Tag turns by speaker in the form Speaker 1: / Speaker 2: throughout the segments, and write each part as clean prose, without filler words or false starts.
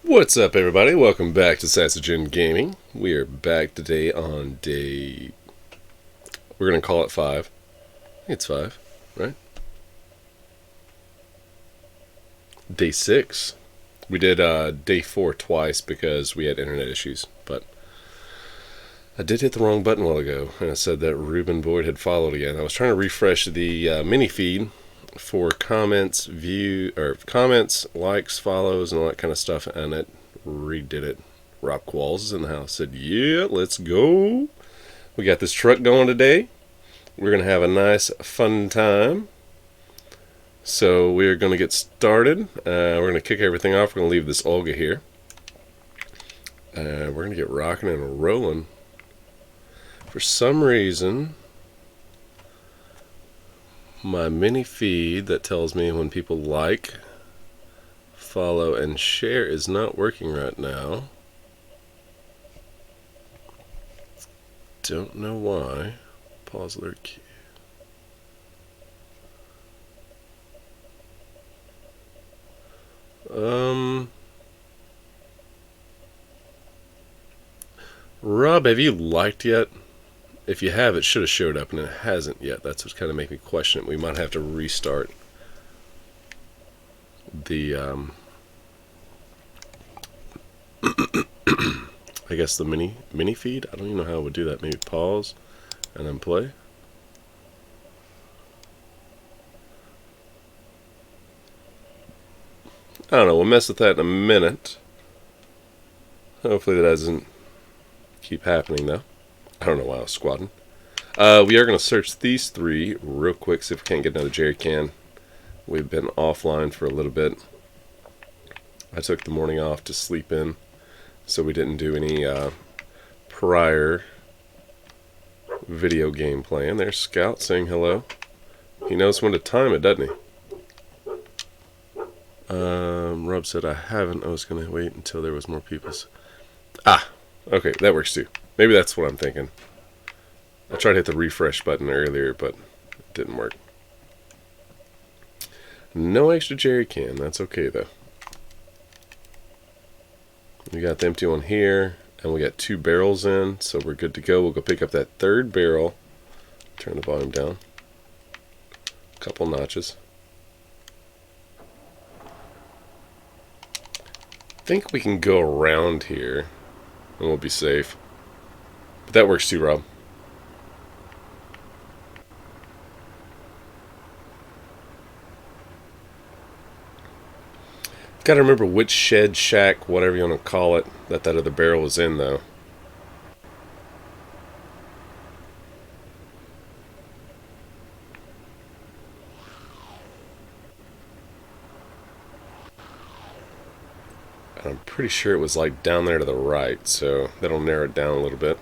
Speaker 1: What's up, everybody? Welcome back to Sassagin Gaming. We are back today on day... We're going to call it 5. It's 5, right? Day 6. We did day 4 twice because we had internet issues, but I did hit the wrong button a while ago, and I said that Ruben Boyd had followed again. I was trying to refresh the mini feed for comments, comments, likes, follows, and all that kind of stuff, and it redid it. Rob Qualls is in the house. Said, yeah, let's go. We got this truck going today. We're going to have a nice, fun time. So we're going to get started. We're going to kick everything off. We're going to leave this Olga here. We're going to get rocking and rolling. For some reason, my mini feed that tells me when people like, follow, and share is not working right now. Don't know why. Pause alert key. Rob, have you liked yet? If you have, it should have showed up, and it hasn't yet. That's what's kind of making me question it. We might have to restart the, I guess the mini feed. I don't even know how I would do that. Maybe pause and then play. I don't know. We'll mess with that in a minute. Hopefully that doesn't keep happening, though. I don't know why I was squatting. We are going to search these 3 real quick, see if we can't get another jerry can. We've been offline for a little bit. I took the morning off to sleep in, so we didn't do any prior video game playing. There's Scout saying hello. He knows when to time it, doesn't he? Rob said I haven't. I was going to wait until there was more people. Ah, okay, that works too. Maybe that's what I'm thinking. I tried to hit the refresh button earlier, but it didn't work. No extra jerry can. That's okay, though. We got the empty one here, and we got 2 barrels in, so we're good to go. We'll go pick up that 3rd barrel. Turn the volume down. A couple notches. I think we can go around here, and we'll be safe. But that works too, Rob. Got to remember which shed, shack, whatever you want to call it, that other barrel was in, though. I'm pretty sure it was like down there to the right, so that'll narrow it down a little bit.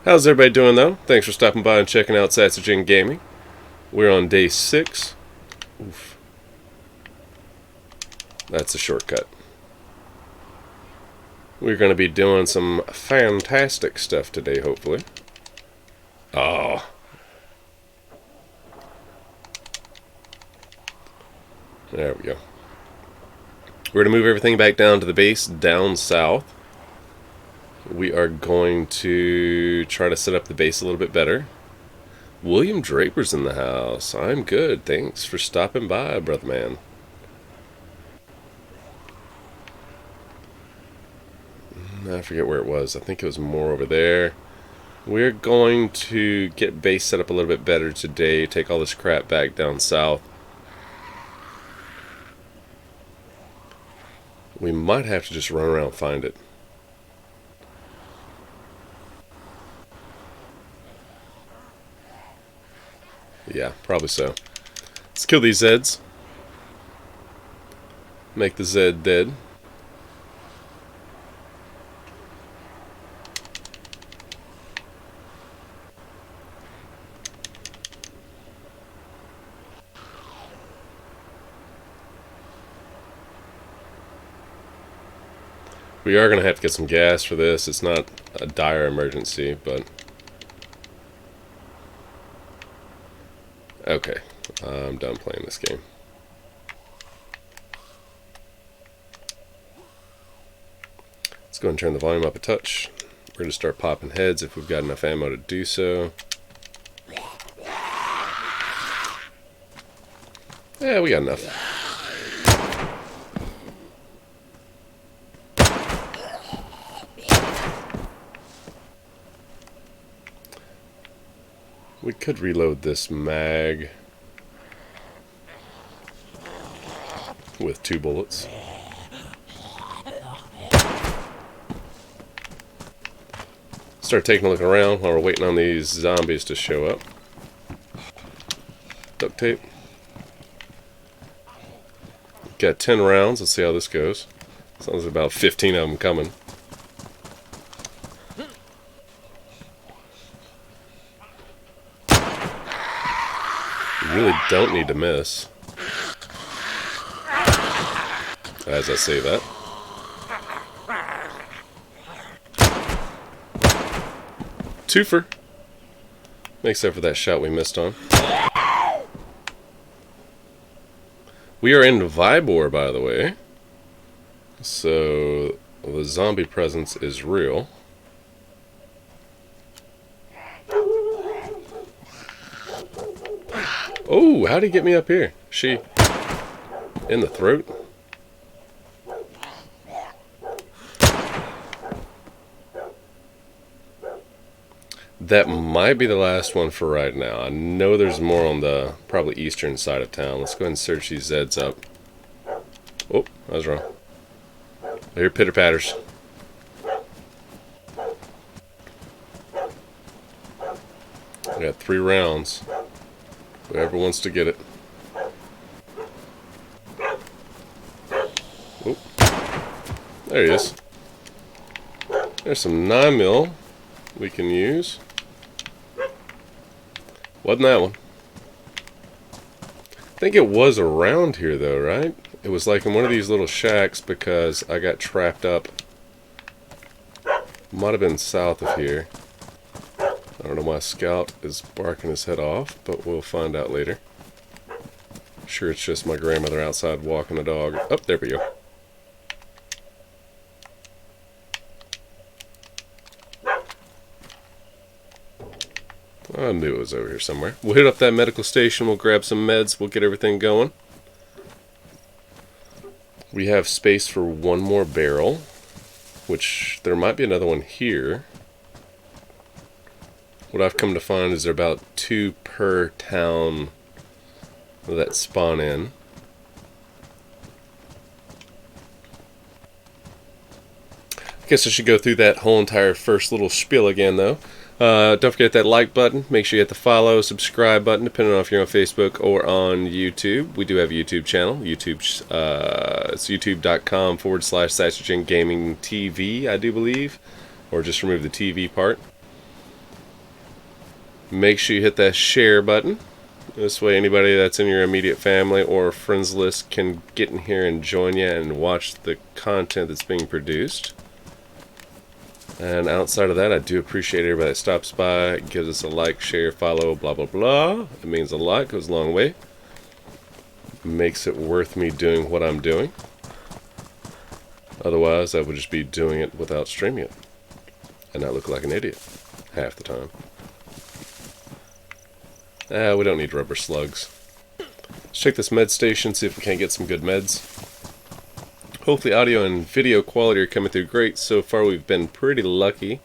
Speaker 1: How's everybody doing, though? Thanks for stopping by and checking out Sassagin Gaming. We're on day 6. Oof. That's a shortcut. We're going to be doing some fantastic stuff today, hopefully. Oh. There we go. We're going to move everything back down to the base, down south. We are going to try to set up the base a little bit better. William Draper's in the house. I'm good. Thanks for stopping by, brother man. I forget where it was. I think it was more over there. We're going to get base set up a little bit better today. Take all this crap back down south. We might have to just run around and find it. Yeah, probably so. Let's kill these Zeds. Make the Zed dead. We are going to have to get some gas for this. It's not a dire emergency, but... Okay, I'm done playing this game. Let's go and turn the volume up a touch. We're going to start popping heads if we've got enough ammo to do so. Yeah, we got enough. We could reload this mag with 2 bullets. Start taking a look around while we're waiting on these zombies to show up. Duct tape. Got 10 rounds. Let's see how this goes. Sounds like about 15 of them coming. You really don't need to miss. As I say that. Twofer. Makes up for that shot we missed on. We are in Vybor, by the way. So the zombie presence is real. Oh, how'd he get me up here? She in the throat? That might be the last one for right now. I know there's more on the probably eastern side of town. Let's go ahead and search these Zeds up. Oh, I was wrong. I hear pitter patters. I got 3 rounds. Whoever wants to get it. Oh, there he is. There's some 9mm we can use. Wasn't that one? I think it was around here though, right? It was like in one of these little shacks because I got trapped up. Might have been south of here. I don't know, my scout is barking his head off, but we'll find out later. Sure, it's just my grandmother outside walking the dog. Oh, there we go. I knew it was over here somewhere. We'll hit up that medical station, we'll grab some meds, we'll get everything going. We have space for 1 more barrel, which there might be another one here. What I've come to find is there are about 2 per town that spawn in. I guess I should go through that whole entire first little spiel again though. Don't forget that like button. Make sure you hit the follow, subscribe button, depending on if you're on Facebook or on YouTube. We do have a YouTube channel. It's youtube.com/Saxogen Gaming TV, I do believe. Or just remove the TV part. Make sure you hit that share button. This way anybody that's in your immediate family or friends list can get in here and join you and watch the content that's being produced. And outside of that, I do appreciate everybody that stops by, gives us a like, share, follow, blah, blah, blah. It means a lot, goes a long way. Makes it worth me doing what I'm doing. Otherwise, I would just be doing it without streaming it. And not look like an idiot half the time. We don't need rubber slugs. Let's check this med station, see if we can't get some good meds. Hopefully audio and video quality are coming through great. So far we've been pretty lucky.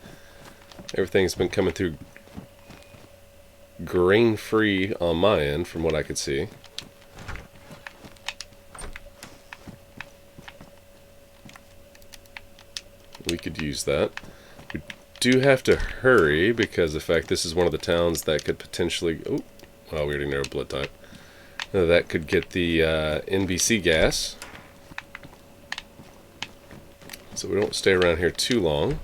Speaker 1: Everything's been coming through grain free on my end from what I could see. We could use that. We do have to hurry because in fact this is one of the towns that could potentially... Oh, well, we already know blood type. That could get the NBC gas. So we don't stay around here too long.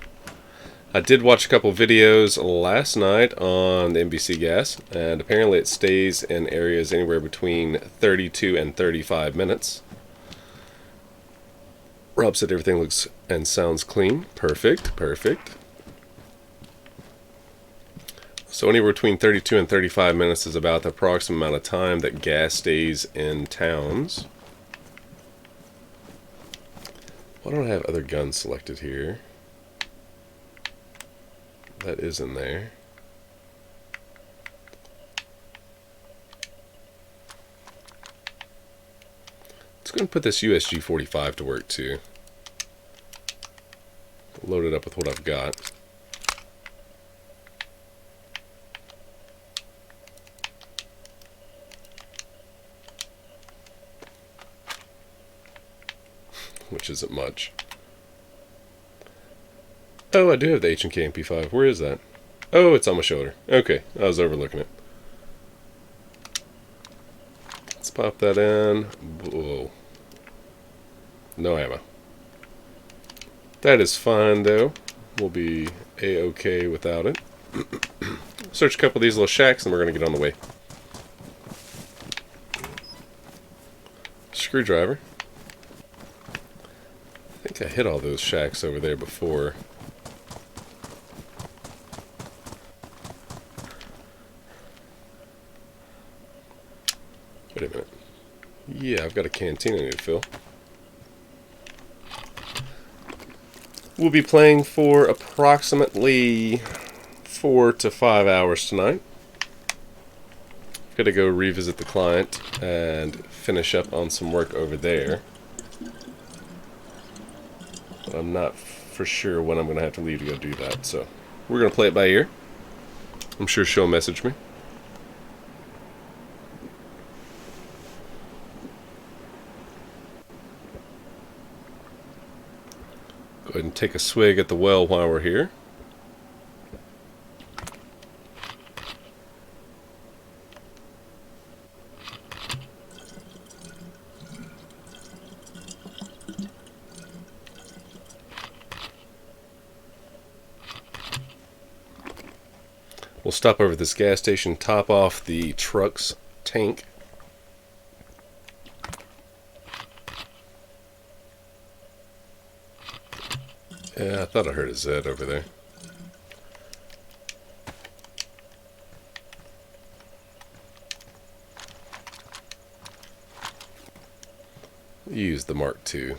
Speaker 1: I did watch a couple videos last night on the NBC gas, and apparently it stays in areas anywhere between 32 and 35 minutes. Rob said everything looks and sounds clean. Perfect, perfect. So anywhere between 32 and 35 minutes is about the approximate amount of time that gas stays in towns. Why don't I have other guns selected here? that is in there. Let's go and put this USG-45 to work too. Load it up with what I've got. Which isn't much. Oh, I do have the H&K MP5. Where is that? Oh, it's on my shoulder. Okay, I was overlooking it. Let's pop that in. Whoa. No ammo. That is fine, though. We'll be A-okay without it. Search a couple of these little shacks, and we're going to get on the way. Screwdriver. I think I hit all those shacks over there before. Wait a minute. Yeah, I've got a canteen I need to fill. We'll be playing for approximately 4 to 5 hours tonight. Got to go revisit the client and finish up on some work over there. But I'm not for sure when I'm going to have to leave to go do that. So we're going to play it by ear. I'm sure she'll message me. Go ahead and take a swig at the well while we're here. We'll stop over at this gas station, top off the truck's tank. Yeah, I thought I heard a Z over there. Use the Mark II.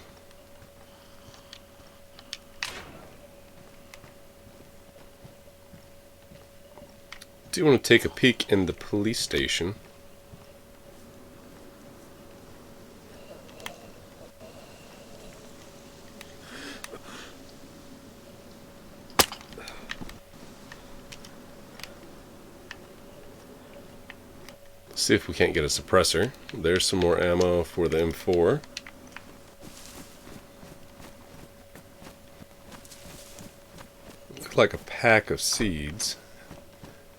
Speaker 1: Do you want to take a peek in the police station? See if we can't get a suppressor. There's some more ammo for the M4. Looks like a pack of seeds.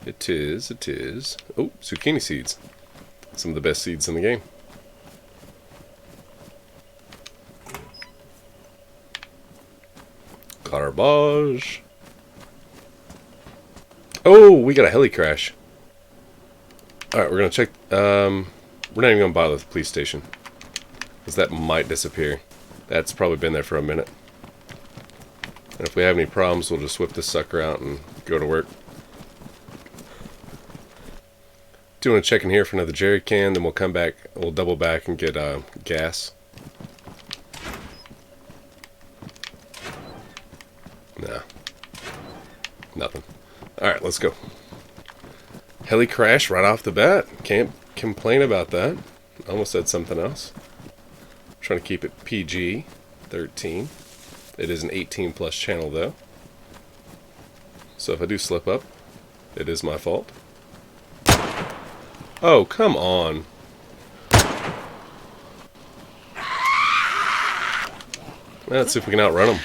Speaker 1: It is. Oh, zucchini seeds. Some of the best seeds in the game. Garbage. Oh, we got a heli crash. Alright, we're going to check. We're not even going to bother with the police station, because that might disappear. That's probably been there for a minute. And if we have any problems, we'll just whip this sucker out and go to work. Do you want to check in here for another jerry can? Then we'll come back. We'll double back and get gas. No. Nothing. Alright, let's go. Heli crash right off the bat. Can't complain about that. Almost said something else. Trying to keep it PG-13. It is an 18 plus channel though. So if I do slip up, it is my fault. Oh, come on. Let's see if we can outrun them.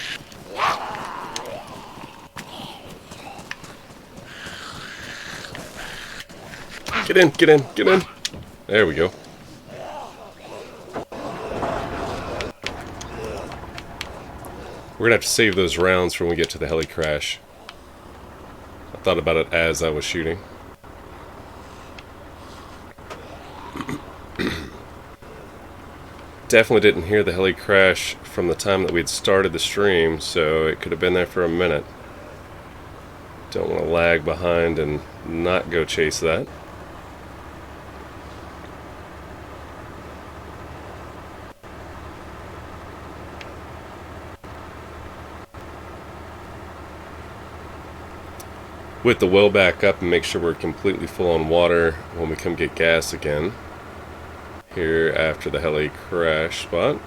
Speaker 1: Get in, get in, get in. There we go. We're gonna have to save those rounds for when we get to the heli crash. I thought about it as I was shooting. Definitely didn't hear the heli crash from the time that we'd started the stream, so it could have been there for a minute. Don't want to lag behind and not go chase that. with the well back up and make sure we're completely full on water when we come get gas again. Here after the heli crash spot.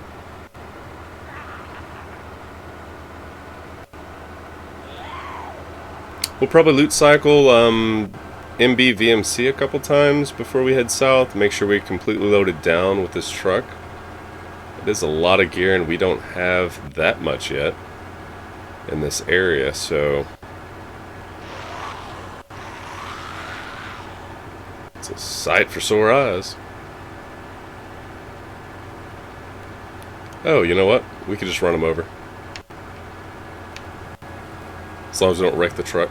Speaker 1: We'll probably loot cycle MB VMC a couple times before we head south. Make sure we completely loaded down with this truck. It is a lot of gear and we don't have that much yet in this area, so it's a sight for sore eyes. Oh, you know what? We could just run them over. As long as we don't wreck the truck.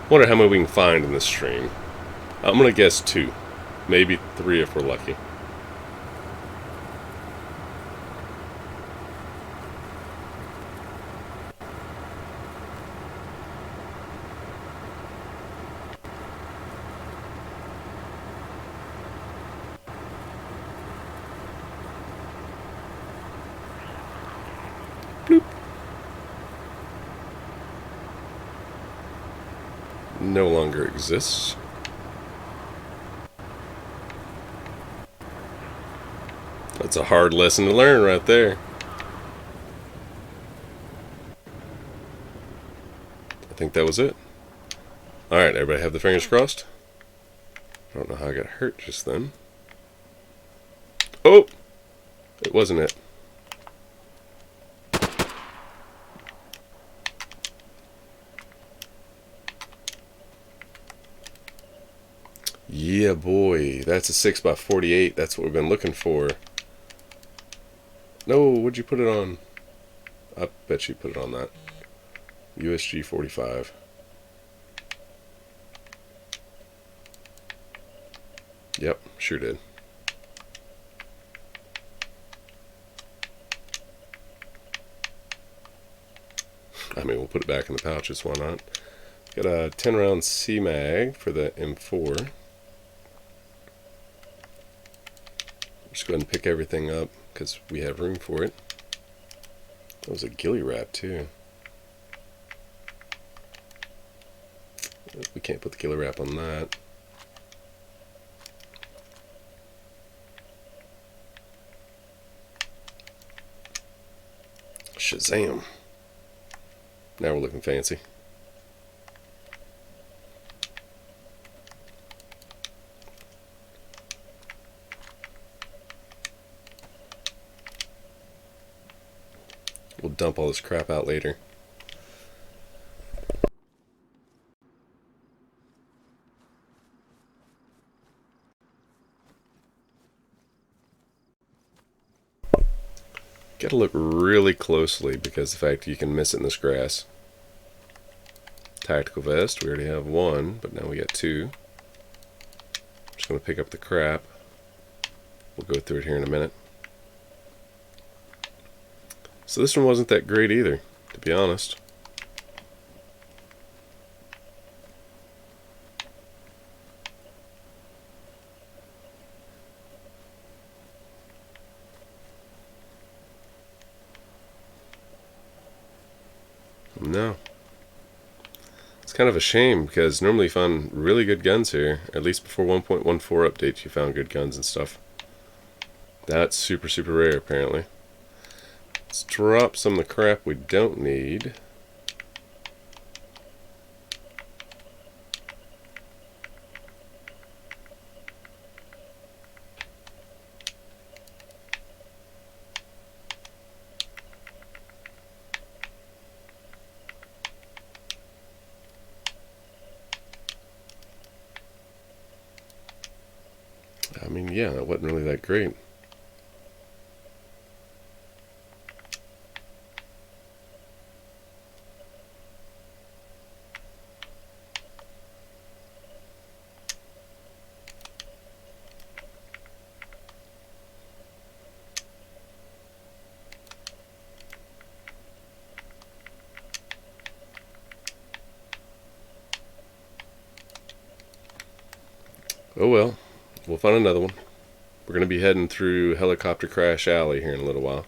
Speaker 1: Wonder how many we can find in this stream. I'm gonna guess 2. Maybe 3 if we're lucky. Bloop. No longer exists. That's a hard lesson to learn right there. I think that was it. Alright, everybody have the fingers crossed? I don't know how I got hurt just then. Oh! It wasn't it. Yeah, boy. That's a 6x48. That's what we've been looking for. No, what'd you put it on? I bet you put it on that. USG 45. Yep, sure did. I mean, we'll put it back in the pouches, why not? Got a 10 round C mag for the M4. Just go ahead and pick everything up because we have room for it. That was a ghillie wrap too. We can't put the ghillie wrap on that. Shazam. Now we're looking fancy. We'll dump all this crap out later. Gotta look really closely because of the fact you can miss it in this grass. Tactical vest, we already have 1, but now we got 2. Just gonna pick up the crap. We'll go through it here in a minute. So this one wasn't that great either, to be honest. No. It's kind of a shame because normally you find really good guns here. At least before 1.14 updates you found good guns and stuff. That's super, super rare apparently. Let's drop some of the crap we don't need. I mean, yeah, that wasn't really that great. Oh well, we'll find another one. We're going to be heading through Helicopter Crash Alley here in a little while.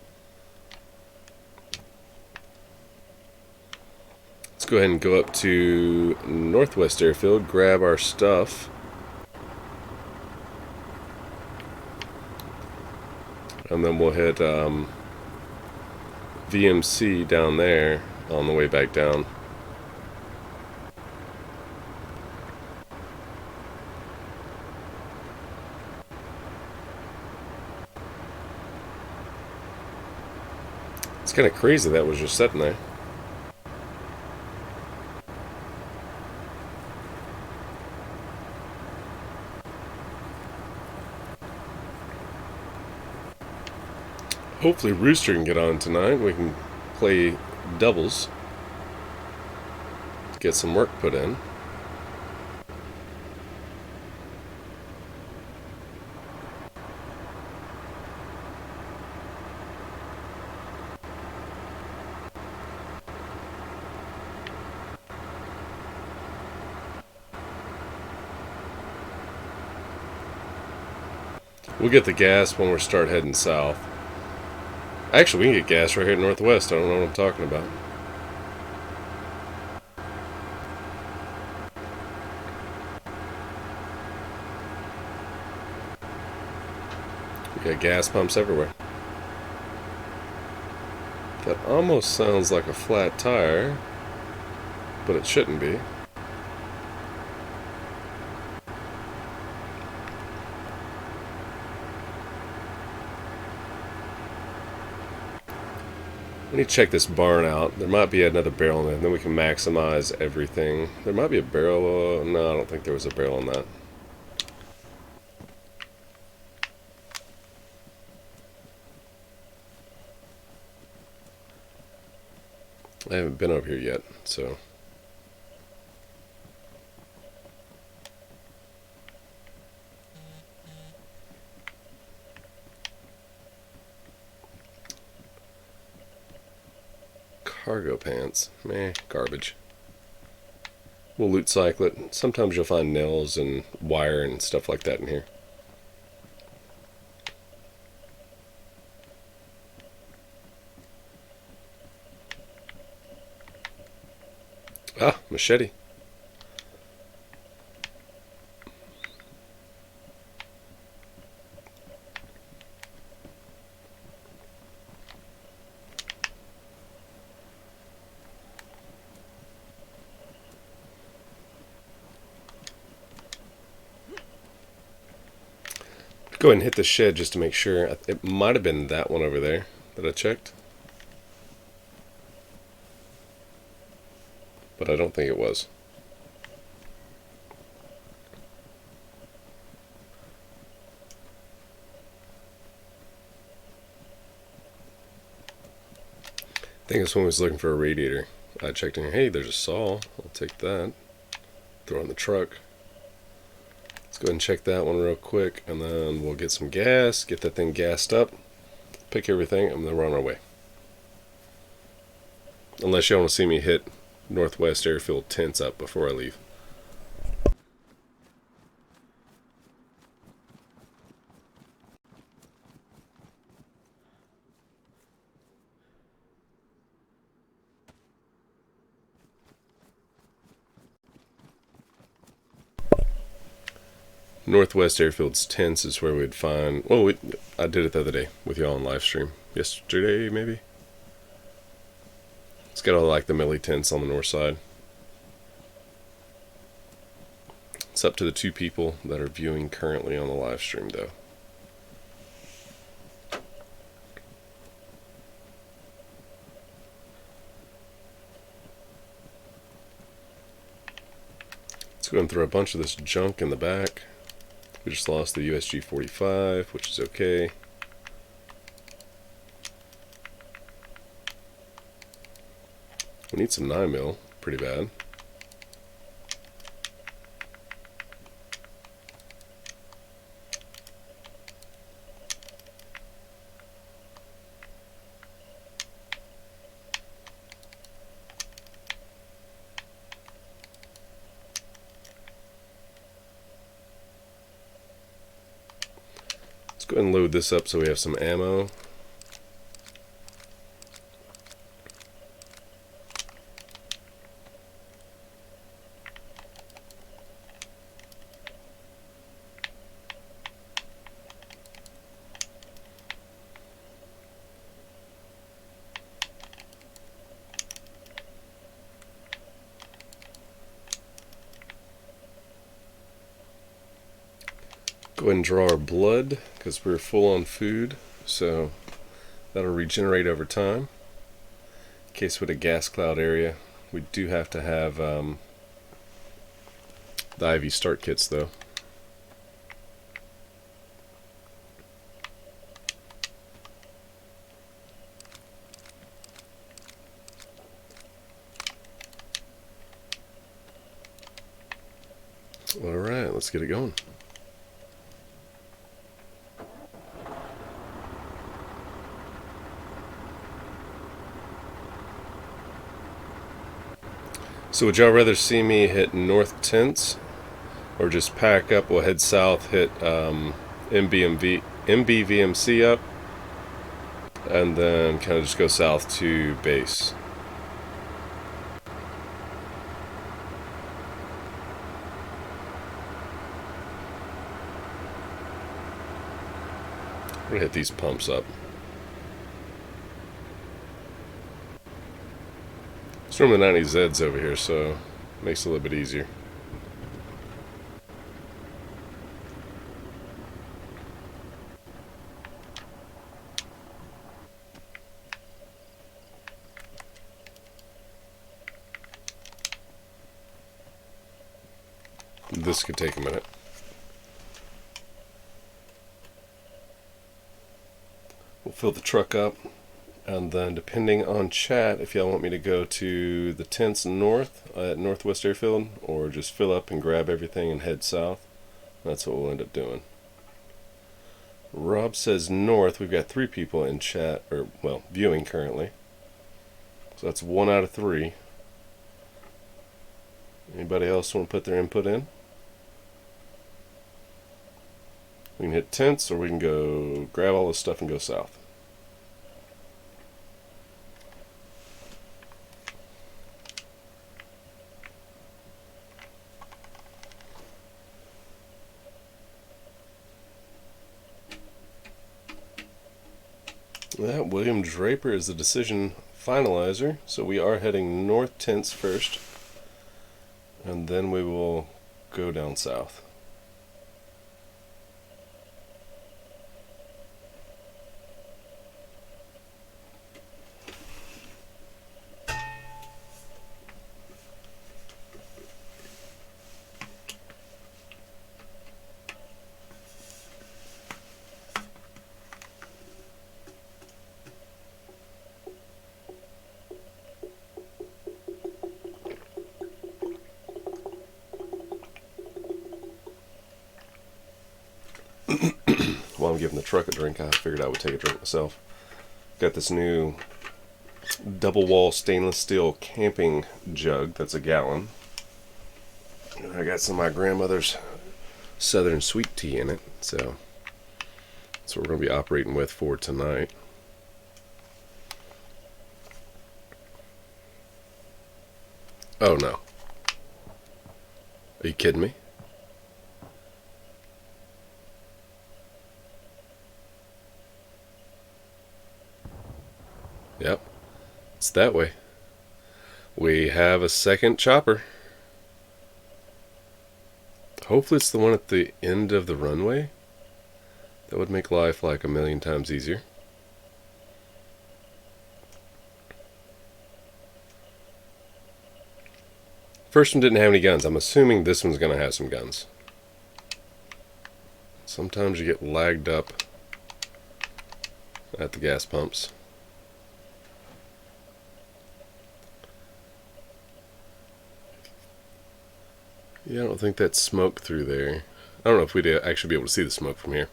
Speaker 1: Let's go ahead and go up to Northwest Airfield, grab our stuff. And then we'll hit VMC down there on the way back down. It's kind of crazy that was just sitting there. Hopefully Rooster can get on tonight. We can play doubles. Get some work put in. We'll get the gas when we start heading south. Actually, we can get gas right here at Northwest. I don't know what I'm talking about. We got gas pumps everywhere. That almost sounds like a flat tire, but it shouldn't be. We need to check this barn out. There might be another barrel in there, and then we can maximize everything. There might be a barrel. No, I don't think there was a barrel in that. I haven't been over here yet, so... Cargo pants. Meh, garbage. We'll loot cycle it. Sometimes you'll find nails and wire and stuff like that in here. Ah, machete. Go ahead and hit the shed just to make sure. It might have been that one over there that I checked. But I don't think it was. I think this one was looking for a radiator. I checked in here. Hey, there's a saw. I'll take that. Throw it in the truck. Let's go ahead and check that one real quick, and then we'll get some gas, get that thing gassed up, pick everything, and then we're on our way. Unless you want to see me hit Northwest Airfield tents up before I leave. Northwest Airfield's tents is where we'd find... Well, I did it the other day with y'all on live stream. Yesterday, maybe? It's got all like the melee tents on the north side. It's up to the 2 people that are viewing currently on the live stream, though. Let's go and throw a bunch of this junk in the back. We just lost the USG-45, which is okay. We need some 9mm, pretty bad. go ahead and load this up so we have some ammo. Go ahead and draw our blood because we're full on food, so that'll regenerate over time. In case with a gas cloud area, we do have to have the IV start kits though. Alright, let's get it going. So would y'all rather see me hit north tents or just pack up? We'll head south, hit MBVMC up, and then kind of just go south to base. We're gonna hit these pumps up. It's from the 90 Zeds over here, so it makes it a little bit easier. This could take a minute. We'll fill the truck up. And then depending on chat, if y'all want me to go to the tents north at Northwest Airfield or just fill up and grab everything and head south, that's what we'll end up doing. Rob says north. We've got 3 people in chat, or well, viewing currently. So that's 1 out of 3. Anybody else want to put their input in? We can hit tents or we can go grab all this stuff and go south. That William Draper is the decision finalizer, so we are heading north tents first, and then we will go down south. While I'm giving the truck a drink, I figured I would take a drink myself. Got this new double wall stainless steel camping jug that's a gallon. I got some of my grandmother's southern sweet tea in it, so that's what we're going to be operating with for tonight. Oh no. Are you kidding me? Yep, it's that way. We have a second chopper. Hopefully it's the one at the end of the runway. That would make life like a million times easier. First one didn't have any guns. I'm assuming this one's going to have some guns. Sometimes you get lagged up at the gas pumps. Yeah, I don't think that's smoke through there. I don't know if we'd actually be able to see the smoke from here.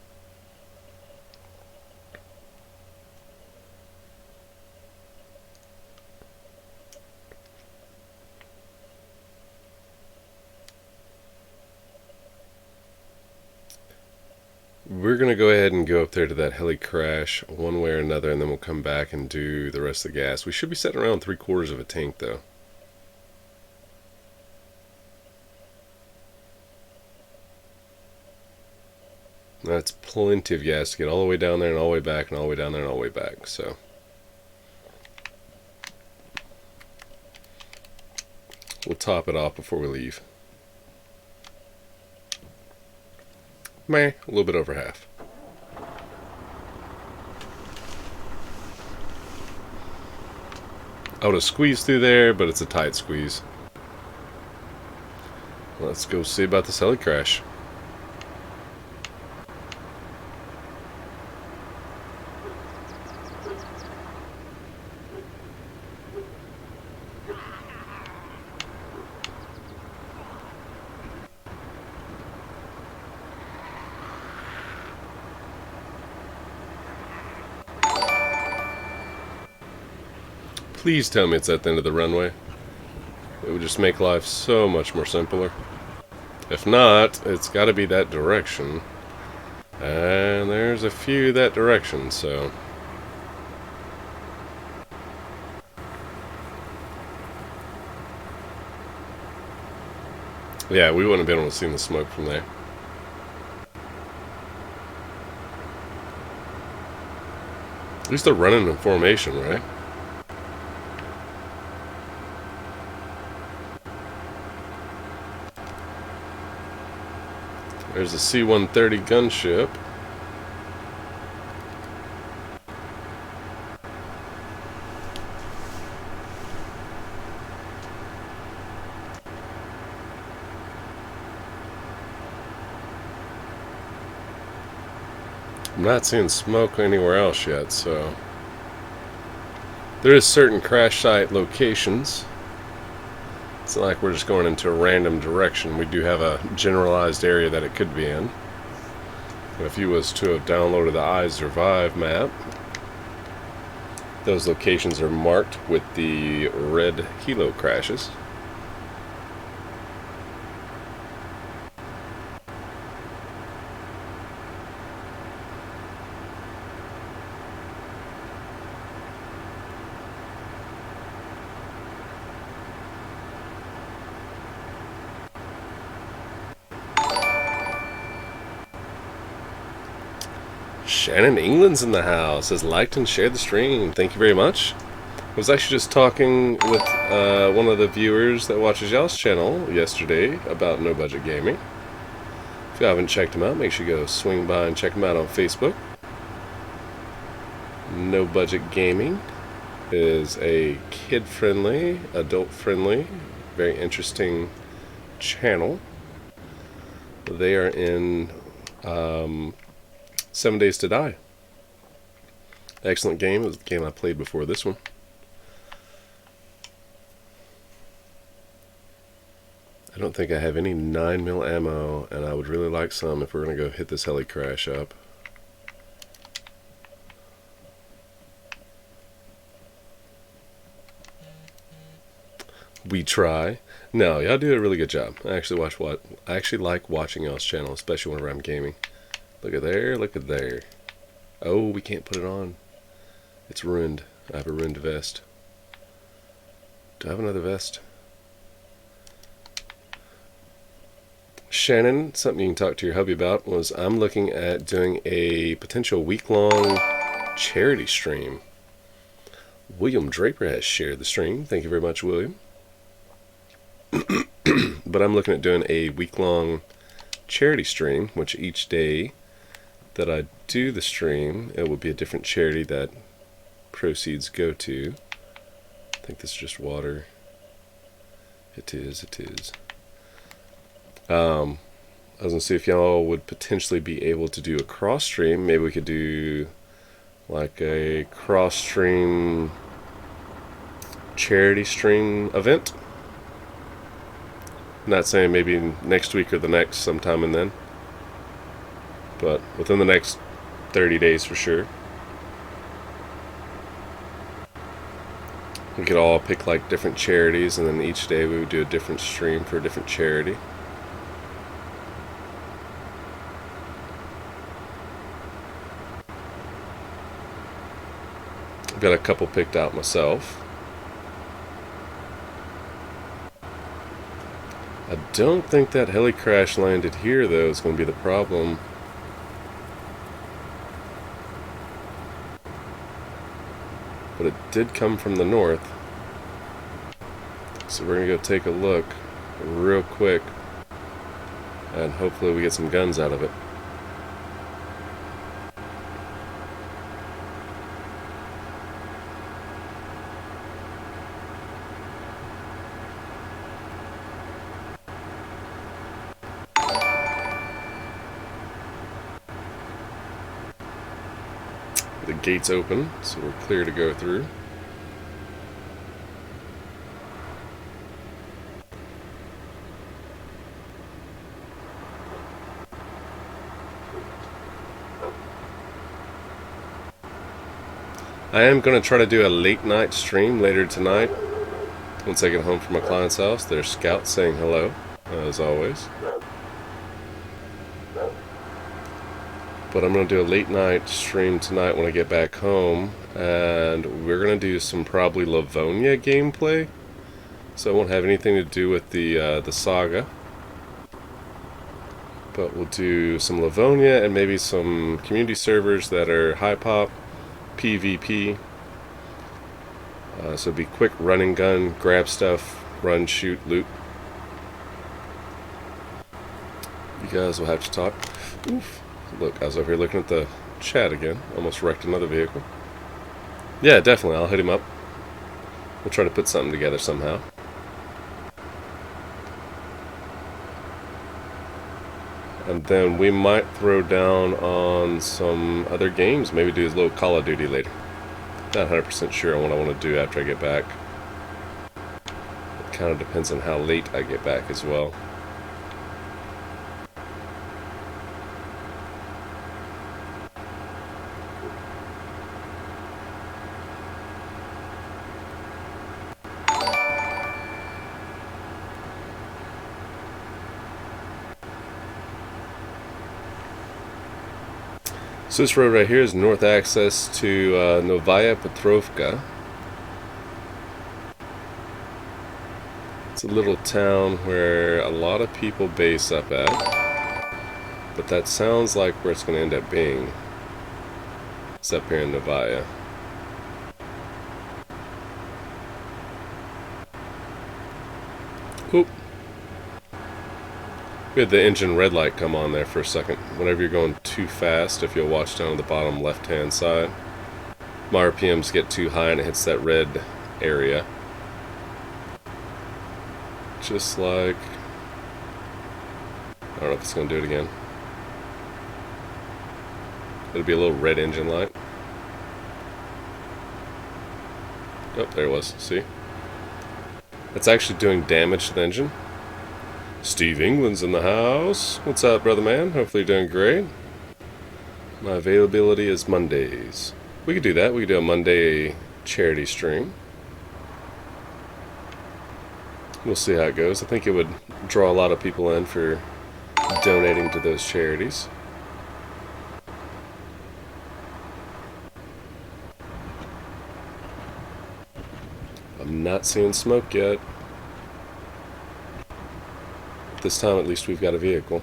Speaker 1: We're going to go ahead and go up there to that heli crash one way or another, and then we'll come back and do the rest of the gas. We should be sitting around 3/4 of a tank, though. That's plenty of gas to get all the way down there and all the way back and all the way down there and all the way back, so. We'll top it off before we leave. Meh, a little bit over half. I would have squeezed through there, but it's a tight squeeze. Let's go see about this heli crash. Please tell me it's at the end of the runway. It would just make life so much more simpler. If not, it's got to be that direction. And there's a few that direction, so. Yeah, we wouldn't have been able to see the smoke from there. At least they're running in formation, right? There's a C-130 gunship. I'm not seeing smoke anywhere else yet, so there is certain crash site locations. It's not like we're just going into a random direction. We do have a generalized area that it could be in. And if you was to have downloaded the I Survive map, those locations are marked with the red helo crashes. Shannon England's in the house, has liked and shared the stream. Thank you very much. I was actually just talking with one of the viewers that watches y'all's channel yesterday about No Budget Gaming. If you haven't checked him out, make sure you go swing by and check him out on Facebook. No Budget Gaming is a kid-friendly, adult-friendly, very interesting channel. They are in 7 Days to Die. Excellent game. It was the game I played before this one. I don't think I have any 9mm ammo, and I would really like some if we're going to go hit this heli crash up. We try. No, y'all do a really good job. I actually like watching y'all's channel, especially whenever I'm gaming. Look at there, look at there. Oh, we can't put it on. It's ruined. I have a ruined vest. Do I have another vest? Shannon, something you can talk to your hubby about was I'm looking at doing a potential week-long charity stream. William Draper has shared the stream. Thank you very much, William. But I'm looking at doing a week-long charity stream, which each day that I do the stream, it will be a different charity that proceeds go to. I think this is just water. It is. I was gonna see if y'all would potentially be able to do a cross stream. Maybe we could do like a cross stream charity stream event. I'm not saying maybe next week or the next, sometime and then, but within the next 30 days for sure. We could all pick like different charities, and then each day we would do a different stream for a different charity. Got a couple picked out myself. I don't think that heli crash landed here, though. It's going to be the problem. But it did come from the north. So we're going to go take a look real quick. And hopefully we get some guns out of it. The gate's open, so we're clear to go through. I am going to try to do a late night stream later tonight. Once I get home from my client's house, there's Scout saying hello, as always. But I'm going to do a late night stream tonight when I get back home, and we're going to do some probably Livonia gameplay. So it won't have anything to do with the saga. But we'll do some Livonia and maybe some community servers that are high pop, PvP. So it'll be quick run and gun, grab stuff, run, shoot, loot. You guys will have to talk. Oof. Look, I was over here looking at the chat again. Almost wrecked another vehicle. Yeah, definitely. I'll hit him up. We'll try to put something together somehow. And then we might throw down on some other games. Maybe do a little Call of Duty later. Not 100% sure on what I want to do after I get back. It kind of depends on how late I get back as well. So this road right here is north access to Novaya Petrovka. It's a little town where a lot of people base up at. But that sounds like where it's going to end up being. It's up here in Novaya. Oop. We had the engine red light come on there for a second. Whenever you're going too fast, if you'll watch down at the bottom left hand side, my RPMs get too high and it hits that red area. Just like, I don't know if it's going to do it again. It'll be a little red engine light. Oh, there it was. See? It's actually doing damage to the engine. Steve England's in the house. What's up, brother man? Hopefully you're doing great. My availability is Mondays. We could do that. We could do a Monday charity stream. We'll see how it goes. I think it would draw a lot of people in for donating to those charities. I'm not seeing smoke yet. This time at least we've got a vehicle.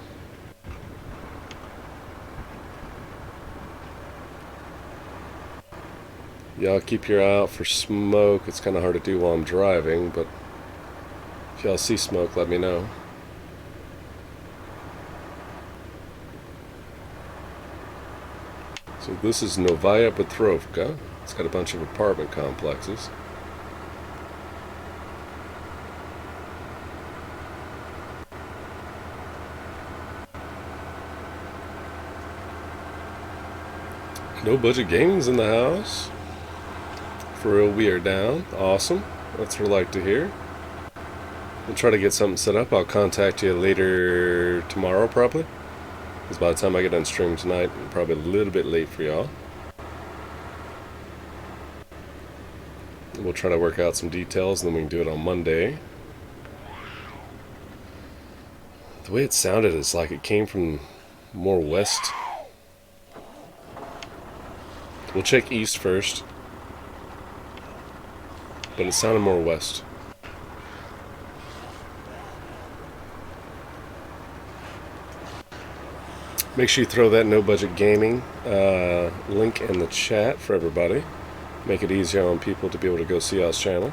Speaker 1: Y'all keep your eye out for smoke. It's kind of hard to do while I'm driving, but if y'all see smoke, let me know. So this is Novaya Petrovka. It's got a bunch of apartment complexes. No Budget Gaming's in the house. For real, we are down. Awesome. That's what I like to hear. We'll try to get something set up. I'll contact you later tomorrow, probably. Because by the time I get done streaming tonight, I'm probably a little bit late for y'all. We'll try to work out some details, and then we can do it on Monday. The way it sounded is like it came from more west. We'll check east first. but it sounded more west. Make sure you throw that No Budget Gaming link in the chat for everybody. Make it easier on people to be able to go see y'all's channel.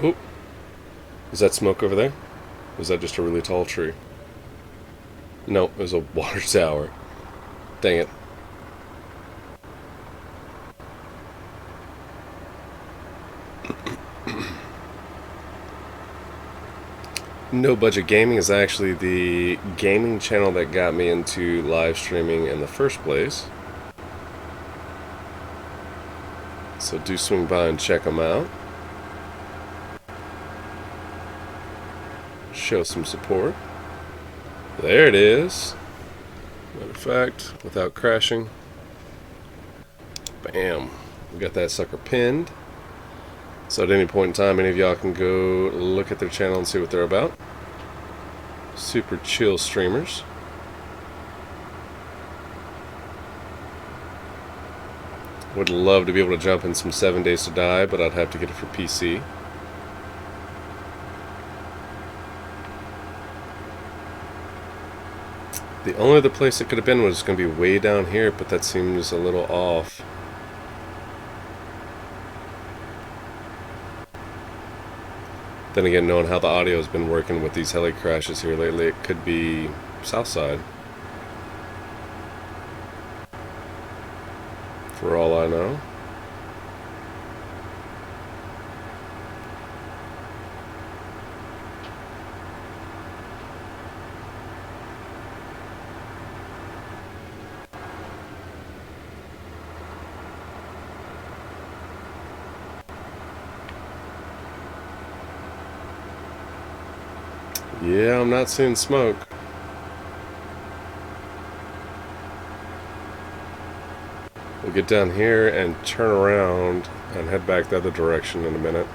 Speaker 1: Oh, is that smoke over there? Or is that just a really tall tree? No, it was a water tower. Dang it. No Budget Gaming is actually the gaming channel that got me into live streaming in the first place. So do swing by and check them out. Show some support. There it is. Matter of fact, without crashing. Bam. We got that sucker pinned. So at any point in time, any of y'all can go look at their channel and see what they're about. Super chill streamers. Would love to be able to jump in some 7 Days to Die, but I'd have to get it for PC. The only other place it could have been was going to be way down here, but that seems a little off. Then again, knowing how the audio has been working with these heli crashes here lately, it could be Southside. For all I know. Yeah, I'm not seeing smoke. We'll get down here and turn around and head back the other direction in a minute.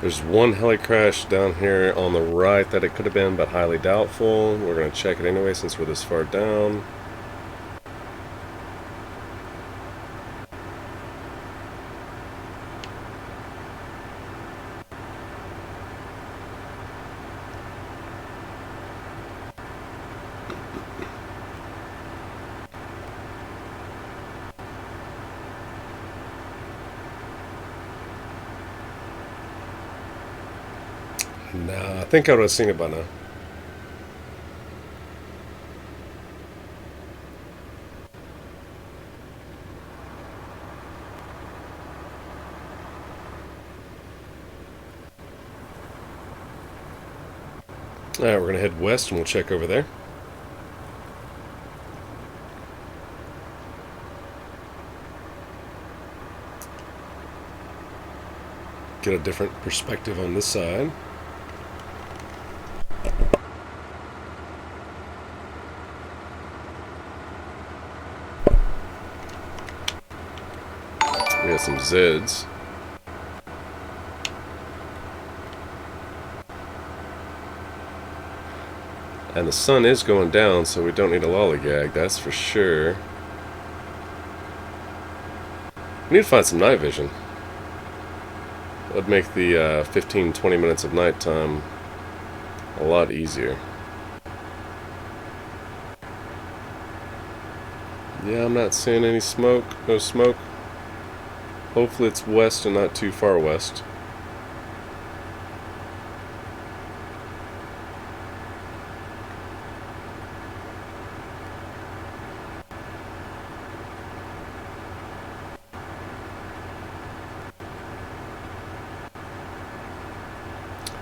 Speaker 1: There's one heli crash down here on the right that it could have been, but highly doubtful. We're going to check it anyway since we're this far down. Nah, I think I would have seen it by now. Alright, we're going to head west and we'll check over there. Get a different perspective on this side. We got some Zeds. And the sun is going down, so we don't need a lollygag, that's for sure. We need to find some night vision. That would make the 15-20 minutes of nighttime a lot easier. Yeah, I'm not seeing any smoke. No smoke. Hopefully it's west and not too far west.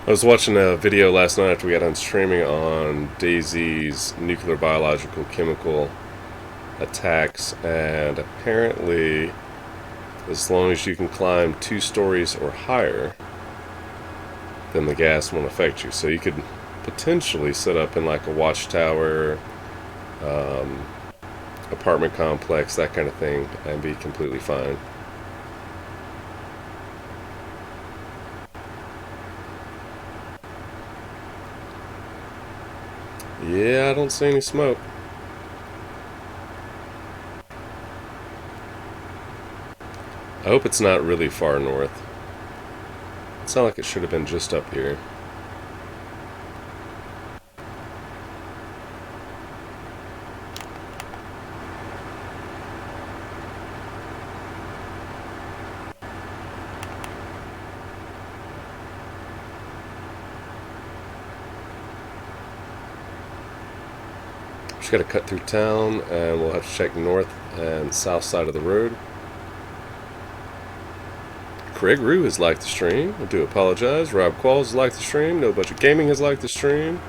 Speaker 1: I was watching a video last night after we got done streaming on DayZ's nuclear, biological, chemical attacks, and apparently as long as you can climb 2 stories or higher, then the gas won't affect you. So you could potentially set up in like a watchtower, apartment complex, that kind of thing, and be completely fine. Yeah, I don't see any smoke. I hope it's not really far north. It's not like it should have been just up here. Just gotta cut through town, and we'll have to check north and south side of the road. Craig Rue has liked the stream. I do apologize. Rob Qualls has liked the stream. No Budget Gaming has liked the stream.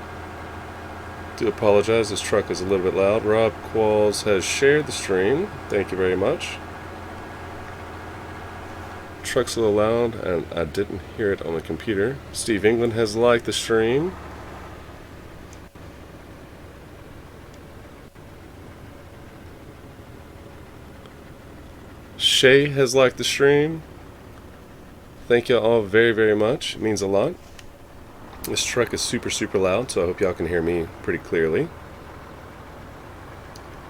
Speaker 1: Do apologize. This truck is a little bit loud. Rob Qualls has shared the stream. Thank you very much. Truck's a little loud, and I didn't hear it on the computer. Steve England has liked the stream. Shay has liked the stream. Thank you all very, very much. It means a lot. This truck is super, super loud, so I hope y'all can hear me pretty clearly.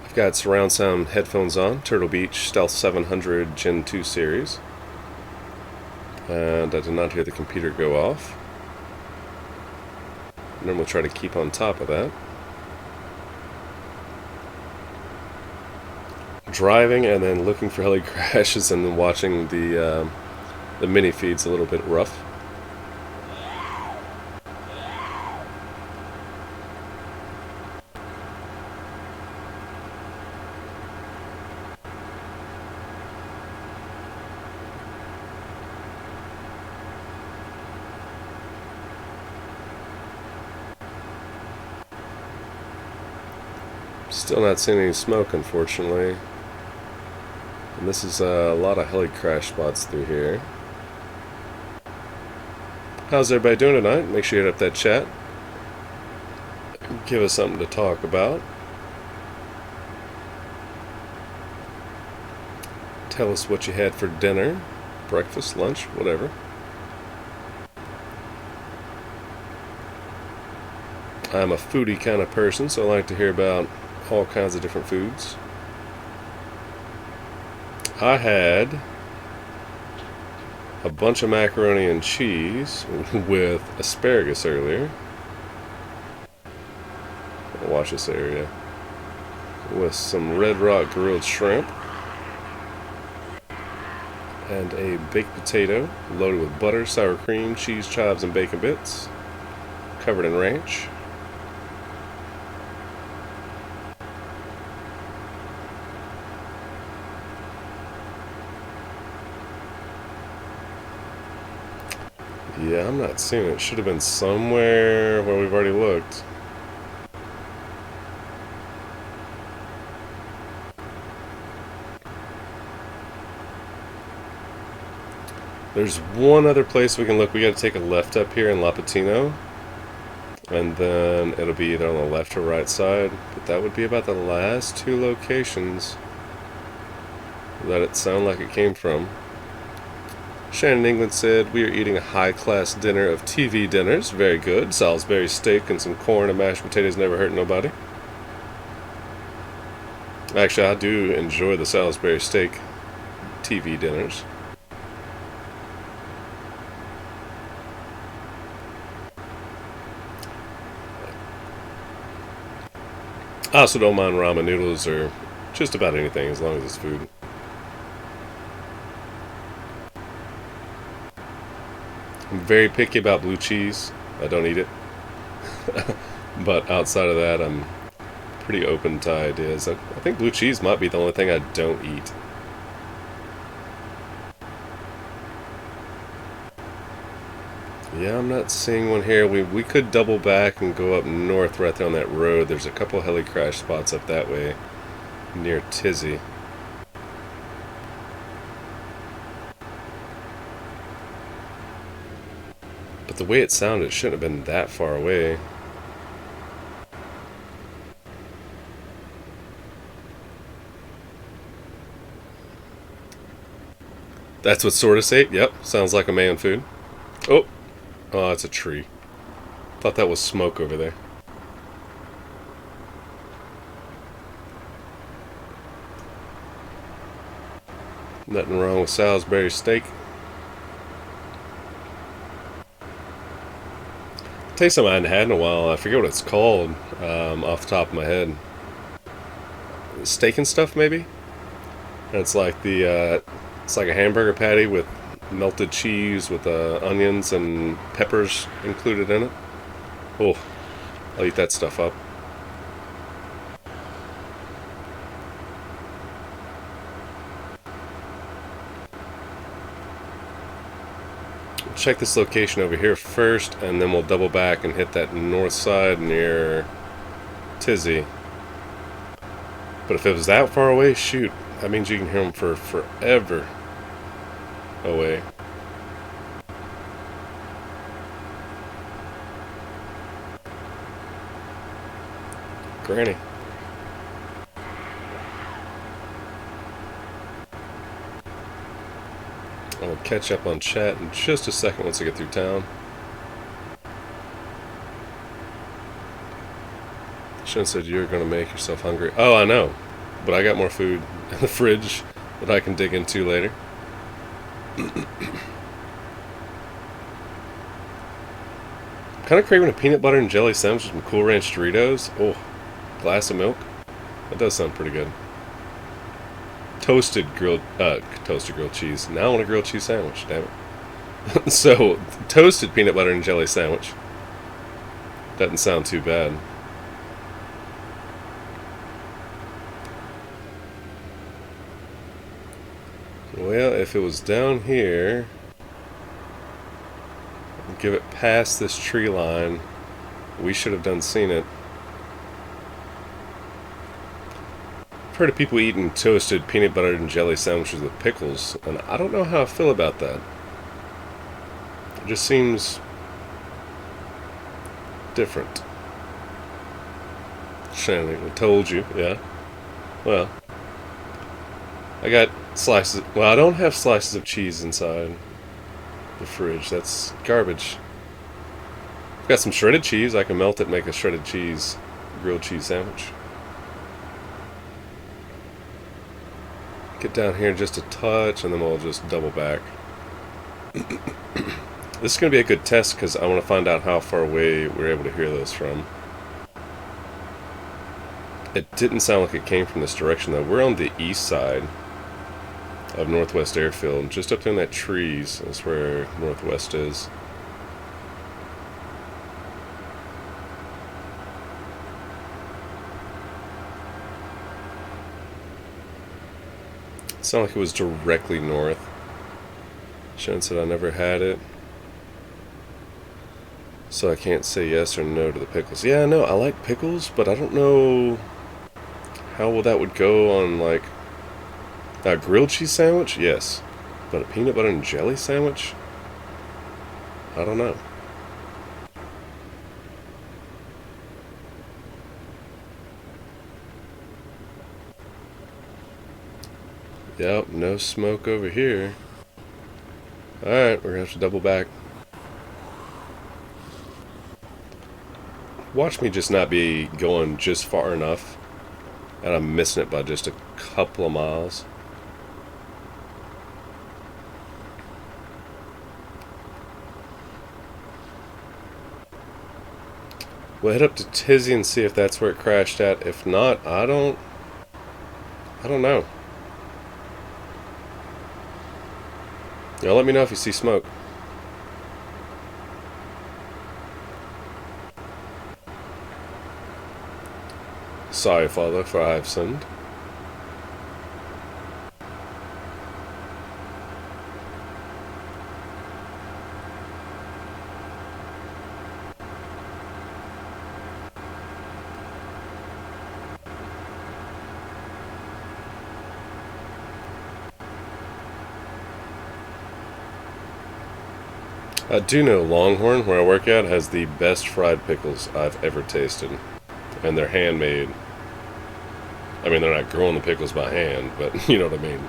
Speaker 1: I've got surround sound headphones on, Turtle Beach Stealth 700 Gen 2 series. And I did not hear the computer go off. I normally try to keep on top of that. Driving and then looking for heli crashes and then watching the mini feed's a little bit rough. Still not seeing any smoke, unfortunately. And this is a lot of heli crash spots through here. How's everybody doing tonight? Make sure you hit up that chat. Give us something to talk about. Tell us what you had for dinner, breakfast, lunch, whatever. I'm a foodie kind of person, so I like to hear about all kinds of different foods. I had a bunch of macaroni and cheese with asparagus earlier. I'll watch this area. With some Red Rock grilled shrimp. And a baked potato loaded with butter, sour cream, cheese, chives, and bacon bits. Covered in ranch. Yeah, I'm not seeing it. It should have been somewhere where we've already looked. There's one other place we can look. We got to take a left up here in La Patino. And then it'll be either on the left or right side. But that would be about the last two locations that it sounded like it came from. Shannon England said, we are eating a high-class dinner of TV dinners. Very good. Salisbury steak and some corn and mashed potatoes never hurt nobody. Actually, I do enjoy the Salisbury steak TV dinners. I also don't mind ramen noodles or just about anything as long as it's food. I'm very picky about blue cheese. I don't eat it. But outside of that, I'm pretty open to ideas. I think blue cheese might be the only thing I don't eat. Yeah, I'm not seeing one here. We could double back and go up north right there on that road. There's a couple heli crash spots up that way near Tizzy. But the way it sounded, it shouldn't have been that far away. That's what Sortis ate? Yep, sounds like a man food. Oh, oh, it's a tree. Thought that was smoke over there. Nothing wrong with Salisbury steak. I'll tell you something I hadn't had in a while. I forget what it's called off the top of my head. Steak and stuff, maybe? And it's like it's like a hamburger patty with melted cheese with onions and peppers included in it. Oh, I'll eat that stuff up. Check this location over here first, and then we'll double back and hit that north side near Tizzy. But if it was that far away, shoot, that means you can hear them for forever away. Granny. I'll catch up on chat in just a second once I get through town. Shouldn't said you're going to make yourself hungry. Oh, I know. But I got more food in the fridge that I can dig into later. Kind of craving a peanut butter and jelly sandwich with some Cool Ranch Doritos. Oh, glass of milk. That does sound pretty good. Toasted grilled cheese. Now I want a grilled cheese sandwich, damn it. So, toasted peanut butter and jelly sandwich. Doesn't sound too bad. Well, if it was down here, give it past this tree line, we should have done seen it. I've heard of people eating toasted peanut butter and jelly sandwiches with pickles, and I don't know how I feel about that. It just seems different. Shannon, I told you, yeah. Well, I got slices. Well, I don't have slices of cheese inside the fridge. That's garbage. I've got some shredded cheese. I can melt it and make a shredded cheese grilled cheese sandwich. Get down here just a touch, and then we'll just double back. This is going to be a good test because I want to find out how far away we're able to hear those from. It didn't sound like it came from this direction, though. We're on the east side of Northwest Airfield. Just up there in that trees is where Northwest is. It sounded like it was directly north. Sean said I never had it, so I can't say yes or no to the pickles. Yeah, no, I like pickles, but I don't know how well that would go on, like, a grilled cheese sandwich? Yes. But a peanut butter and jelly sandwich? I don't know. Yep, no smoke over here. Alright, we're gonna have to double back. Watch me just not be going just far enough, and I'm missing it by just a couple of miles. We'll head up to Tizzy and see if that's where it crashed at. If not, I don't know. Yeah, let me know if you see smoke. Sorry, Father, for I have sinned. I do know Longhorn, where I work at, has the best fried pickles I've ever tasted. And they're handmade. I mean, they're not growing the pickles by hand, but you know what I mean.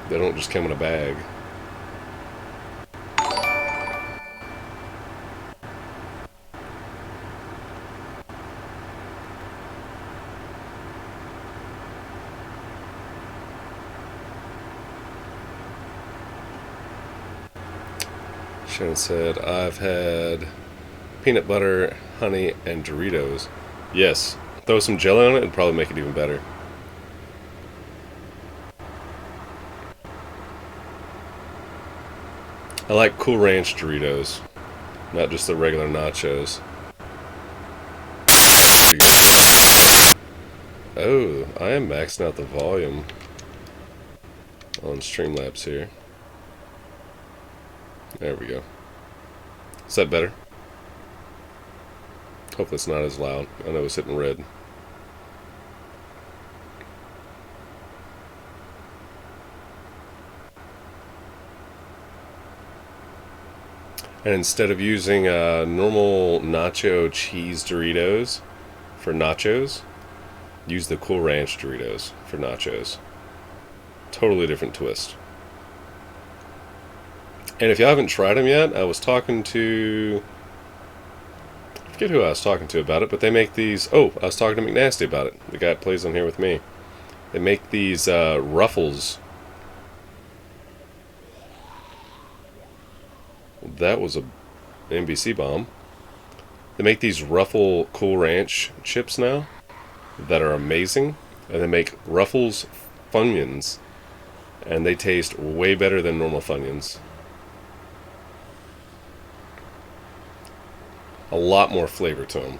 Speaker 1: They don't just come in a bag. Shannon said, I've had peanut butter, honey, and Doritos. Yes. Throw some jelly on it and probably make it even better. I like Cool Ranch Doritos, not just the regular nachos. Oh, I am maxing out the volume on Streamlabs here. There we go. Is that better? Hopefully it's not as loud. I know it's hitting red. And instead of using normal nacho cheese Doritos for nachos, use the Cool Ranch Doritos for nachos. Totally different twist. And if you haven't tried them yet, I was talking to... I forget who I was talking to about it, but they make these... Oh, I was talking to McNasty about it. The guy that plays on here with me. They make these Ruffles. That was a NBC bomb. They make these Ruffle Cool Ranch chips now that are amazing. And they make Ruffles Funyuns. And they taste way better than normal Funyuns. A lot more flavor to them.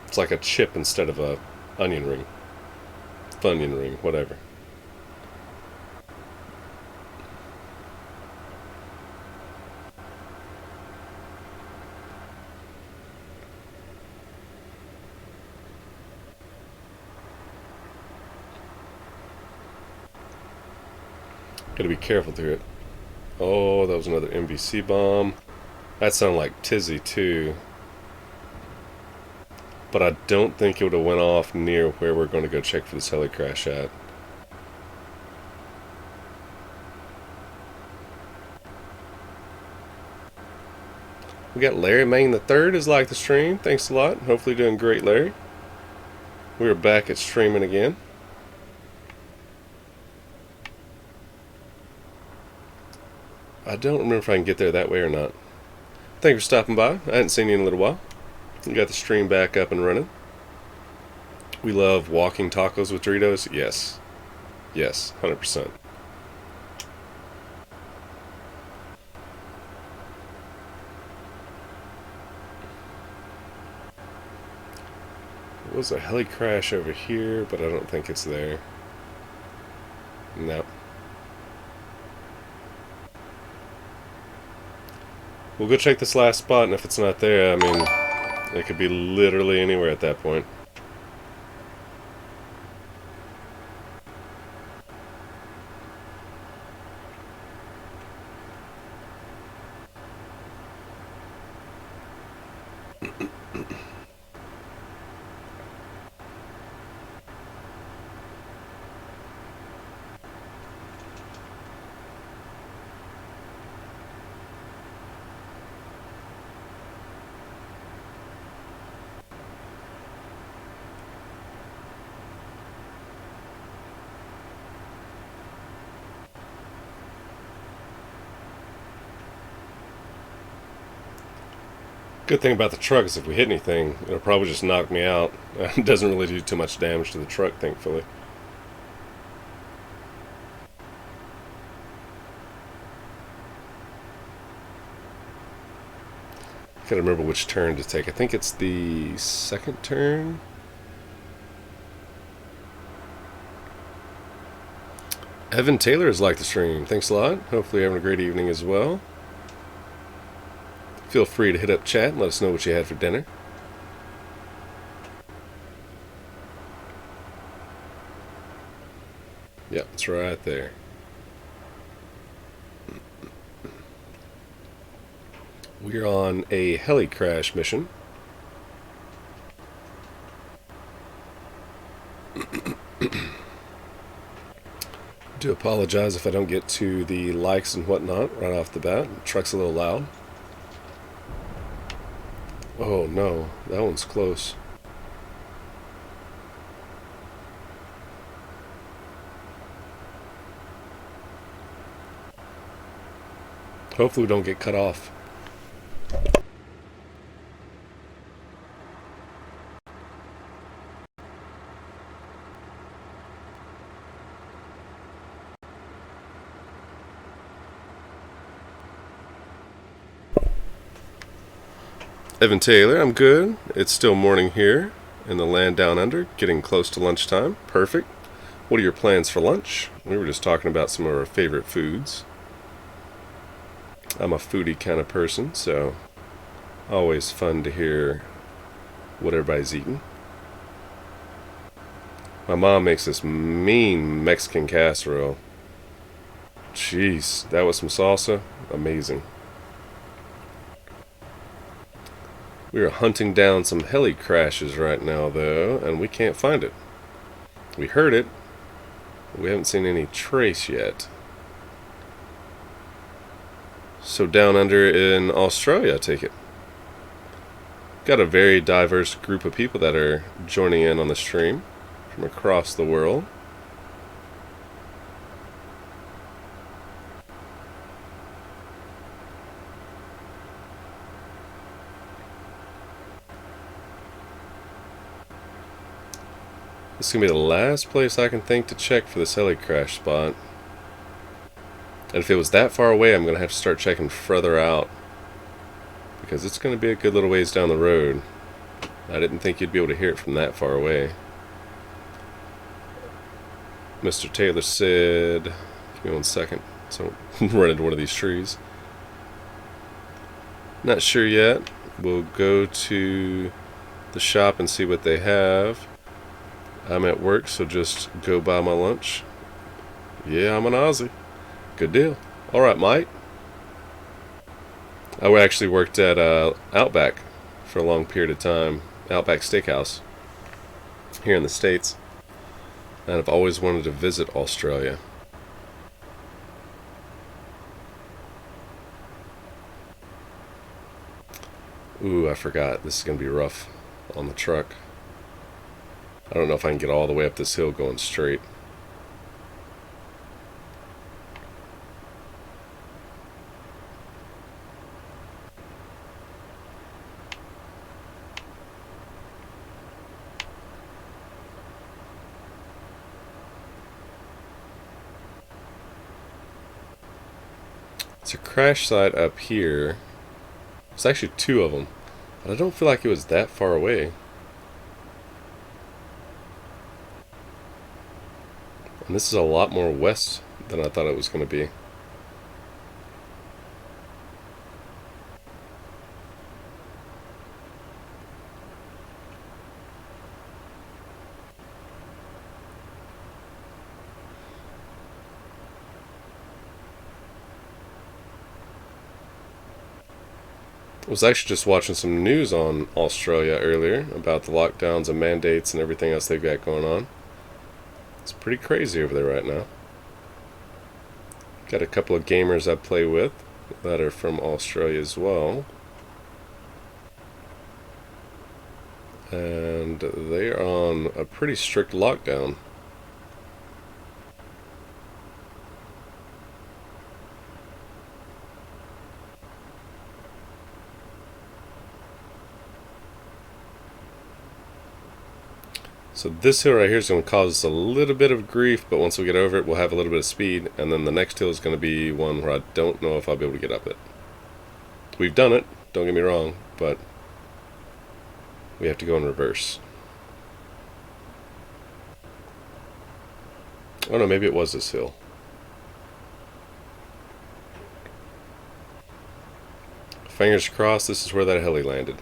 Speaker 1: It's like a chip instead of a onion ring. Funyun ring, whatever. Gotta be careful through it. Oh, that was another MVC bomb. That sounded like Tizzy too. But I don't think it would have went off near where we're going to go check for this heli crash at. We got Larry Main the Third is like the stream. Thanks a lot. Hopefully doing great, Larry. We're back at streaming again. I don't remember if I can get there that way or not. Thank you for stopping by. I hadn't seen you in a little while. We got the stream back up and running. We love walking tacos with Doritos. Yes. Yes, 100%. There was a heli crash over here, but I don't think it's there. No. We'll go check this last spot, and if it's not there, I mean, it could be literally anywhere at that point. Good thing about the truck is if we hit anything, it'll probably just knock me out. It doesn't really do too much damage to the truck, thankfully. Gotta remember which turn to take. I think it's the second turn. Evan Taylor has liked the stream. Thanks a lot. Hopefully you're having a great evening as well. Feel free to hit up chat and let us know what you had for dinner. Yep, it's right there. We're on a heli crash mission. Do apologize if I don't get to the likes and whatnot right off the bat. The truck's a little loud. Oh no, that one's close. Hopefully we don't get cut off. Evan Taylor, I'm good. It's still morning here in the land down under, getting close to lunchtime. Perfect. What are your plans for lunch? We were just talking about some of our favorite foods. I'm a foodie kind of person, so always fun to hear what everybody's eating. My mom makes this mean Mexican casserole. Jeez, that was some salsa. Amazing. We are hunting down some heli crashes right now, though, and we can't find it. We heard it, but we haven't seen any trace yet. So down under in Australia, I take it. Got a very diverse group of people that are joining in on the stream from across the world. This is going to be the last place I can think to check for this heli crash spot. And if it was that far away, I'm going to have to start checking further out, because it's going to be a good little ways down the road. I didn't think you'd be able to hear it from that far away. Mr. Taylor said, give me 1 second, so I don't run into one of these trees. Not sure yet. We'll go to the shop and see what they have. I'm at work, so just go buy my lunch. Yeah, I'm an Aussie. Good deal. Alright, Mike. I actually worked at Outback for a long period of time. Outback Steakhouse here in the States. And I've always wanted to visit Australia. Ooh, I forgot. This is going to be rough on the truck. I don't know if I can get all the way up this hill going straight. It's a crash site up here. There's actually 2 of them, but I don't feel like it was that far away. And this is a lot more west than I thought it was going to be. I was actually just watching some news on Australia earlier about the lockdowns and mandates and everything else they've got going on. It's pretty crazy over there right now. Got a couple of gamers I play with that are from Australia as well. And they are on a pretty strict lockdown. So this hill right here is going to cause us a little bit of grief, but once we get over it, we'll have a little bit of speed, and then the next hill is going to be one where I don't know if I'll be able to get up it. We've done it, don't get me wrong, but we have to go in reverse. Oh no, maybe it was this hill. Fingers crossed this is where that heli landed.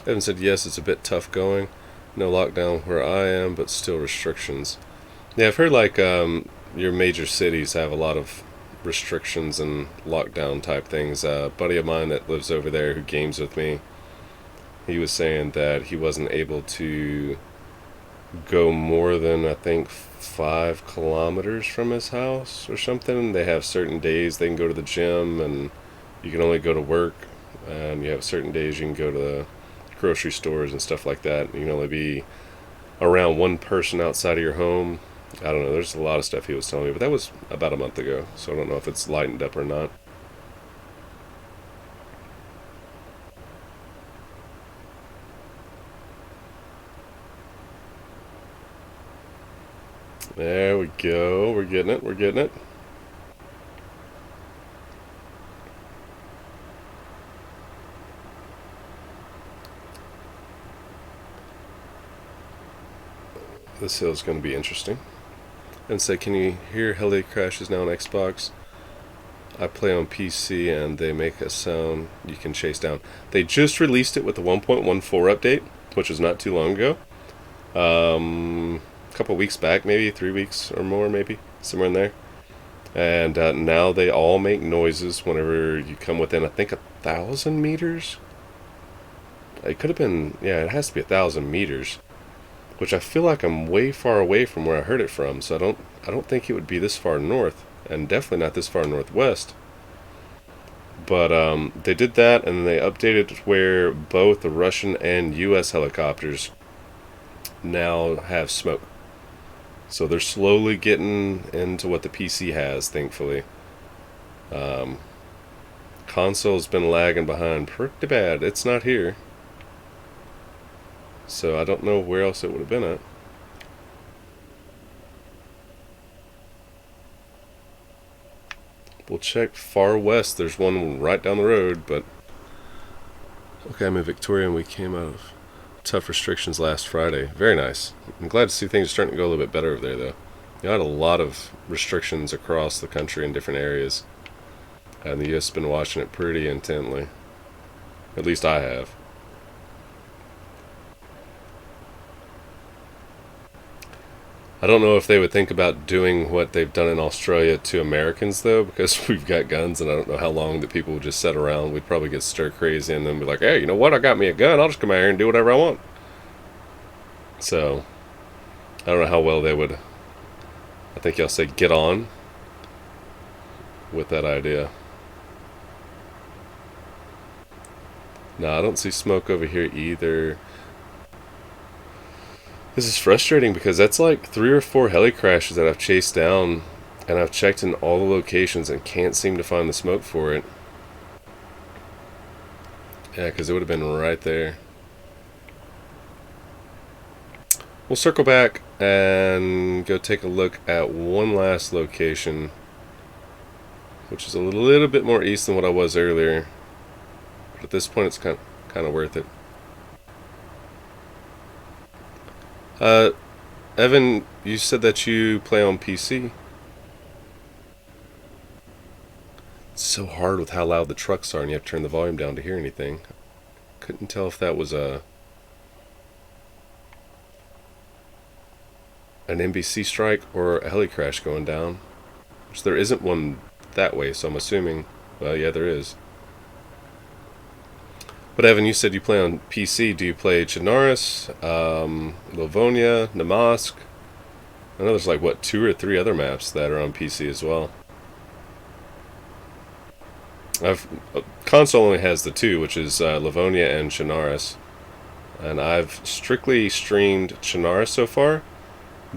Speaker 1: Evan said, yes, it's a bit tough going. No lockdown where I am, but still restrictions. Yeah, I've heard like your major cities have a lot of restrictions and lockdown type things. A buddy of mine that lives over there who games with me, he was saying that he wasn't able to go more than I think 5 kilometers from his house or something. They have certain days they can go to the gym, and you can only go to work. And you have certain days you can go to the grocery stores and stuff like that. You can only be around one person outside of your home. I don't know. There's a lot of stuff he was telling me, but that was about a month ago, so I don't know if it's lightened up or not. There we go. We're getting it. We're getting it. This hill's going to be interesting. And say, can you hear heli crashes now on Xbox? I play on PC and they make a sound you can chase down. They just released it with the 1.14 update, which was not too long ago. A couple weeks back, maybe 3 weeks or more, maybe somewhere in there. And now they all make noises whenever you come within, I think, 1,000 meters. It could have been, yeah, it has to be 1,000 meters, which I feel like I'm way far away from where I heard it from. So I don't think it would be this far north, and definitely not this far northwest. But they did that, and they updated where both the Russian and U.S. helicopters now have smoke. So they're slowly getting into what the PC has, thankfully. Console's been lagging behind pretty bad. It's not here. So I don't know where else it would have been at. We'll check far west. There's one right down the road, but... Okay, I'm in Victoria and we came out of tough restrictions last Friday. Very nice. I'm glad to see things starting to go a little bit better over there, though. You had a lot of restrictions across the country in different areas. And the U.S. has been watching it pretty intently. At least I have. I don't know if they would think about doing what they've done in Australia to Americans, though, because we've got guns, and I don't know how long that people would just sit around. We'd probably get stir crazy and then be like, hey, you know what? I got me a gun. I'll just come out here and do whatever I want. So, I don't know how well they would, I think y'all say, get on with that idea. No, I don't see smoke over here either. This is frustrating because that's like 3 or 4 heli crashes that I've chased down, and I've checked in all the locations and can't seem to find the smoke for it. Yeah, because it would have been right there. We'll circle back and go take a look at one last location, which is a little bit more east than what I was earlier. But at this point, it's kind of worth it. Evan, you said that you play on PC. It's so hard with how loud the trucks are, and you have to turn the volume down to hear anything. Couldn't tell if that was an NBC strike or a heli crash going down. Which there isn't one that way, so I'm assuming, well, yeah, there is. But Evan, you said you play on PC. Do you play Chernarus, Livonia, Namask? I know there's like, what, 2 or 3 other maps that are on PC as well. Console only has the 2, which is Livonia and Chernarus. And I've strictly streamed Chernarus so far.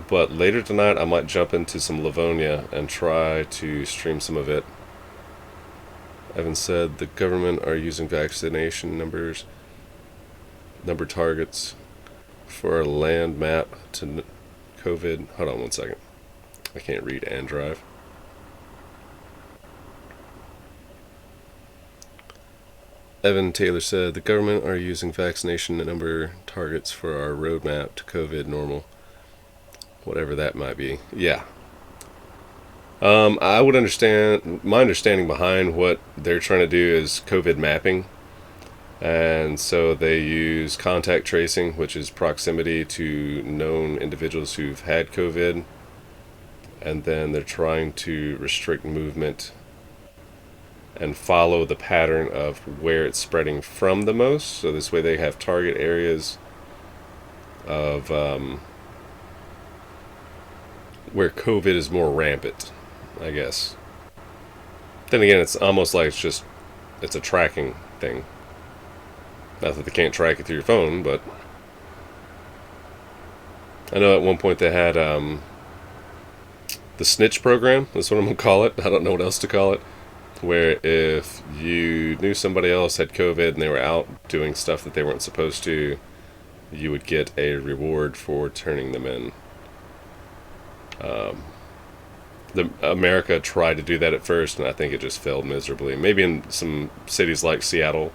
Speaker 1: But later tonight I might jump into some Livonia and try to stream some of it. Evan said the government are using vaccination number targets for a land map to COVID. Hold on one second. I can't read and drive. Evan Taylor said the government are using vaccination number targets for our roadmap to COVID normal. Whatever that might be. Yeah. I would understand, my understanding behind what they're trying to do is COVID mapping. And so they use contact tracing, which is proximity to known individuals who've had COVID. And then they're trying to restrict movement and follow the pattern of where it's spreading from the most. So this way they have target areas of where COVID is more rampant, I guess. Then again, it's almost like it's a tracking thing. Not that they can't track it through your phone, but I know at one point they had the snitch program. That's what I'm going to call it. I don't know what else to call it. Where if you knew somebody else had COVID and they were out doing stuff that they weren't supposed to, you would get a reward for turning them in. America tried to do that at first, and I think it just failed miserably. Maybe in some cities like Seattle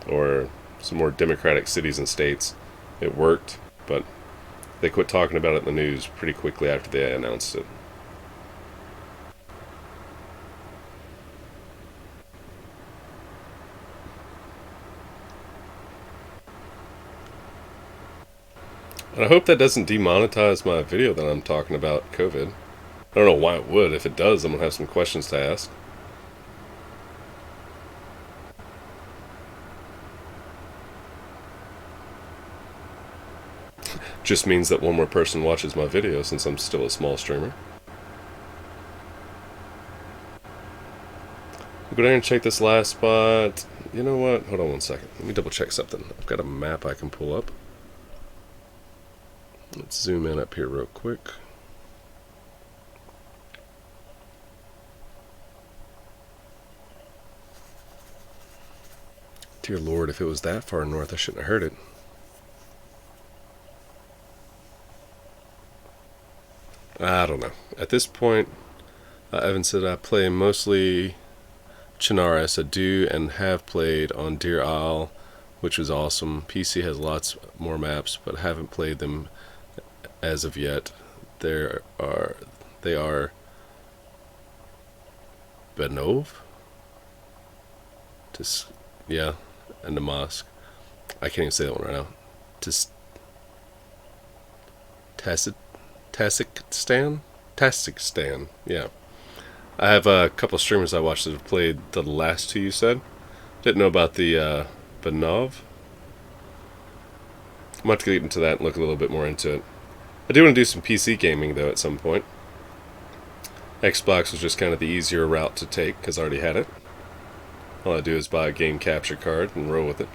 Speaker 1: or some more democratic cities and states, it worked, but they quit talking about it in the news pretty quickly after they announced it. And I hope that doesn't demonetize my video that I'm talking about COVID. I don't know why it would. If it does, I'm going to have some questions to ask. Just means that one more person watches my video since I'm still a small streamer. We'll go down and check this last spot. You know what? Hold on one second. Let me double check something. I've got a map I can pull up. Let's zoom in up here real quick. Dear Lord, if it was that far north, I shouldn't have heard it. I don't know. At this point, Evan said I play mostly Chernarus. I do and have played on Deer Isle, which was awesome. PC has lots more maps, but haven't played them as of yet. They are Benov? Yeah, and the mosque. I can't even say that one right now. Tasikistan. Yeah. I have a couple streamers I watched that have played the last two you said. Didn't know about the Benov. I'm going to have to get into that and look a little bit more into it. I do want to do some PC gaming, though, at some point. Xbox was just kind of the easier route to take, because I already had it. All I do is buy a game capture card and roll with it.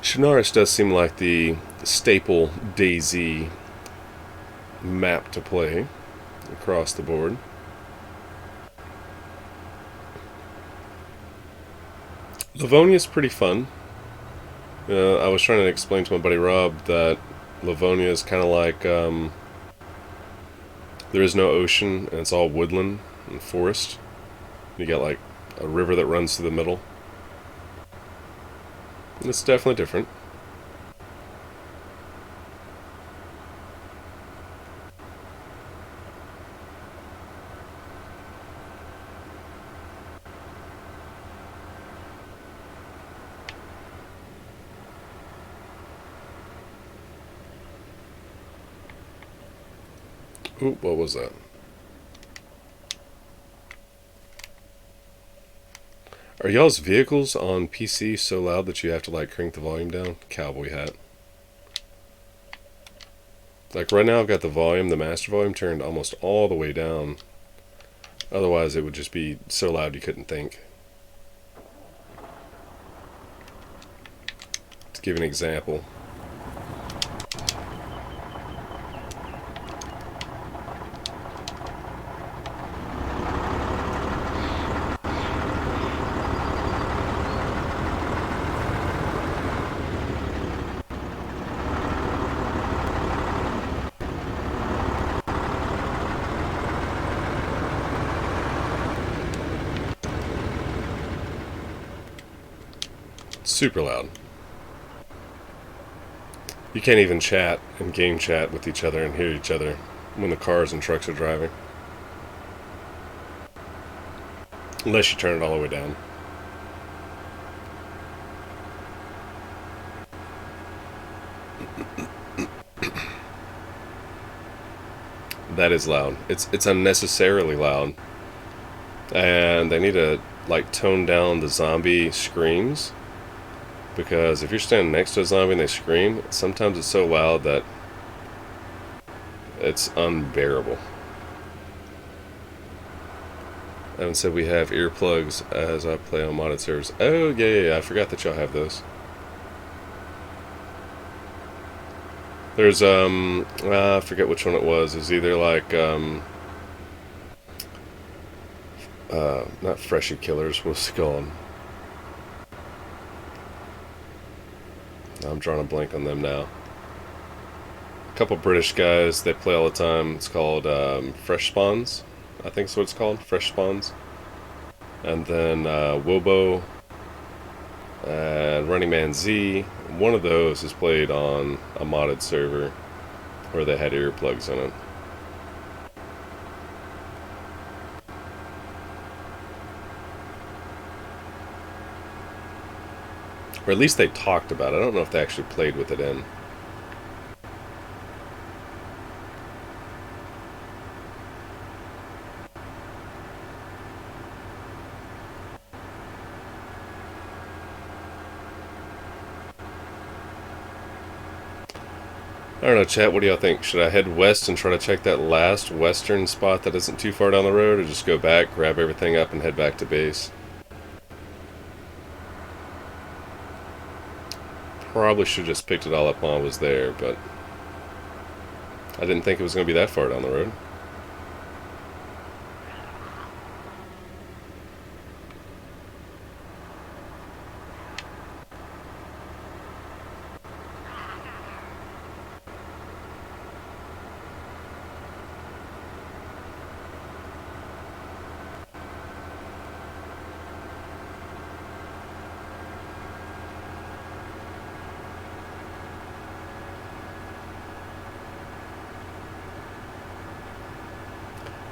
Speaker 1: Chernarus does seem like the staple DayZ map to play across the board. Livonia's pretty fun. I was trying to explain to my buddy Rob that Livonia is kind of like there is no ocean and it's all woodland and forest. You got like a river that runs through the middle. It's definitely different. Ooh, what was that? Are y'all's vehicles on PC so loud that you have to like crank the volume down? Cowboy hat. Like right now I've got the volume, the master volume turned almost all the way down. Otherwise it would just be so loud you couldn't think. To give an example. Super loud. You can't even chat and game chat with each other and hear each other when the cars and trucks are driving. Unless you turn it all the way down. That is loud. It's unnecessarily loud. And they need to like tone down the zombie screams, because if you're standing next to a zombie and they scream, sometimes it's so loud that it's unbearable. Evan said we have earplugs as I play on modded servers. Oh yeah, I forgot that y'all have those. There's I forget which one it was. It was either like not Freshie Killers, what's it called? I'm drawing a blank on them now. A couple British guys, they play all the time. It's called Fresh Spawns, I think is what it's called, Fresh Spawns. And then Wobo and Running Man Z. One of those is played on a modded server where they had earplugs in it. Or at least they talked about it. I don't know if they actually played with it in. I don't know, chat, what do y'all think? Should I head west and try to check that last western spot that isn't too far down the road, or just go back, grab everything up, and head back to base? Probably should have just picked it all up while I was there, but I didn't think it was going to be that far down the road.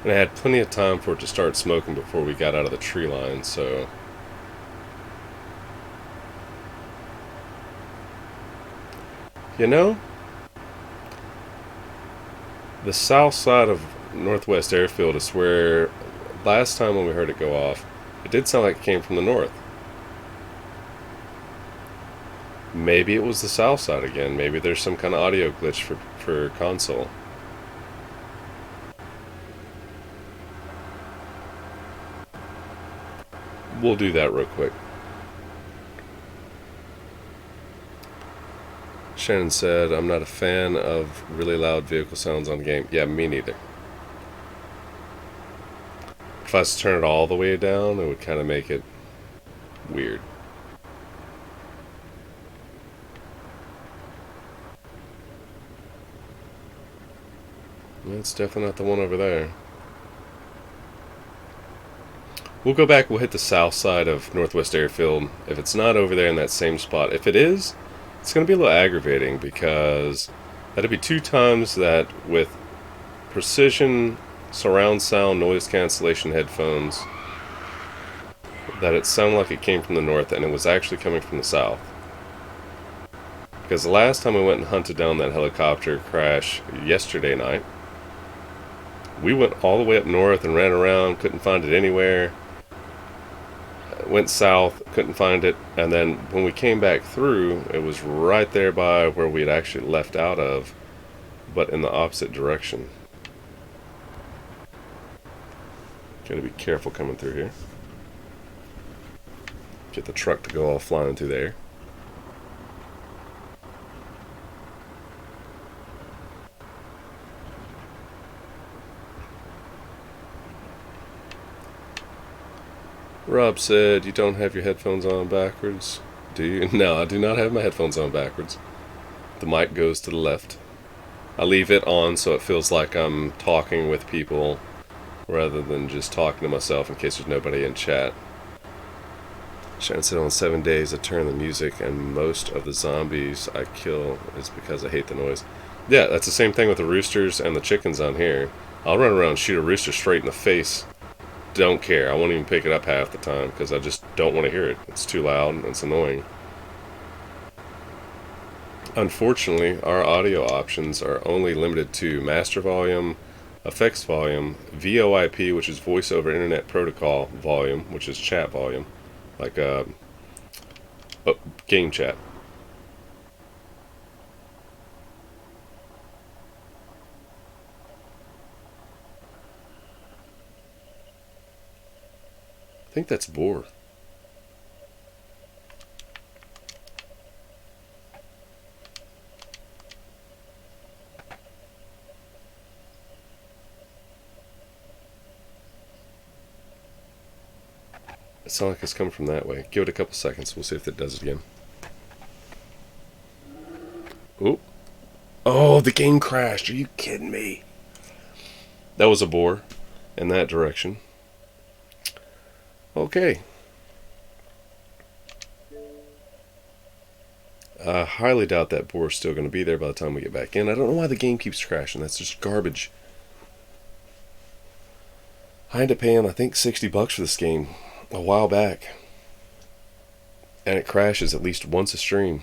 Speaker 1: And I had plenty of time for it to start smoking before we got out of the tree line, so... You know, the south side of Northwest Airfield is where, last time when we heard it go off, it did sound like it came from the north. Maybe it was the south side again. Maybe there's some kind of audio glitch for console. We'll do that real quick. Shannon said, I'm not a fan of really loud vehicle sounds on the game. Yeah, me neither. If I was to turn it all the way down, it would kind of make it weird. It's definitely not the one over there. We'll go back, we'll hit the south side of Northwest Airfield. If it's not over there in that same spot, if it is, it's going to be a little aggravating, because that'd be 2 times that with precision surround sound noise cancellation headphones that it sounded like it came from the north and it was actually coming from the south. Because the last time we went and hunted down that helicopter crash yesterday night, we went all the way up north and ran around, couldn't find it anywhere. Went south, couldn't find it, and then when we came back through, it was right there by where we had actually left out of, but in the opposite direction. Gotta be careful coming through here. Get the truck to go all flying through there. Rob said, you don't have your headphones on backwards, do you? No, I do not have my headphones on backwards. The mic goes to the left. I leave it on so it feels like I'm talking with people rather than just talking to myself in case there's nobody in chat. Shannon said on 7 days I turn the music and most of the zombies I kill is because I hate the noise. Yeah, that's the same thing with the roosters and the chickens on here. I'll run around and shoot a rooster straight in the face. Don't care. I won't even pick it up half the time because I just don't want to hear it. It's too loud and it's annoying. Unfortunately, our audio options are only limited to master volume, effects volume, VoIP, which is voice over internet protocol volume, which is chat volume, like game chat. I think that's boar. It sounds like it's coming from that way. Give it a couple seconds. We'll see if it does it again. Oop. Oh, the game crashed. Are you kidding me? That was a boar in that direction. Okay. I highly doubt that boar is still going to be there by the time we get back in. I don't know why the game keeps crashing. That's just garbage. I ended up paying, I think, $60 for this game a while back. And it crashes at least once a stream.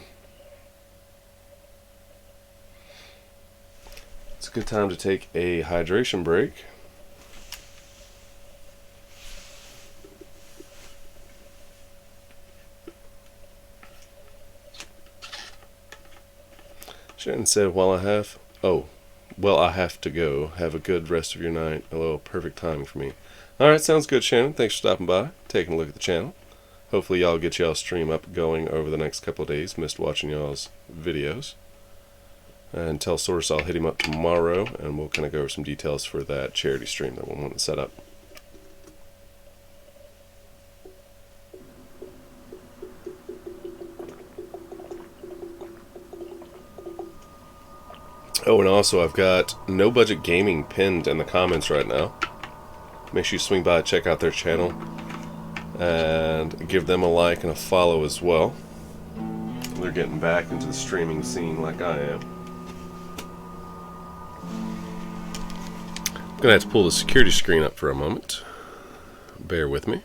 Speaker 1: It's a good time to take a hydration break. Shannon said, I have to go. Have a good rest of your night. Hello, perfect timing for me. Alright, sounds good, Shannon. Thanks for stopping by, taking a look at the channel. Hopefully y'all get y'all stream up going over the next couple of days. Missed watching y'all's videos. And tell Source I'll hit him up tomorrow, and we'll kind of go over some details for that charity stream that we'll want to set up. Oh, and also I've got No Budget Gaming pinned in the comments right now. Make sure you swing by and check out their channel and give them a like and a follow as well. They're getting back into the streaming scene like I am. I'm going to have to pull the security screen up for a moment. Bear with me.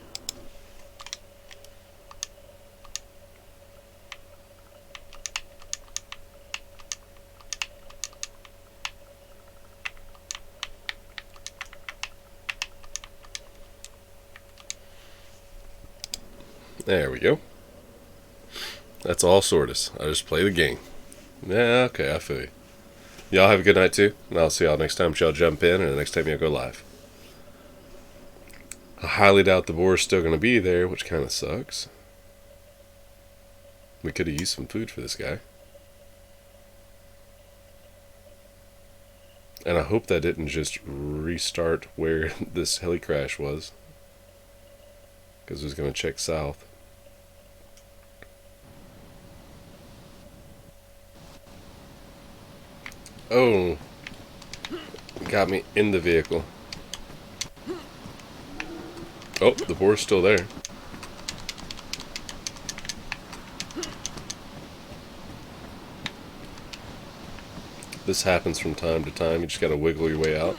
Speaker 1: There we go. That's all sorted. I just play the game. Yeah, okay, I feel you. Y'all have a good night too, and I'll see y'all next time y'all jump in, or the next time y'all go live. I highly doubt the boar is still going to be there, which kind of sucks. We could have used some food for this guy. And I hope that didn't just restart where this heli crash was, because it was going to check south. Oh, got me in the vehicle. Oh, the boar's still there. This happens from time to time. You just gotta wiggle your way out.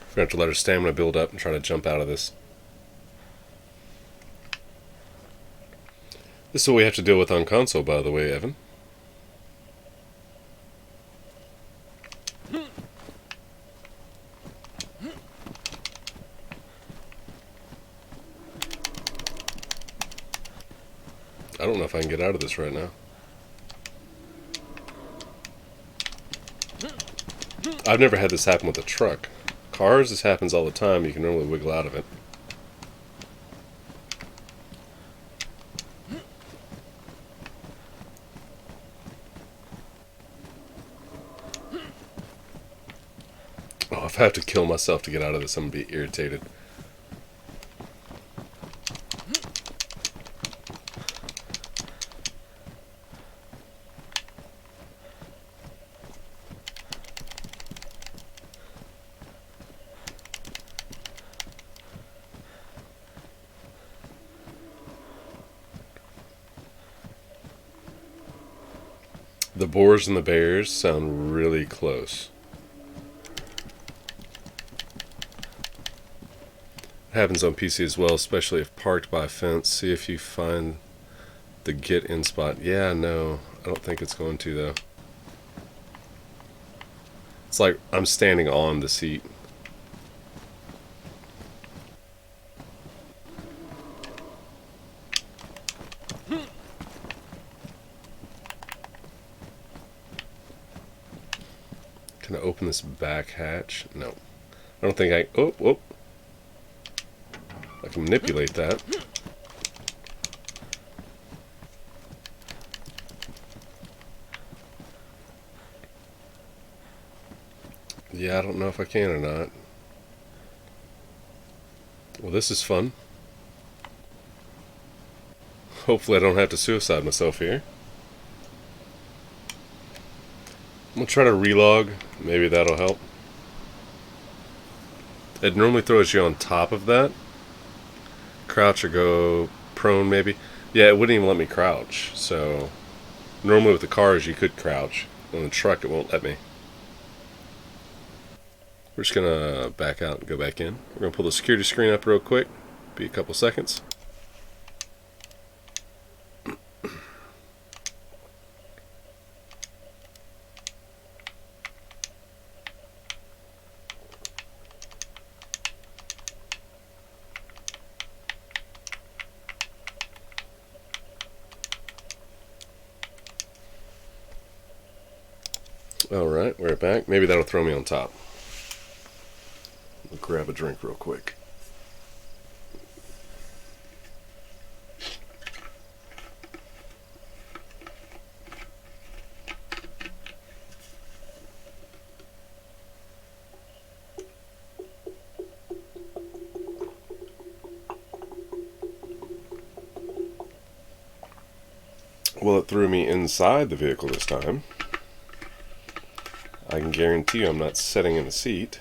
Speaker 1: We're going to have to let our stamina build up and try to jump out of this. This is what we have to deal with on console, by the way, Evan. I don't know if I can get out of this right now. I've never had this happen with a truck. Cars, this happens all the time. You can normally wiggle out of it. Oh, if I have to kill myself to get out of this, I'm going to be irritated. The boars and the bears sound really close. It happens on PC as well, especially if parked by a fence. See if you find the get in spot. Yeah, no, I don't think it's going to though. It's like I'm standing on the seat. Can I open this back hatch? No. I don't think I... Oh, whoop. I can manipulate that. Yeah, I don't know if I can or not. Well, this is fun. Hopefully I don't have to suicide myself here. I'm going to try to relog. Maybe that'll help. It normally throws you on top of that. Crouch or go prone, maybe. Yeah, it wouldn't even let me crouch. So, normally with the cars you could crouch. On the truck it won't let me. We're just going to back out and go back in. We're going to pull the security screen up real quick. Be a couple seconds. Alright, we're back. Maybe that'll throw me on top. I'll grab a drink real quick. Well, it threw me inside the vehicle this time. I can guarantee you I'm not sitting in the seat.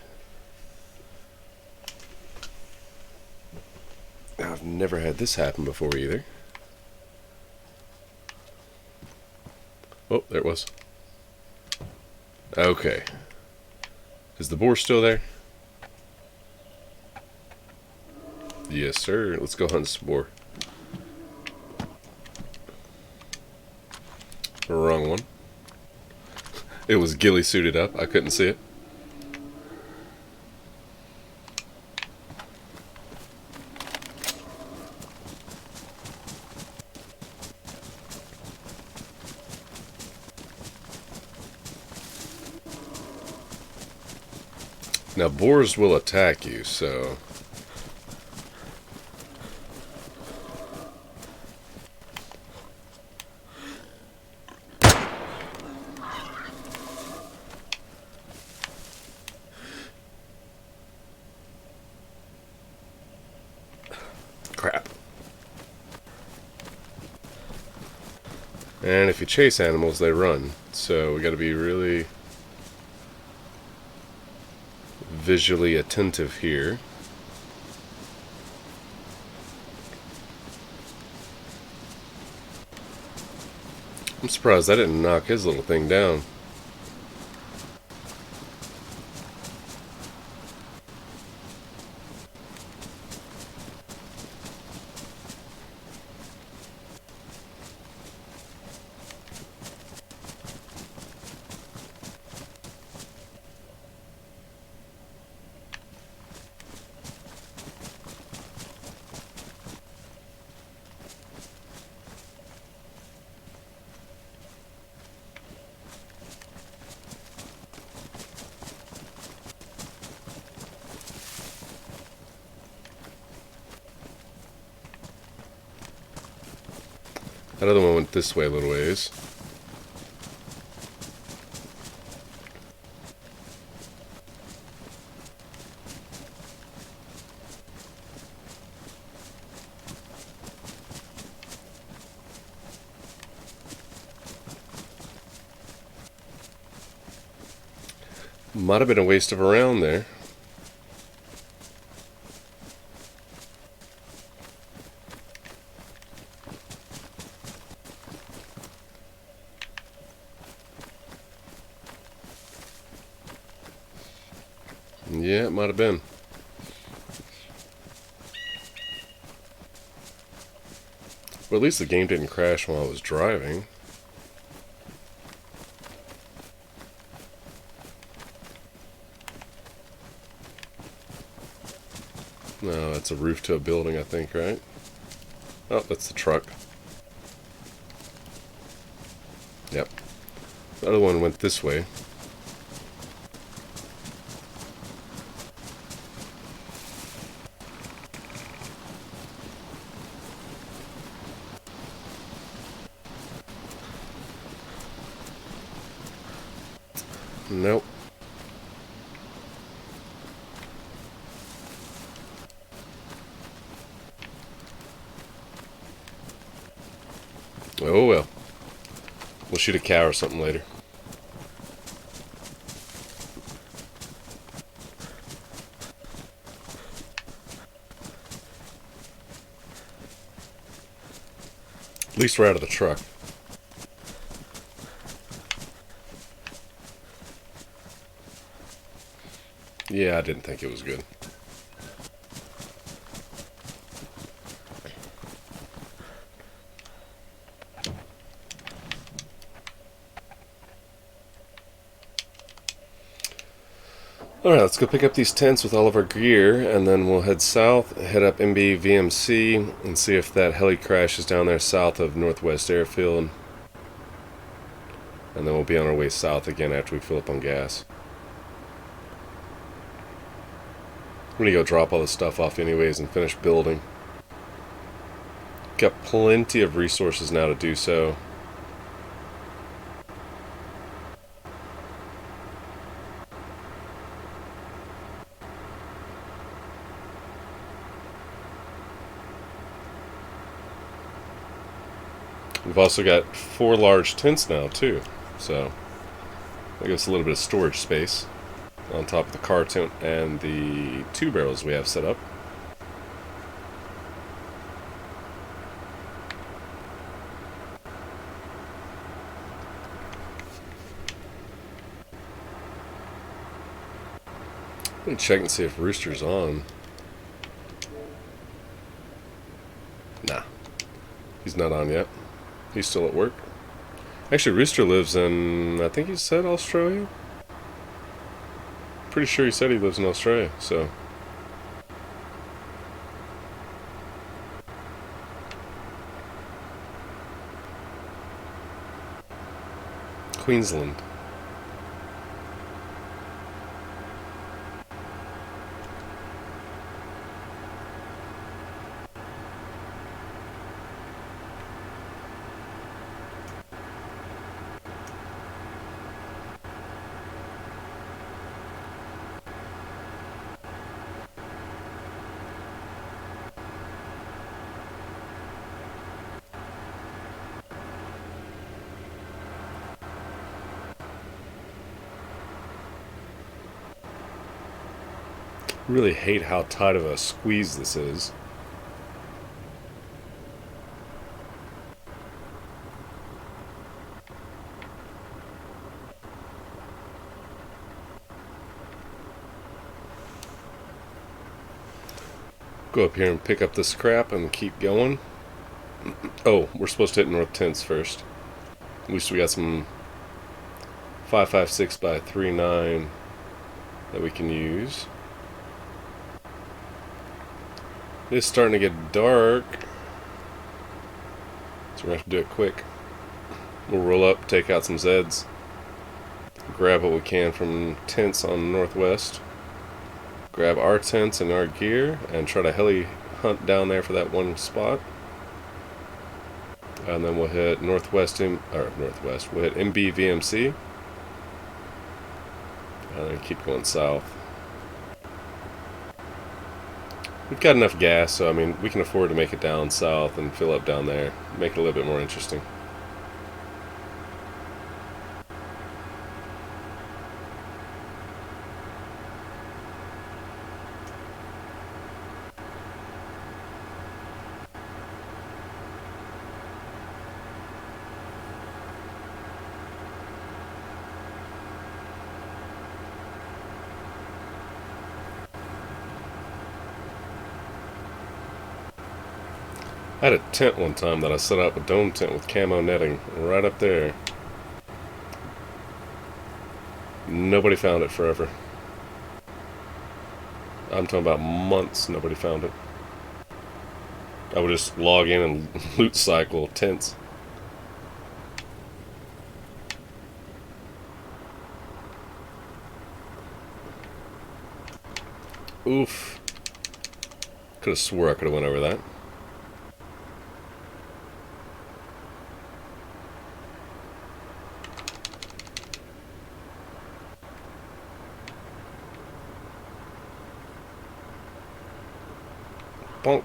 Speaker 1: I've never had this happen before either. Oh, there it was. Okay. Is the boar still there? Yes, sir. Let's go hunt this boar. Wrong one. It was ghillie suited up. I couldn't see it. Now, boars will attack you, so... Crap. And if you chase animals, they run. So we gotta be really visually attentive here. I'm surprised I didn't knock his little thing down. That other one went this way a little ways. Might have been a waste of a round there. Yeah, it might have been. Well, at least the game didn't crash while I was driving. No, that's a roof to a building, I think, right? Oh, that's the truck. Yep. The other one went this way. Nope. Oh well. We'll shoot a cow or something later. At least we're out of the truck. Yeah, I didn't think it was good. Alright, let's go pick up these tents with all of our gear, and then we'll head south, head up MB-VMC, and see if that heli crash is down there south of Northwest Airfield. And then we'll be on our way south again after we fill up on gas. I'm gonna go drop all this stuff off anyways and finish building. Got plenty of resources now to do so. We've also got 4 large tents now too, so that gives us a little bit of storage space on top of the car tent and the 2 barrels we have set up. Let me check and see if Rooster's on. Nah, he's not on yet. He's still at work. Actually, Rooster lives in, I think he said Australia? Pretty sure he said he lives in Australia, so. Queensland. Really hate how tight of a squeeze this is. Go up here and pick up this crap and keep going. Oh, we're supposed to hit north tents first. At least we got some 5.56 by 3.9 that we can use. It's starting to get dark, so we're going to have to do it quick. We'll roll up, take out some Zeds, grab what we can from tents on Northwest, grab our tents and our gear, and try to heli hunt down there for that one spot. And then we'll hit we'll hit MB-VMC, and then keep going south. We've got enough gas, so I mean, we can afford to make it down south and fill up down there, make it a little bit more interesting. I had a tent one time that I set up, a dome tent with camo netting right up there. Nobody found it forever. I'm talking about months, nobody found it. I would just log in and loot cycle tents. Oof. Could have swore I could have went over that. Bonk.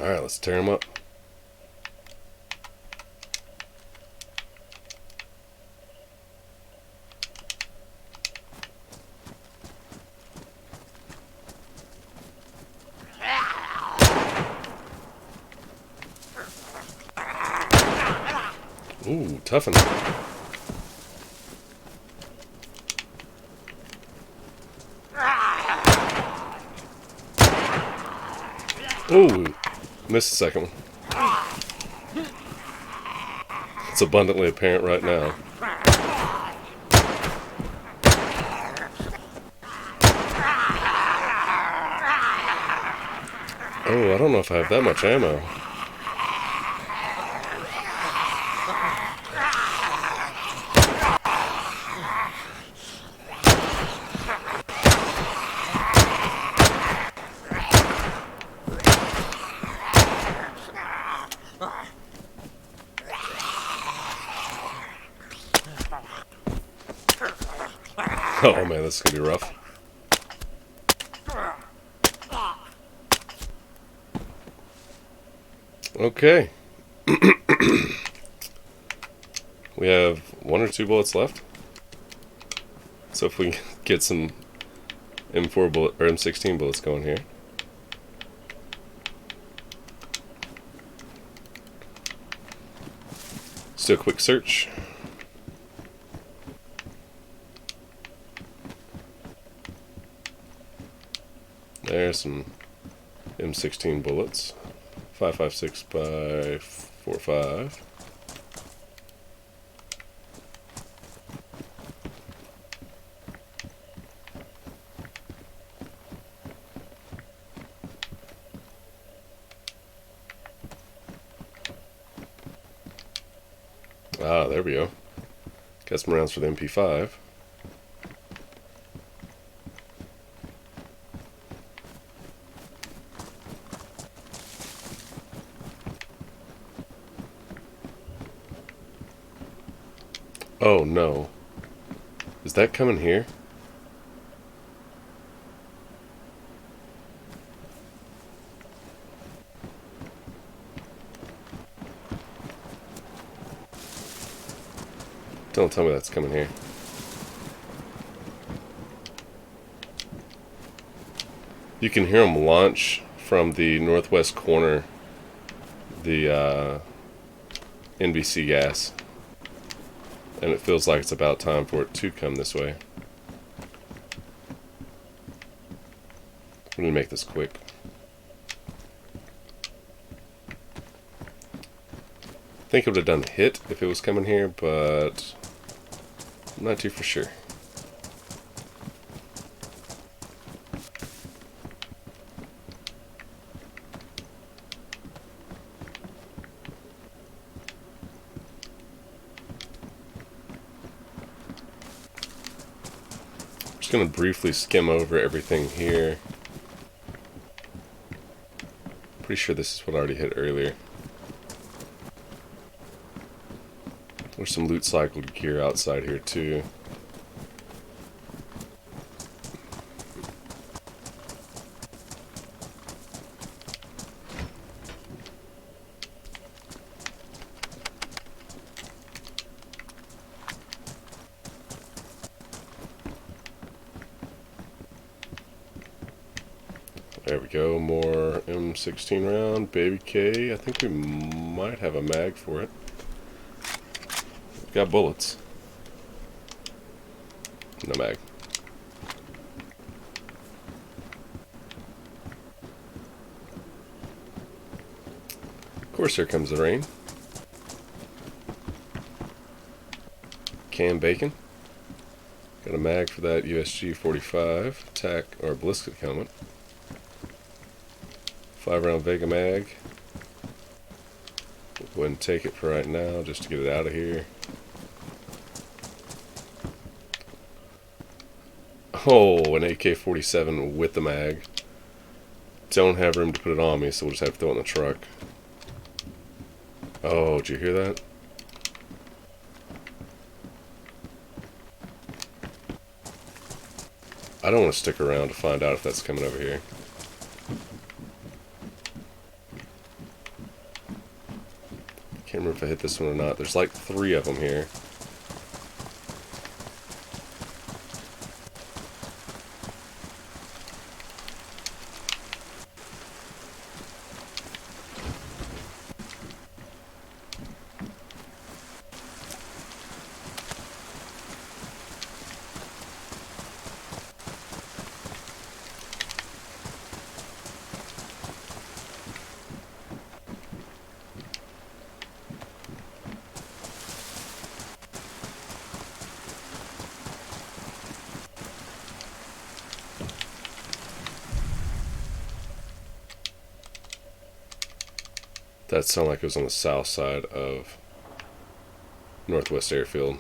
Speaker 1: Alright, let's tear him up. Ooh, toughen. Ooh, missed the second one. It's abundantly apparent right now. Oh, I don't know if I have that much ammo. Oh man, this is gonna be rough. Okay. We have 1 or 2 bullets left. So if we can get some M4 bullet or M16 bullets going here. Let's do a quick search. There's some M16 bullets. 5.56 by 4.5. Ah, there we go. Got some rounds for the MP5. Oh no. Is that coming here? Don't tell me that's coming here. You can hear them launch from the northwest corner, the NBC gas. And it feels like it's about time for it to come this way. I'm gonna make this quick. I think it would have done the hit if it was coming here, but I'm not too for sure. Just going to briefly skim over everything here. Pretty sure this is what I already hit earlier. There's some loot cycled gear outside here too. There we go, more M16 round, baby K. I think we might have a mag for it. We've got bullets. No mag. Of course, here comes the rain. Canned bacon. Got a mag for that USG 45 attack or ballistic helmet. 5-round Vega mag. We'll go ahead and take it for right now just to get it out of here. Oh, an AK-47 with the mag. Don't have room to put it on me, so we'll just have to throw it in the truck. Oh, did you hear that? I don't want to stick around to find out if that's coming over here. Can't remember if I hit this one or not. There's like 3 of them here. That sounded like it was on the south side of Northwest Airfield.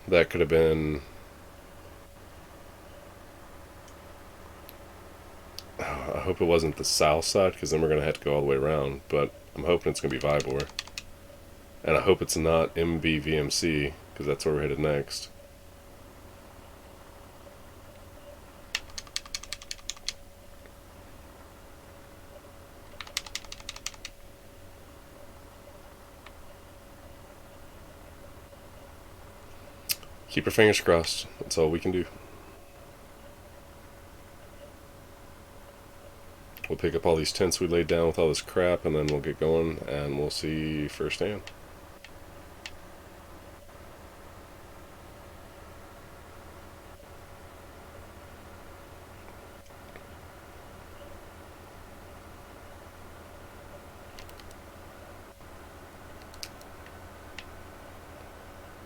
Speaker 1: That could have been... I hope it wasn't the south side, because then we're going to have to go all the way around. But I'm hoping it's going to be Vybor. And I hope it's not MBVMC, because that's where we're headed next. Keep your fingers crossed. That's all we can do. We'll pick up all these tents we laid down with all this crap, and then we'll get going, and we'll see firsthand.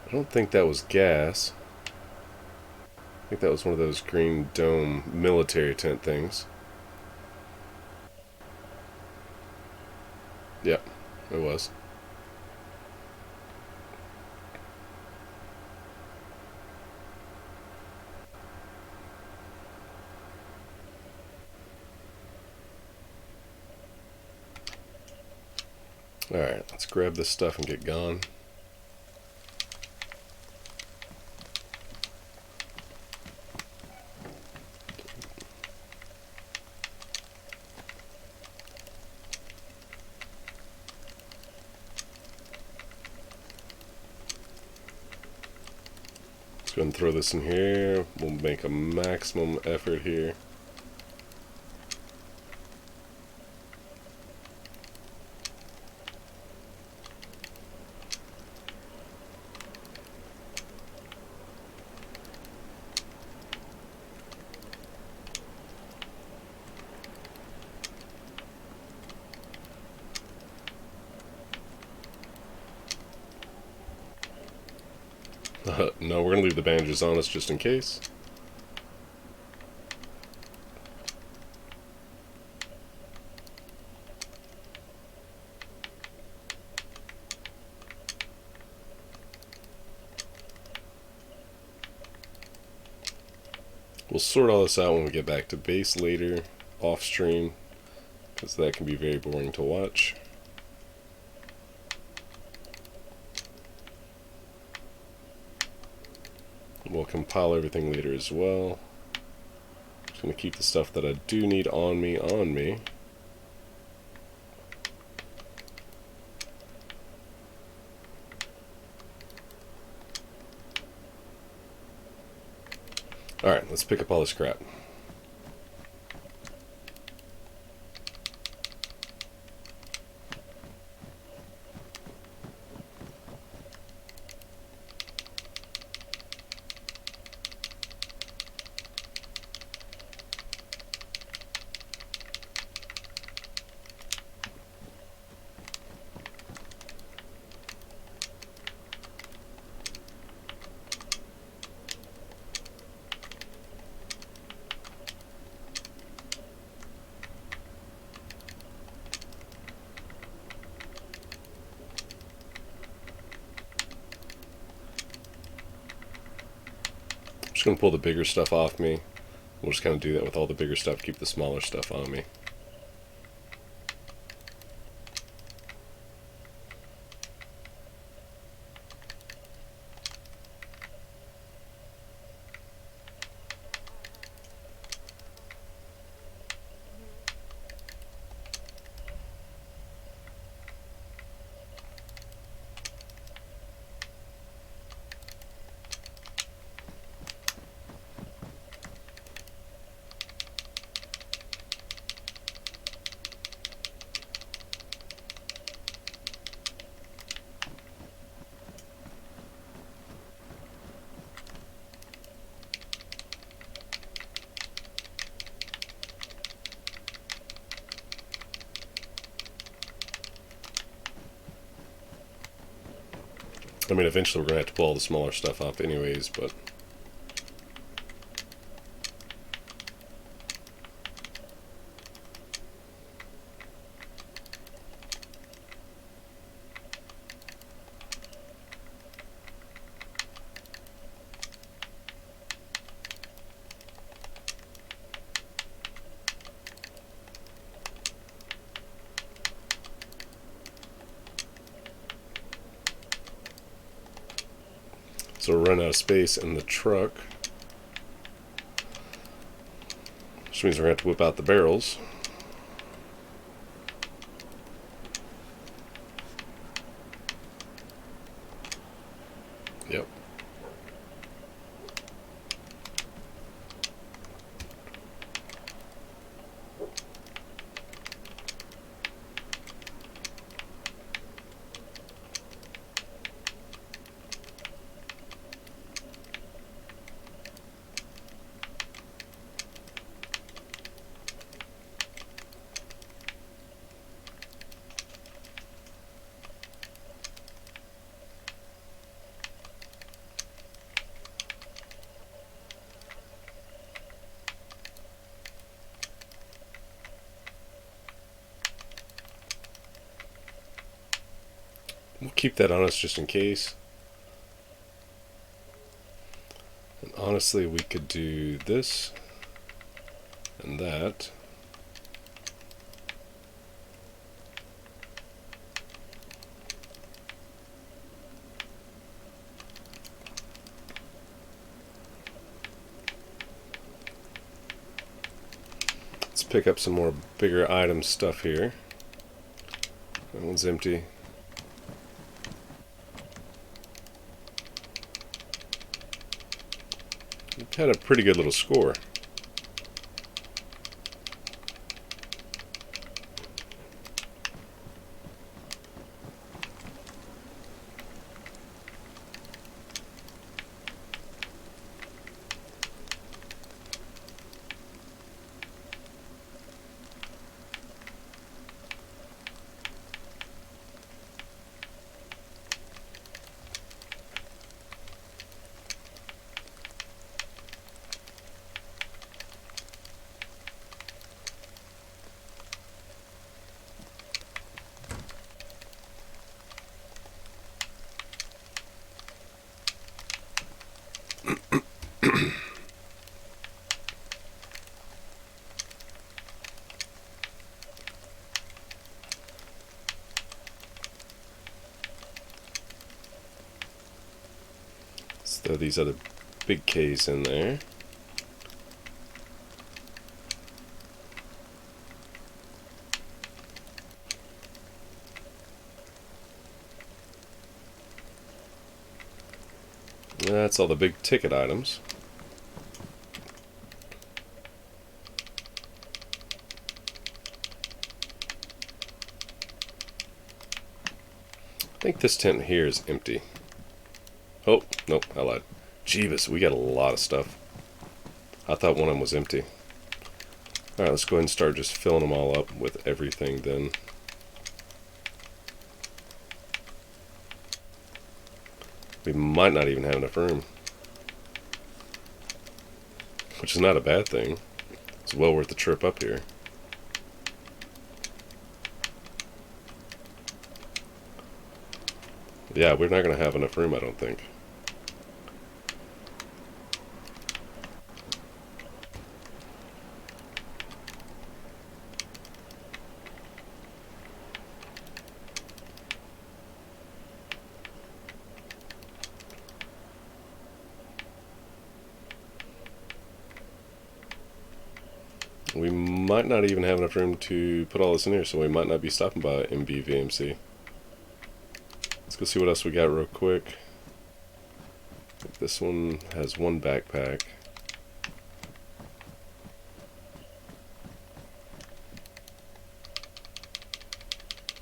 Speaker 1: I don't think that was gas. I think that was one of those green dome military tent things. Yep, it was. Alright, let's grab this stuff and get gone. Let's go ahead and throw this in here. We'll make a maximum effort here. No, we're going to leave the bandages on us just in case. We'll sort all this out when we get back to base later, off stream, because that can be very boring to watch. We'll compile everything later as well. Just going to keep the stuff that I do need on me. Alright, let's pick up all this crap. just going to pull the bigger stuff off me. We'll just kind of do that with all the bigger stuff, keep the smaller stuff on me. I mean, eventually we're going to have to pull all the smaller stuff off anyways, but... So we're running out of space in the truck, which means we're going to have to whip out the barrels. Yep. We'll keep that on us just in case. And honestly, we could do this and that. Let's pick up some more bigger item stuff here. That one's empty. We've had a pretty good little score. Let's throw these other big K's in there. That's all the big ticket items. I think this tent here is empty. Oh, nope, I lied. Jeebus, we got a lot of stuff. I thought one of them was empty. Alright, let's go ahead and start just filling them all up with everything then. We might not even have enough room. Which is not a bad thing. It's well worth the trip up here. Yeah, we're not going to have enough room, I don't think. might not even have enough room to put all this in here, so we might not be stopping by MBVMC. Let's go see what else we got real quick. This one has one backpack.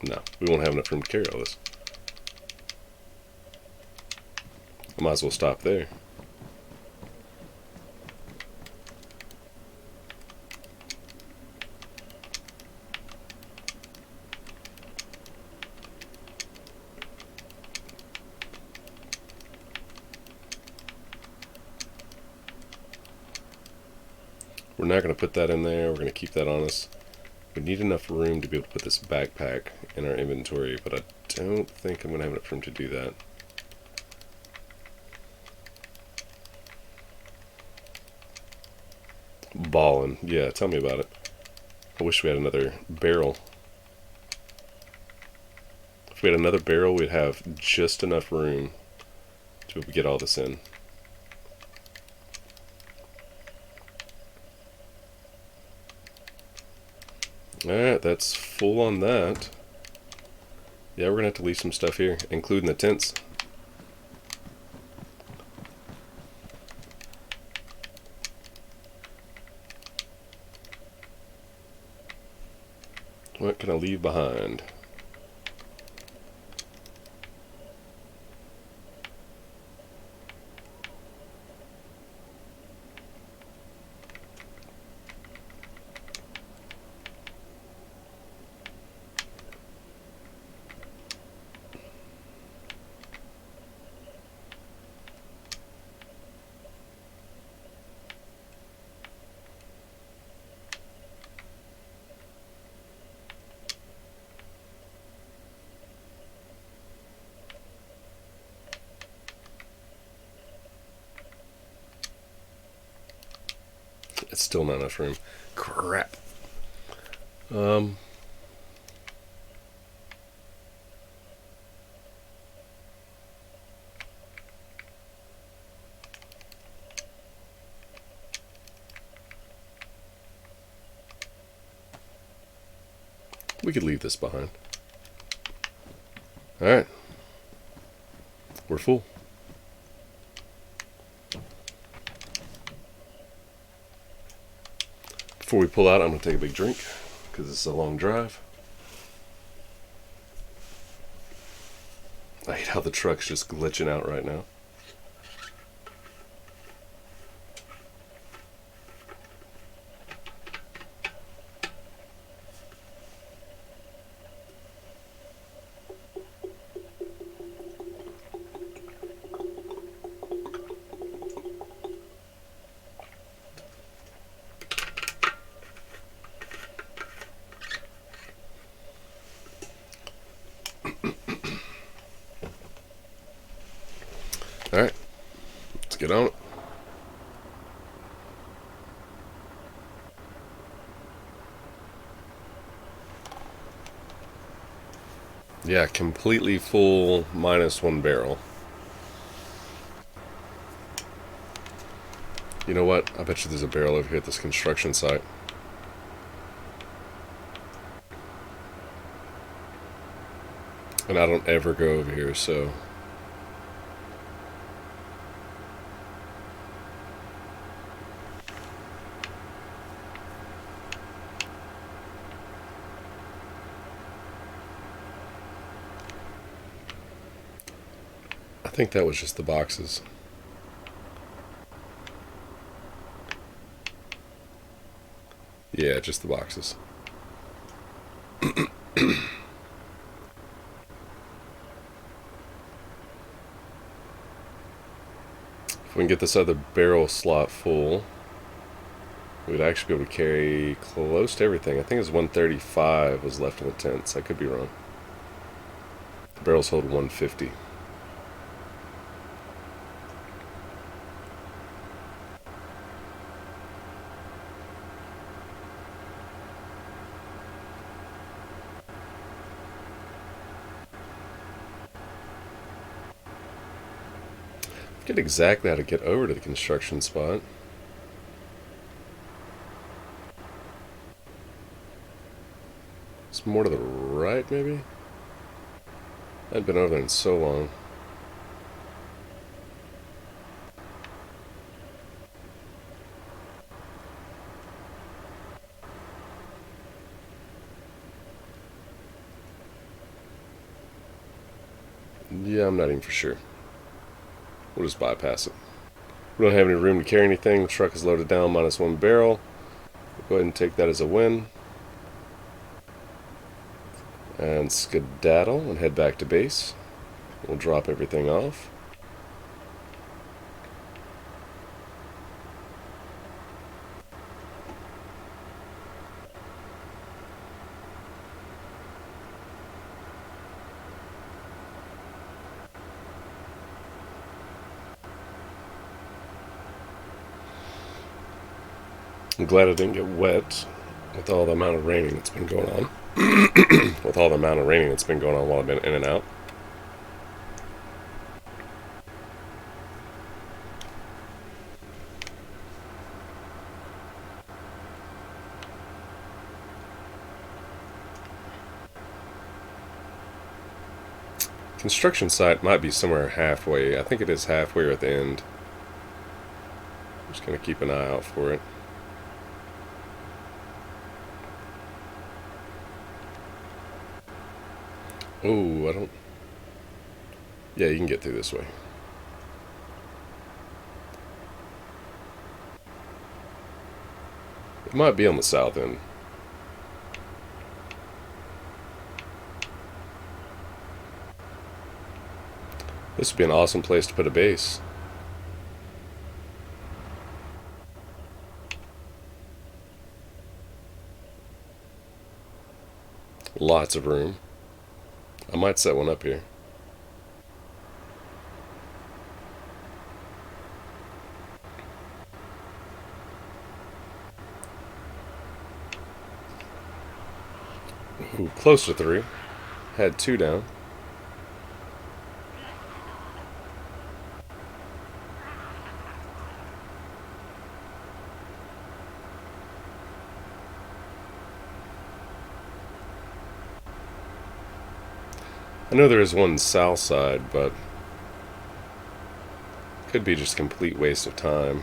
Speaker 1: No, we won't have enough room to carry all this. I might as well stop there. We're not going to put that in there. We're going to keep that on us. We need enough room to be able to put this backpack in our inventory, but I don't think I'm going to have enough room to do that. Ballin'. Yeah, tell me about it. I wish we had another barrel. If we had another barrel, we'd have just enough room to be able to get all this in. Alright, that's full on that. Yeah, we're going to have to leave some stuff here, including the tents. What can I leave behind? It's still not enough room. Crap. We could leave this behind. Alright. We're full. Before we pull out, I'm going to take a big drink because it's a long drive. I hate how the truck's just glitching out right now. Alright, let's get on it. Yeah, completely full minus one barrel. You know what? I bet you there's a barrel over here at this construction site. And I don't ever go over here, so... I think that was just the boxes. Yeah, just the boxes. If we can get this other barrel slot full, we'd actually be able to carry close to everything. I think it was 135 was left in the tents. I could be wrong. The barrels hold 150. Forget exactly how to get over to the construction spot. It's more to the right, maybe? I hadn't been over there in so long. Yeah, I'm not even for sure. We'll just bypass it. We don't have any room to carry anything. The truck is loaded down, -1 barrel. We'll go ahead and take that as a win. And skedaddle and head back to base. We'll drop everything off. I'm glad I didn't get wet with all the amount of raining that's been going on. With all the amount of raining that's been going on while I've been in and out. Construction site might be somewhere halfway. I think it is halfway or at the end. I'm just going to keep an eye out for it. Oh, I don't... Yeah, you can get through this way. It might be on the south end. This would be an awesome place to put a base. Lots of room. I might set one up here. Ooh, close to 3. Had 2 down. I know there is one south side, but could be just a complete waste of time.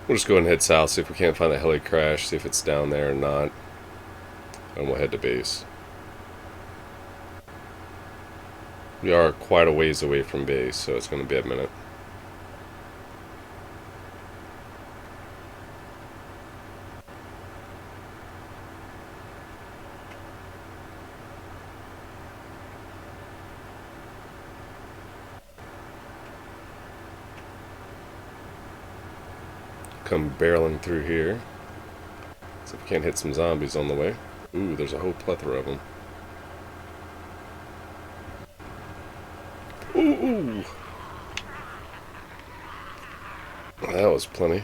Speaker 1: We'll just go ahead and head south, see if we can't find a heli crash, see if it's down there or not, and we'll head to base. We are quite a ways away from base, so it's going to be a minute. Come barreling through here. See if we can't hit some zombies on the way. Ooh, there's a whole plethora of them. Ooh. That was plenty.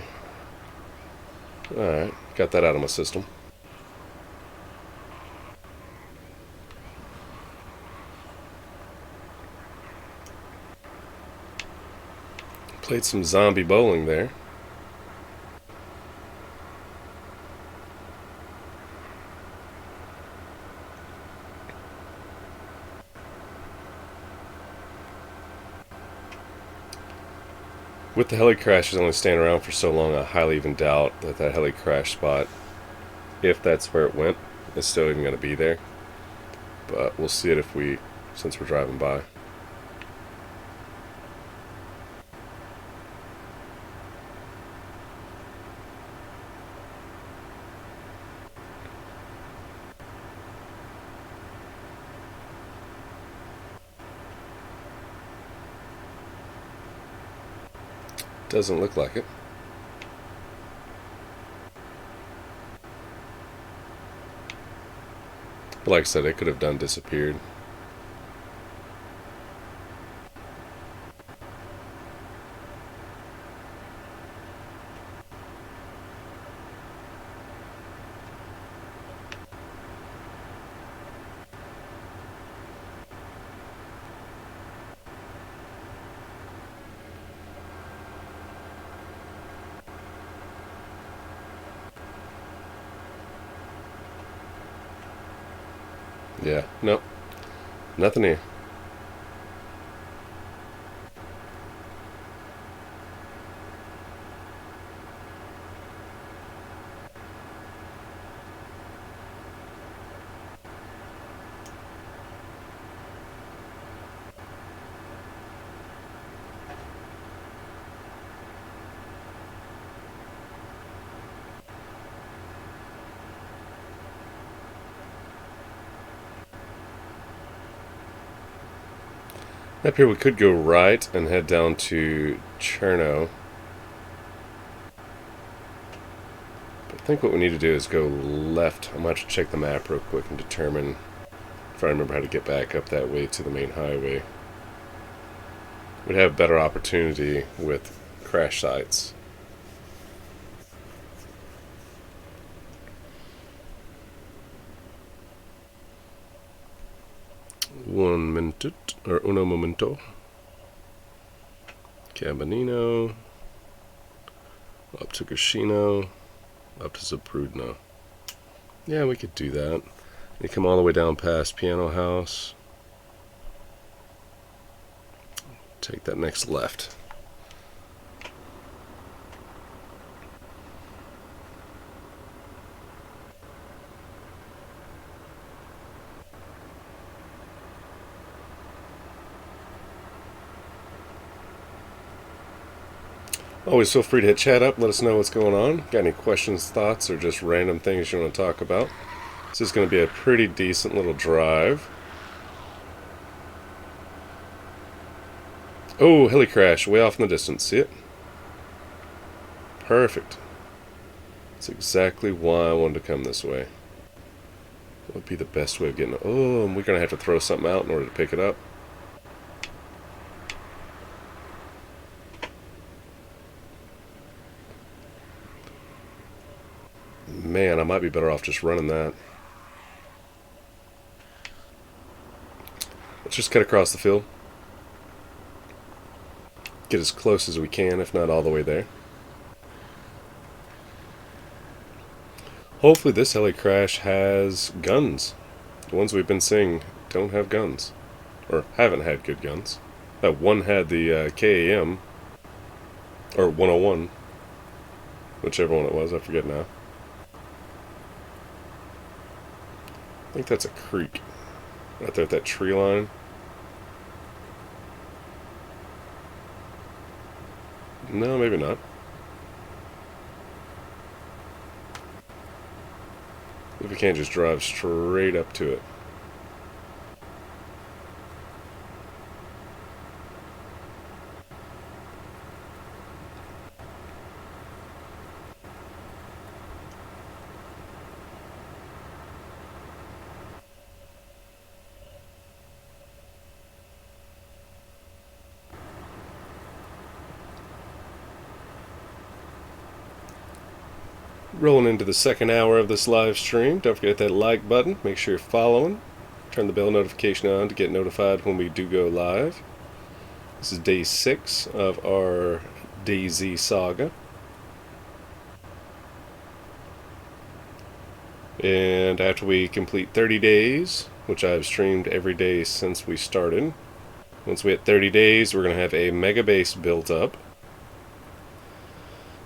Speaker 1: Alright, got that out of my system. Played some zombie bowling there. With the heli crashes only staying around for so long, I highly even doubt that that heli crash spot, if that's where it went, is still even going to be there. But we'll see it since we're driving by. Doesn't look like it. But like I said, it could have done disappeared. Yeah, nope, nothing here. Up here we could go right and head down to Cherno. But I think what we need to do is go left. I'm going to have to check the map real quick and determine if I remember how to get back up that way to the main highway. We'd have better opportunity with crash sites. Un momento. Cabanino. Up to Casino. Up to Zaprudno. Yeah, we could do that. You come all the way down past Piano House. Take that next left. Always feel free to hit chat up, let us know what's going on. Got any questions, thoughts, or just random things you want to talk about? This is going to be a pretty decent little drive. Oh, heli crash way off in the distance. See it? Perfect. That's exactly why I wanted to come this way. What would be the best way of getting... Oh, and we're going to have to throw something out in order to pick it up. Man, I might be better off just running that. Let's just cut across the field. Get as close as we can, if not all the way there. Hopefully this heli crash has guns. The ones we've been seeing don't have guns. Or haven't had good guns. That one had the KAM. Or 101. Whichever one it was, I forget now. I think that's a creek. Right there at that tree line. No, maybe not. If we can't just drive straight up to it. Rolling into the second hour of this live stream. Don't forget that like button. Make sure you're following. Turn the bell notification on to get notified when we do go live. This is day 6 of our DayZ Saga. And after we complete 30 days, which I've streamed every day since we started, once we hit 30 days, we're going to have a mega base built up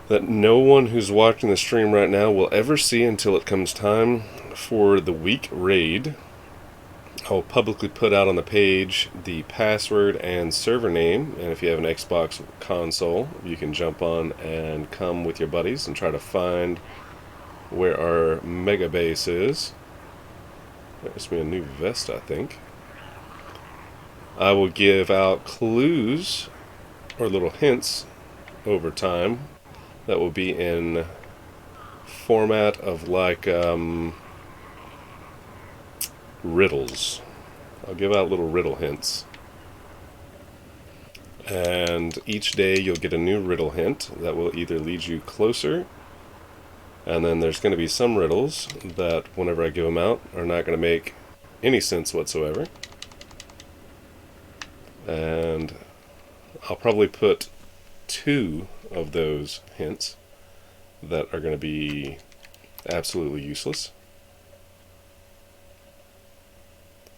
Speaker 1: that no one who's watching the stream right now will ever see until it comes time for the week raid. I'll publicly put out on the page the password and server name, and if you have an Xbox console, you can jump on and come with your buddies and try to find where our mega base is. There's me a new vest, I think. I will give out clues or little hints over time that will be in format of like riddles. I'll give out little riddle hints. And each day you'll get a new riddle hint that will either lead you closer, and then there's going to be some riddles that whenever I give them out are not going to make any sense whatsoever. And I'll probably put 2 of those hints that are going to be absolutely useless.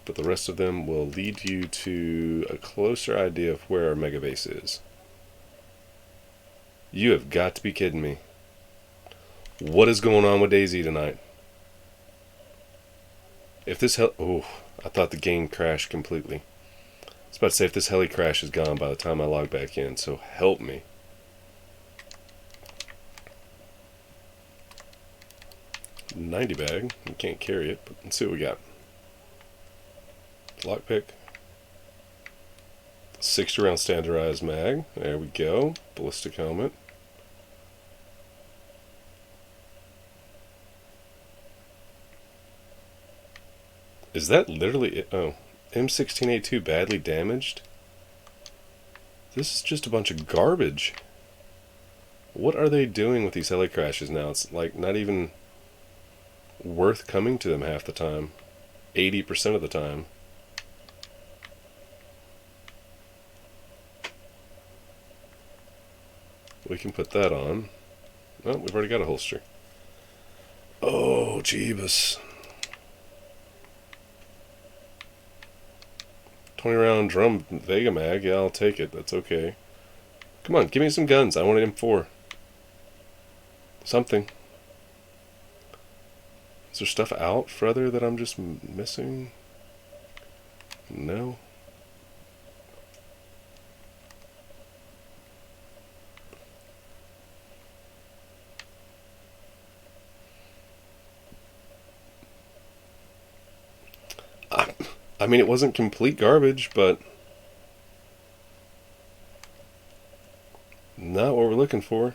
Speaker 1: but the rest of them will lead you to a closer idea of where our mega base is. You have got to be kidding me. What is going on with DayZ tonight? If this oh, I thought the game crashed completely. I was about to say, if this heli crash is gone by the time I log back in, so help me. $90 bag. We can't carry it, but let's see what we got. Lockpick. 60 round standardized mag. There we go. Ballistic helmet. Is that literally it? Oh, M16A2 badly damaged? This is just a bunch of garbage. What are they doing with these heli crashes now? It's like not even worth coming to them half the time. 80% of the time. We can put that on. Oh, we've already got a holster. Oh, Jeebus. 20 round drum Vega mag. Yeah, I'll take it. That's okay. Come on, give me some guns. I want an M4. Something. Is there stuff out further that I'm just missing? No. I mean, it wasn't complete garbage, but not what we're looking for.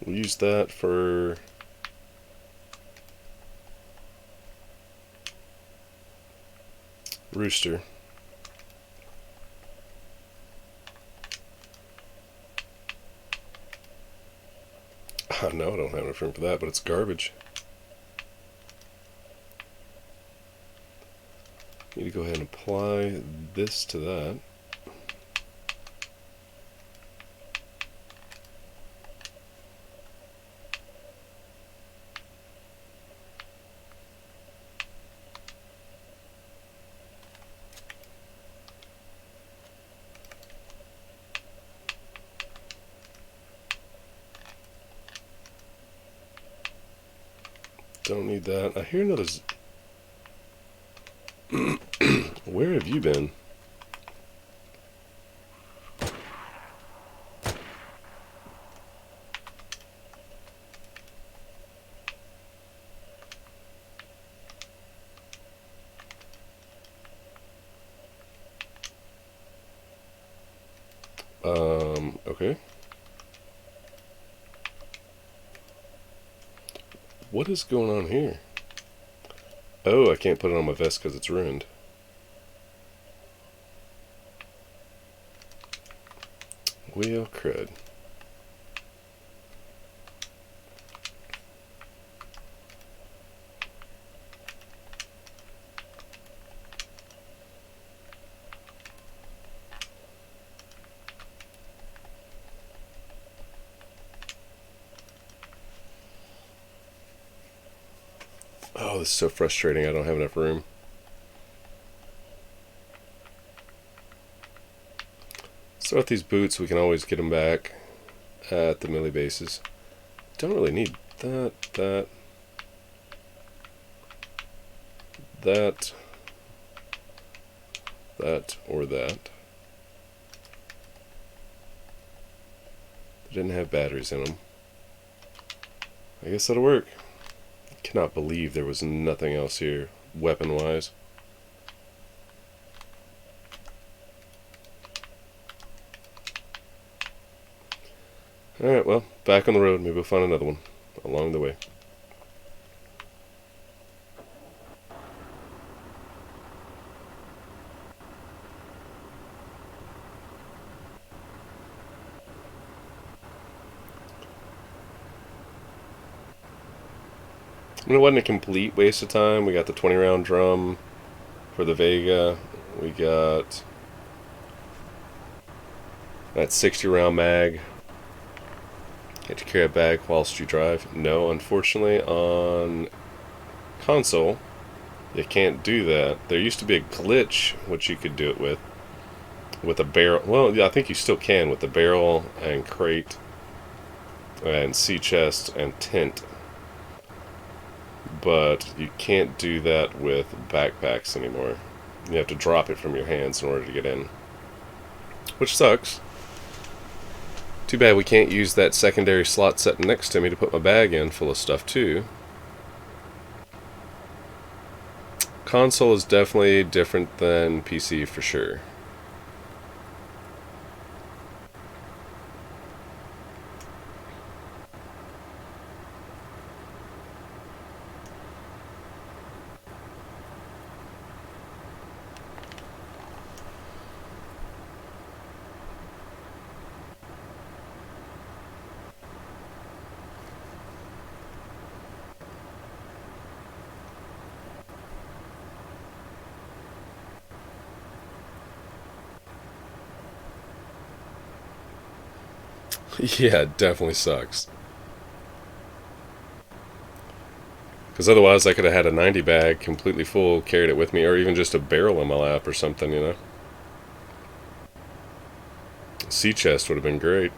Speaker 1: We'll use that for Rooster. No, I don't have enough room for that, but it's garbage. Need to go ahead and apply this to that. Don't need that. I hear another... Where have you been? Okay. What is going on here? Oh, I can't put it on my vest because it's ruined. Well, crud. Oh, this is so frustrating. I don't have enough room. So with these boots, we can always get them back at the melee bases. Don't really need that, that, or that. They didn't have batteries in them. I guess that'll work. Cannot believe there was nothing else here, weapon-wise. Alright, well, back on the road. Maybe we'll find another one along the way. I mean, it wasn't a complete waste of time. We got the 20 round drum for the Vega. We got That 60 round mag. Can't you carry a bag whilst you drive? No, unfortunately on console you can't do that. There used to be a glitch which you could do it with a barrel. Well, yeah, I think you still can with the barrel and crate and sea chest and tent, but you can't do that with backpacks anymore. You have to drop it from your hands in order to get in, which sucks. Too bad we can't use that secondary slot sitting next to me to put my bag in full of stuff too. Console is definitely different than PC for sure. Yeah, it definitely sucks. Because otherwise I could have had a 90 bag completely full, carried it with me, or even just a barrel in my lap or something, you know. Sea chest would have been great.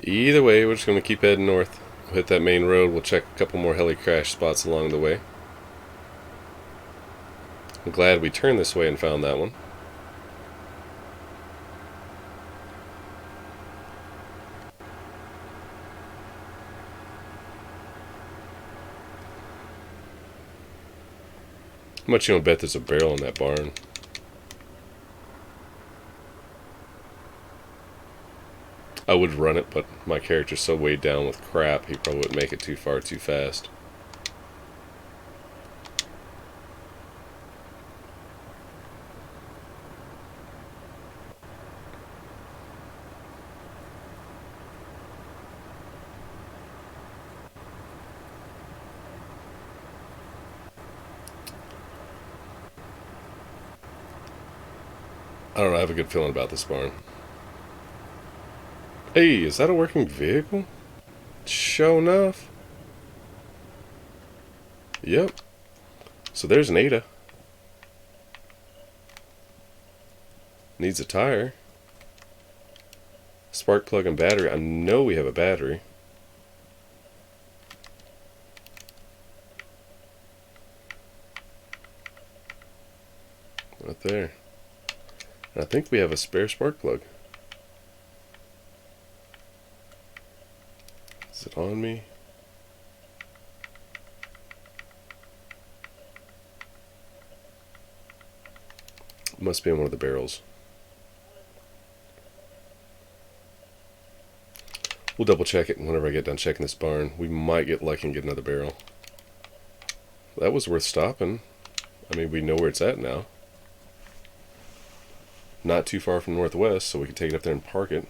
Speaker 1: Either way, we're just going to keep heading north. We'll hit that main road. We'll check a couple more heli crash spots along the way. I'm glad we turned this way and found that one. How much you want to bet there's a barrel in that barn? I would run it, but my character's so weighed down with crap, he probably wouldn't make it too far too fast. I don't know, I have a good feeling about this barn. Hey, is that a working vehicle? Sure enough. Yep. So there's an Ada. Needs a tire. Spark plug and battery. I know we have a battery. Right there. And I think we have a spare spark plug. Is it on me? It must be in one of the barrels. We'll double check it whenever I get done checking this barn. We might get lucky and get another barrel. That was worth stopping. I mean, we know where it's at now. Not too far from Northwest, so we can take it up there and park it.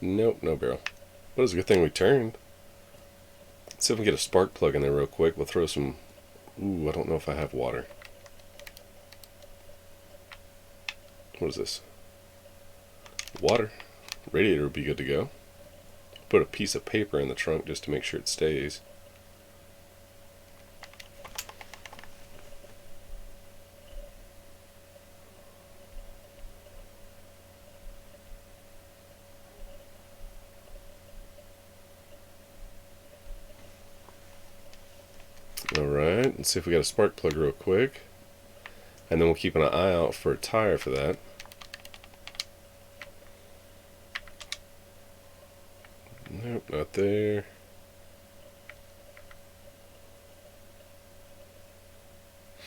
Speaker 1: Nope, no barrel. But it's a good thing we turned. Let's see if we can get a spark plug in there real quick. We'll throw some... Ooh, I don't know if I have water. What is this? Water. Radiator would be good to go. Put a piece of paper in the trunk just to make sure it stays. Alright, let's see if we got a spark plug real quick. And then we'll keep an eye out for a tire for that. Nope, not there.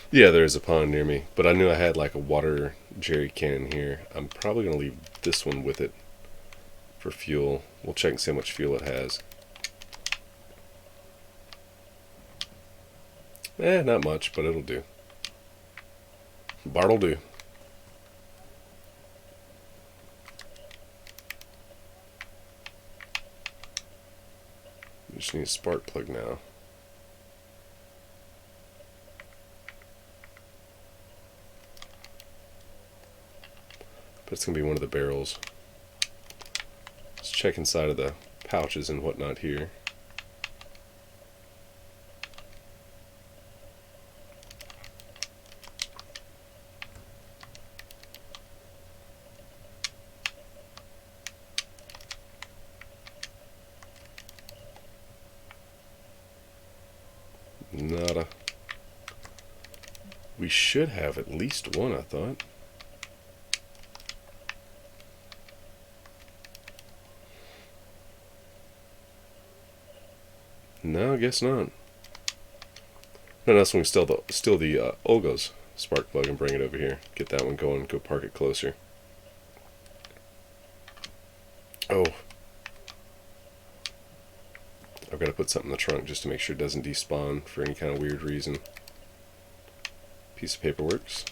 Speaker 1: Yeah, there's a pond near me, but I knew I had like a water jerry can here. I'm probably going to leave this one with it for fuel. We'll check and see how much fuel it has. Not much, but it'll do. Bart'll do. need a spark plug now. But it's going to be one of the barrels. Let's check inside of the pouches and whatnot here. Nada. We should have at least one, I thought. No, I guess not. No, that's when we steal the Olga's spark plug and bring it over here. Get that one going, go park it closer. Oh. I've got to put something in the trunk just to make sure it doesn't despawn for any kind of weird reason. Piece of paper works.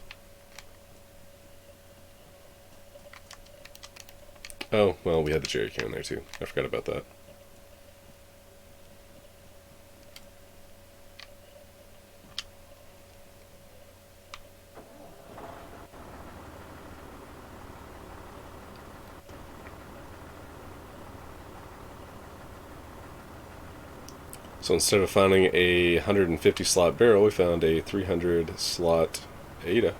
Speaker 1: Oh, well, we had the jerry can there too. I forgot about that. So instead of finding a 150 slot barrel, we found a 300 slot Ada.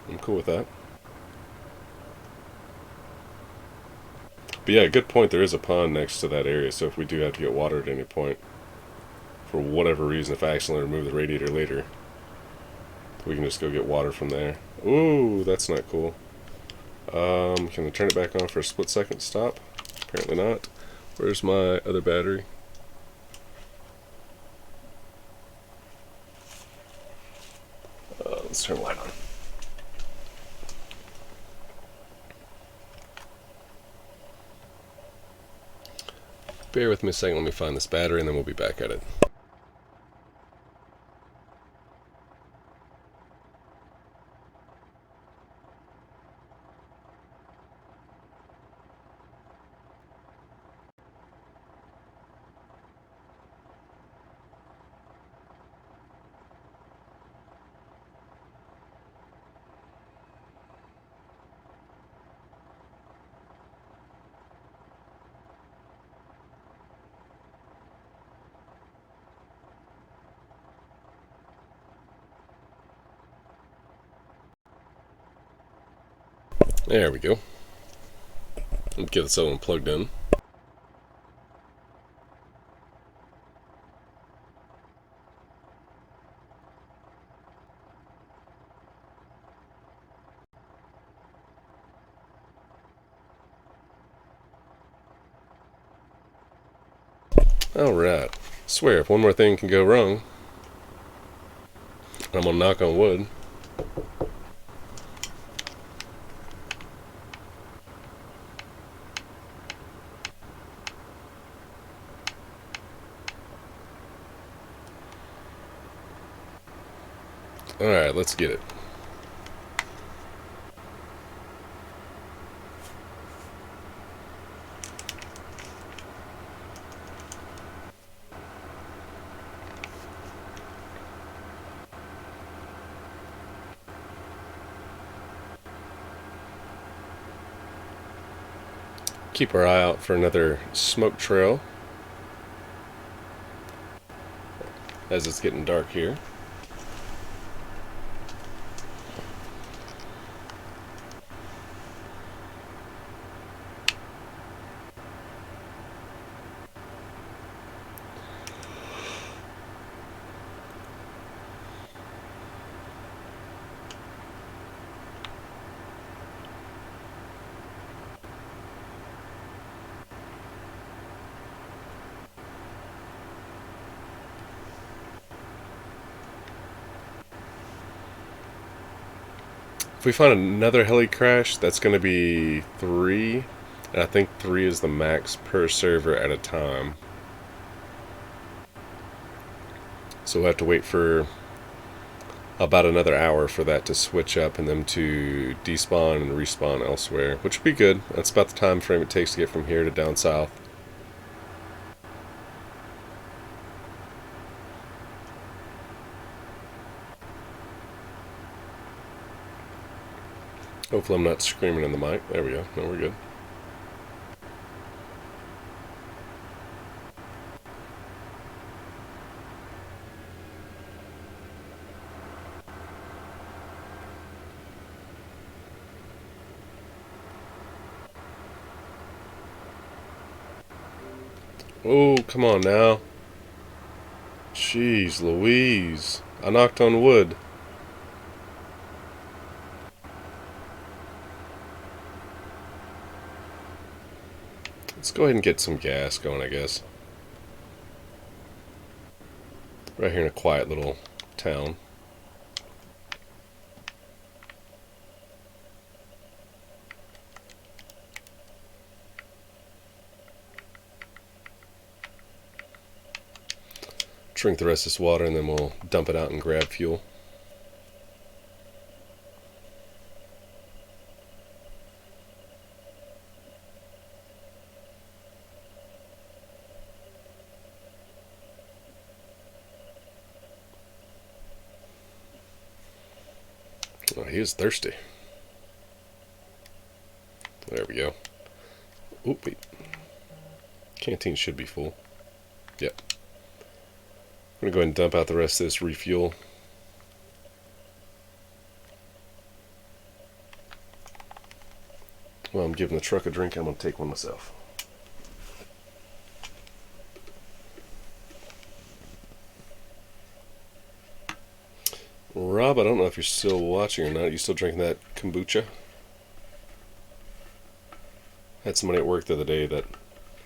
Speaker 1: I'm cool with that. But yeah, good point. There is a pond next to that area, so if we do have to get water at any point, for whatever reason, if I accidentally remove the radiator later, we can just go get water from there. Ooh, that's not cool. Can I turn it back on for a split second? Stop. Apparently not. Where's my other battery? Let's turn the light on. Bear with me a second, let me find this battery and then we'll be back at it. There we go. Let's get this other one plugged in. Alright. Swear, if one more thing can go wrong, I'm gonna knock on wood. Alright, let's get it. Keep our eye out for another smoke trail as it's getting dark here. If we find another heli crash, that's going to be 3. And I think 3 is the max per server at a time. So we'll have to wait for about another hour for that to switch up and them to despawn and respawn elsewhere, which would be good. That's about the time frame it takes to get from here to down south. Hopefully I'm not screaming in the mic. There we go. No, we're good. Oh, come on now. Jeez Louise. I knocked on wood. Let's go ahead and get some gas going, I guess. Right here in a quiet little town. Drink the rest of this water and then we'll dump it out and grab fuel. Oh, he is thirsty. There we go. Oop, wait. Canteen should be full. Yep. I'm going to go ahead and dump out the rest of this refuel. While I'm giving the truck a drink, I'm going to take one myself. Rob, I don't know if you're still watching or not. Are you still drinking that kombucha? I had somebody at work the other day that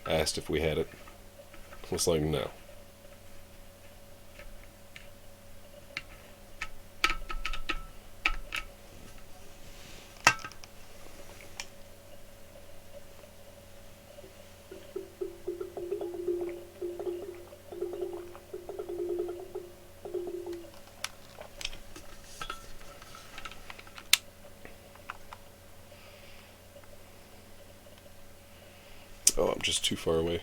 Speaker 1: asked if we had it. I was like, no. Oh, I'm just too far away.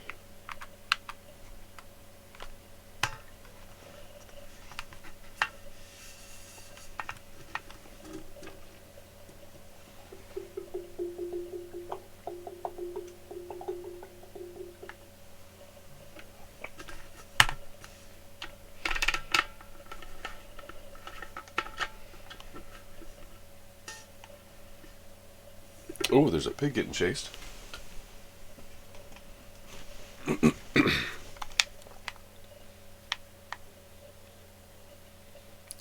Speaker 1: Oh, there's a pig getting chased.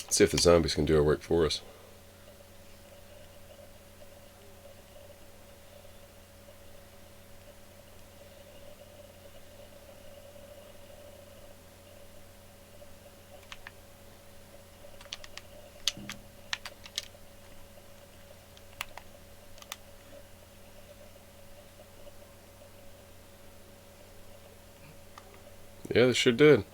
Speaker 1: Let's see if the zombies can do our work for us. Yeah, they sure did.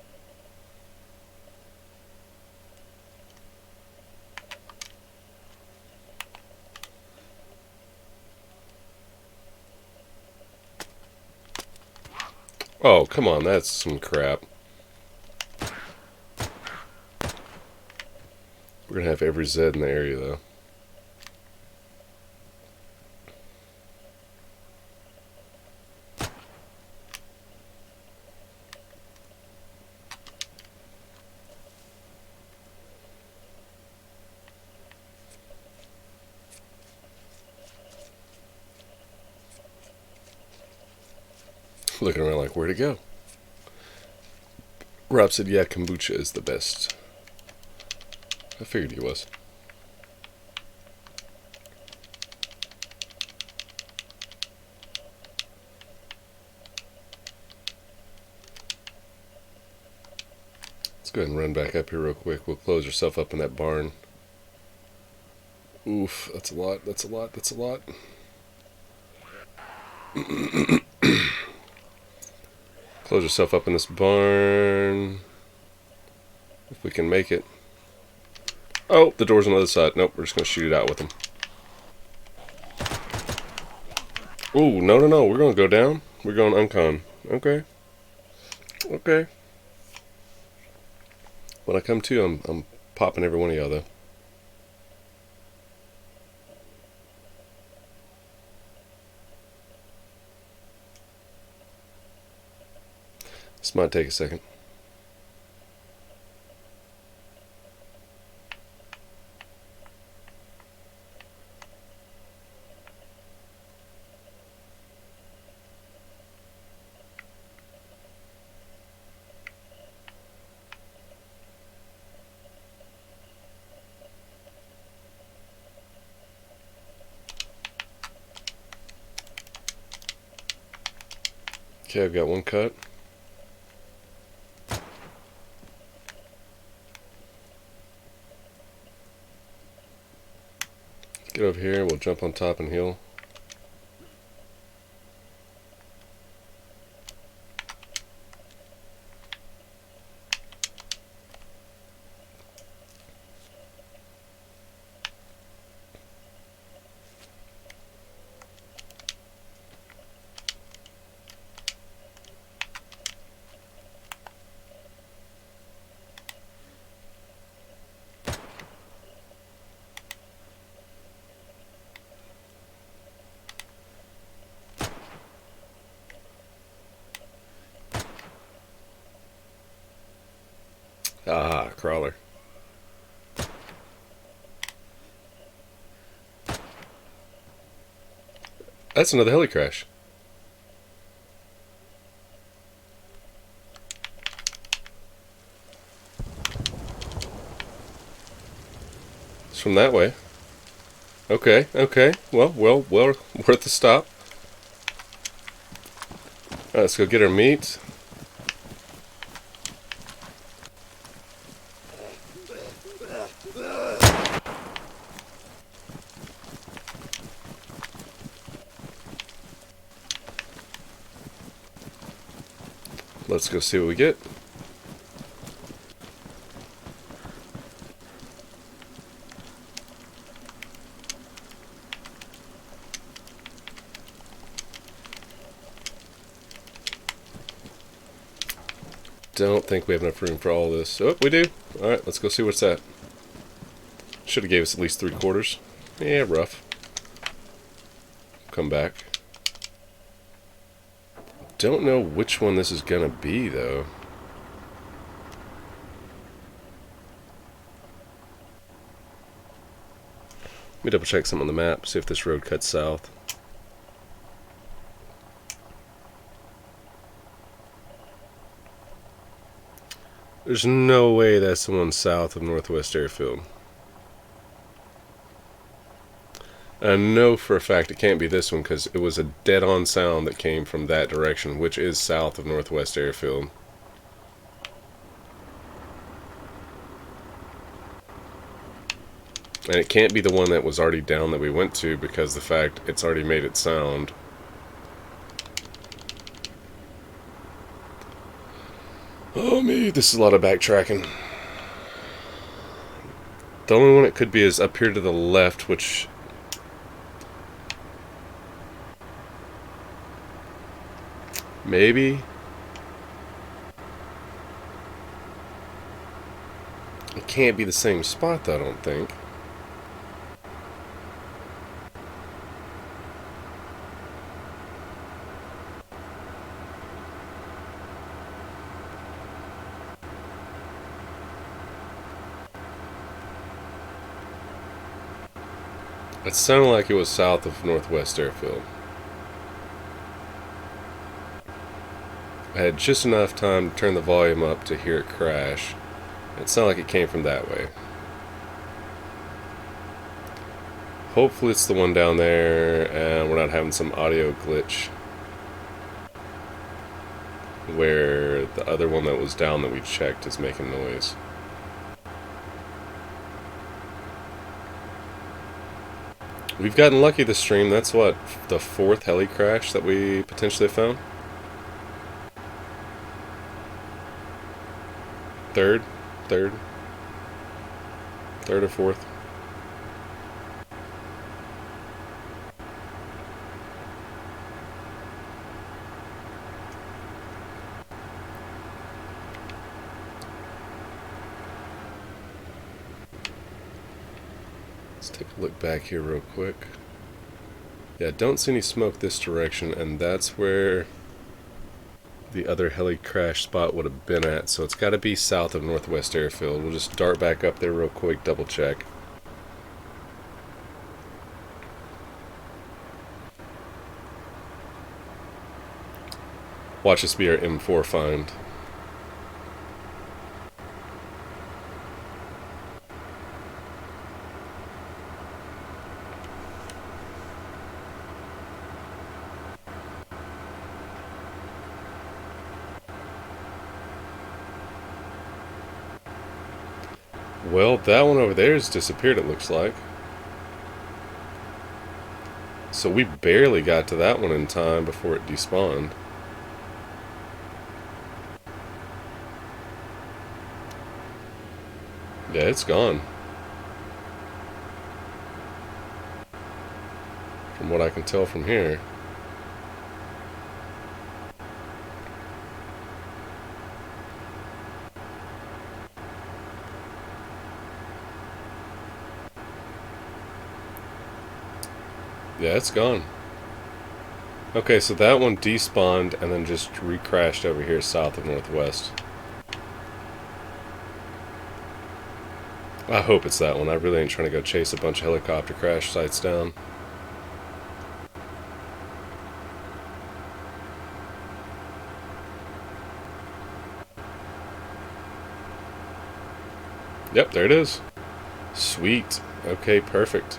Speaker 1: Oh, come on, that's some crap. We're gonna have every Zed in the area, though. Looking around like, where'd it go? Rob said, yeah, kombucha is the best. I figured he was. Let's go ahead and run back up here real quick. We'll close ourselves up in that barn. Oof, that's a lot, that's a lot, that's a lot. Close yourself up in this barn. If we can make it. Oh, the door's on the other side. Nope, we're just going to shoot it out with them. Ooh, no, no, no. We're going to go down. We're going uncon. Okay. Okay. When I come to, I'm popping every one of y'all, though. This might take a second. Okay, I've got one cut. Get over here, we'll jump on top and heal. Ah, crawler. That's another heli crash. It's from that way. Okay, okay. Well, worth the stop. Alright, let's go get our meat. Let's go see what we get. Don't think we have enough room for all this. Oh, we do. Alright, let's go see what's that. Should have gave us at least 3/4. Yeah, rough. Come back. Don't know which one this is gonna be, though. Let me double check something on the map, see if this road cuts south. There's no way that's the one south of Northwest Airfield. I know for a fact it can't be this one because it was a dead-on sound that came from that direction, which is south of Northwest Airfield. And it can't be the one that was already down that we went to because the fact it's already made its sound. Oh me, this is a lot of backtracking. The only one it could be is up here to the left, which... maybe? It can't be the same spot though, I don't think. It sounded like it was south of Northwest Airfield. I had just enough time to turn the volume up to hear it crash. It sounded like it came from that way. Hopefully it's the one down there and we're not having some audio glitch where the other one that was down that we checked is making noise. We've gotten lucky this stream. That's what, the 4th heli crash that we potentially found? 3rd? 3rd or 4th? Let's take a look back here real quick. Yeah, don't see any smoke this direction, and that's where the other heli crash spot would have been at. So it's got to be south of Northwest Airfield. We'll just dart back up there real quick, double check. Watch this be our M4 find. Well, that one over there has disappeared, it looks like. So we barely got to that one in time before it despawned. Yeah, it's gone. From what I can tell from here. Yeah, it's gone. Okay, so that one despawned and then just recrashed over here south of Northwest. I hope it's that one. I really ain't trying to go chase a bunch of helicopter crash sites down. Yep, there it is. Sweet. Okay, perfect.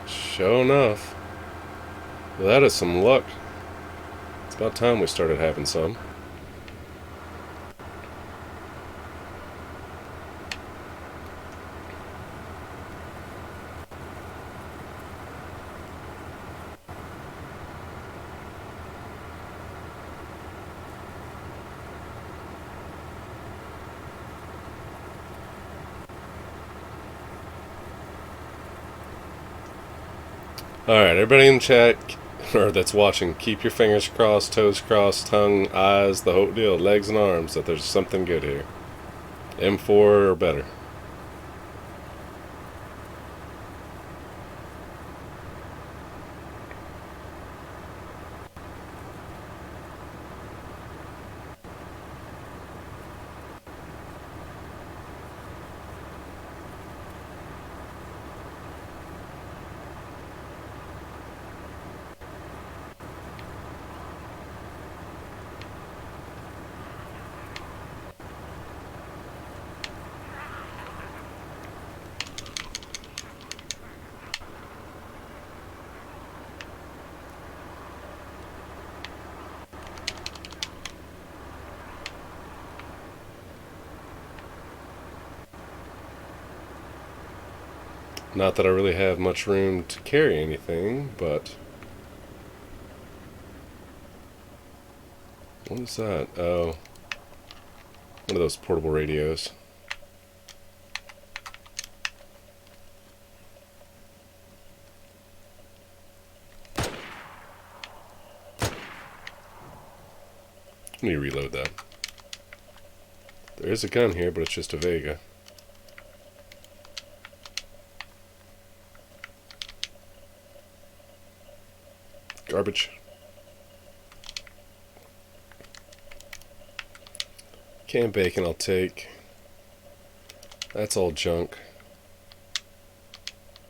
Speaker 1: Sure enough. Well, that is some luck. It's about time we started having some. Alright, everybody in chat, or that's watching, keep your fingers crossed, toes crossed, tongue, eyes, the whole deal, legs and arms, that there's something good here. M4 or better. Not that I really have much room to carry anything, but... What is that? Oh. One of those portable radios. Let me reload that. There is a gun here, but it's just a Vega. Garbage. Canned bacon I'll take. That's all junk.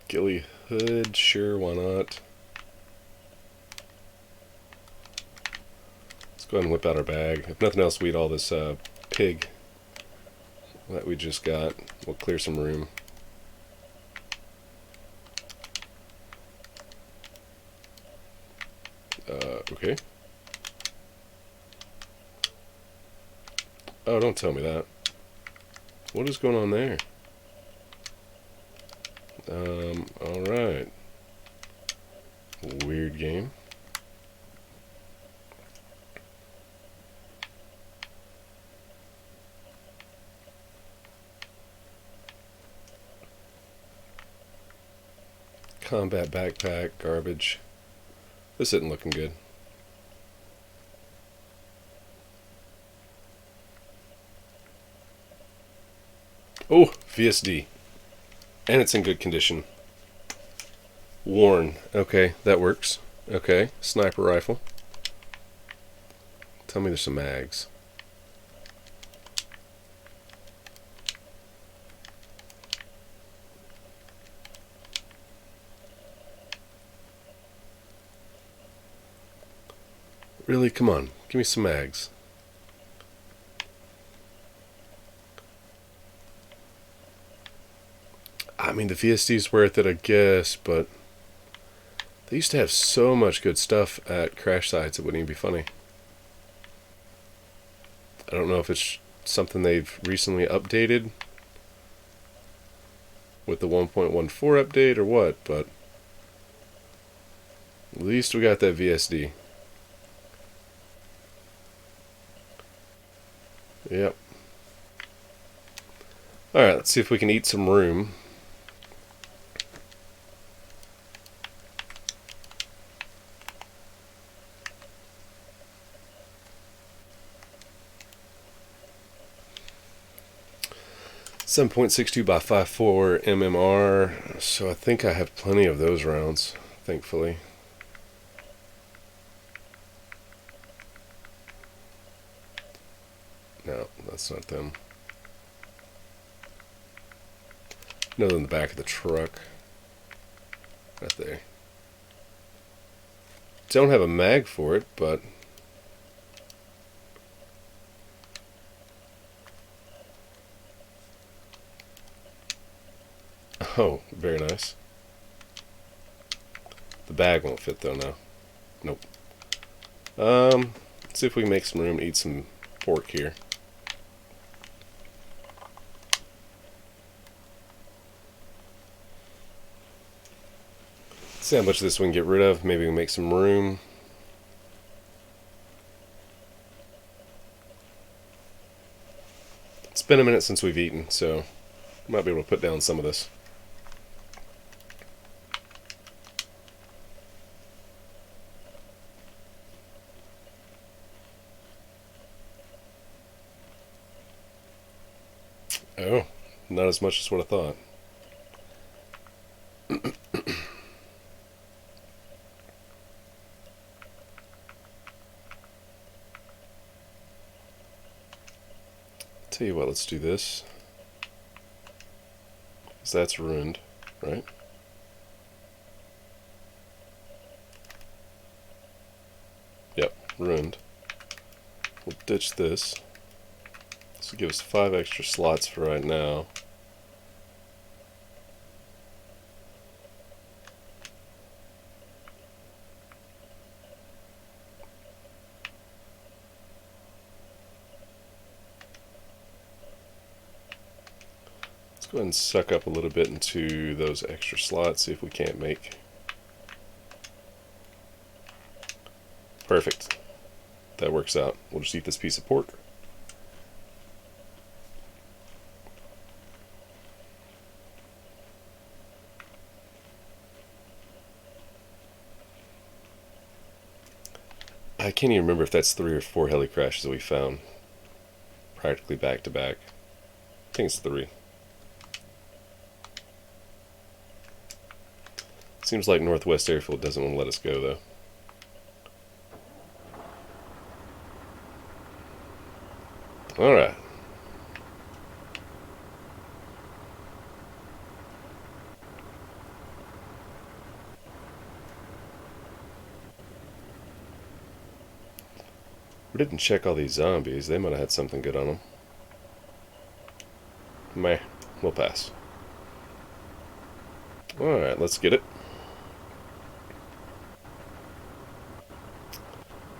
Speaker 1: Ghillie hood, sure, why not? Let's go ahead and whip out our bag. If nothing else, we eat all this pig that we just got. We'll clear some room. Okay. Oh, don't tell me that. What is going on there? Alright. Weird game. Combat backpack, garbage. This isn't looking good. Oh, VSD. And it's in good condition. Worn. Okay, that works. Okay, sniper rifle. Tell me there's some mags. Really? Come on. Give me some mags. I mean, the VSD's worth it, I guess, but they used to have so much good stuff at crash sites it wouldn't even be funny. I don't know if it's something they've recently updated with the 1.14 update or what, but at least we got that VSD. Yep. Alright, let's see if we can eat some room. .62 by 5.4 MMR, so I think I have plenty of those rounds, thankfully. No, that's not them. No, they're in the back of the truck. Right there. Don't have a mag for it, but oh, very nice. The bag won't fit though now. Nope. Let's see if we can make some room to eat some pork here. See how much of this we can get rid of. Maybe we can make some room. It's been a minute since we've eaten, so we might be able to put down some of this. Oh, not as much as what I thought. Tell you what, let's do this. Because that's ruined, right? Yep, ruined. We'll ditch this. This will give us 5 extra slots for right now. Go ahead and suck up a little bit into those extra slots, see if we can't make. Perfect. That works out. We'll just eat this piece of pork. I can't even remember if that's 3 or 4 heli crashes that we found. Practically back to back. I think it's 3. Seems like Northwest Airfield doesn't want to let us go, though. Alright. We didn't check all these zombies. They might have had something good on them. Meh. We'll pass. Alright, let's get it.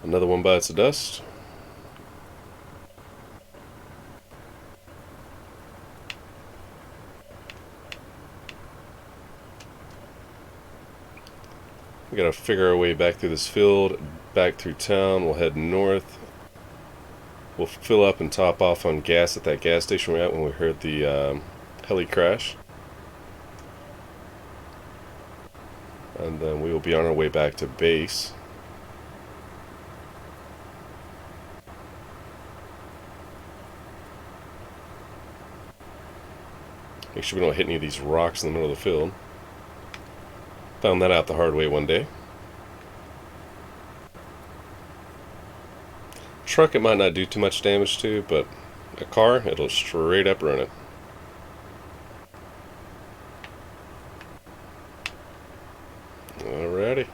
Speaker 1: Another one bites the dust. We gotta figure our way back through this field, back through town. We'll head north. We'll fill up and top off on gas at that gas station we're at when we heard the heli crash. And then we will be on our way back to base. Make sure we don't hit any of these rocks in the middle of the field. Found that out the hard way one day. Truck it might not do too much damage to, but a car, it'll straight up ruin it. Alrighty.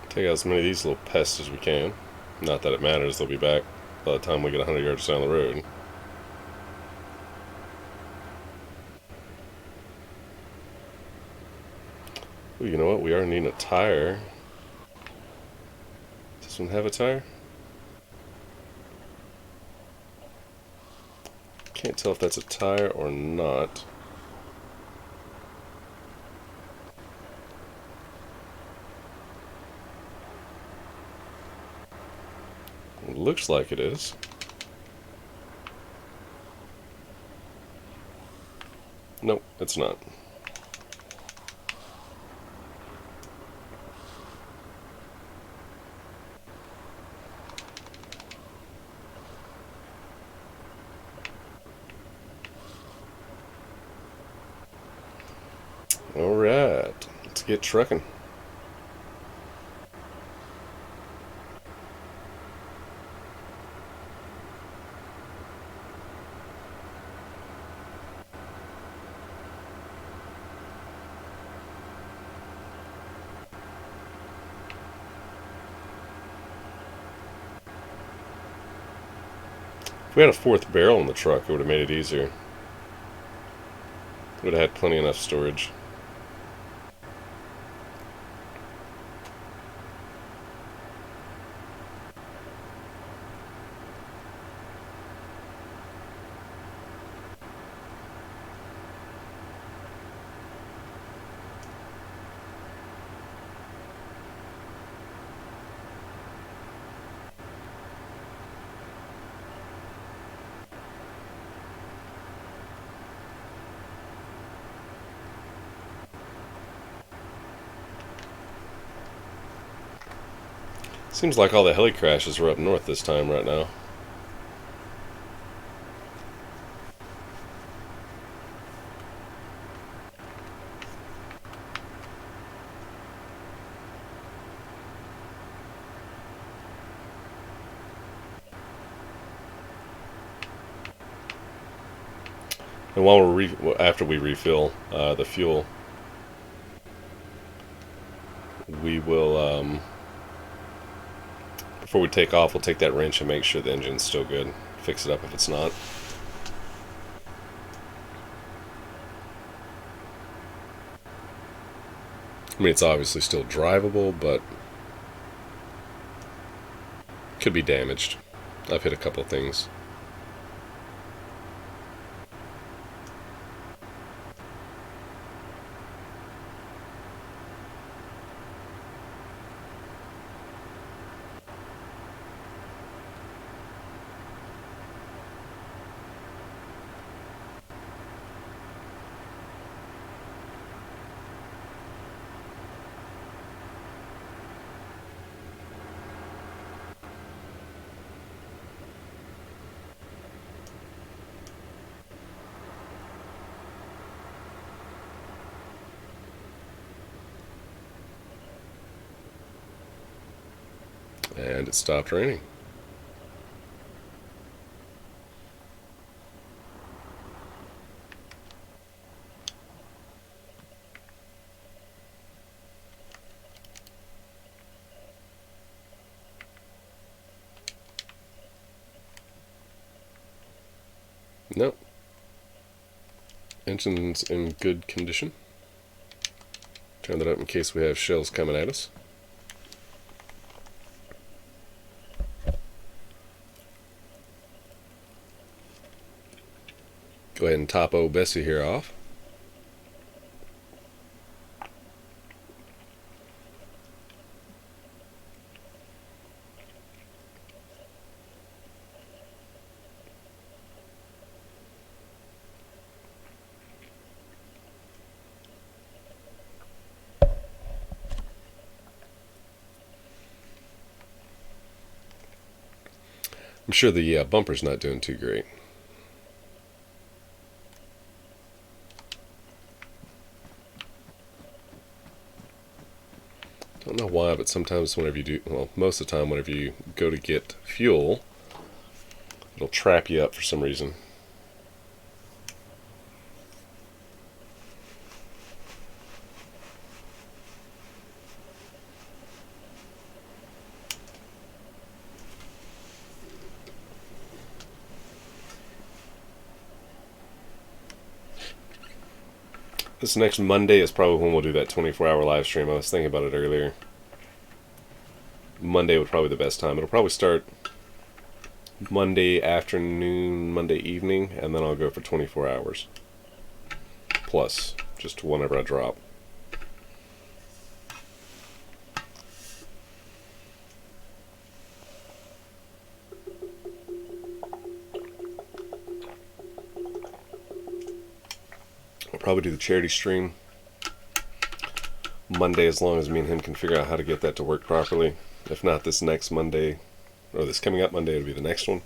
Speaker 1: Take out as many of these little pests as we can. Not that it matters, they'll be back by the time we get 100 yards down the road. Ooh, you know what? We are needing a tire. Does this one have a tire? Can't tell if that's a tire or not. It looks like it is. Nope, it's not. Alright, let's get trucking. If we had a fourth barrel in the truck, it would have made it easier. Would have had plenty enough storage. Seems like all the heli crashes are up north this time right now. And while after we refill the fuel, we will before we take off, we'll take that wrench and make sure the engine's still good. Fix it up if it's not. I mean, it's obviously still drivable, but could be damaged. I've hit a couple of things. And it stopped raining. Nope. Engine's in good condition. Turn that up in case we have shells coming at us. Go ahead and top old Bessie here off. sure the bumper's not doing too great. Don't know why, but sometimes whenever you do, well, most of the time whenever you go to get fuel, it'll trap you up for some reason. This next Monday is probably when we'll do that 24-hour live stream. I was thinking about it earlier. Monday would probably be the best time. It'll probably start Monday afternoon, Monday evening, and then I'll go for 24 hours. Plus, just whenever I drop. I'll probably do the charity stream Monday as long as me and him can figure out how to get that to work properly. If not this next Monday, or this coming up Monday, it'll be the next one.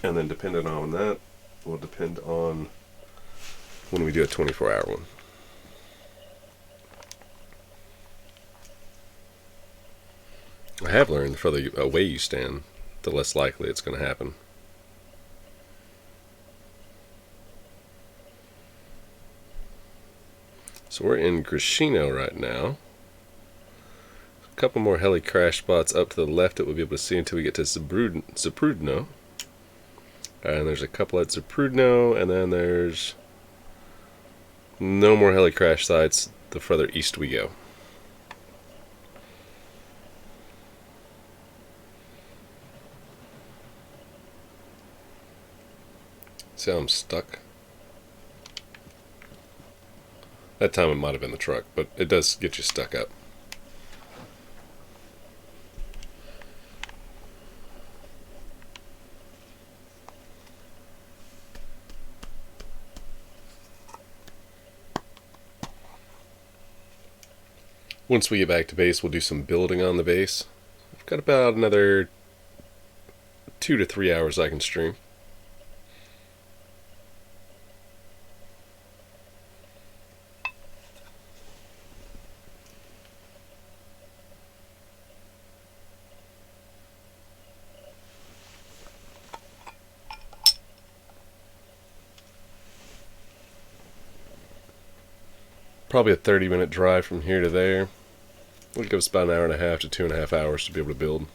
Speaker 1: And then depending on that, will depend on when we do a 24-hour one. I have learned the further away you stand, the less likely it's going to happen. So we're in Grishino right now. A couple more heli crash spots up to the left that we'll be able to see until we get to Zaprudno. And there's a couple at Zaprudno, and then there's no more heli crash sites the further east we go. See how I'm stuck? That time it might have been the truck, but it does get you stuck up. Once we get back to base, we'll do some building on the base. I've got about another 2 to 3 hours I can stream. Probably a 30-minute drive from here to there. It'll give us about an hour and a half to 2.5 hours to be able to build.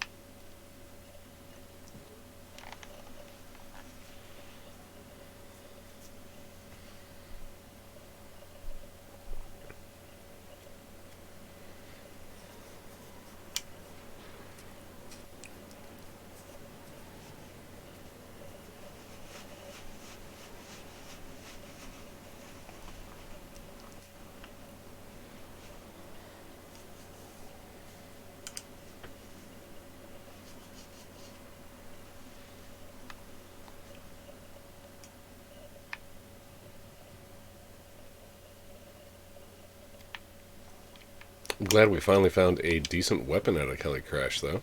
Speaker 1: I'm glad we finally found a decent weapon at a heli crash, though.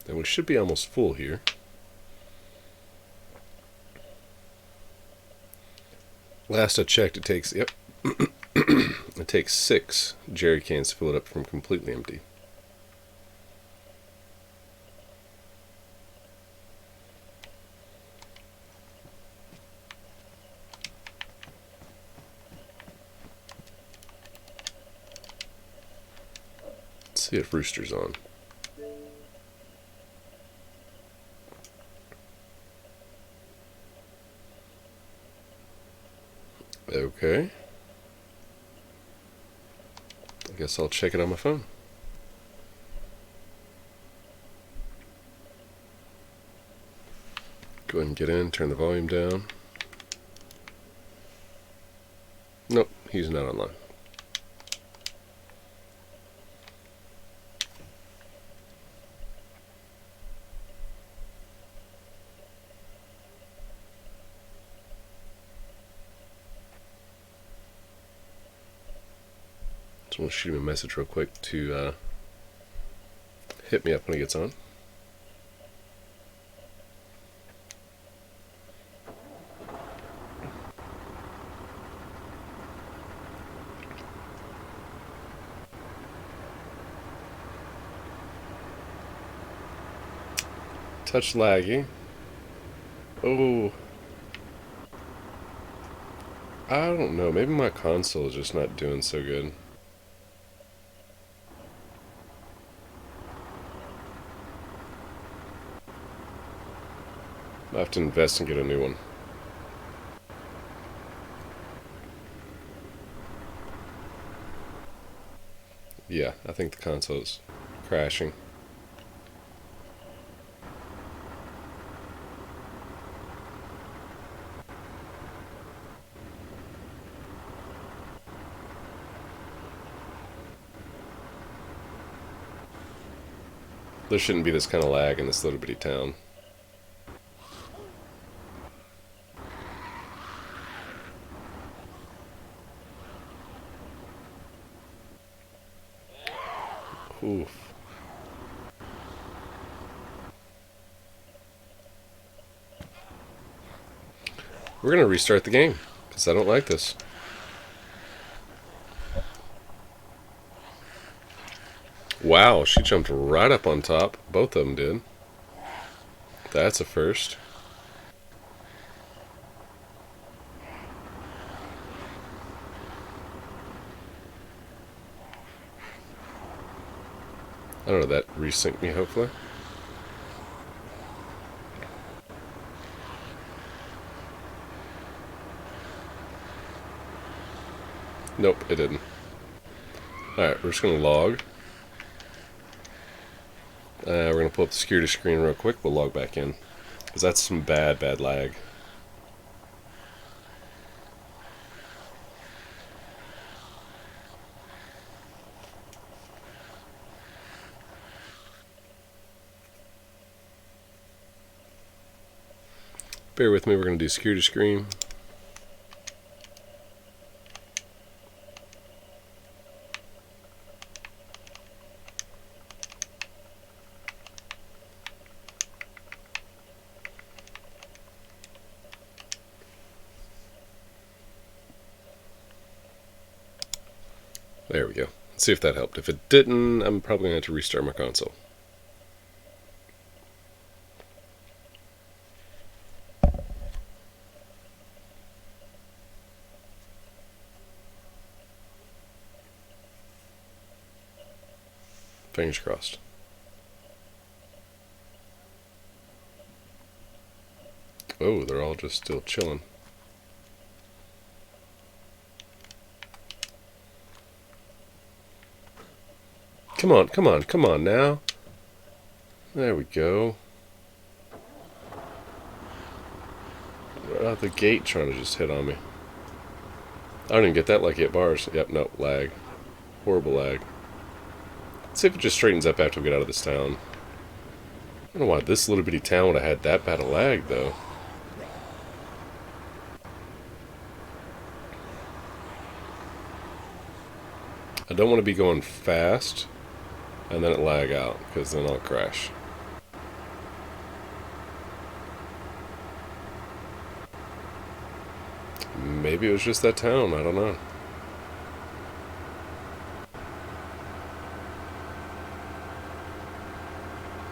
Speaker 1: And we should be almost full here. Last I checked, it takes, yep, it takes 6 jerry cans to fill it up from completely empty. Let's see if Rooster's on. Okay. I guess I'll check it on my phone. Go ahead and get in, turn the volume down. Nope, he's not online. So I'm going to shoot him a message real quick to hit me up when he gets on. Touch laggy. Oh. I don't know. Maybe my console is just not doing so good. I have to invest and get a new one. Yeah, I think the console's crashing. There shouldn't be this kind of lag in this little bitty town. Oof. We're gonna restart the game, because I don't like this. Wow, she jumped right up on top. Both of them did. That's a first. I don't know, that resynced me, hopefully. Nope, it didn't. Alright, we're just going to log. We're going to pull up the security screen real quick. We'll log back in. Because that's some bad lag. Bear with me, we're going to do security screen. There we go. Let's see if that helped. If it didn't, I'm probably going to have to restart my console. Fingers crossed. Oh, they're all just still chilling. Come on, come on, come on now. There we go. Right out the gate trying to just hit on me. I don't even get that like hit bars. Yep, no, lag. Horrible lag. Let's see if it just straightens up after we get out of this town. I don't know why this little bitty town would have had that bad a lag, though. I don't want to be going fast and then it lag out, because then I'll crash. Maybe it was just that town, I don't know.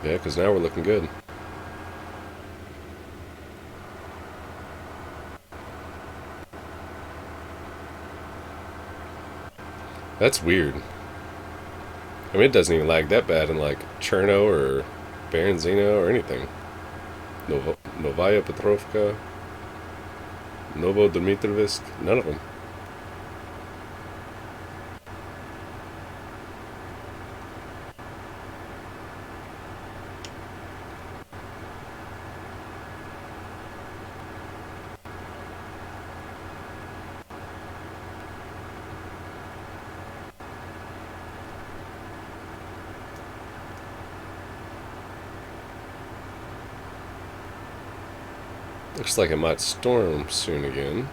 Speaker 1: Yeah, because now we're looking good. That's weird. I mean, it doesn't even lag that bad in like Cherno or Berenzino or anything. Novaya Petrovka, Novodimitrovisk, none of them. Looks like it might storm soon again.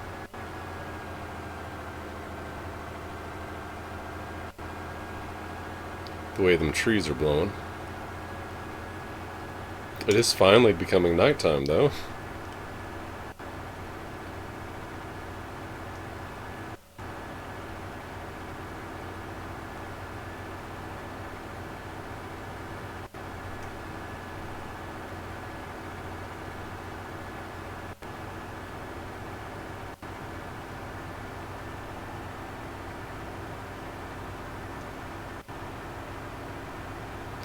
Speaker 1: The way them trees are blowing. It is finally becoming nighttime, though.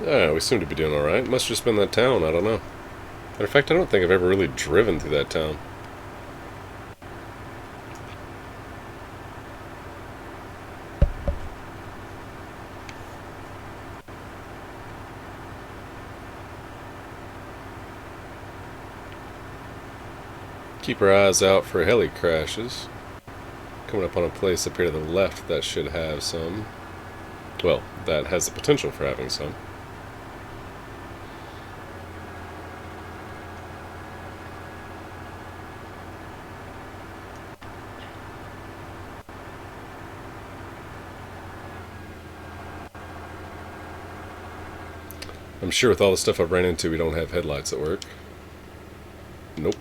Speaker 1: Yeah, we seem to be doing alright. Must have just been that town, I don't know. Matter of fact, I don't think I've ever really driven through that town. Keep our eyes out for heli crashes. Coming up on a place up here to the left that should have some. Well, that has the potential for having some. I'm sure with all the stuff I've ran into, we don't have headlights that work. Nope.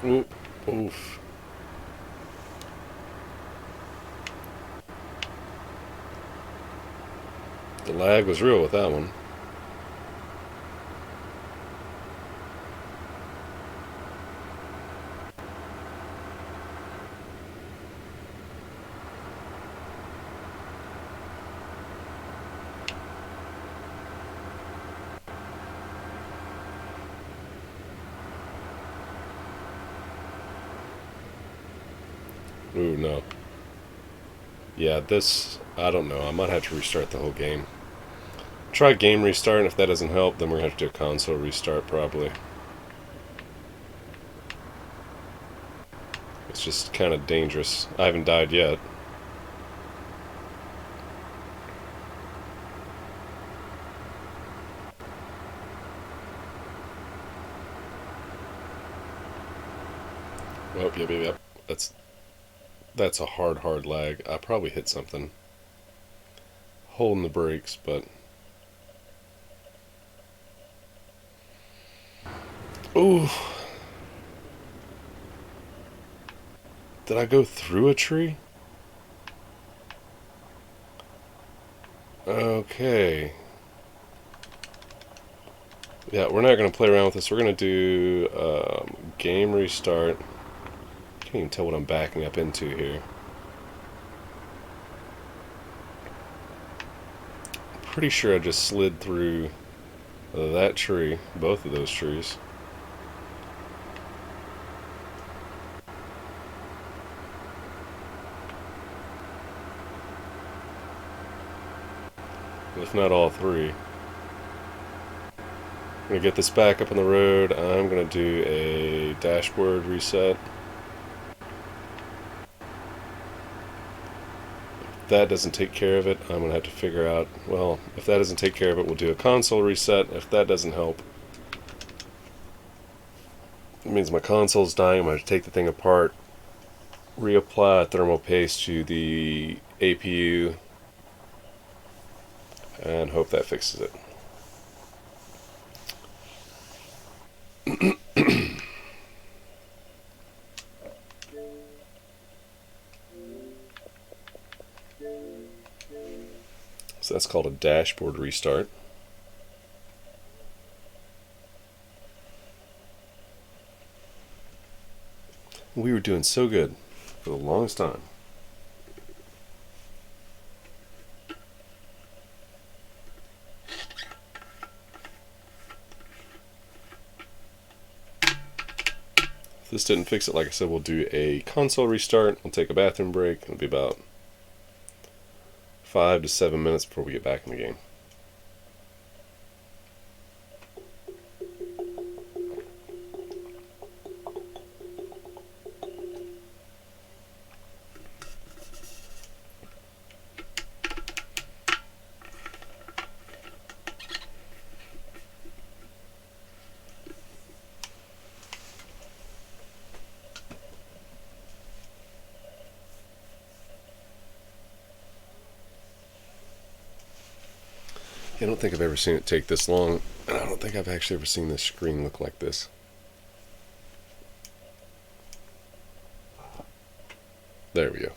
Speaker 1: Oop. Oof. The lag was real with that one. Ooh, no. Yeah, this, I don't know. I might have to restart the whole game. Try game restart, and if that doesn't help, then we're going to have to do a console restart, probably. It's just kind of dangerous. I haven't died yet. Oh, yep. That's a hard lag. I probably hit something. Holding the brakes, but... Ooh. Did I go through a tree? Okay. Yeah, we're not going to play around with this. We're going to do game restart. Can't even tell what I'm backing up into here. Pretty sure I just slid through that tree, both of those trees. If not all three. I'm going to get this back up on the road. I'm going to do a dashboard reset. If that doesn't take care of it, I'm going to have to figure out, well, if that doesn't take care of it, we'll do a console reset. If that doesn't help, it means my console's dying. I'm going to take the thing apart, reapply thermal paste to the APU, and hope that fixes it. So that's called a dashboard restart. We were doing so good for the longest time. If this didn't fix it, like I said, we'll do a console restart. We'll take a bathroom break. It'll be about 5 to 7 minutes before we get back in the game. I don't think I've ever seen it take this long, and I don't think I've actually ever seen this screen look like this. There we go.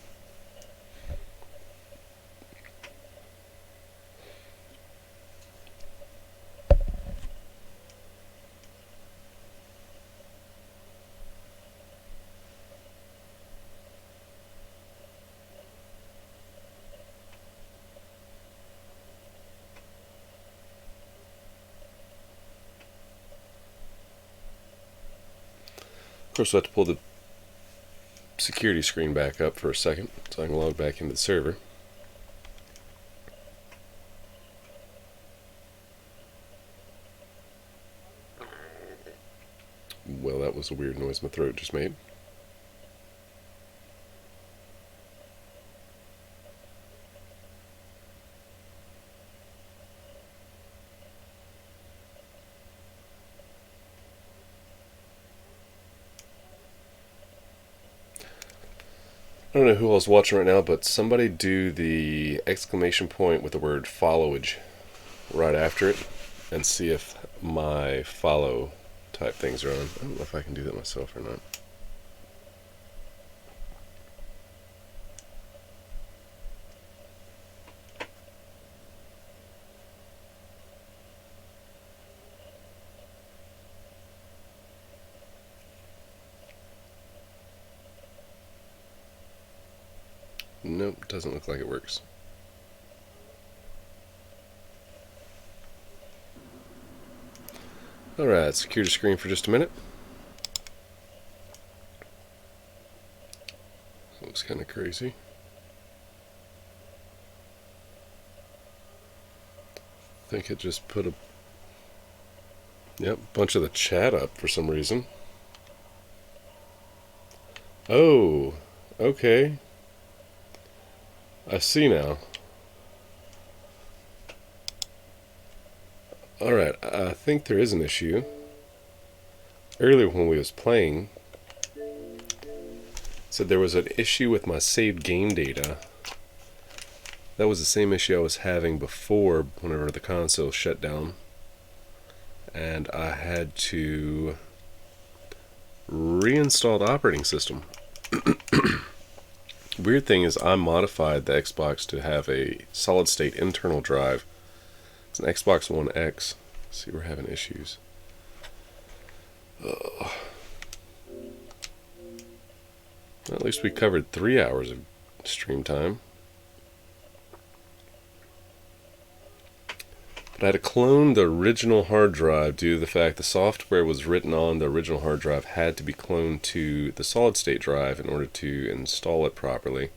Speaker 1: Of course, we'll have to pull the security screen back up for a second so I can log back into the server. Well, that was a weird noise my throat just made. I don't know who all's watching right now, but somebody do the exclamation point with the word followage right after it and see if my follow type things are on. I don't know if I can do that myself or not. Nope, doesn't look like it works. Alright, security screen for just a minute. Looks kind of crazy. I think it just put a bunch of the chat up for some reason. Oh, okay. I see now. Alright, I think there is an issue. Earlier when we was playing, said there was an issue with my saved game data. That was the same issue I was having before whenever the console shut down. And I had to reinstall the operating system. Weird thing is I modified the Xbox to have a solid state internal drive. It's an Xbox One X. See, we're having issues. At least we covered 3 hours of stream time. But I had to clone the original hard drive due to the fact the software was written on the original hard drive had to be cloned to the solid state drive in order to install it properly,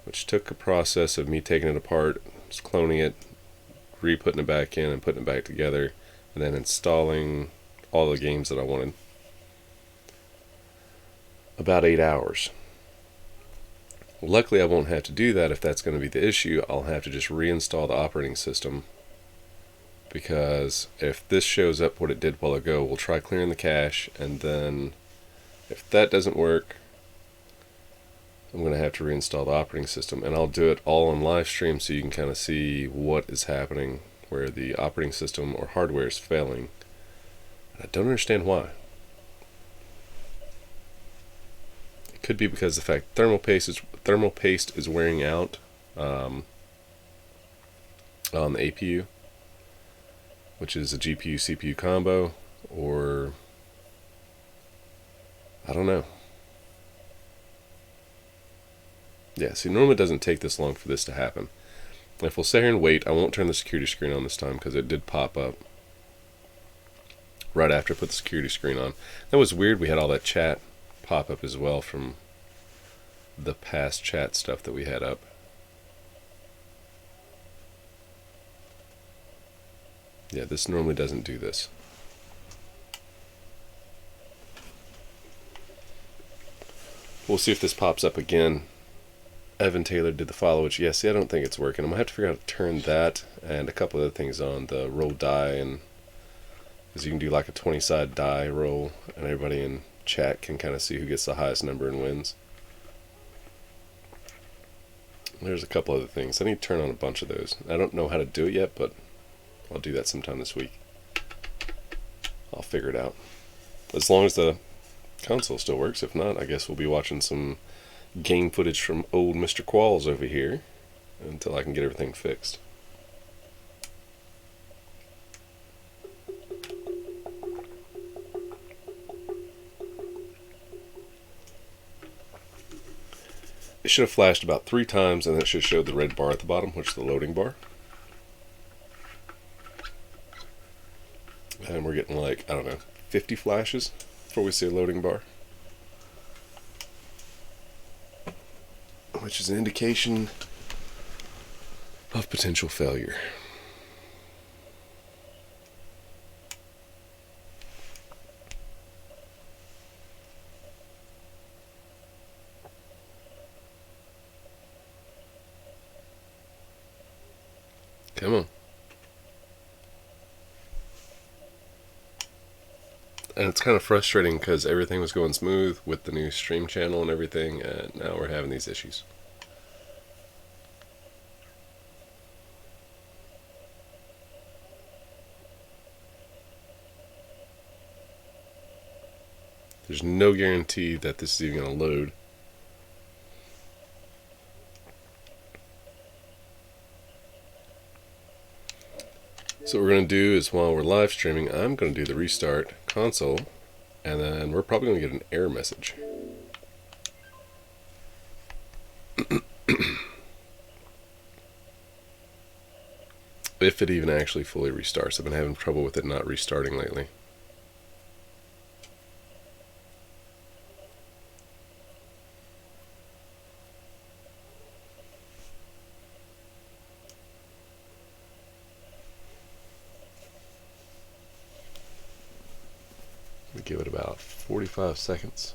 Speaker 1: which took a process of me taking it apart, just cloning it, re-putting it back in and putting it back together, and then installing all the games that I wanted. About 8 hours. Luckily I won't have to do that if that's going to be the issue. I'll have to just reinstall the operating system, because if this shows up what it did a while ago, we'll try clearing the cache, and then if that doesn't work, I'm going to have to reinstall the operating system, and I'll do it all on live stream so you can kind of see what is happening where the operating system or hardware is failing. I don't understand why. It could be because the fact thermal paste is wearing out on the APU, which is a GPU CPU combo, or I don't know. Yeah, see, normally it doesn't take this long for this to happen. If we'll sit here and wait, I won't turn the security screen on this time because it did pop up right after I put the security screen on. That was weird, we had all that chat pop up as well from the past chat stuff that we had up. Yeah, this normally doesn't do this. We'll see if this pops up again. Evan Taylor did the followage. Yeah, see, I don't think it's working. I'm going to have to figure out how to turn that and a couple other things on. The roll die, and because you can do like a 20-side die roll, and everybody in chat can kind of see who gets the highest number and wins. There's a couple other things. I need to turn on a bunch of those. I don't know how to do it yet, but I'll do that sometime this week. I'll figure it out. As long as the console still works. If not, I guess we'll be watching some game footage from old Mr. Qualls over here until I can get everything fixed. It should have flashed about 3 times, and then it should show the red bar at the bottom, which is the loading bar. And we're getting like, I don't know, 50 flashes before we see a loading bar. Which is an indication of potential failure. Come on. And it's kind of frustrating because everything was going smooth with the new stream channel and everything, and now we're having these issues. There's no guarantee that this is even going to load. So what we're going to do is, while we're live streaming, I'm going to do the restart console, and then we're probably going to get an error message. If it even actually fully restarts. I've been having trouble with it not restarting lately. We give it about 45 seconds.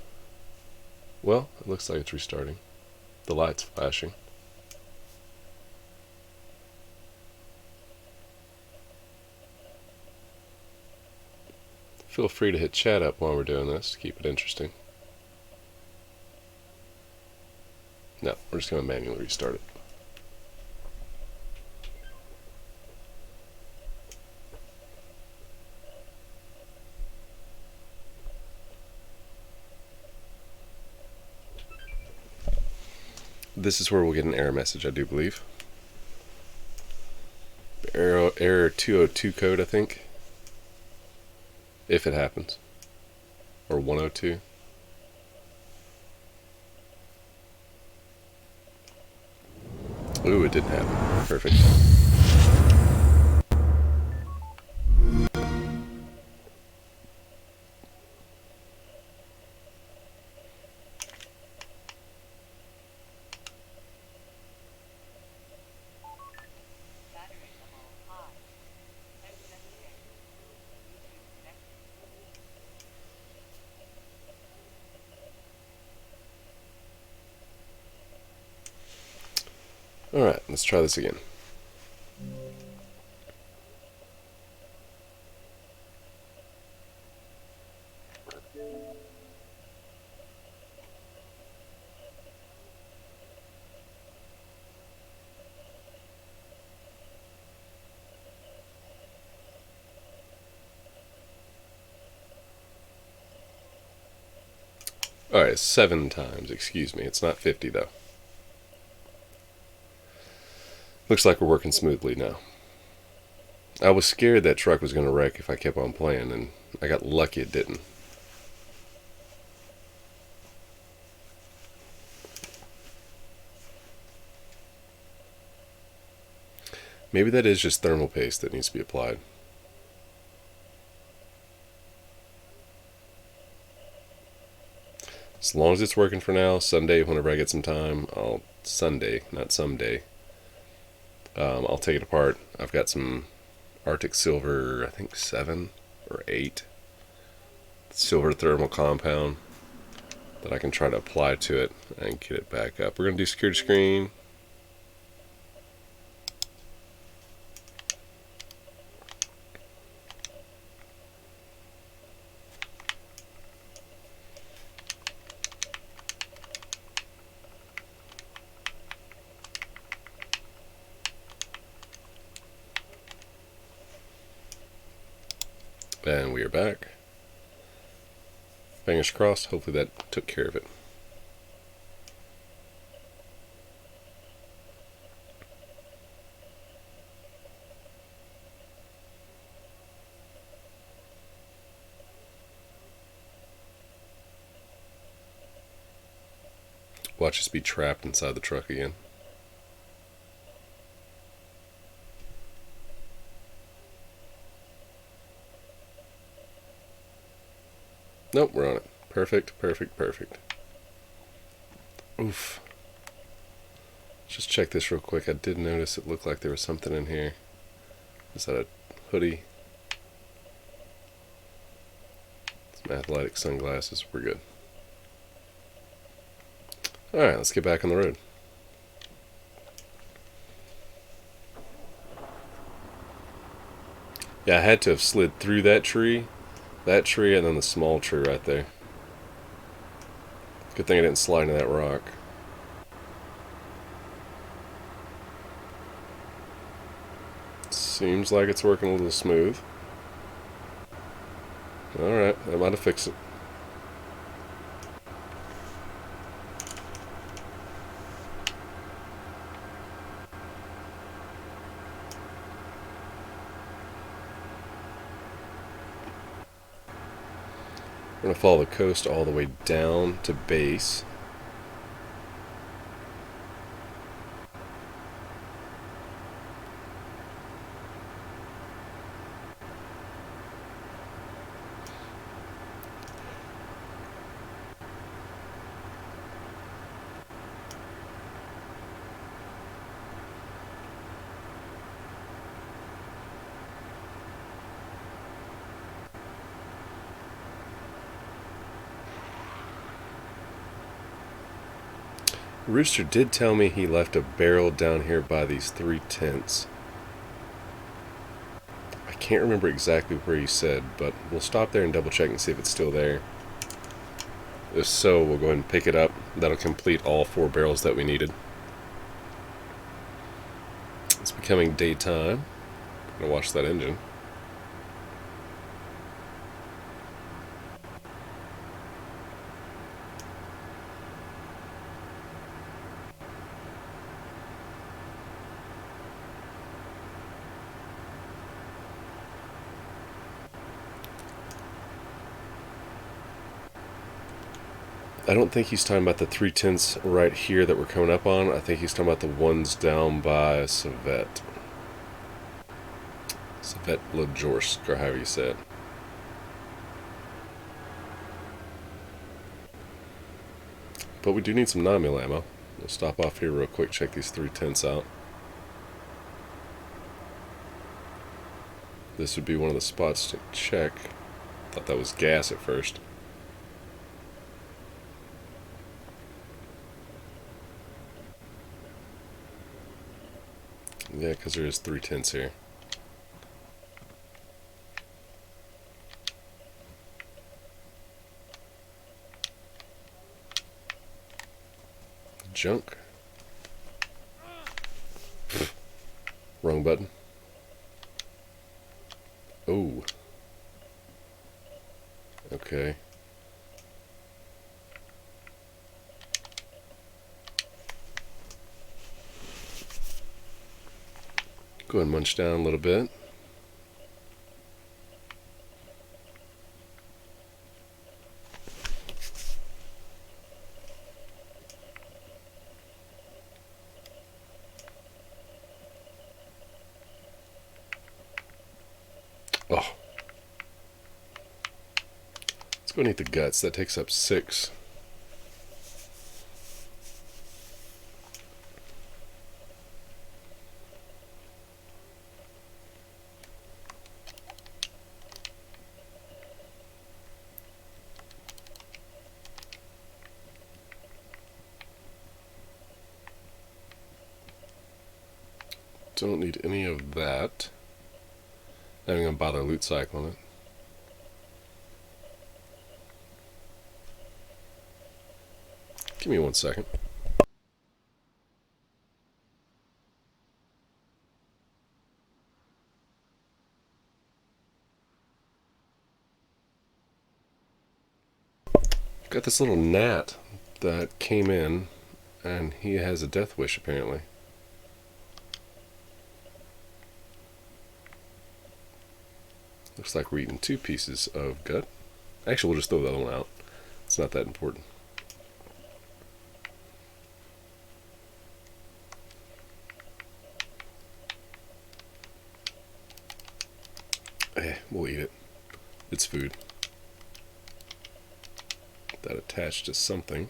Speaker 1: Well, it looks like it's restarting. The light's flashing. Feel free to hit chat up while we're doing this to keep it interesting. No, we're just going to manually restart it. This is where we'll get an error message, I do believe. Error 202 code, I think. If it happens. Or 102. Ooh, it didn't happen. Perfect. Alright, let's try this again. Alright, 7 times, excuse me. It's not 50 though. Looks like we're working smoothly now. I was scared that truck was going to wreck if I kept on playing, and I got lucky it didn't. Maybe that is just thermal paste that needs to be applied. As long as it's working for now, Sunday, whenever I get some time, Sunday, not someday, I'll take it apart. I've got some Arctic Silver, I think 7 or 8 silver thermal compound that I can try to apply to it and get it back up. We're going to do security screen. And we are back. Fingers crossed, hopefully that took care of it. Watch us be trapped inside the truck again. Nope, we're on it. Perfect, perfect, perfect. Oof. Let's just check this real quick. I did notice it looked like there was something in here. Is that a hoodie? Some athletic sunglasses. We're good. Alright, let's get back on the road. Yeah, I had to have slid through that tree, and then the small tree right there. Good thing I didn't slide into that rock. Seems like it's working a little smooth. Alright, that might have fixed it. We're going to follow the coast all the way down to base. Rooster did tell me he left a barrel down here by these 3 tents. I can't remember exactly where he said, but we'll stop there and double check and see if it's still there. If so, we'll go ahead and pick it up. That'll complete all 4 barrels that we needed. It's becoming daytime. I'm gonna watch that engine. I don't think he's talking about the 3 tents right here that we're coming up on. I think he's talking about the ones down by Savet. Savet Lajorsk, or however you say it. But we do need some 9mm ammo. We'll stop off here real quick, check these 3 tents out. This would be one of the spots to check. Thought that was gas at first. Yeah, because there is 3 tents here. Junk. Wrong button. Oh. Okay. Go ahead and munch down a little bit. Oh. Let's go and eat the guts. That takes up 6. Don't need any of that. Not even gonna bother loot cycling it. Give me 1 second. Got this little gnat that came in, and he has a death wish apparently. Looks like we're eating 2 pieces of gut. Actually, we'll just throw the other one out. It's not that important. We'll eat it. It's food. That attached to something.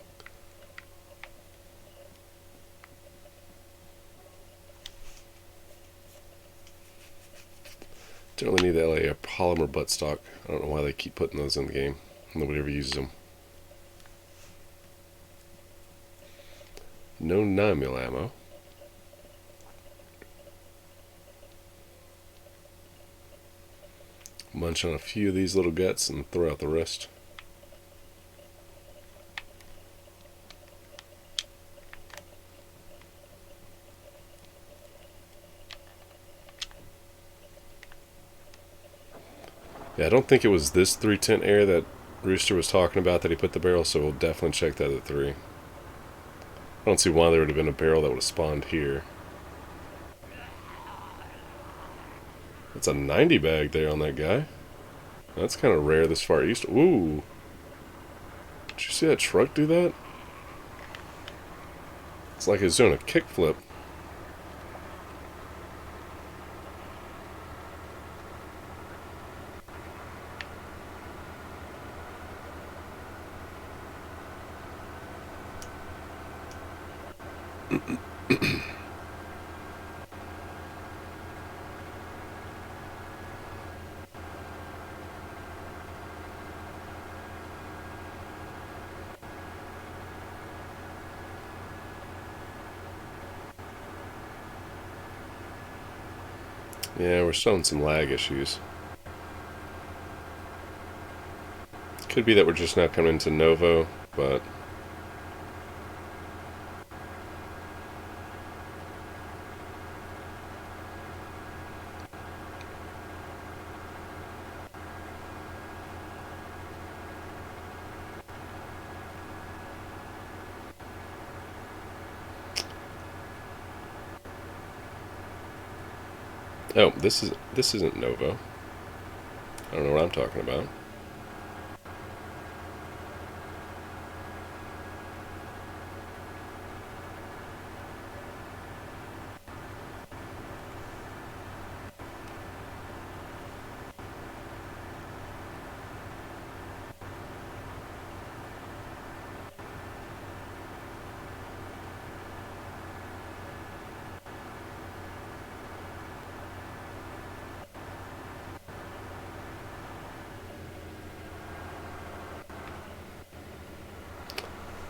Speaker 1: Don't really need the LA polymer buttstock. I don't know why they keep putting those in the game. Nobody ever uses them. No 9mm ammo. Munch on a few of these little guts and throw out the rest. Yeah, I don't think it was this 3-tent area that Rooster was talking about that he put the barrel, so we'll definitely check that at 3. I don't see why there would have been a barrel that would have spawned here. That's a 90 bag there on that guy. That's kind of rare this far east. Ooh. Did you see that truck do that? It's like it's doing a kickflip. Yeah, we're showing some lag issues. Could be that we're just now coming into Novo, but oh, this isn't Novo. I don't know what I'm talking about.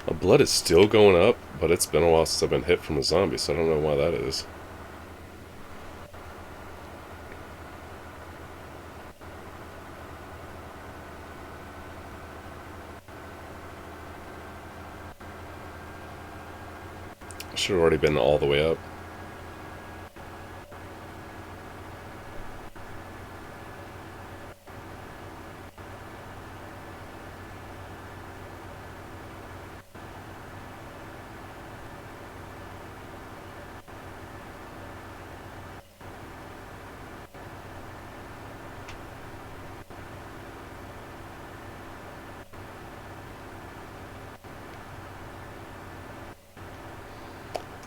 Speaker 1: My blood is still going up, but it's been a while since I've been hit from a zombie, so I don't know why that is. I should have already been all the way up.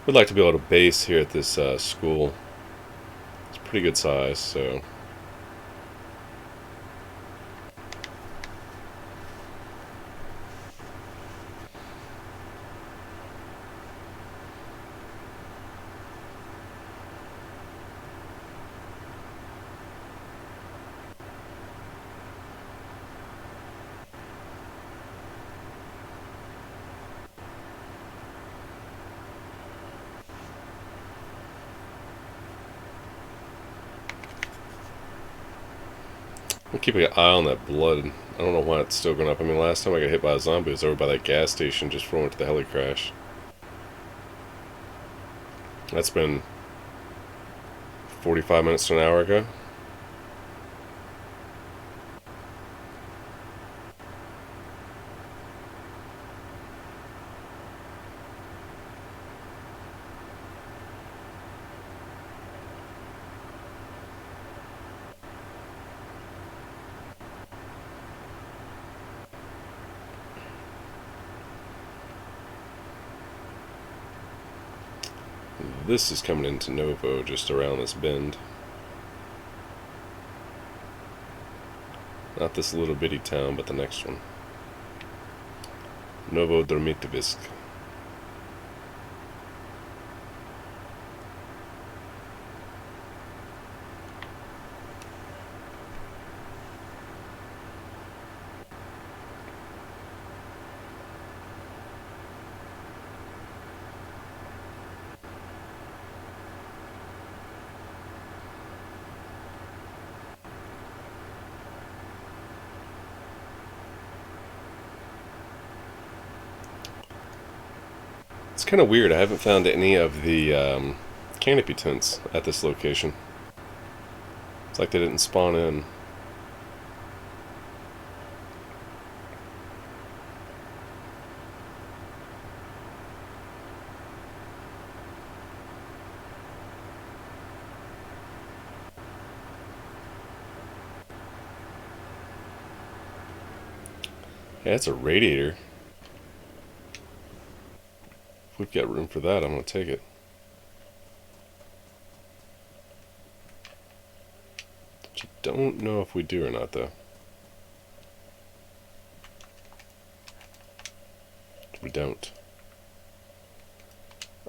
Speaker 1: We'd like to be able to base here at this school. It's pretty good size, so I'm keeping an eye on that blood. I don't know why it's still going up. I mean, last time I got hit by a zombie was over by that gas station just before I went to the heli crash. That's been 45 minutes to an hour ago. this is coming into Novo, just around this bend. Not this little bitty town, but the next one. Novo Dormitovisk. It's kind of weird. I haven't found any of the canopy tents at this location. It's like they didn't spawn in. Yeah, it's a radiator. If we've got room for that, I'm going to take it. Which I don't know if we do or not, though. We don't.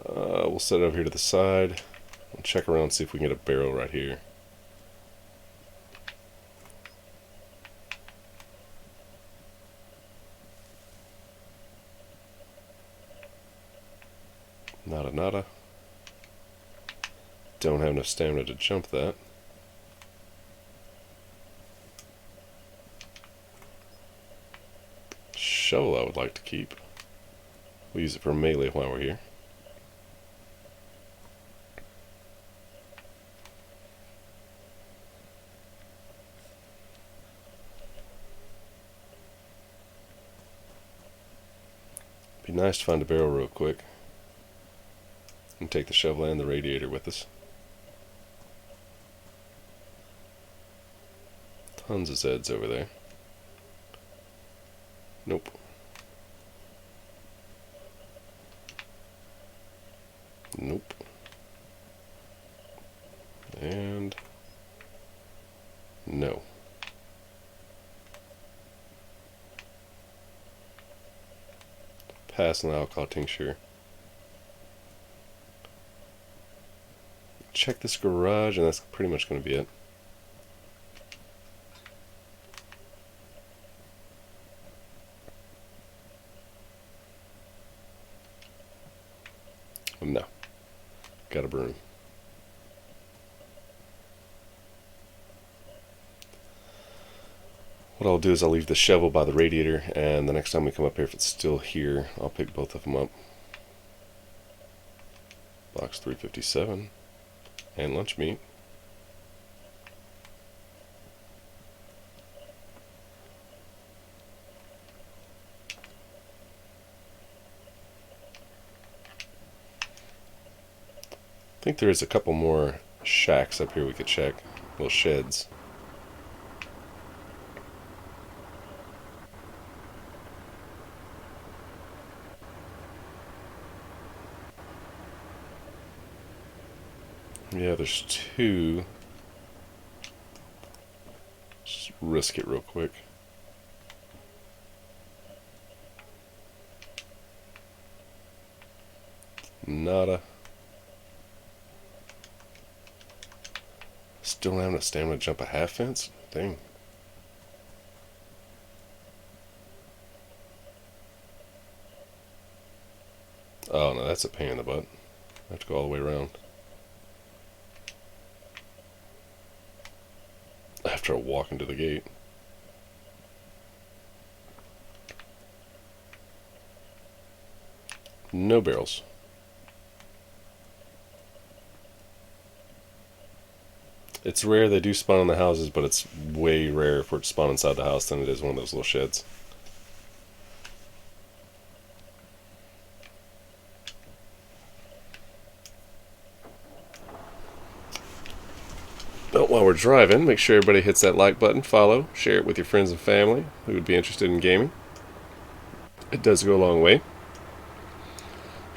Speaker 1: We'll set it over here to the side. We'll check around and see if we can get a barrel right here. Nada nada. Don't have enough stamina to jump that. Shovel I would like to keep. We'll use it for melee while we're here. Be nice to find a barrel real quick. And take the shovel and the radiator with us. Tons of Zeds over there. Nope. Nope. And no. Pass on the alcohol tincture. Check this garage, and that's pretty much going to be it. No. Got a broom. What I'll do is I'll leave the shovel by the radiator, and the next time we come up here, if it's still here, I'll pick both of them up. Box 357. And lunch meat. I think there is a couple more shacks up here we could check. Little sheds. Yeah, there's two. Just risk it real quick. Nada. Still don't have enough stamina to jump a half fence? Dang. Oh no, that's a pain in the butt. I have to go all the way around. After I walk into the gate. No barrels. It's rare they do spawn in the houses, but it's way rare for it to spawn inside the house than it is one of those little sheds. But while we're driving, make sure everybody hits that like button, follow, share it with your friends and family who would be interested in gaming. It does go a long way.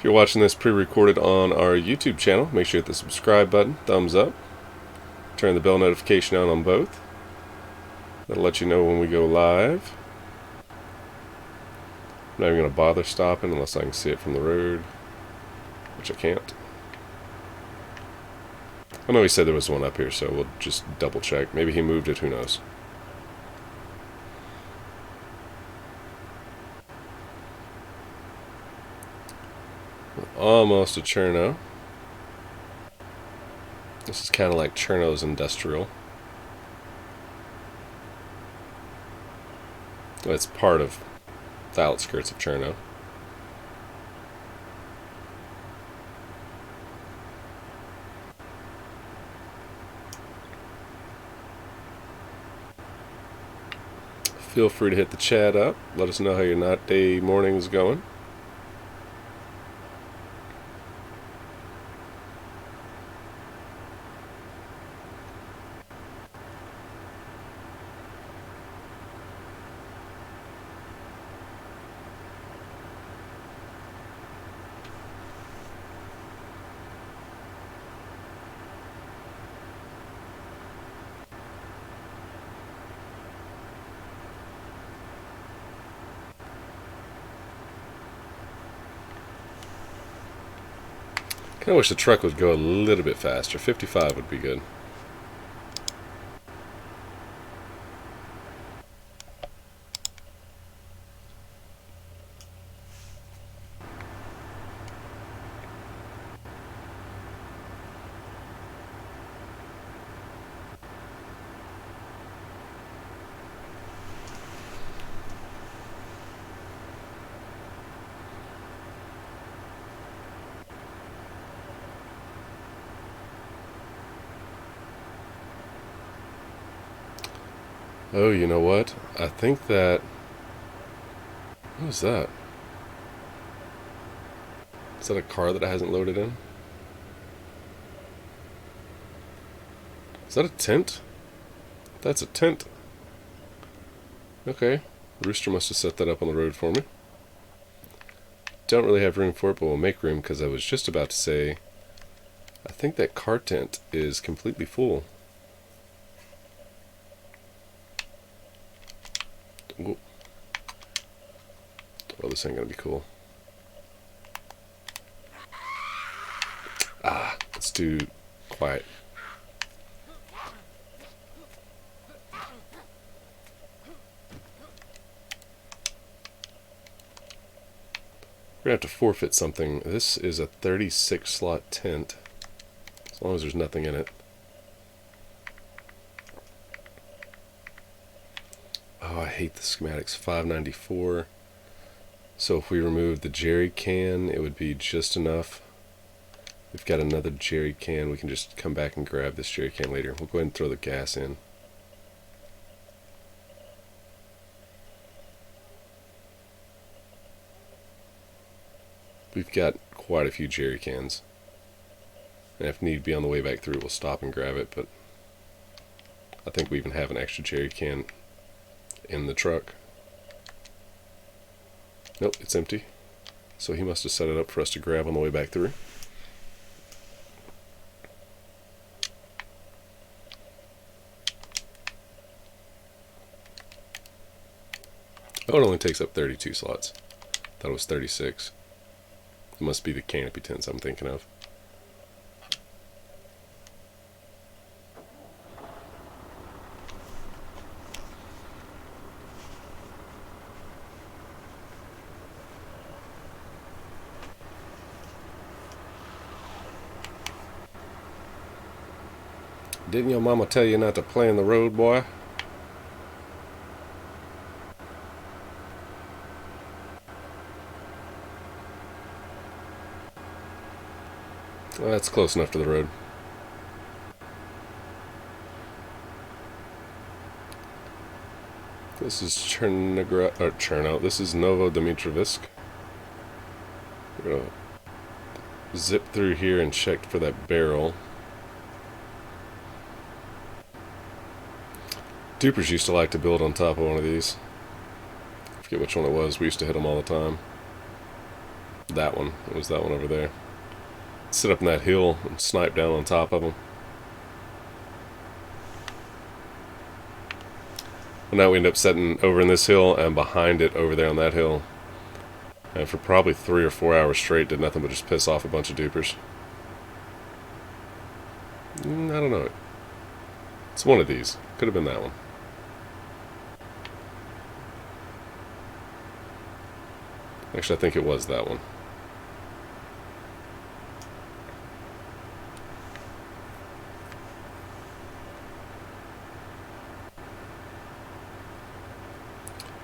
Speaker 1: If you're watching this pre-recorded on our YouTube channel, make sure you hit the subscribe button, thumbs up, turn the bell notification on both. That'll let you know when we go live. I'm not even going to bother stopping unless I can see it from the road, which I can't. I know he said there was one up here, so we'll just double check. Maybe he moved it, who knows. Almost a Cherno. This is kind of like Cherno's Industrial. It's part of the outskirts of Cherno. Feel free to hit the chat up. Let us know how your night, day, morning is going. I wish the truck would go a little bit faster. 55 would be good. Oh, you know what? I think that... What is that? Is that a car that hasn't loaded in? Is that a tent? That's a tent. Okay. Rooster must have set that up on the road for me. Don't really have room for it, but we'll make room because I was just about to say... I think that car tent is completely full. Ooh. Oh, this ain't gonna be cool. Ah, it's too quiet. We're gonna have to forfeit something. This is a 36 slot tent, as long as there's nothing in it. Oh, I hate the schematics. 594. So if we remove the jerry can, it would be just enough. We've got another jerry can. We can just come back and grab this jerry can later. We'll go ahead and throw the gas in. We've got quite a few jerry cans. And if need be on the way back through, we'll stop and grab it. But I think we even have an extra jerry can in the truck. Nope, it's empty. So he must have set it up for us to grab on the way back through. Oh, it only takes up 32 slots. Thought it was 36. It must be the canopy tents I'm thinking of. Didn't your mama tell you not to play in the road, boy? Well, that's close enough to the road. This is Cherno. This is Novodimitrovisk. We're gonna zip through here and check for that barrel. Dupers used to like to build on top of one of these. I forget which one it was. We used to hit them all the time. That one. It was that one over there. Sit up in that hill and snipe down on top of them. Well, now we end up sitting over in this hill and behind it over there on that hill. And for probably 3 or 4 hours straight did nothing but just piss off a bunch of dupers. I don't know. It's one of these. Could have been that one. Actually, I think it was that one.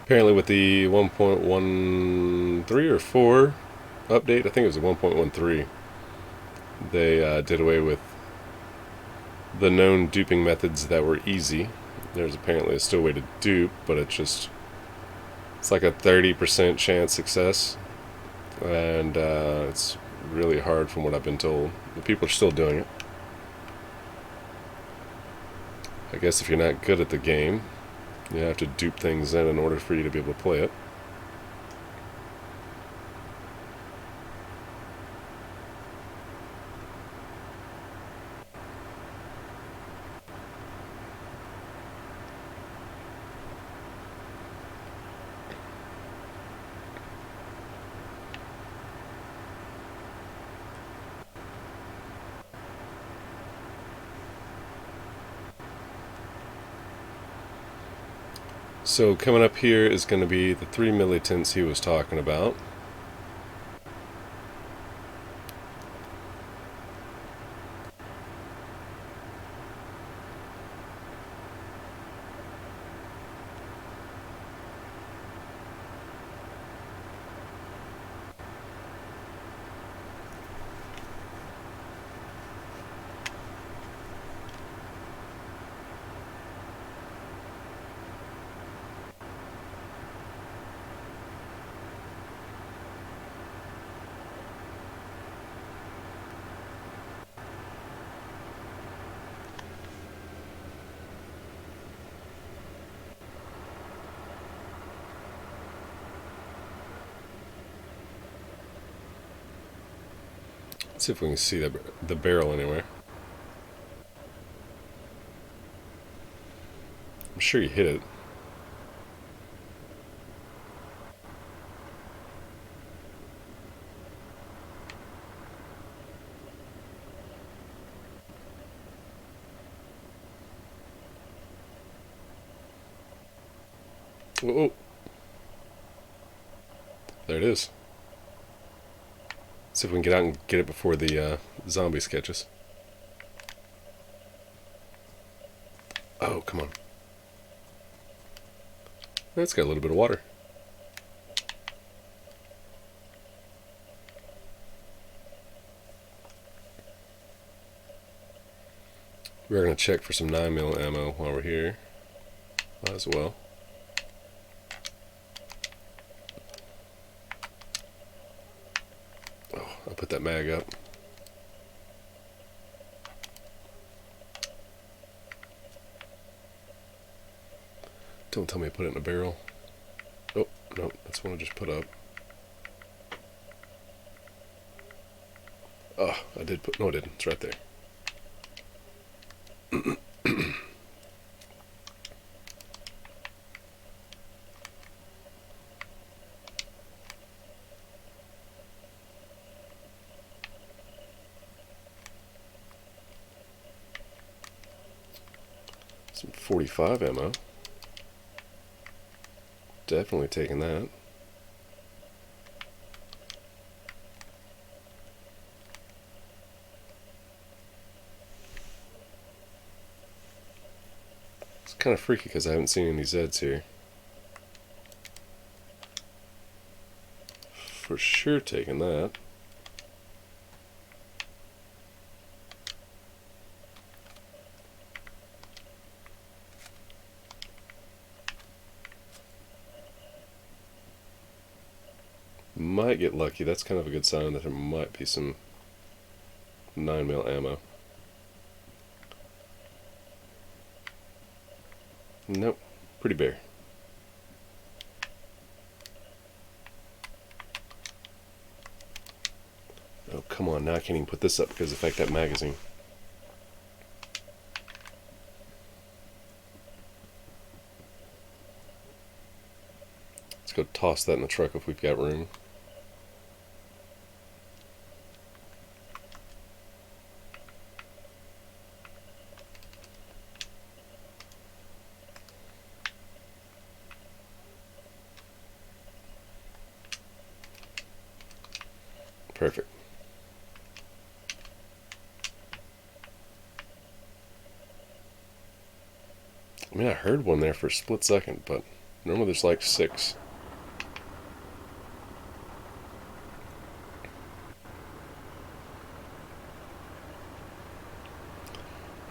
Speaker 1: Apparently with the 1.13 or 4 update, I think it was a 1.13, they did away with the known duping methods that were easy. There's apparently still a way to dupe, but it's like a 30% chance success, and it's really hard from what I've been told. The people are still doing it. I guess if you're not good at the game, you have to dupe things in order for you to be able to play it. So coming up here is going to be the 3 militants he was talking about. Let's see if we can see the barrel anywhere. I'm sure you hit it. Whoa. There it is. See if we can get out and get it before the zombies catch us. Oh, come on. It's got a little bit of water. We're going to check for some 9mm ammo while we're here as well. Oh, I'll put that mag up. Don't tell me to put it in a barrel. Oh, no, that's one I just put up. Oh, I did put, no I didn't, it's right there. Some 45 ammo. Definitely taking that. It's kind of freaky because I haven't seen any Zeds here. For sure taking that. Might get lucky. That's kind of a good sign that there might be some 9mm ammo. Nope. Pretty bare. come on. Now I can't even put this up because of the fact that magazine. Let's go toss that in the truck if we've got room. Perfect. I mean, I heard one there for a split second, but normally there's like 6.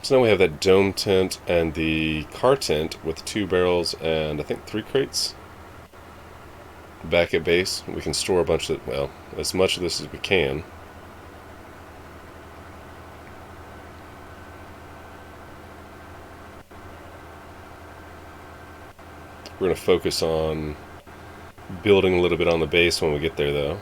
Speaker 1: So now we have that dome tent and the car tent with 2 barrels and I think 3 crates. Back at base, we can store a bunch of, well, as much of this as we can. We're going to focus on building a little bit on the base when we get there, though.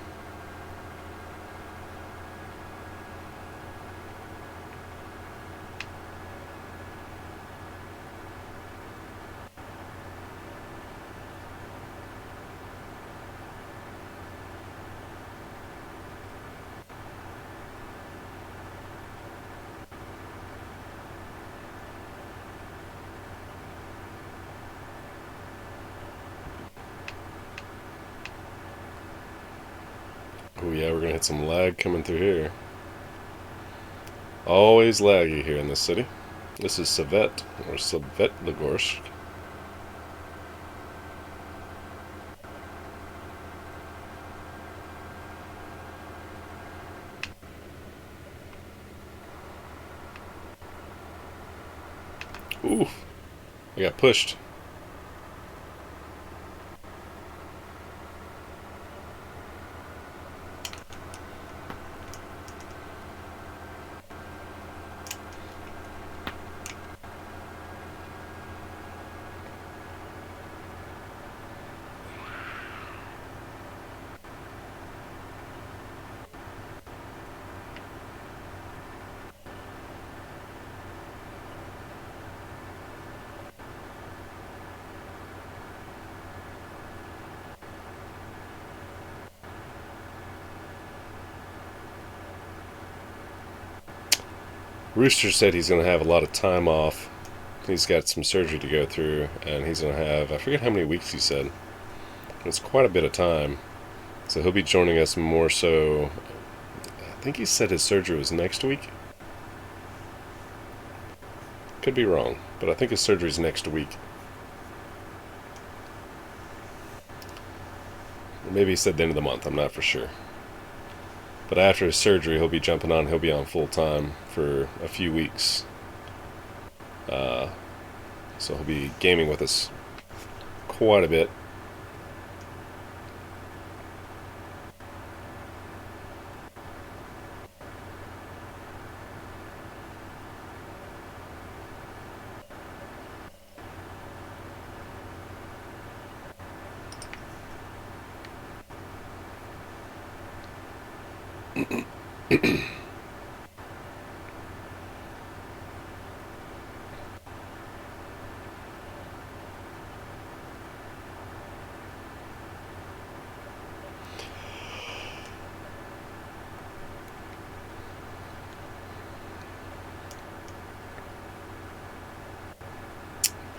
Speaker 1: Oh yeah, we're going to hit some lag coming through here. Always laggy here in this city. This is Savet, or Savetlogorsk. Oof, I got pushed. Rooster said he's going to have a lot of time off. He's got some surgery to go through, and he's going to have, I forget how many weeks he said. It's quite a bit of time. So he'll be joining us more so, I think he said his surgery was next week. Could be wrong, but I think his surgery's next week. Or maybe he said the end of the month, I'm not for sure. But after his surgery, he'll be jumping on, he'll be on full time for a few weeks. So he'll be gaming with us quite a bit.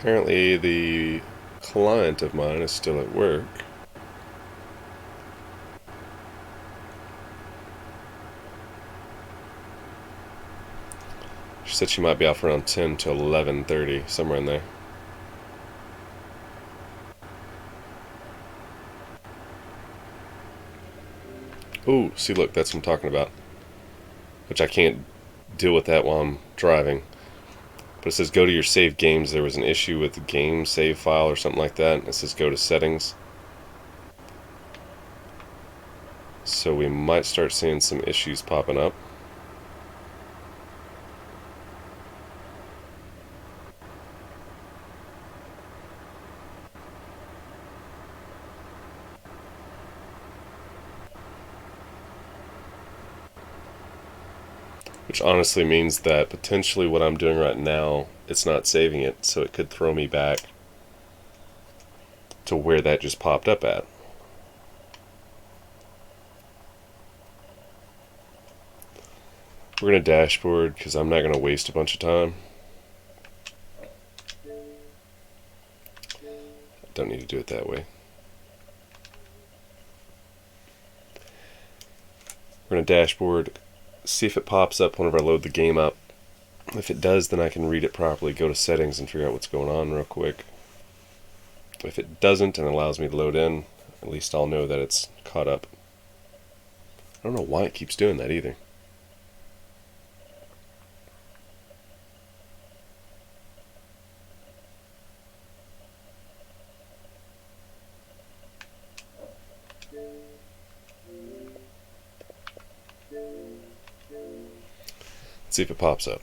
Speaker 1: Apparently the client of mine is still at work. She said she might be off around 10 to 11:30, somewhere in there. Ooh, see, look, that's what I'm talking about. Which I can't deal with that while I'm driving. But it says go to your saved games. There was an issue with the game save file or something like that. It says go to settings. So we might start seeing some issues popping up. which honestly means that potentially what I'm doing right now, it's not saving it, so it could throw me back to where that just popped up at. We're going to dashboard because I'm not going to waste a bunch of time. Don't need to do it that way. We're going to dashboard, see if it pops up whenever I load the game up. If it does, then I can read it properly, go to settings and figure out what's going on real quick. If it doesn't and allows me to load in, at least I'll know that it's caught up. I don't know why it keeps doing that either. Let's see if it pops up.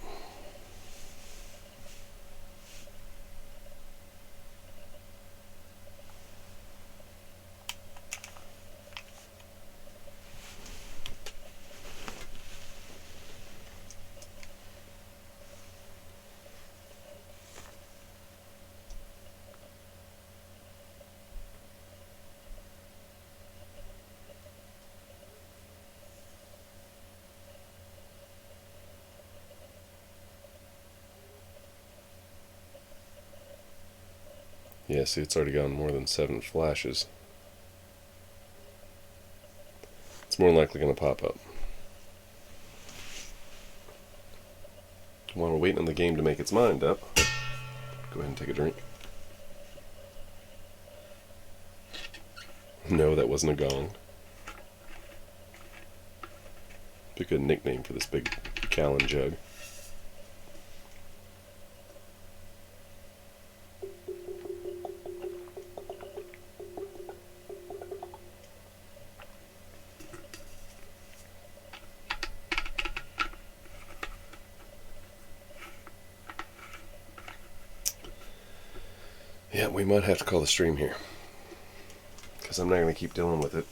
Speaker 1: Yeah, see, it's already gone more than 7 flashes. It's more than likely going to pop up. While we're waiting on the game to make its mind up, go ahead and take a drink. No, that wasn't a gong. Be a good nickname for this big gallon jug. Yeah, we might have to call the stream here, because I'm not going to keep dealing with it.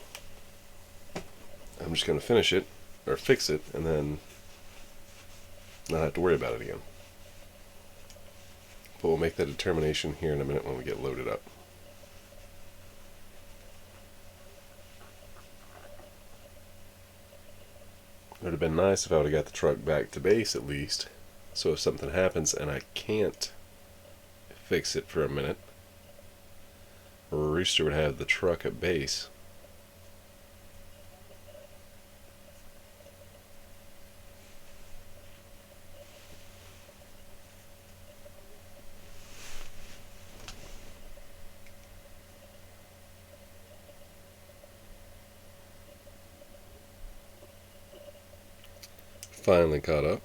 Speaker 1: I'm just going to finish it, or fix it, and then not have to worry about it again. But we'll make that determination here in a minute when we get loaded up. It would have been nice if I would have got the truck back to base at least, so if something happens and I can't fix it for a minute, Rooster would have the truck at base. Finally caught up.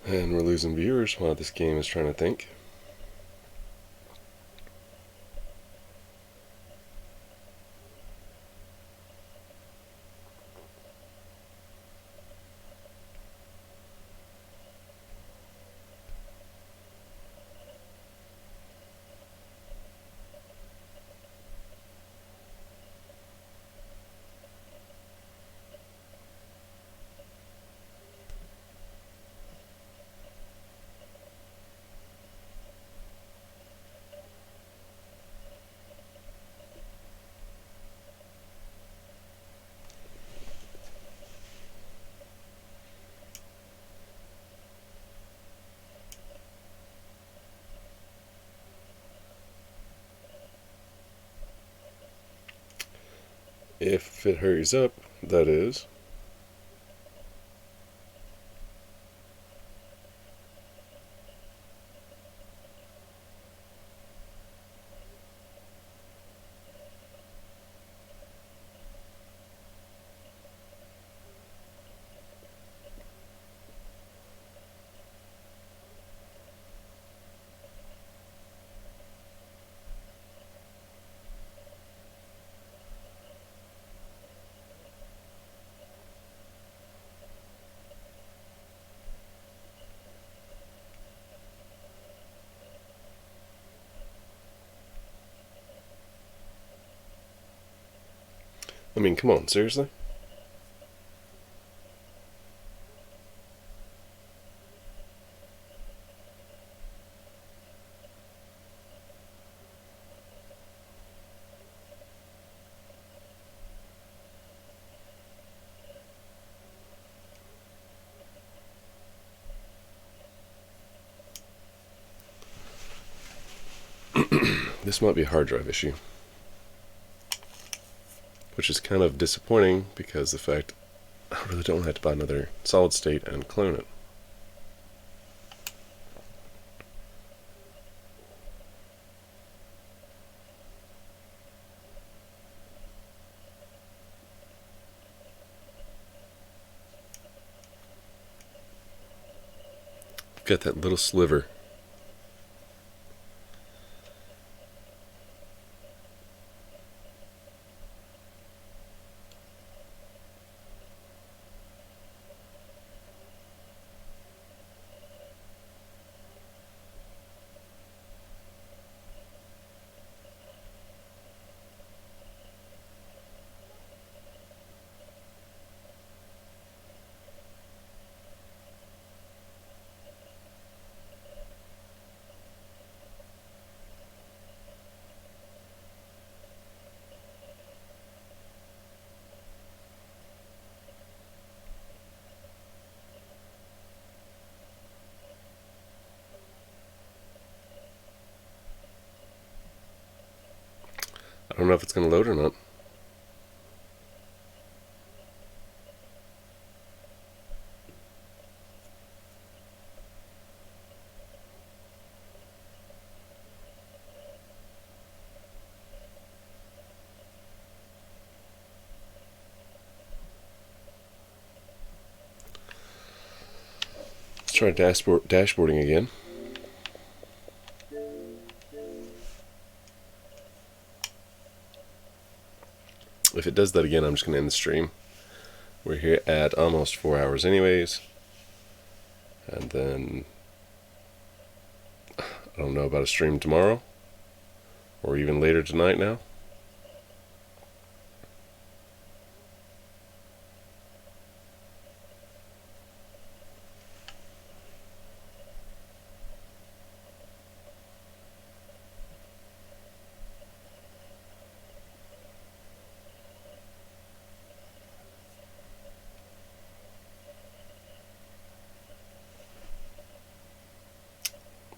Speaker 1: And we're losing viewers while this game is trying to think. If it hurries up, that is. I mean, come on, seriously? This might be a hard drive issue, which is kind of disappointing because the fact I really don't have to buy another solid state and clone it. I've got that little sliver. I don't know if it's going to load or not. Let's try dashboarding again. If it does that again, I'm just going to end the stream. We're here at almost 4 hours anyways. And then, I don't know about a stream tomorrow. Or even later tonight now.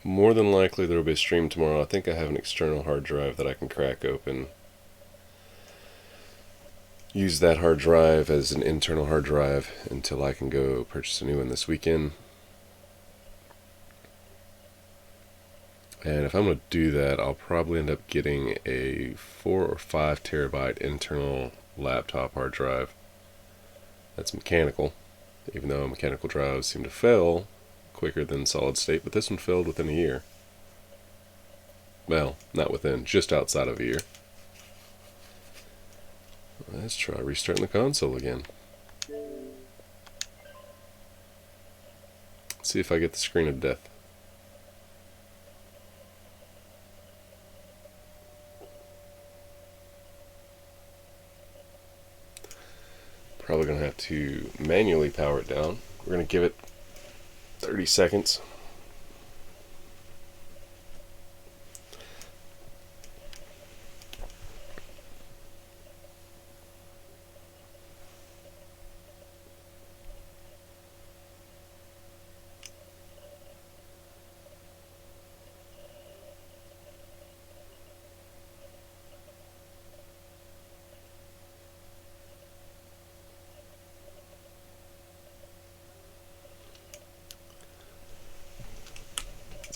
Speaker 1: More than likely there will be a stream tomorrow. I think I have an external hard drive that I can crack open. Use that hard drive as an internal hard drive until I can go purchase a new one this weekend. And if I'm going to do that, I'll probably end up getting a 4 or 5 terabyte internal laptop hard drive. That's mechanical, even though mechanical drives seem to fail quicker than solid state, but this one failed within a year. Well, not within, just outside of a year. Let's try restarting the console again. Let's see if I get the screen of death. Probably going to have to manually power it down. We're going to give it 30 seconds.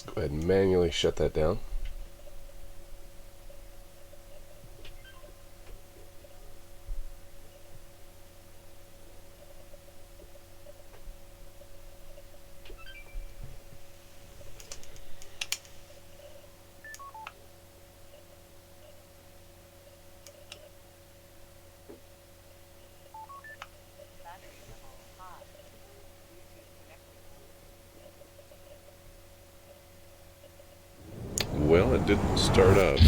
Speaker 1: Go ahead and manually shut that down. Well, it didn't start up.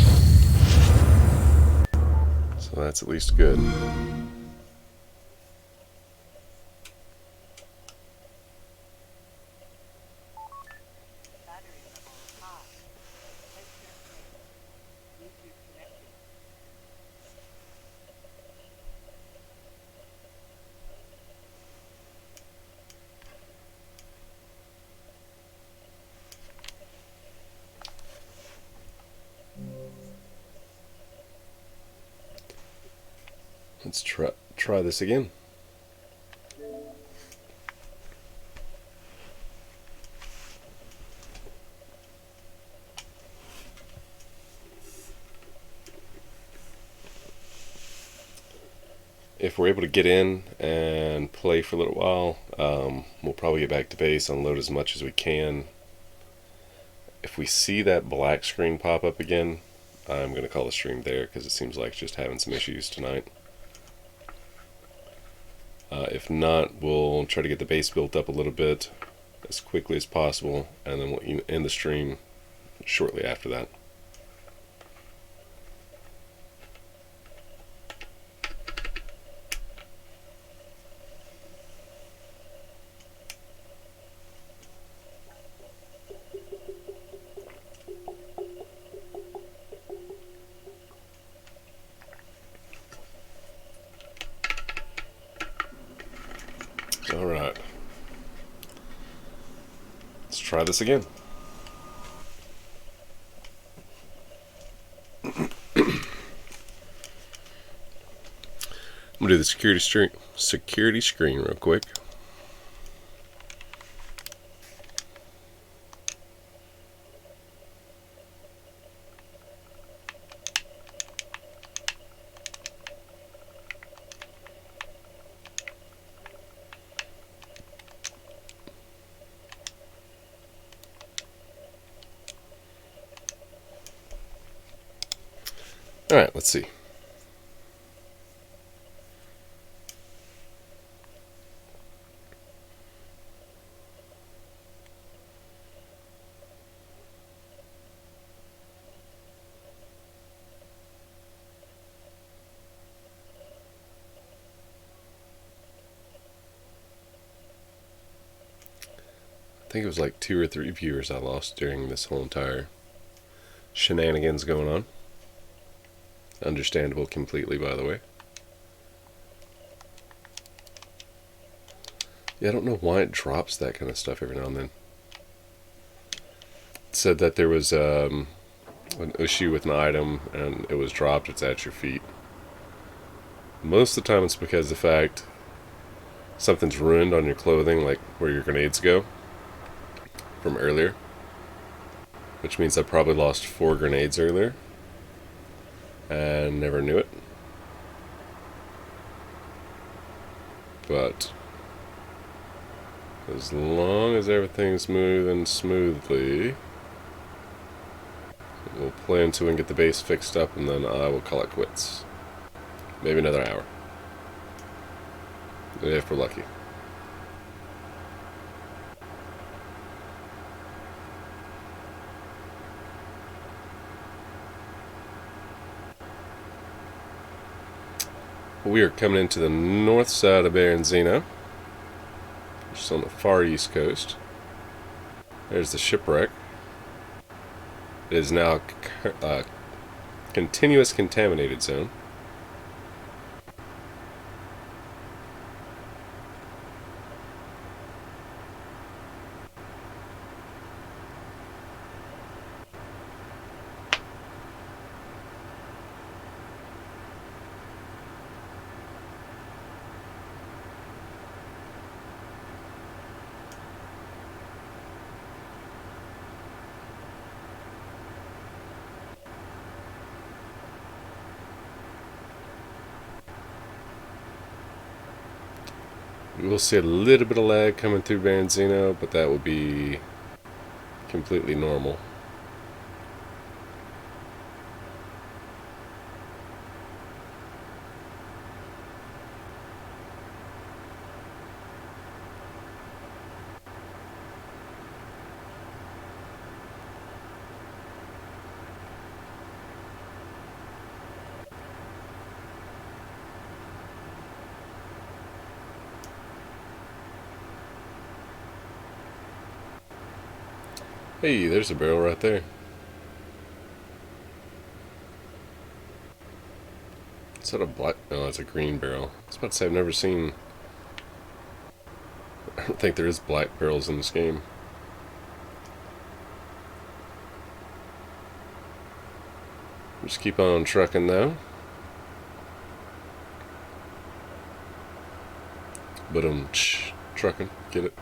Speaker 1: So So that's at least good. Let's try this again. If we're able to get in and play for a little while, we'll probably get back to base, unload as much as we can. If we see that black screen pop up again, I'm going to call the stream there because it seems like it's just having some issues tonight. If not, we'll try to get the base built up a little bit as quickly as possible, and then we'll end the stream shortly after that. Alright. Let's try this again. I'm gonna do the security screen real quick. Alright, let's see. I think it was like 2 or 3 viewers I lost during this whole entire shenanigans going on. Understandable completely, by the way. Yeah, I don't know why it drops that kind of stuff every now and then. It said that there was an issue with an item and it was dropped, it's at your feet. Most of the time it's because of the fact something's ruined on your clothing, like where your grenades go from earlier. Which means I probably lost 4 grenades earlier and never knew it. But as long as everything's moving smoothly, we'll play until we can get the base fixed up, and then I will call it quits. Maybe another hour, if we're lucky. We are coming into the north side of Baranzino, which is on the far east coast. There's the shipwreck. It is now a continuous contaminated zone. We will see a little bit of lag coming through Baranzino, but that will be completely normal. Hey, there's a barrel right there. Is that a black? No, it's a green barrel. I was about to say I've never seen. I don't think there is black barrels in this game. Just keep on trucking though. But trucking, get it?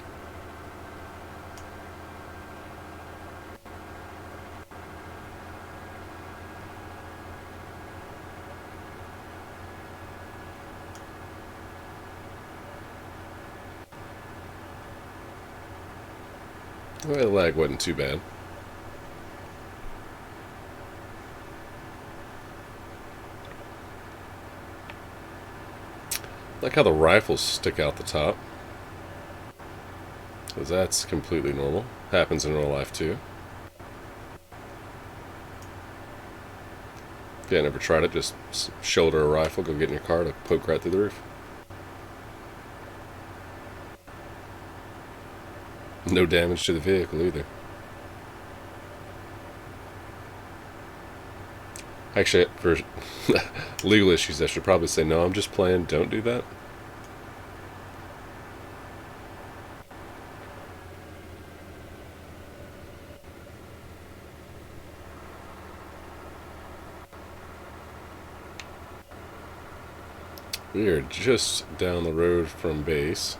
Speaker 1: Well, the lag wasn't too bad. Like how the rifles stick out the top. Because that's completely normal. Happens in real life too. If you never tried it, just shoulder a rifle, go get in your car to poke right through the roof. No damage to the vehicle either. Actually, for legal issues, I should probably say no, I'm just playing, don't do that. We are just down the road from base.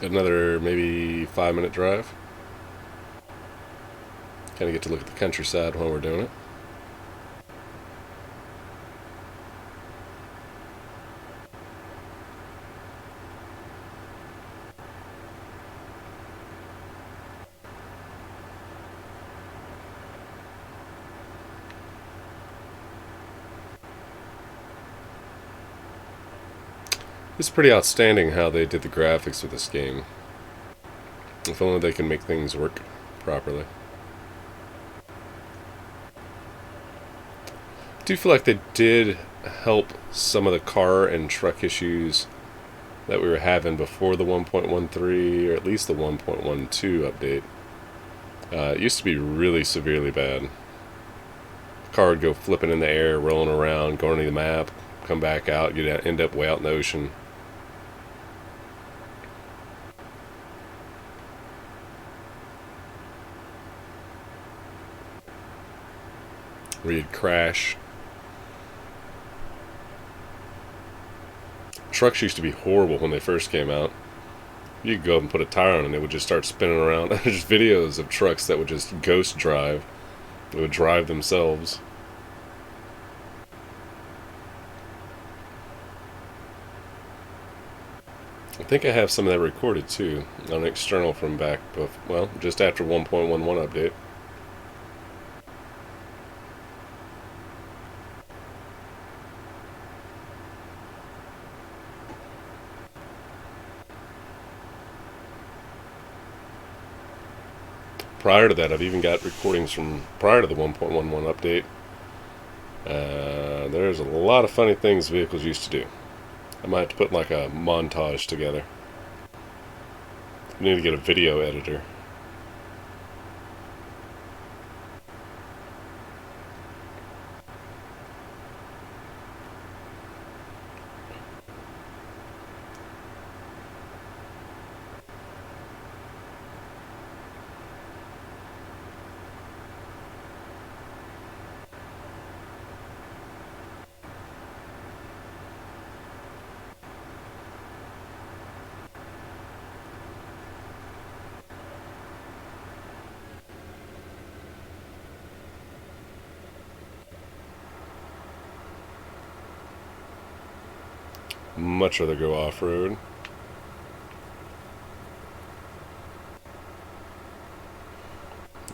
Speaker 1: Another maybe 5-minute drive. Kind of get to look at the countryside while we're doing it. It's pretty outstanding how they did the graphics with this game. If only they can make things work properly. I do feel like they did help some of the car and truck issues that we were having before the 1.13 or at least the 1.12 update. It used to be really severely bad. The car would go flipping in the air, rolling around, going to the map, come back out, you'd end up way out in the ocean. Where you'd crash. Trucks used to be horrible when they first came out. You could go up and put a tire on and it would just start spinning around. There's videos of trucks that would just ghost drive. They would drive themselves. I think I have some of that recorded too on external from back, well, just after 1.11 update. Prior to that, I've even got recordings from prior to the 1.11 update. There's a lot of funny things vehicles used to do. I might have to put like a montage together. I need to get a video editor. Much rather go off-road.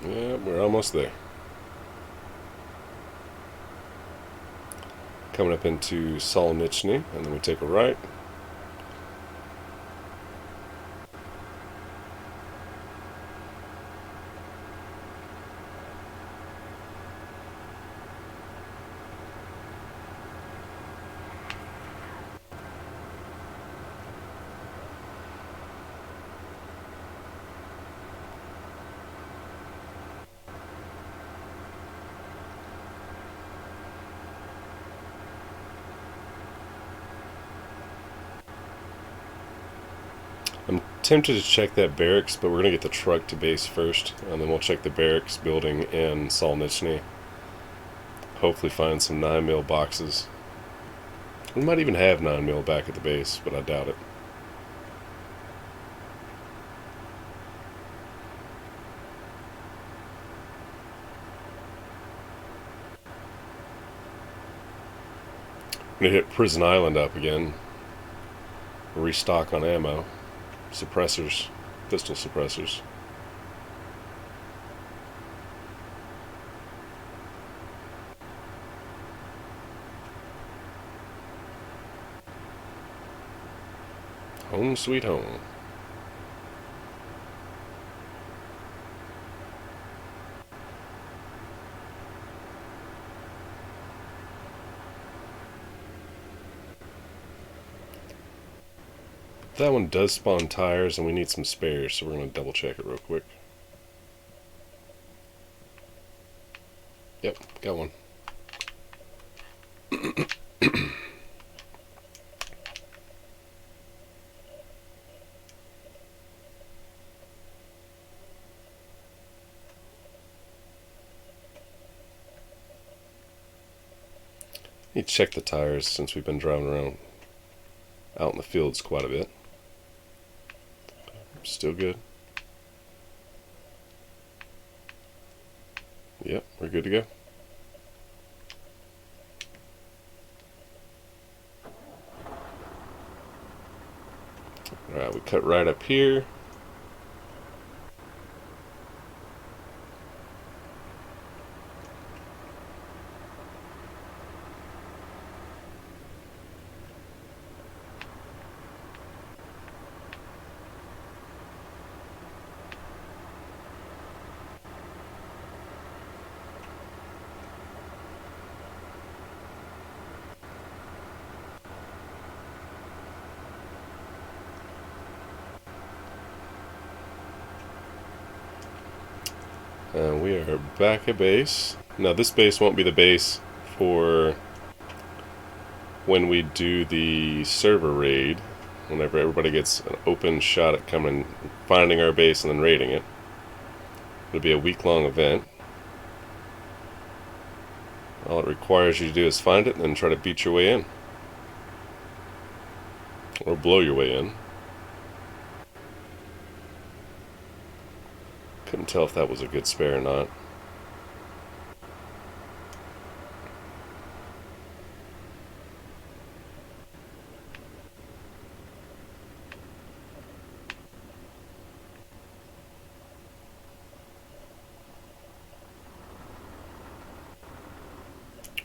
Speaker 1: Yeah, we're almost there. Coming up into Solnichny, and then we take a right. I'm tempted to check that barracks, but we're going to get the truck to base first, and then we'll check the barracks building in Solnitsny. Hopefully find some 9mm boxes. We might even have 9mm back at the base, but I doubt it. I'm going to hit Prison Island up again. Restock on ammo. Suppressors. Pistol suppressors. Home sweet home. That one does spawn tires, and we need some spares, so we're going to double check it real quick. Yep, got one. Need to check the tires since we've been driving around out in the fields quite a bit. Still good. Yep, we're good to go. Alright, we cut right up here. And we are back at base. Now this base won't be the base for when we do the server raid. Whenever everybody gets an open shot at coming, finding our base and then raiding it. It'll be a week-long event. All it requires you to do is find it and then try to beat your way in. Or blow your way in. Couldn't tell if that was a good spare or not.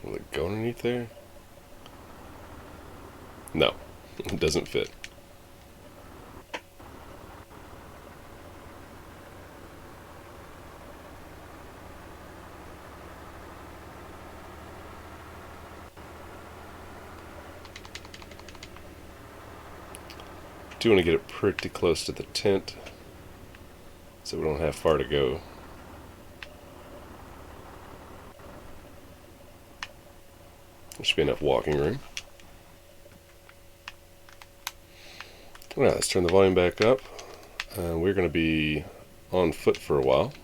Speaker 1: Will it go underneath there? No, it doesn't fit. Do want to get it pretty close to the tent so we don't have far to go. There should be enough walking room. Alright, let's turn the volume back up. We're going to be on foot for a while.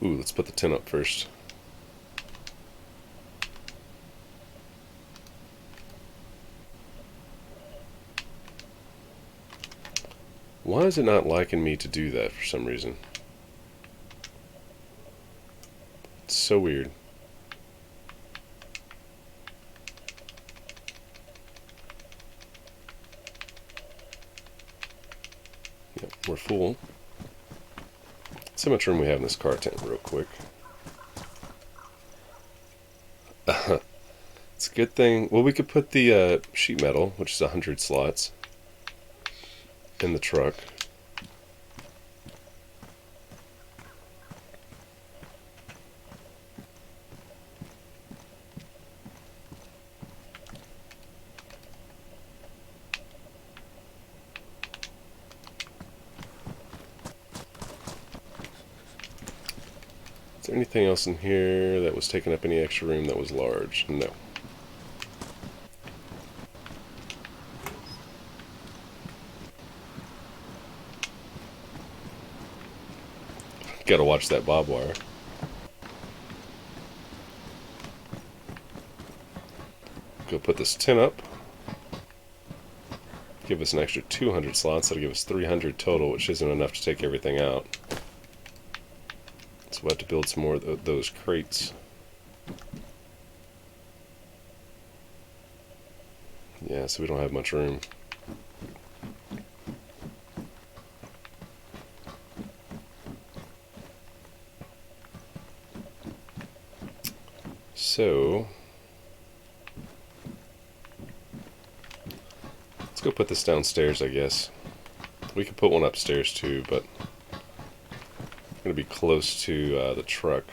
Speaker 1: Ooh, let's put the tent up first. Why is it not liking me to do that for some reason? It's so weird. Yep, we're full. Let's see how much room we have in this car tent real quick. It's a good thing. Well, we could put the sheet metal, which is 100 slots, in the truck. Is there anything else in here that was taking up any extra room that was large? No. Gotta watch that barbed wire. Go put this tin up. Give us an extra 200 slots. That'll give us 300 total, which isn't enough to take everything out. So we'll have to build some more of those crates. Yeah, so we don't have much room. So let's go put this downstairs, I guess. We could put one upstairs too, but I'm going to be close to the truck.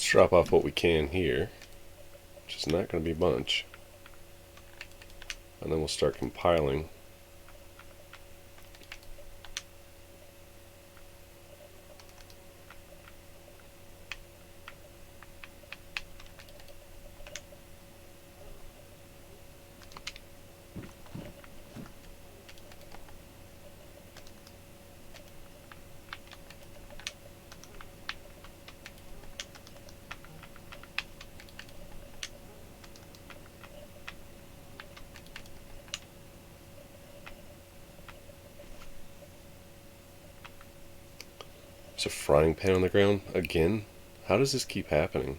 Speaker 1: Drop off what we can here, which is not going to be much, and then we'll start compiling. There's a frying pan on the ground again. How does this keep happening?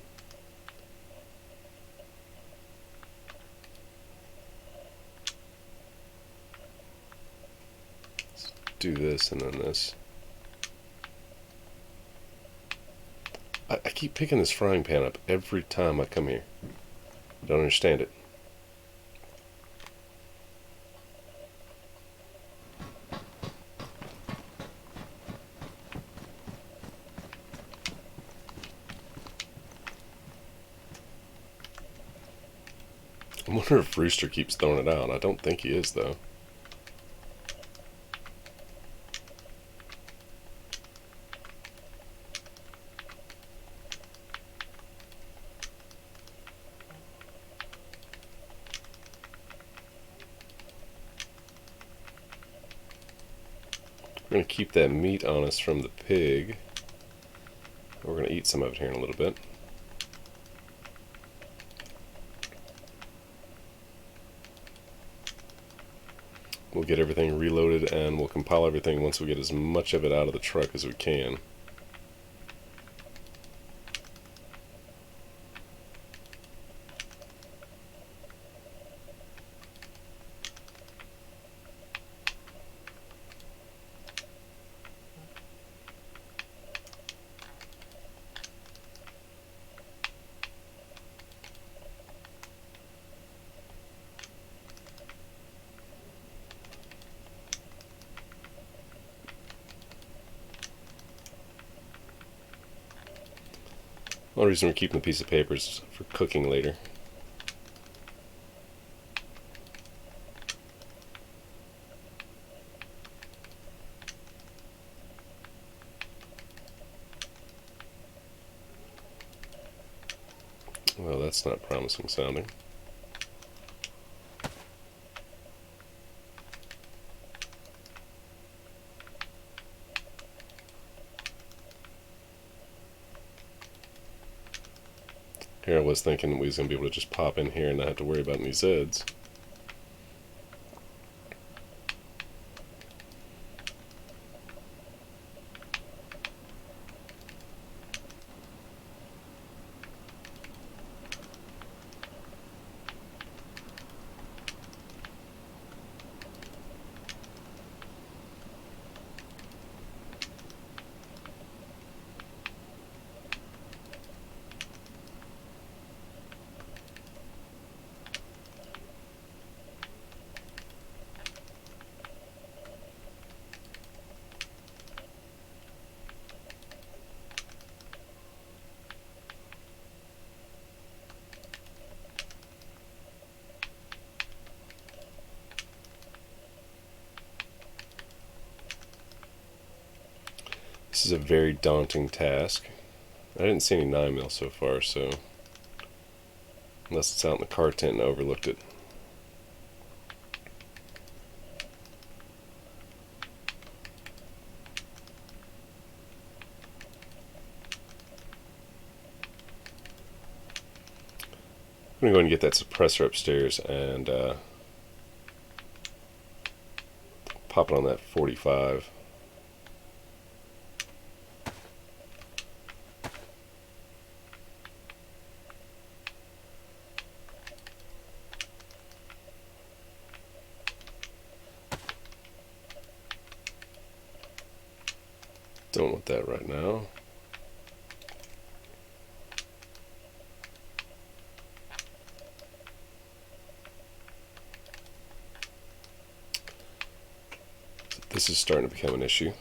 Speaker 1: Let's do this and then this. I keep picking this frying pan up every time I come here. I don't understand it. I wonder if Rooster keeps throwing it out. I don't think he is, though. We're going to keep that meat on us from the pig. We're going to eat some of it here in a little bit. We'll get everything reloaded and we'll compile everything once we get as much of it out of the truck as we can. The only reason we're keeping the piece of paper is for cooking later. Well, that's not promising sounding. Here I was thinking we was going to be able to just pop in here and not have to worry about any Zeds. This is a very daunting task. I didn't see any 9mm so far, so unless it's out in the car tent and I overlooked it. I'm going to go ahead and get that suppressor upstairs and pop it on that 45. Don't want that right now. This is starting to become an issue.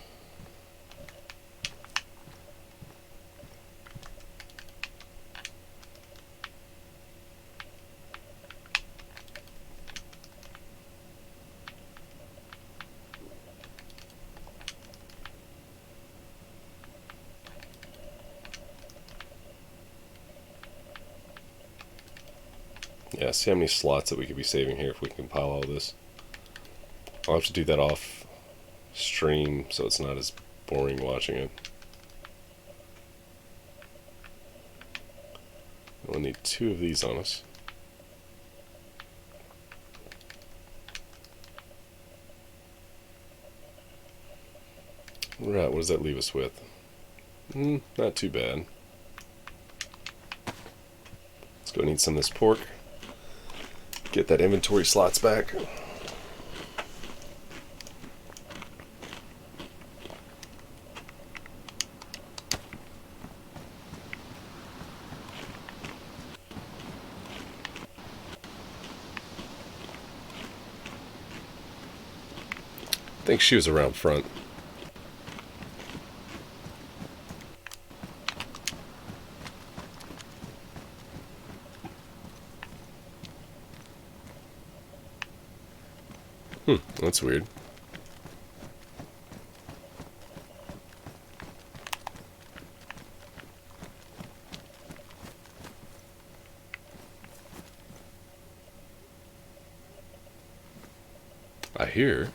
Speaker 1: Yeah, see how many slots that we could be saving here if we compile all this. I'll have to do that off stream so it's not as boring watching it. We'll need 2 of these on us. Right, what does that leave us with? Not too bad. Let's go and eat some of this pork. Get that inventory slots back. I think she was around front. That's weird. I hear.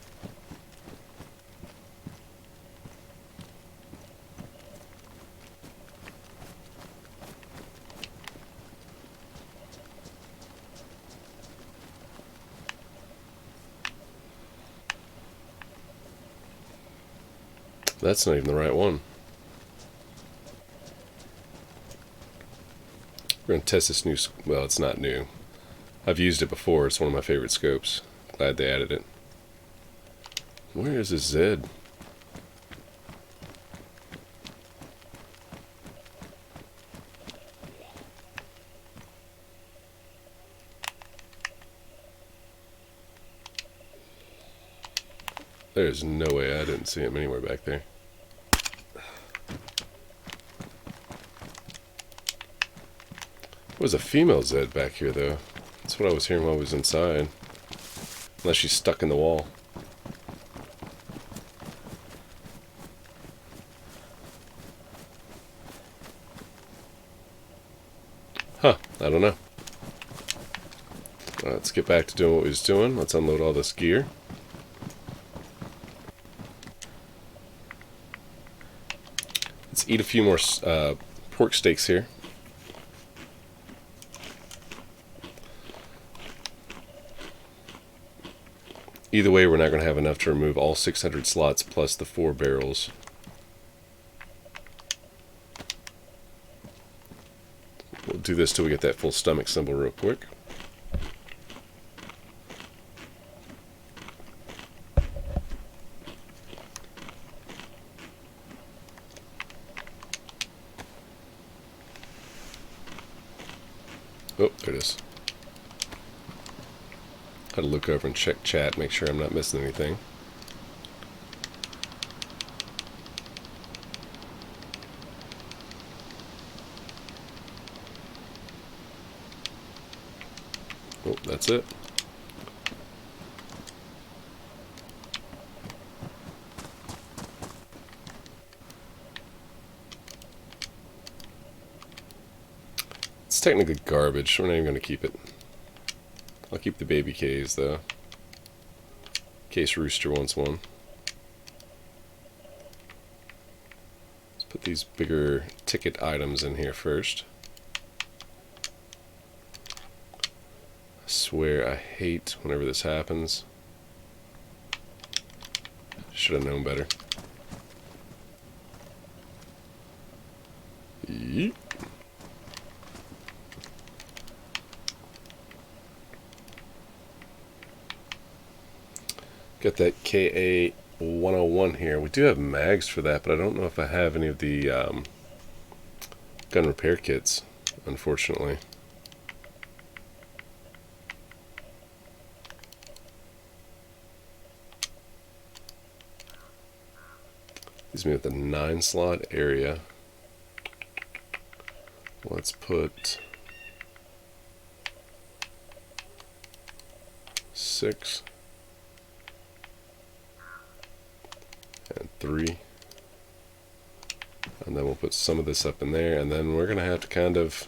Speaker 1: That's not even the right one. We're going to test this new... Well, it's not new. I've used it before. It's one of my favorite scopes. Glad they added it. Where is this Zed? There's no way I didn't see him anywhere back there. There's a female Zed back here, though. That's what I was hearing while I was inside. Unless she's stuck in the wall. Huh, I don't know. Let's get back to doing what we was doing. Let's unload all this gear. Let's eat a few more pork steaks here. Either way, we're not going to have enough to remove all 600 slots plus the 4 barrels. We'll do this till we get that full stomach symbol real quick. Oh, there it is. Gotta look over and check chat, make sure I'm not missing anything. Oh, that's it. It's technically garbage. We're not even going to keep it. I'll keep the baby K's though. In case Rooster wants one. Let's put these bigger ticket items in here first. I swear I hate whenever this happens. Should have known better. Yeet. Got that KA 101 here. We do have mags for that, but I don't know if I have any of the gun repair kits, unfortunately. Leaves me with a 9-slot area. Let's put 6 and 3, and then we'll put some of this up in there, and then we're gonna have to kind of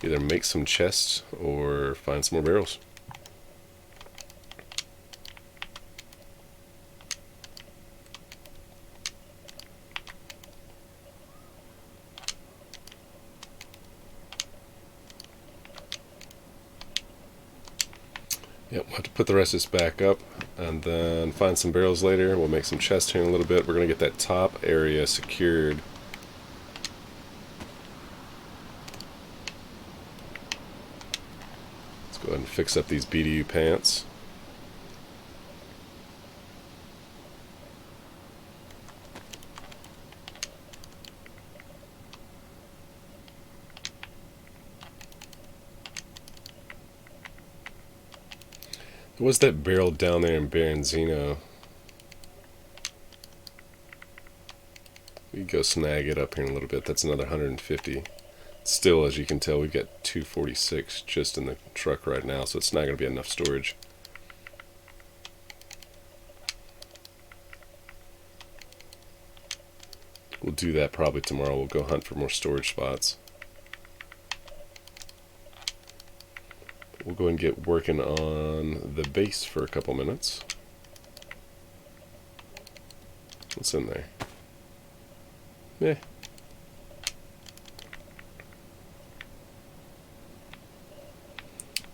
Speaker 1: either make some chests or find some more barrels. Yep, we'll have to put the rest of this back up and then find some barrels later. We'll make some chests here in a little bit. We're going to get that top area secured. Let's go ahead and fix up these BDU pants. There was that barrel down there in Baronzino. We can go snag it up here in a little bit. That's another 150. Still, as you can tell, we've got 246 just in the truck right now, so it's not going to be enough storage. We'll do that probably tomorrow. We'll go hunt for more storage spots. We'll go and get working on the base for a couple minutes. What's in there? Yeah.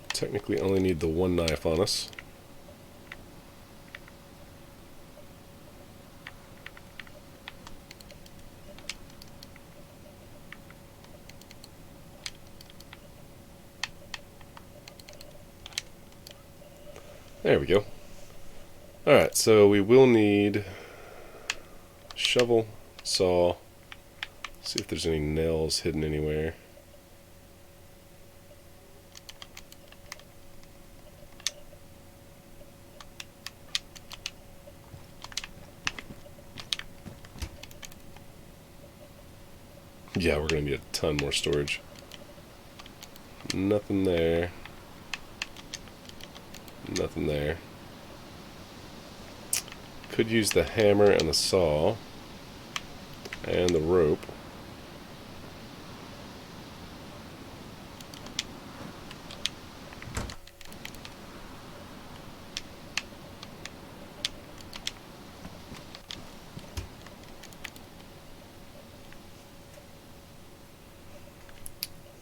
Speaker 1: Technically only need the one knife on us. There we go. Alright, so we will need shovel, saw, see if there's any nails hidden anywhere. Yeah, we're going to need a ton more storage. Nothing there. Nothing there. Could use the hammer and the saw and the rope.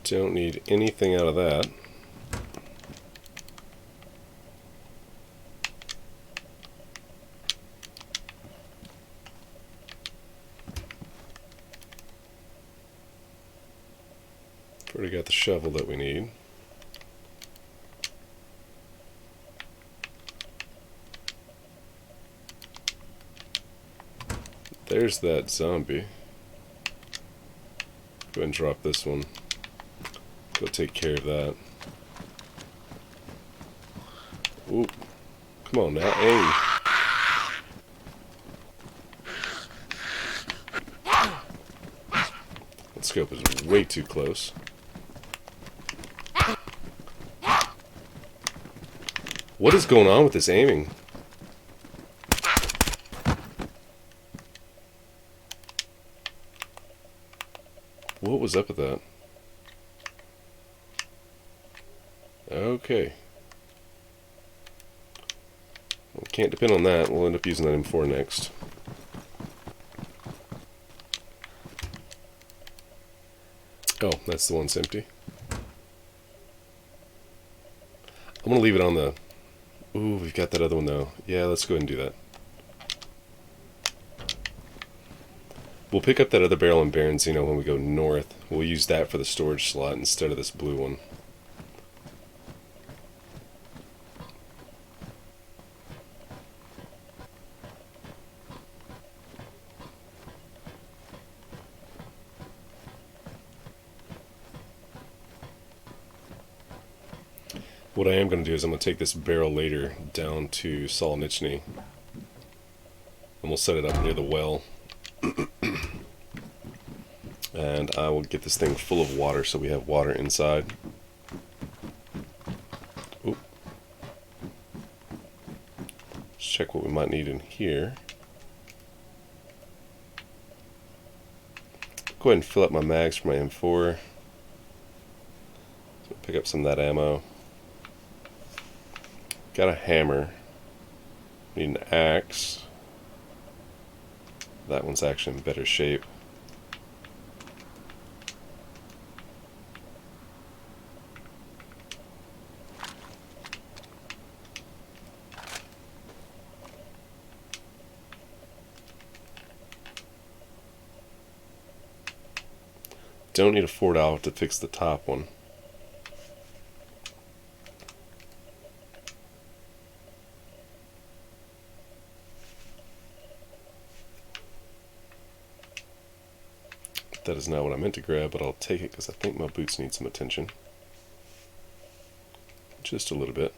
Speaker 1: Don't need anything out of that. Already got the shovel that we need. There's that zombie. Go ahead and drop this one. Go take care of that. Ooh. Come on now, aim. That scope is way too close. What is going on with this aiming? What was up with that? Okay. We can't depend on that. We'll end up using that M4 next. Oh, that's the one that's empty. I'm going to leave it on the... Ooh, we've got that other one though. Yeah, let's go ahead and do that. We'll pick up that other barrel in Baronzino when we go north. We'll use that for the storage slot instead of this blue one. What I am going to do is I'm going to take this barrel later down to Solnichny, and we'll set it up near the well. And I will get this thing full of water so we have water inside. Oop. Let's check what we might need in here. Go ahead and fill up my mags for my M4. So pick up some of that ammo. Got a hammer. Need an axe. That one's actually in better shape. Don't need a $4 to fix the top one. That is not what I meant to grab, but I'll take it because I think my boots need some attention. Just a little bit.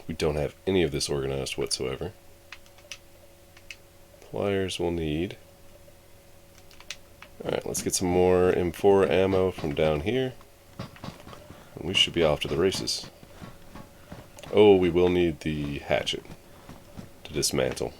Speaker 1: We don't have any of this organized whatsoever. Pliers we'll need. Alright, let's get some more M4 ammo from down here. And we should be off to the races. Oh, we will need the hatchet to dismantle.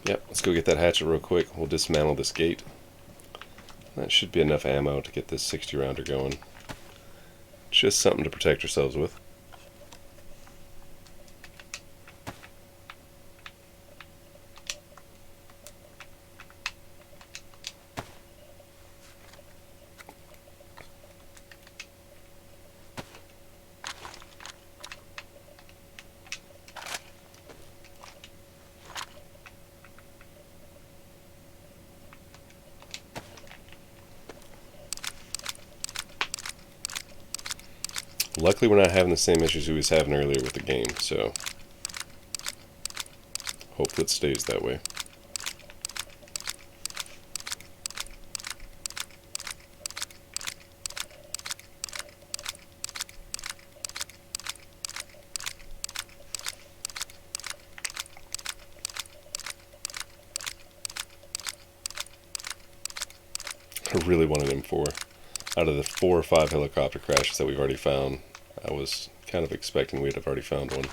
Speaker 1: Yep, let's go get that hatchet real quick. We'll dismantle this gate. That should be enough ammo to get this 60 rounder going. Just something to protect ourselves with. Luckily we're not having the same issues we was having earlier with the game, so hopefully it stays that way. I really want an M4. Out of the 4 or 5 helicopter crashes that we've already found, I was kind of expecting we'd have already found one.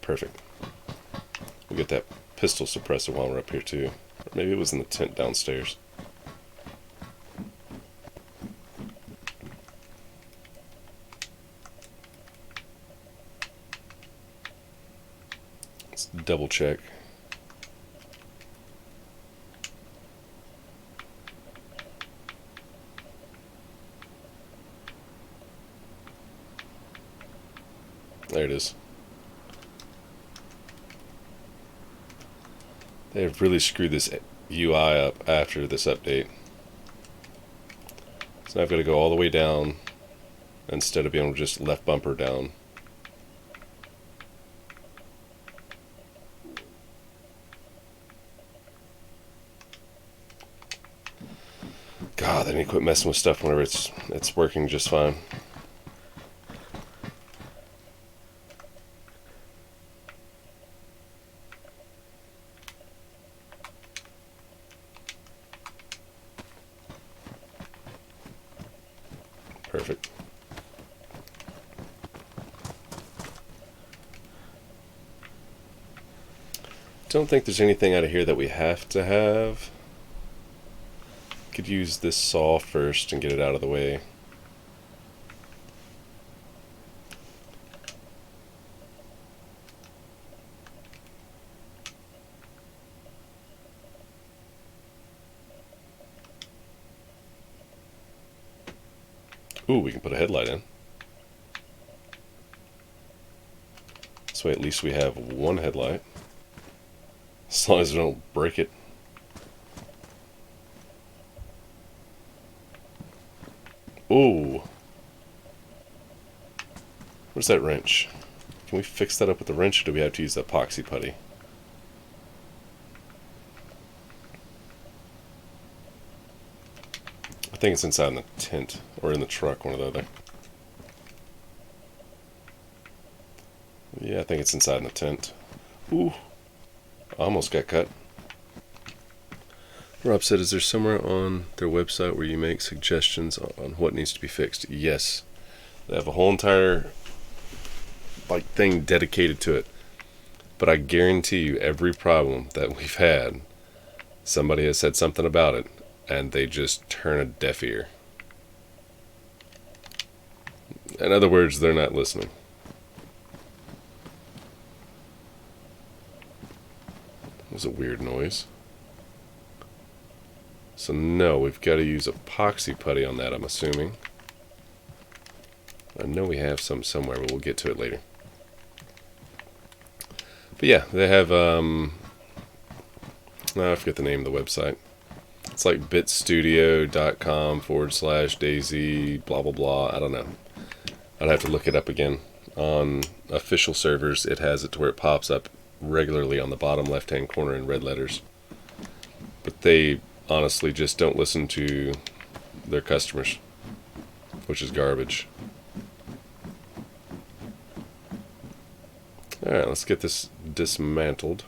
Speaker 1: Perfect. We'll get that pistol suppressor while we're up here too. Or maybe it was in the tent downstairs. Let's double check. There it is. They have really screwed this UI up after this update. So now I've got to go all the way down instead of being able to just left bumper down. they need to quit messing with stuff whenever it's working just fine. Perfect. Don't think there's anything out of here that we have to have. Could use this saw first and get it out of the way. Ooh, we can put a headlight in. This way at least we have one headlight. As long as we don't break it. Ooh. Where's that wrench? Can we fix that up with the wrench, or do we have to use the epoxy putty? I think it's inside in the tent, or in the truck, one or the other. Yeah, I think it's inside in the tent. Ooh. Almost got cut. Rob said, is there somewhere on their website where you make suggestions on what needs to be fixed? Yes. They have a whole entire thing dedicated to it. But I guarantee you every problem that we've had, somebody has said something about it and they just turn a deaf ear. In other words, they're not listening. That was a weird noise. So no, we've got to use epoxy putty on that, I'm assuming. I know we have some somewhere, but we'll get to it later. But yeah, they have, I forget the name of the website. It's like bitstudio.com/DayZ blah blah blah, I don't know. I'd have to look it up again. On official servers, it has it to where it pops up regularly on the bottom left hand corner in red letters. But they honestly just don't listen to their customers, which is garbage. Alright, let's get this dismantled.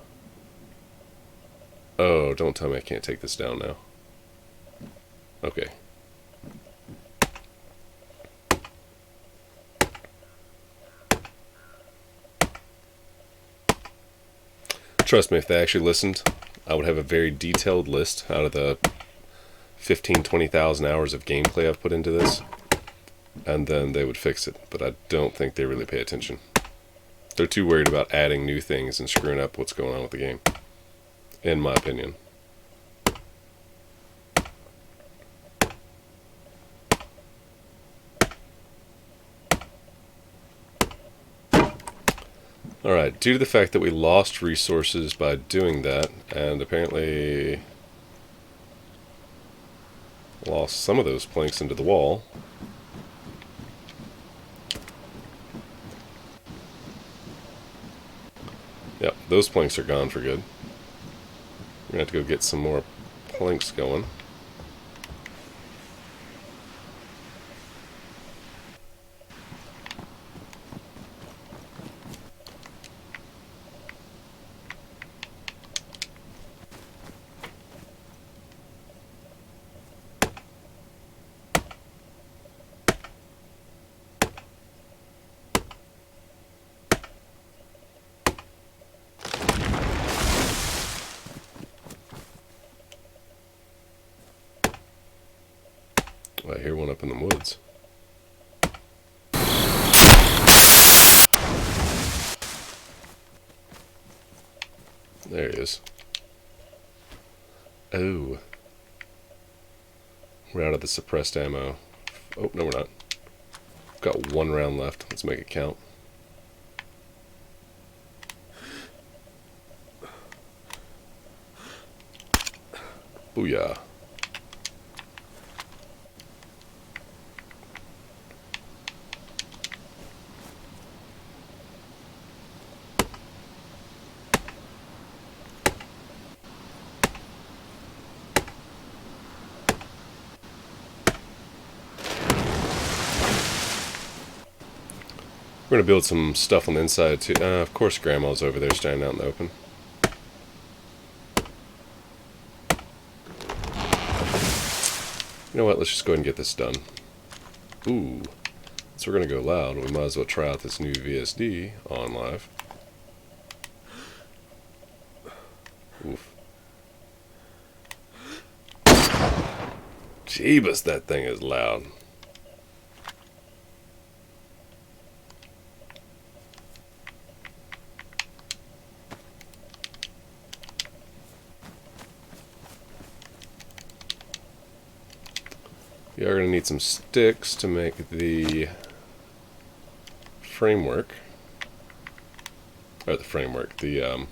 Speaker 1: Oh, don't tell me I can't take this down now. Okay. Trust me, if they actually listened, I would have a very detailed list out of the 15,000-20,000 hours of gameplay I've put into this, and then they would fix it. But I don't think they really pay attention. They're too worried about adding new things and screwing up what's going on with the game, in my opinion. Alright, due to the fact that we lost resources by doing that, and apparently lost some of those planks into the wall, yep, those planks are gone for good. We're going to have to go get some more planks going. I hear one up in the woods. There he is. Oh. We're out of the suppressed ammo. Oh, no we're not. Got one round left. Let's make it count. Booyah. We're going to build some stuff on the inside too. Of course Grandma's over there standing out in the open. You know what, let's just go ahead and get this done. Ooh, so we're going to go loud. We might as well try out this new VSD on live. Oof. Jeebus, that thing is loud. We are going to need some sticks to make the framework. Or the framework, the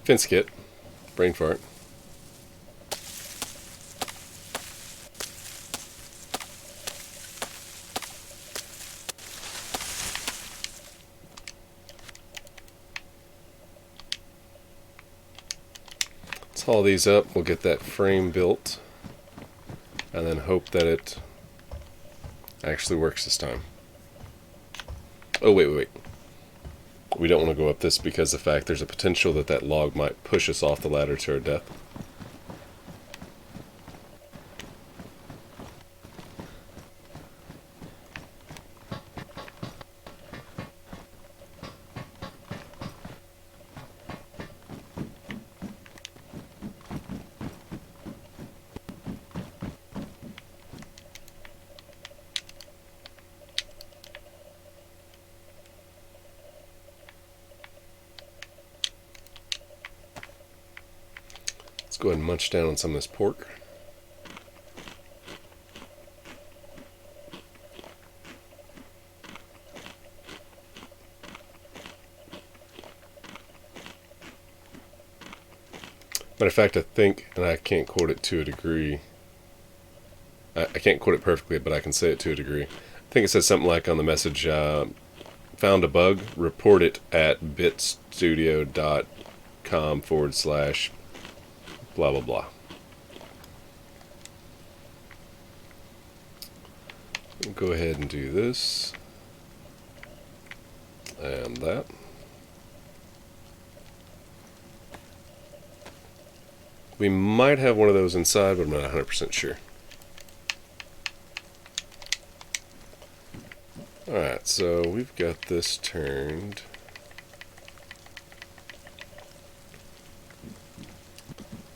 Speaker 1: fence kit. Brain fart. Haul these up, we'll get that frame built, and then hope that it actually works this time. Oh, wait. We don't want to go up this because of the fact there's a potential that that log might push us off the ladder to our death. Let's go ahead and munch down on some of this pork. Matter of fact, I think, and I can't quote it to a degree, I can't quote it perfectly, but I can say it to a degree. I think it says something like on the message, found a bug, report it at bitstudio.com / blah blah blah. We'll go ahead and do this and that. We might have one of those inside, but I'm not 100% sure. Alright, so we've got this turned.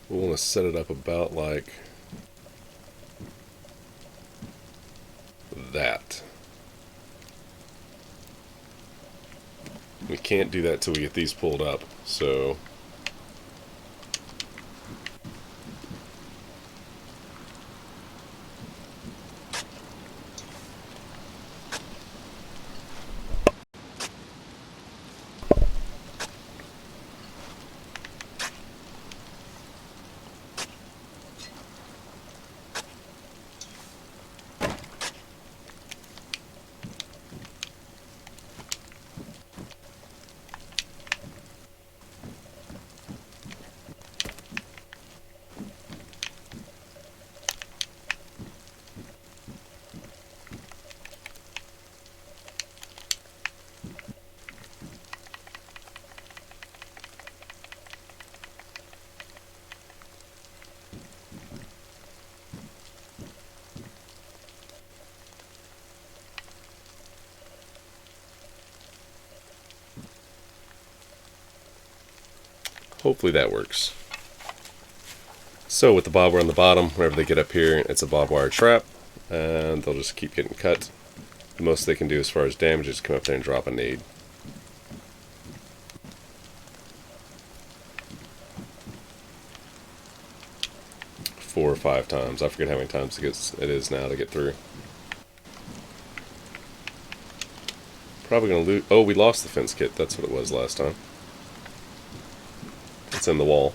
Speaker 1: We'll want to set it up about like that. We can't do that till we get these pulled up, so hopefully that works. So with the barbed wire on the bottom, whenever they get up here, it's a barbed wire trap, and they'll just keep getting cut. The most they can do as far as damage is come up there and drop a nade. Four or 5 times. I forget how many times it is now to get through. Probably going to lose. Oh, we lost the fence kit. That's what it was last time. It's in the wall.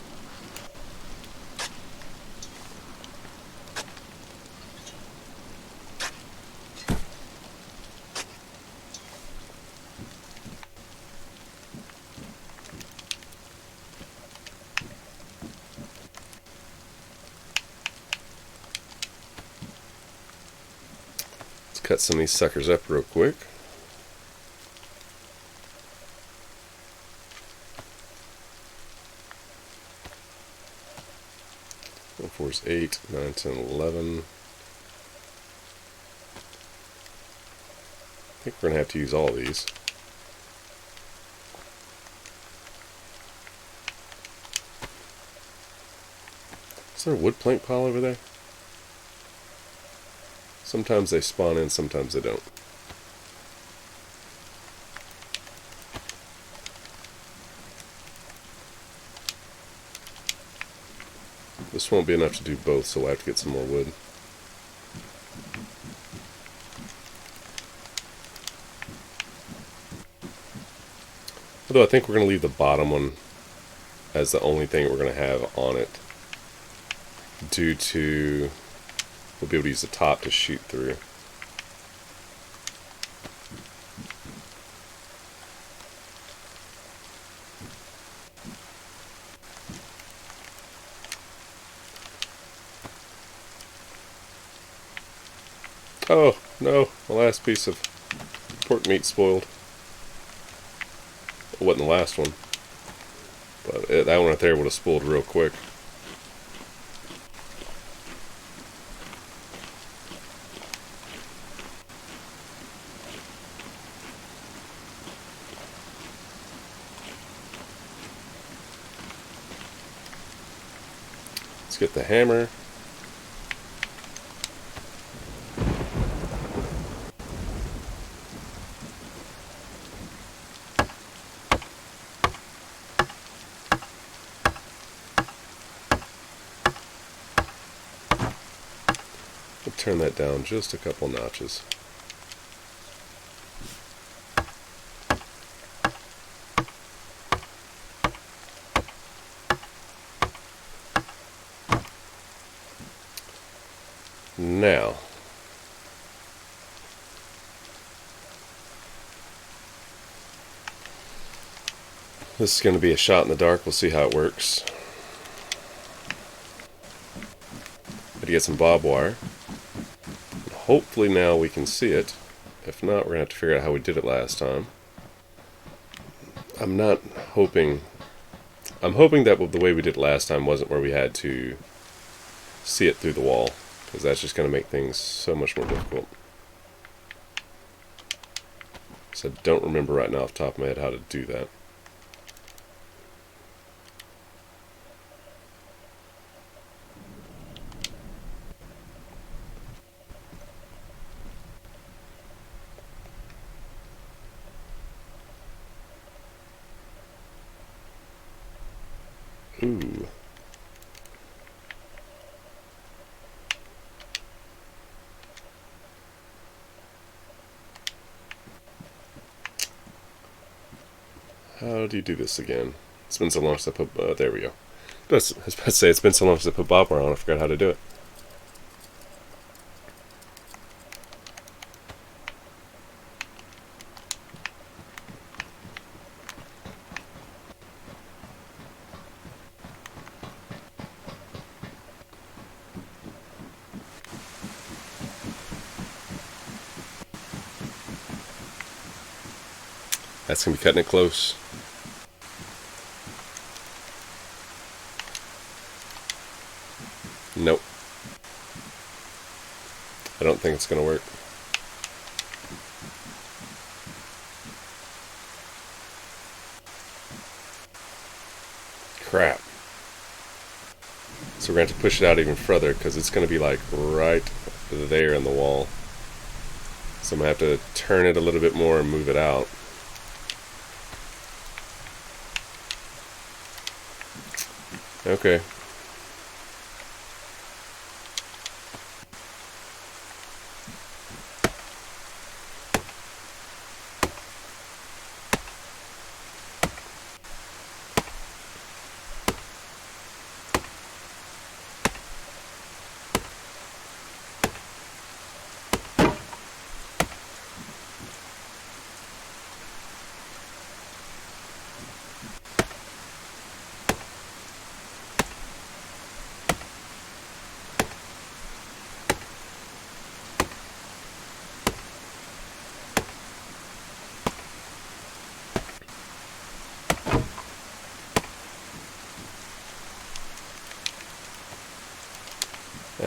Speaker 1: cut some of these suckers up real quick. Four is 8, 9, 10, 11. I think we're going to have to use all these. Is there a wood plank pile over there? Sometimes they spawn in, sometimes they don't. This won't be enough to do both, so we'll have to get some more wood. Although I think we're going to leave the bottom one as the only thing we're going to have on it, due to we'll be able to use the top to shoot through. Oh no, the last piece of pork meat spoiled. It wasn't the last one, but that one right there would have spoiled real quick. Let's get the hammer. We'll turn that down just a couple notches. Now, this is going to be a shot in the dark. We'll see how it works. Got to get some barbed wire. Hopefully now we can see it. If not, we're going to have to figure out how we did it last time. I'm hoping that the way we did it last time wasn't where we had to see it through the wall, because that's just going to make things so much more difficult. So I don't remember right now off the top of my head how to do that. Ooh. How do you do this again? It's been so long since I put... there we go. I was about to say, it's been so long since I put barbed wire on, I forgot how to do it. That's going to be cutting it close. Nope. I don't think it's going to work. Crap. So we're going to have to push it out even further, because it's going to be like right there in the wall. So I'm going to have to turn it a little bit more and move it out. Okay.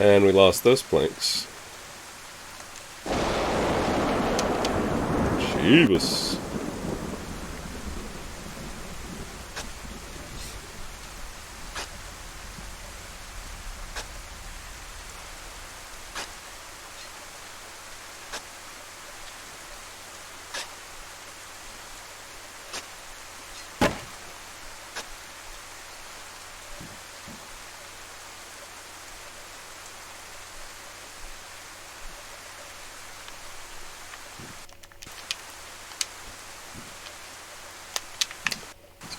Speaker 1: And we lost those planks. Jeebus.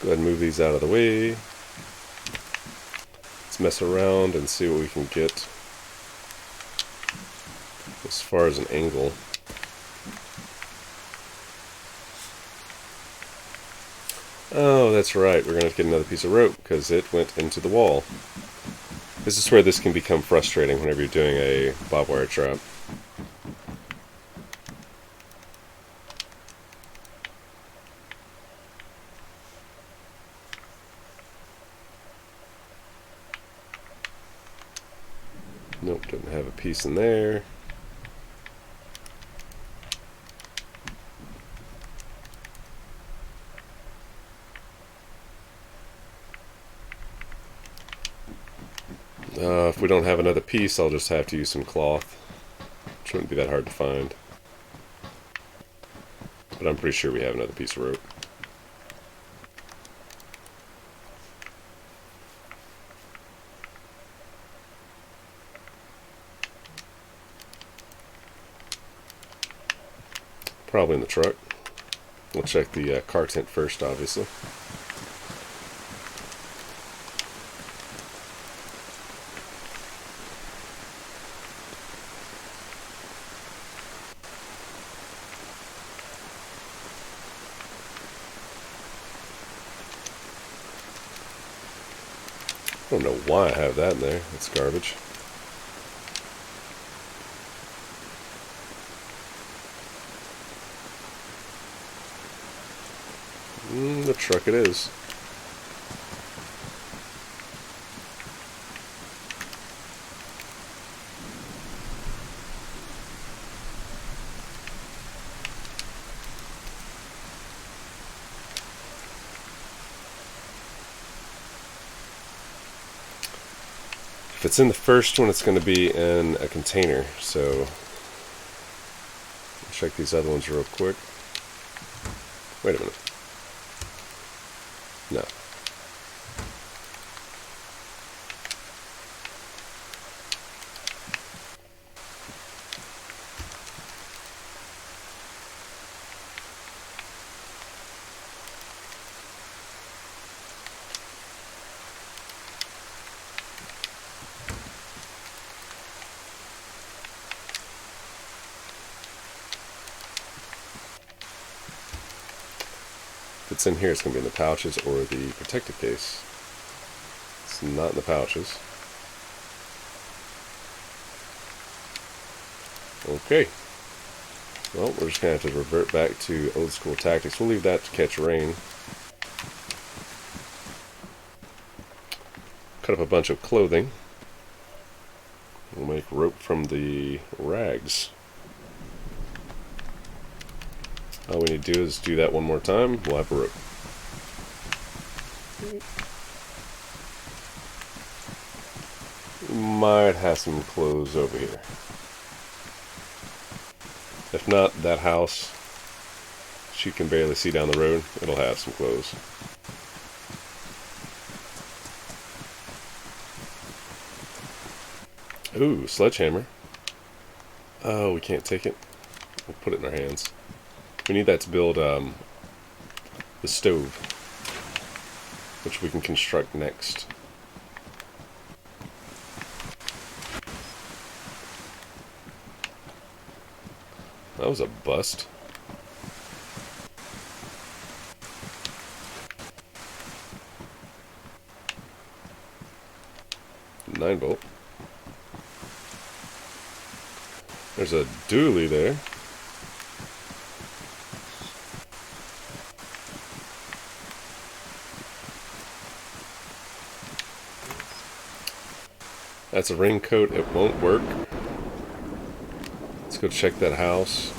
Speaker 1: Go ahead and move these out of the way. Let's mess around and see what we can get as far as an angle. Oh, that's right. We're going to have to get another piece of rope because it went into the wall. This is where this can become frustrating whenever you're doing a barbed wire trap. Nope, didn't have a piece in there. If we don't have another piece, I'll just have to use some cloth, which wouldn't be that hard to find. But I'm pretty sure we have another piece of rope. Probably in the truck. We'll check the car tent first, obviously. I don't know why I have that in there. It's garbage. The truck it is. If it's in the first one, it's going to be in a container, so I'll check these other ones real quick. Wait a minute. No. If it's in here, it's going to be in the pouches or the protective case. It's not in the pouches. Okay. Well, we're just going to have to revert back to old school tactics. We'll leave that to catch rain. Cut up a bunch of clothing. We'll make rope from the rags. All we need to do is do that one more time. We'll have a rope. We might have some clothes over here. If not, that house, she can barely see down the road. It'll have some clothes. Ooh, sledgehammer. Oh, we can't take it. We'll put it in our hands. We need that to build the stove, which we can construct next. That was a bust. Nine bolt. There's a dually there. That's a raincoat. It won't work. Let's go check that house.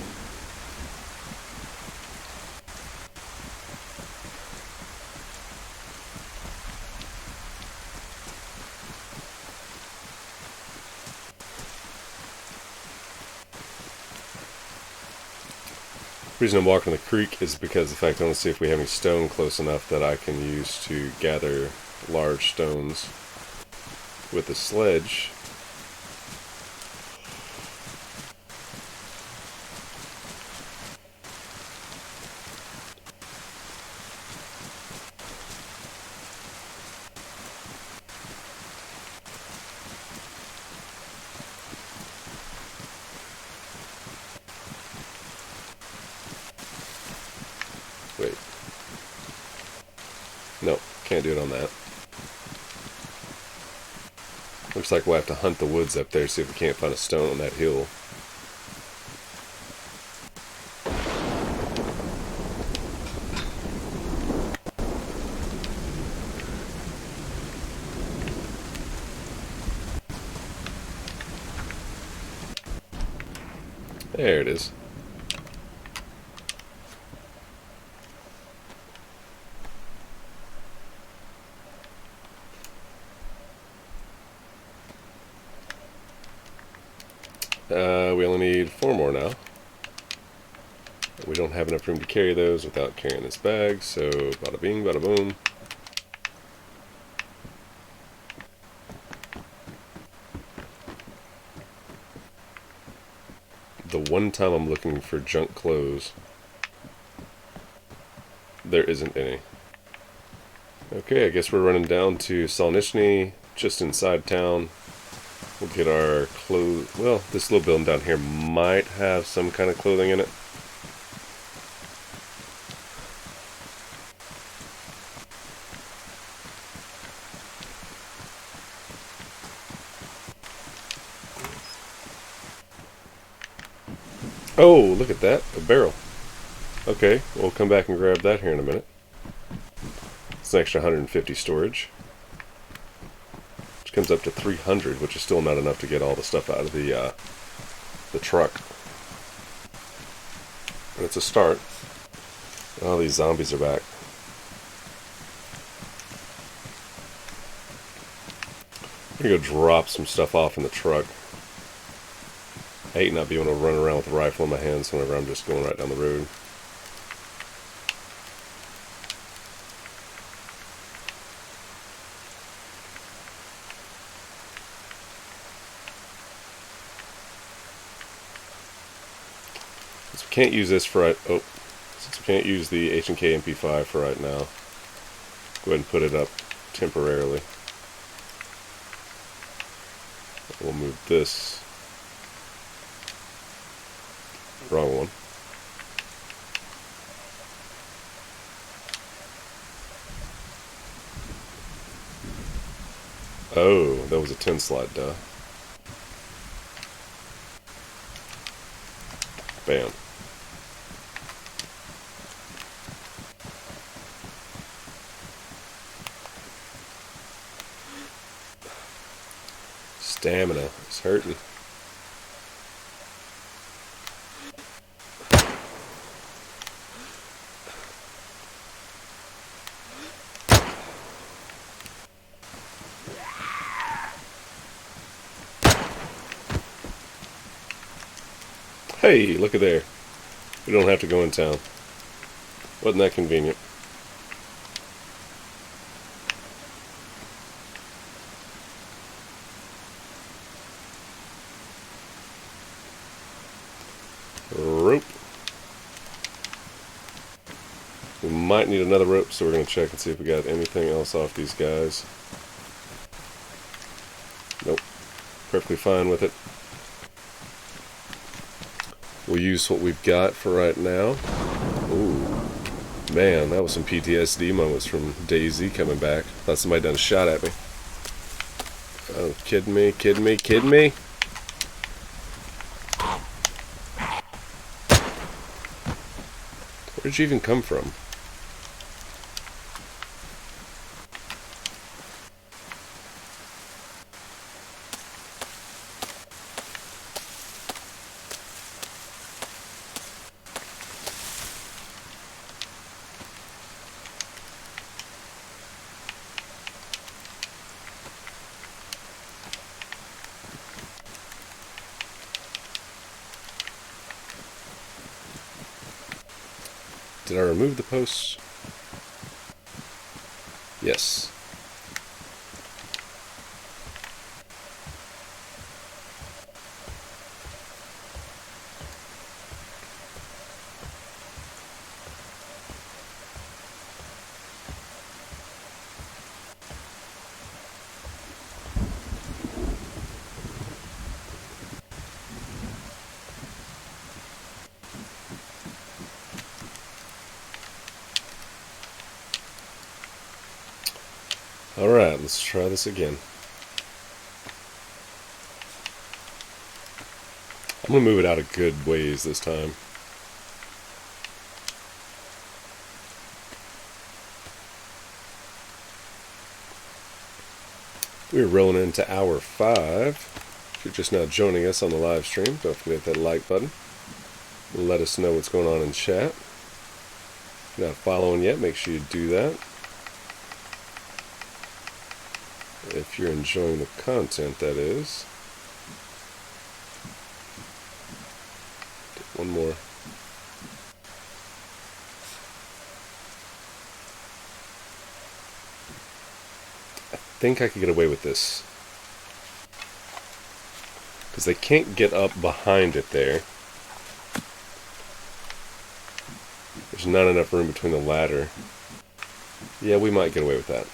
Speaker 1: The reason I'm walking the creek is because the fact I want to see if we have any stone close enough that I can use to gather large stones with a sledge. Wait. No, can't do it on that. Looks like we'll have to hunt the woods up there, see if we can't find a stone on that hill. There it is. We only need 4 more now. We don't have enough room to carry those without carrying this bag, so bada bing, bada boom. The one time I'm looking for junk clothes, there isn't any. Okay, I guess we're running down to Solnishny, just inside town. We'll get our clothes. Well, this little building down here might have some kind of clothing in it. Oh, look at that. A barrel. Okay, we'll come back and grab that here in a minute. It's an extra 150 storage. Which comes up to 300, which is still not enough to get all the stuff out of the truck. And it's a start. Oh, these zombies are back. I'm gonna go drop some stuff off in the truck. I hate not being able to run around with a rifle in my hands whenever I'm just going right down the road. Since we can't use this for since we can't use the H&K MP5 for right now, go ahead and put it up temporarily. We'll move this. Wrong one. Oh, that was a 10 slide, duh. Bam. Stamina is hurting. Hey, look at there. We don't have to go in town. Wasn't that convenient? Rope. We might need another rope, so we're going to check and see if we got anything else off these guys. Nope. Perfectly fine with it. We'll use what we've got for right now. Ooh. Man, that was some PTSD moments from DayZ coming back. Thought somebody done a shot at me. Oh, kidding me, kidding me, kidding me? Where'd you even come from? Did I remove the posts? Yes. Alright, let's try this again. I'm going to move it out a good ways this time. We're rolling into hour 5. If you're just now joining us on the live stream, don't forget that like button. Let us know what's going on in chat. If you're not following yet, make sure you do that. If you're enjoying the content, that is. One more. I think I could get away with this. Because they can't get up behind it there. There's not enough room between the ladder. Yeah, we might get away with that.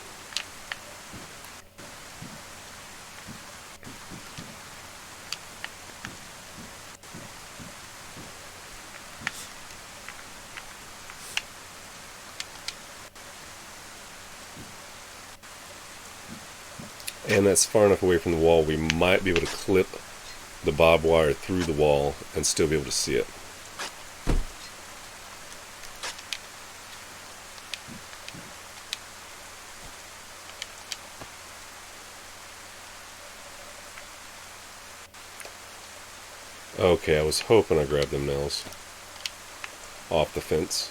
Speaker 1: And that's far enough away from the wall, we might be able to clip the barbed wire through the wall and still be able to see it. Okay, I was hoping I grabbed them nails off the fence.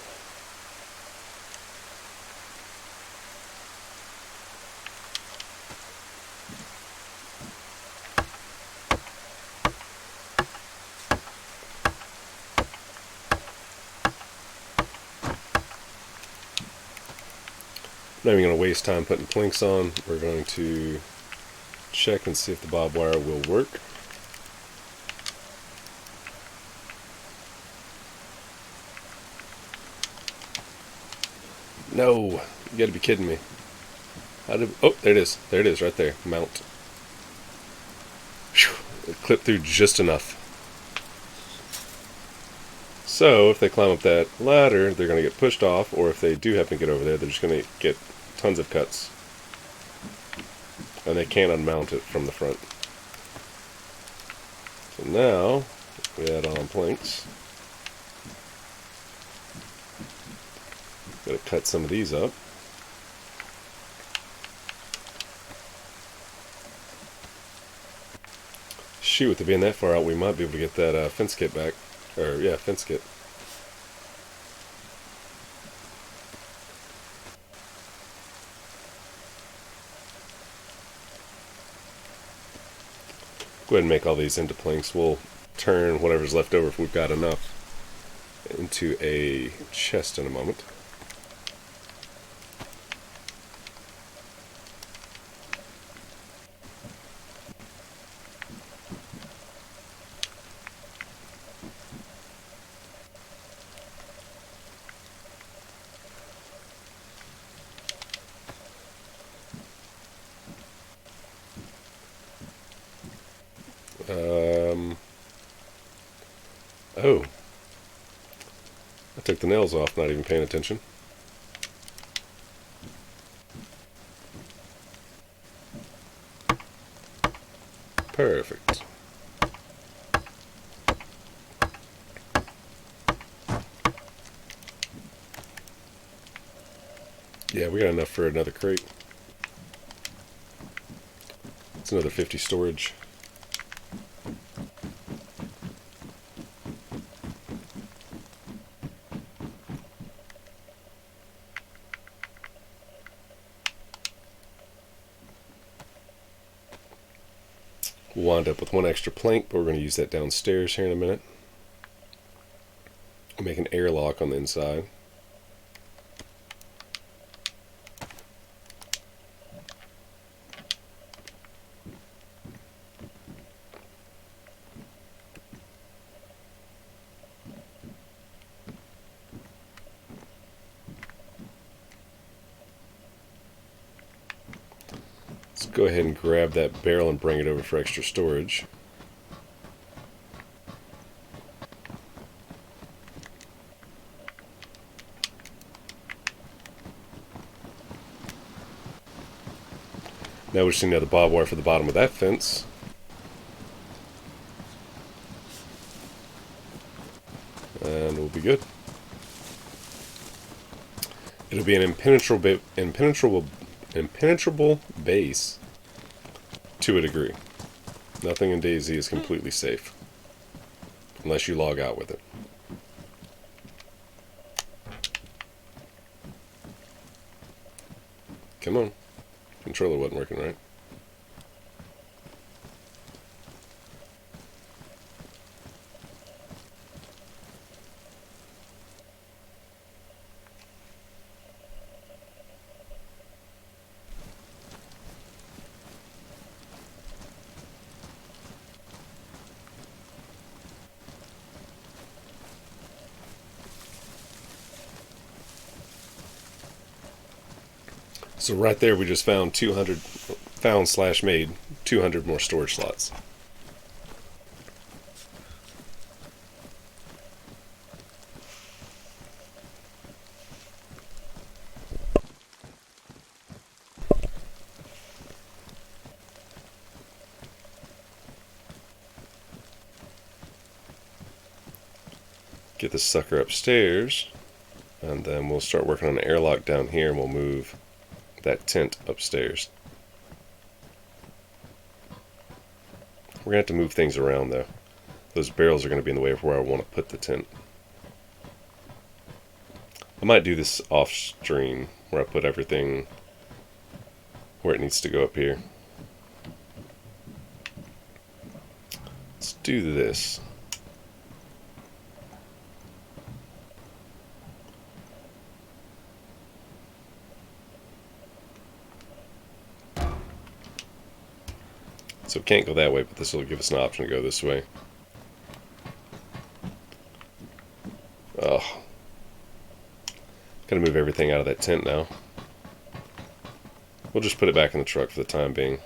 Speaker 1: Not even going to waste time putting planks on. We're going to check and see if the barbed wire will work. No, you got to be kidding me. Oh, there it is. There it is, right there. Mount. Whew, it clipped through just enough. So if they climb up that ladder, they're going to get pushed off, or if they do happen to get over there, they're just going to get tons of cuts. And they can't unmount it from the front. So now, we add on planks. Gotta cut some of these up. Shoot, with it being that far out, we might be able to get that fence kit back. Or, yeah, fence kit. Go ahead and make all these into planks. We'll turn whatever's left over, if we've got enough, into a chest in a moment. Oh. I took the nails off, not even paying attention. Perfect. Yeah, we got enough for another crate. It's another 50 storage. We'll wind up with one extra plank, but we're going to use that downstairs here in a minute. We'll make an airlock on the inside. go ahead and grab that barrel and bring it over for extra storage. Now we're just seeing the barbed wire for the bottom of that fence. And we'll be good. It'll be an impenetrable base to a degree. Nothing in DayZ is completely safe. Unless you log out with it. Come on. Controller wasn't working right. So right there we just found 200, found/made 200 more storage slots. Get this sucker upstairs, and then we'll start working on an airlock down here, and we'll move that tent upstairs. We're going to have to move things around though. Those barrels are going to be in the way of where I want to put the tent. I might do this off stream, where I put everything where it needs to go up here. Let's do this. So it can't go that way, but this will give us an option to go this way. Oh. Gotta move everything out of that tent now. We'll just put it back in the truck for the time being.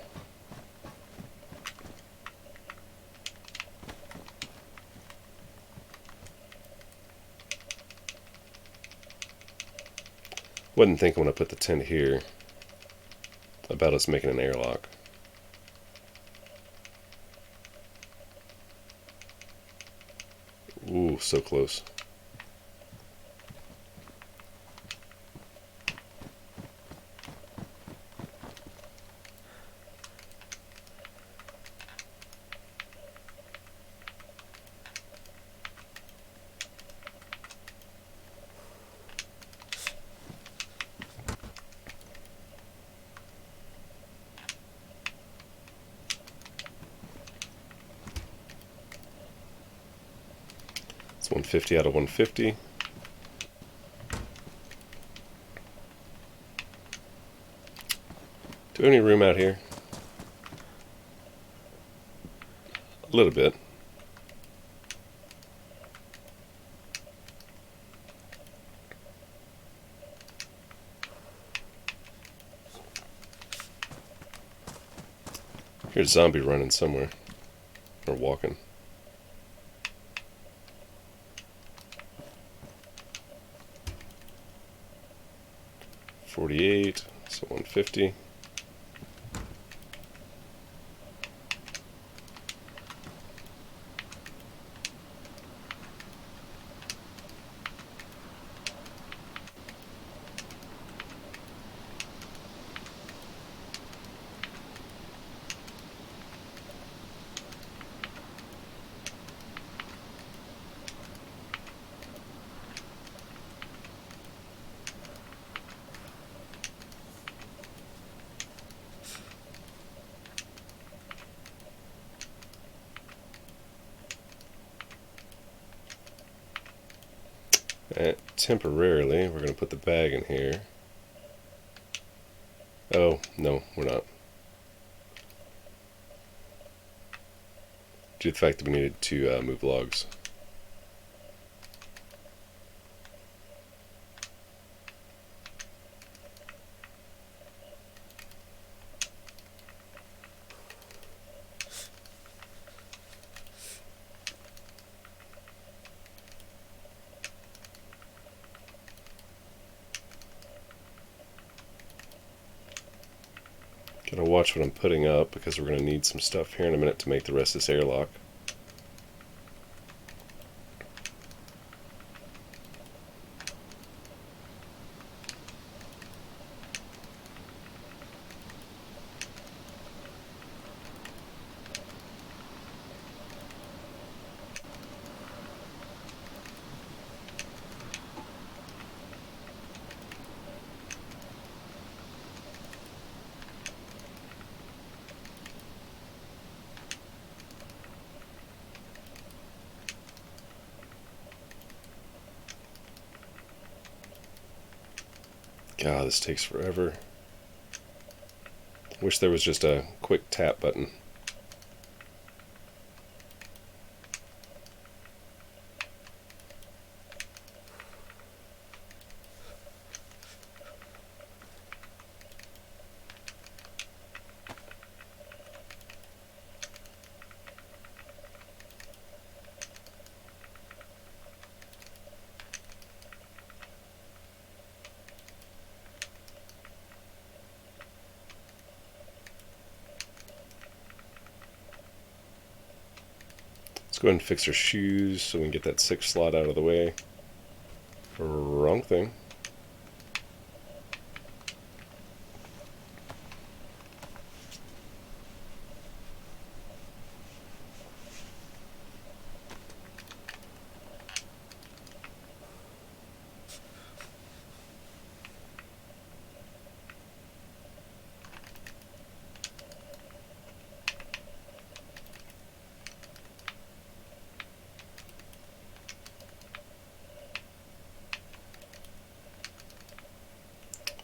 Speaker 1: Wasn't thinking when I put the tent here about us making an airlock. Ooh, so close. It's 150 out of 150. Do we have any room out here? A little bit. Here's a zombie running somewhere. Or walking. $48, so 150. Temporarily, we're going to put the bag in here. Oh, no, we're not. Due to the fact that we needed to move logs. Gotta watch what I'm putting up because we're gonna need some stuff here in a minute to make the rest of this airlock. God, this takes forever. Wish there was just a quick tap button. Let's go ahead and fix our shoes so we can get that 6 slot out of the way. Wrong thing.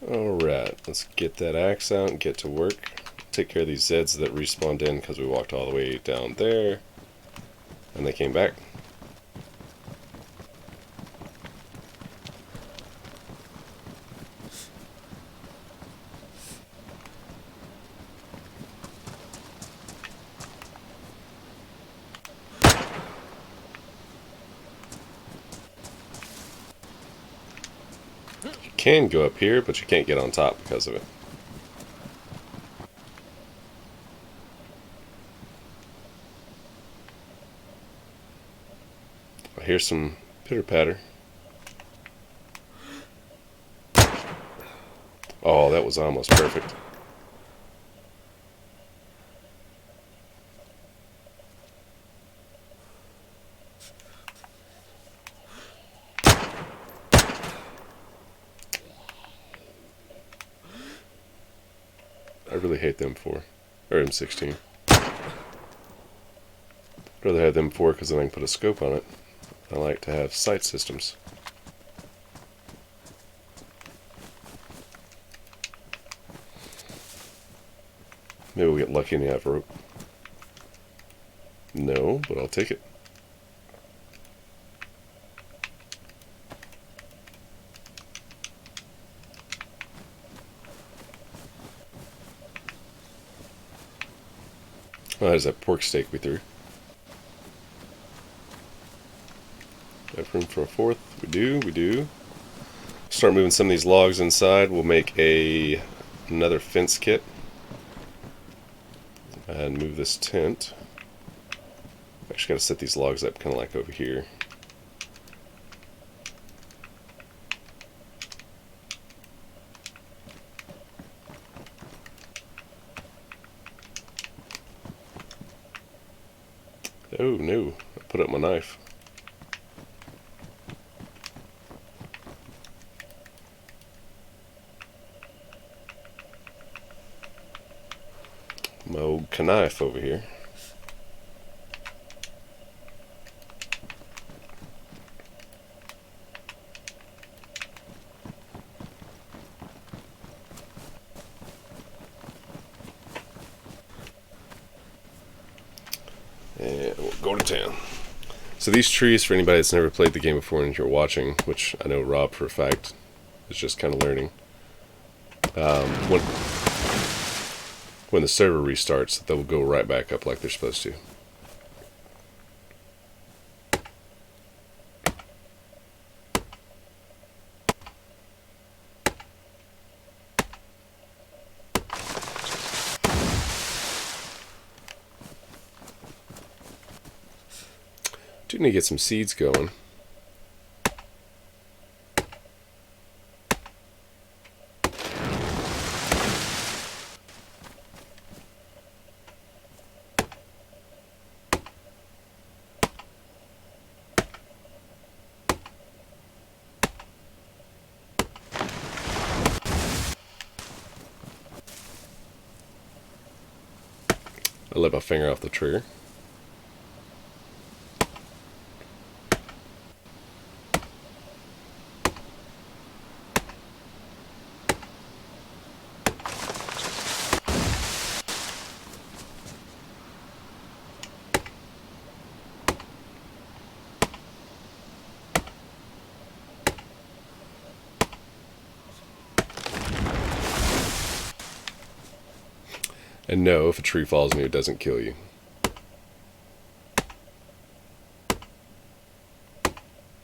Speaker 1: Alright, let's get that axe out and get to work. Take care of these Zeds that respawned in because we walked all the way down there. And they came back. You can go up here, but you can't get on top because of it. I hear some pitter-patter. Oh, that was almost perfect. I really hate the M4, or M16. I'd rather have the M4 because then I can put a scope on it. I like to have sight systems. Maybe we'll get lucky and have rope. No, but I'll take it. Oh, there's that pork steak we threw. Have room for a 4th? We do, we do. Start moving some of these logs inside. We'll make another fence kit. And move this tent. Actually got to set these logs up kind of like over here. Oh no, I put up my knife. My old knife over here. And we'll go to town. So these trees, for anybody that's never played the game before and you're watching, which I know Rob for a fact is just kind of learning, when the server restarts, they'll go right back up like they're supposed to. Do need to get some seeds going. I let my finger off the trigger. And no, if a tree falls on you, it doesn't kill you.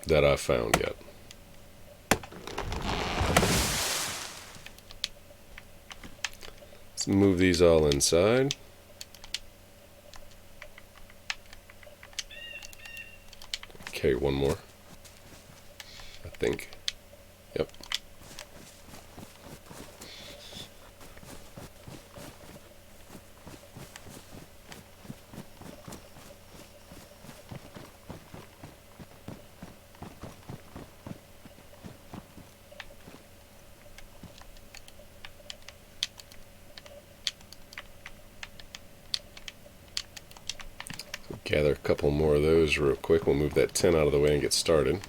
Speaker 1: That I've found yet. Let's move these all inside. Okay, one more. I think. Yep. Gather a couple more of those real quick. We'll move that 10 out of the way and get started.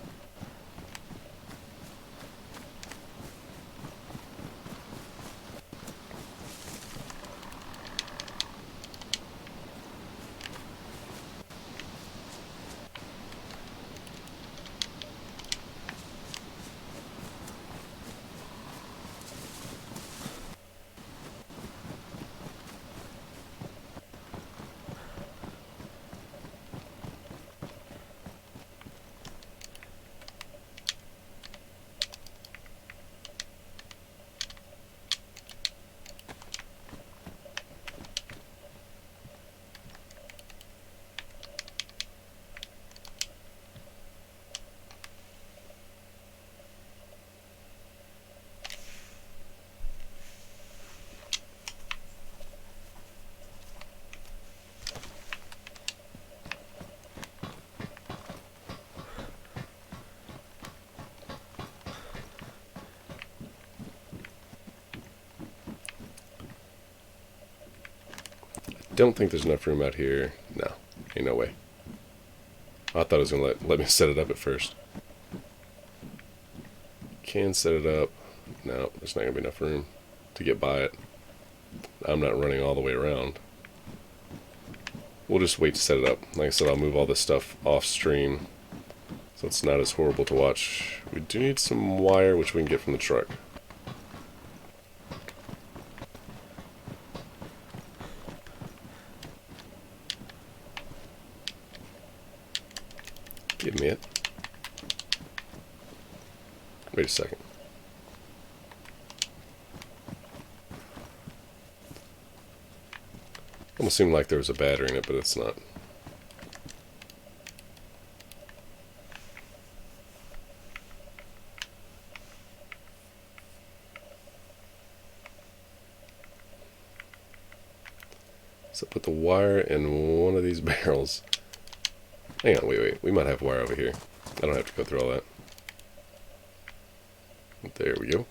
Speaker 1: Don't think there's enough room out here. No, ain't no way. I thought it was going to let me set it up at first. Can set it up. No, there's not going to be enough room to get by it. I'm not running all the way around. We'll just wait to set it up. Like I said, I'll move all this stuff off stream so it's not as horrible to watch. We do need some wire, which we can get from the truck. Give me it. Wait a second. Almost seemed like there was a battery in it, but it's not. So put the wire in one of these barrels. Hang on, wait. We might have wire over here. I don't have to go through all that. There we go.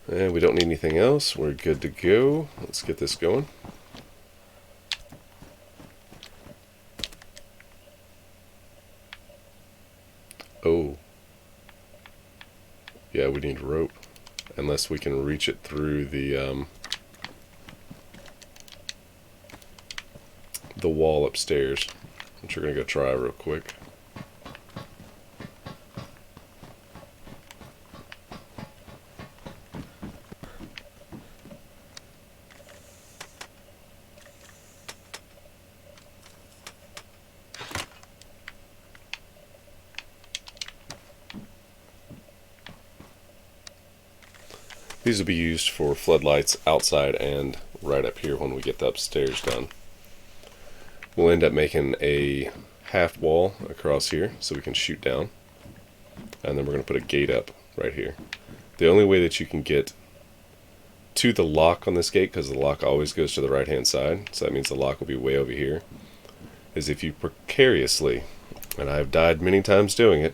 Speaker 1: And we don't need anything else. We're good to go. Let's get this going. Oh. Yeah, we need rope. Unless we can reach it through the wall upstairs, which we're going to go try real quick. These will be used for floodlights outside and right up here when we get the upstairs done. We'll end up making a half wall across here so we can shoot down. And then we're going to put a gate up right here. The only way that you can get to the lock on this gate, because the lock always goes to the right hand side, so that means the lock will be way over here, is if you precariously, and I've died many times doing it,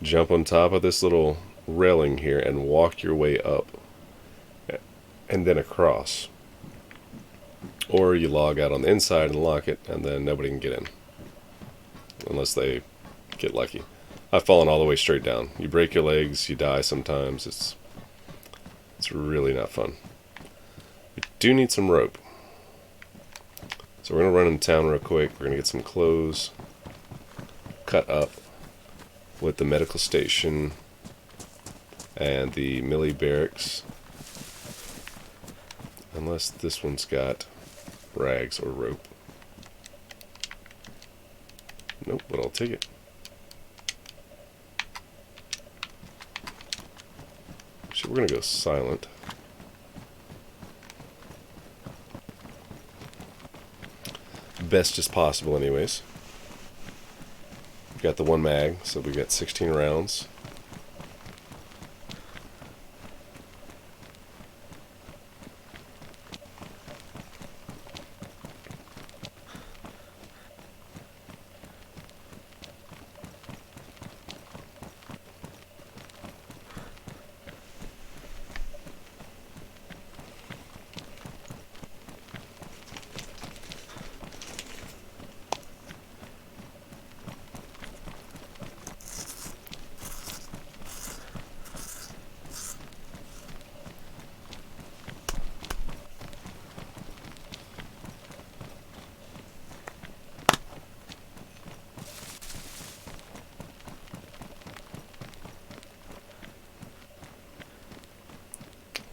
Speaker 1: jump on top of this little railing here and walk your way up and then across. Or you log out on the inside and lock it, and then nobody can get in unless they get lucky. I've fallen all the way straight down. You break your legs, you die sometimes. It's really not fun. We do need some rope. So we're going to run in town real quick. We're going to get some clothes cut up with the medical station and the Millie barracks. Unless this one's got rags or rope. Nope, but I'll take it. So we're going to go silent. Best as possible anyways. We've got the one mag, so we've got 16 rounds.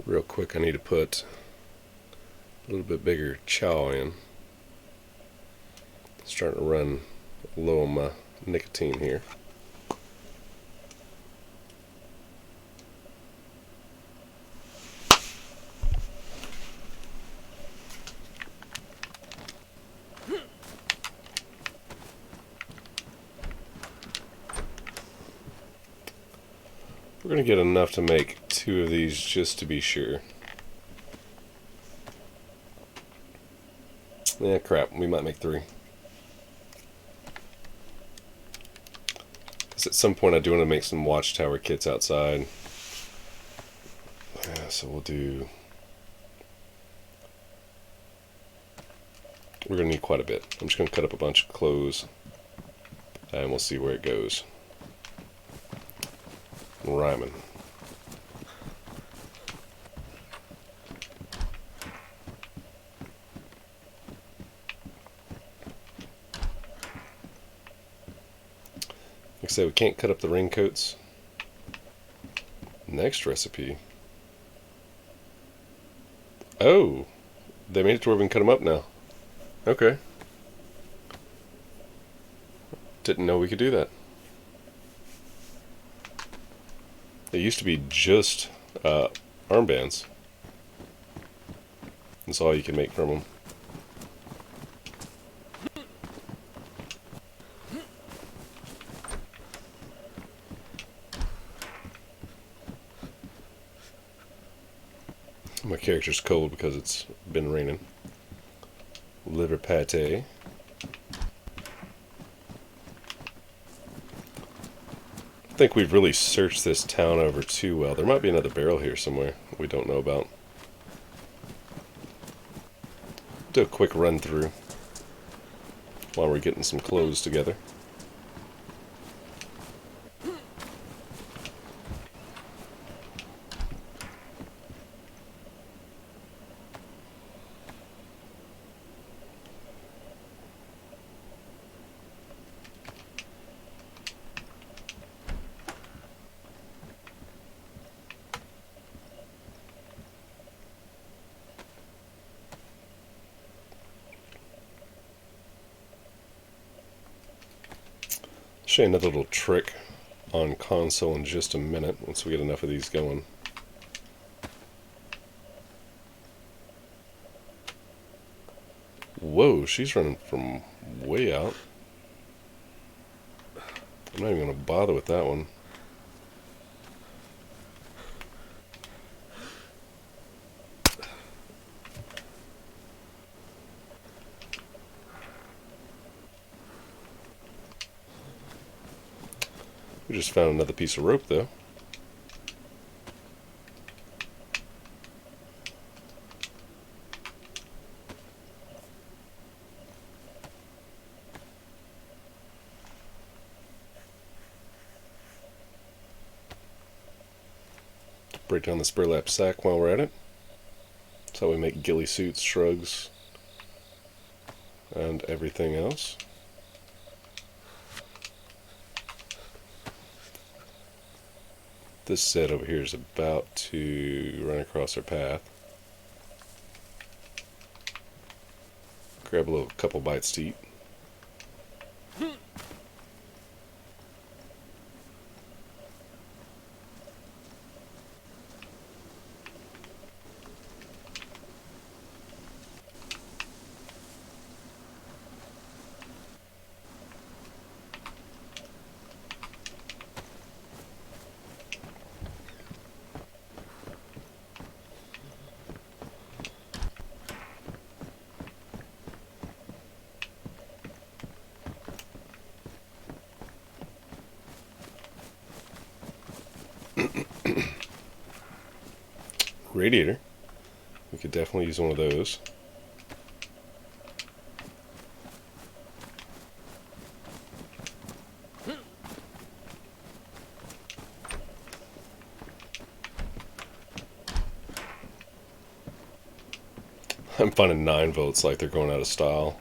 Speaker 1: Real quick, I need to put a little bit bigger chow in. Starting to run low on my nicotine here. We're going to get enough to make 2 of these just to be sure. Yeah, crap, we might make 3. Because at some point I do want to make some watchtower kits outside. Yeah, so we'll do... We're going to need quite a bit. I'm just going to cut up a bunch of clothes and we'll see where it goes. Rhyming. Like I said, we can't cut up the raincoats. Next recipe. Oh, they made it to where we can cut them up now. Okay. Didn't know we could do that. They used to be just armbands. That's all you can make from them. My character's cold because it's been raining. Liver pate. I think we've really searched this town over too well. There might be another barrel here somewhere we don't know about. Do a quick run through while we're getting some clothes together. Show you another little trick on console in just a minute once we get enough of these going. Whoa, she's running from way out. I'm not even going to bother with that one. We just found another piece of rope, though. Break down this burlap sack while we're at it. That's how we make ghillie suits, shrugs, and everything else. This set over here is about to run across our path. Grab a couple bites to eat. Radiator. We could definitely use one of those. I'm finding 9 volts like they're going out of style.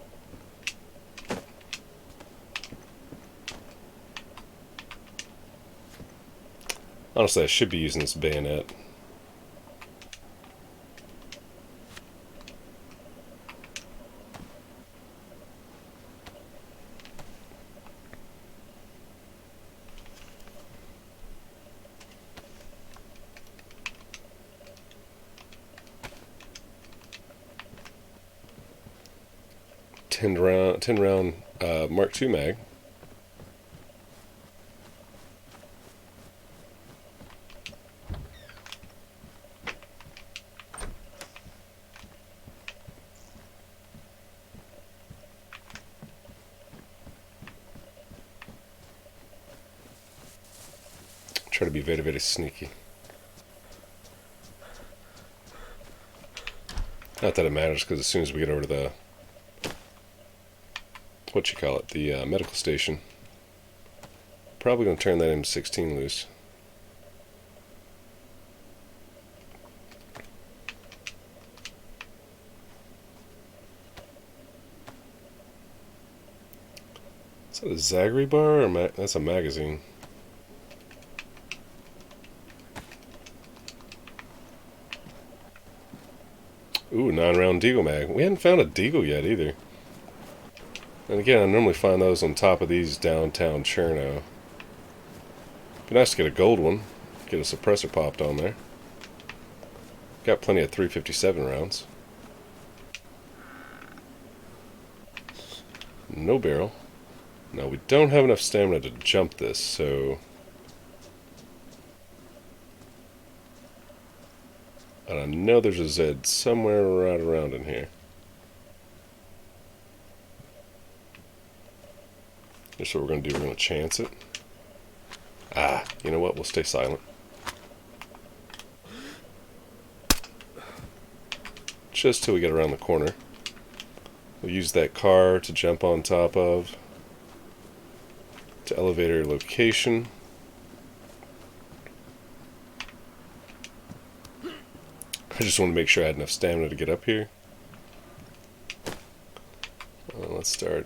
Speaker 1: Honestly, I should be using this bayonet. Ten round Mark II mag. Try to be very, very sneaky. Not that it matters, because as soon as we get over to the the medical station, probably going to turn that M16 loose. Is that a Zagri bar or that's a magazine? Ooh, 9-round Deagle mag. We hadn't found a Deagle yet either. And again, I normally find those on top of these downtown Cherno. Be nice to get a gold one. Get a suppressor popped on there. Got plenty of 357 rounds. No barrel. Now, we don't have enough stamina to jump this, so... And I know there's a Z somewhere right around in here. Here's what we're going to do. We're going to chance it. Ah, you know what? We'll stay silent. Just till we get around the corner. We'll use that car to jump on top of. To elevator location. I just want to make sure I had enough stamina to get up here. Let's start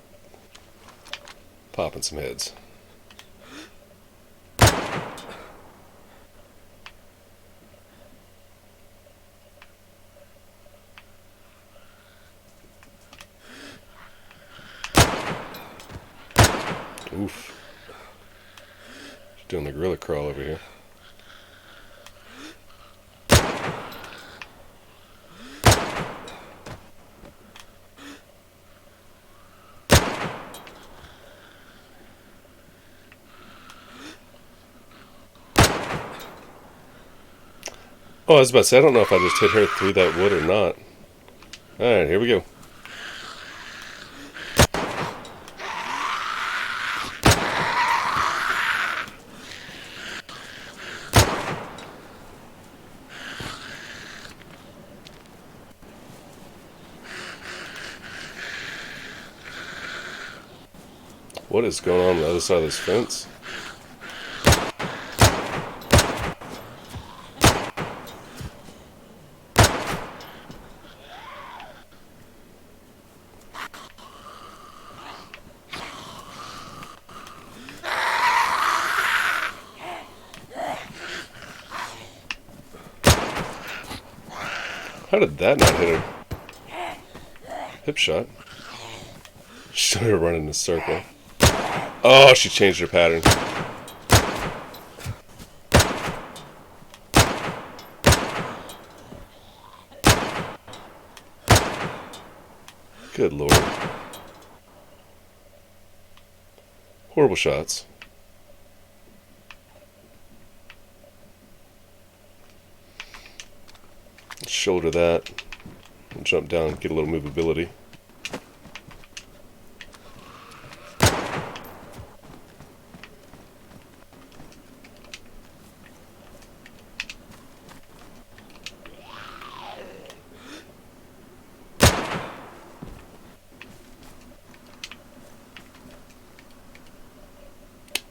Speaker 1: popping some heads. Oof. Just doing the gorilla crawl over here. Oh, I was about to say, I don't know if I just hit her through that wood or not. Alright, here we go. What is going on the other side of this fence? How did that not hit her? Hip shot. She started running in a circle. Oh, she changed her pattern. Good lord. Horrible shots. Shoulder that. Jump down, get a little movability.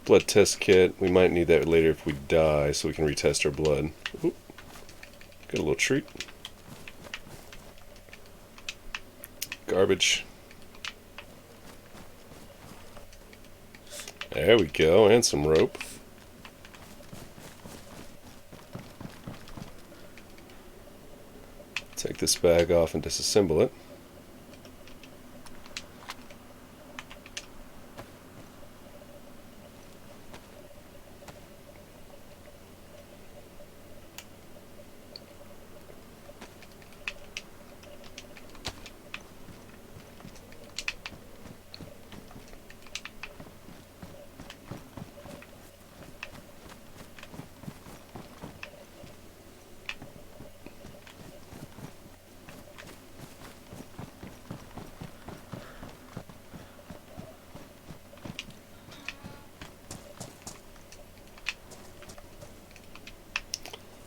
Speaker 1: Blood test kit. We might need that later if we die, so we can retest our blood. Ooh. Got a little treat. Garbage. There we go, and some rope. Take this bag off and disassemble it.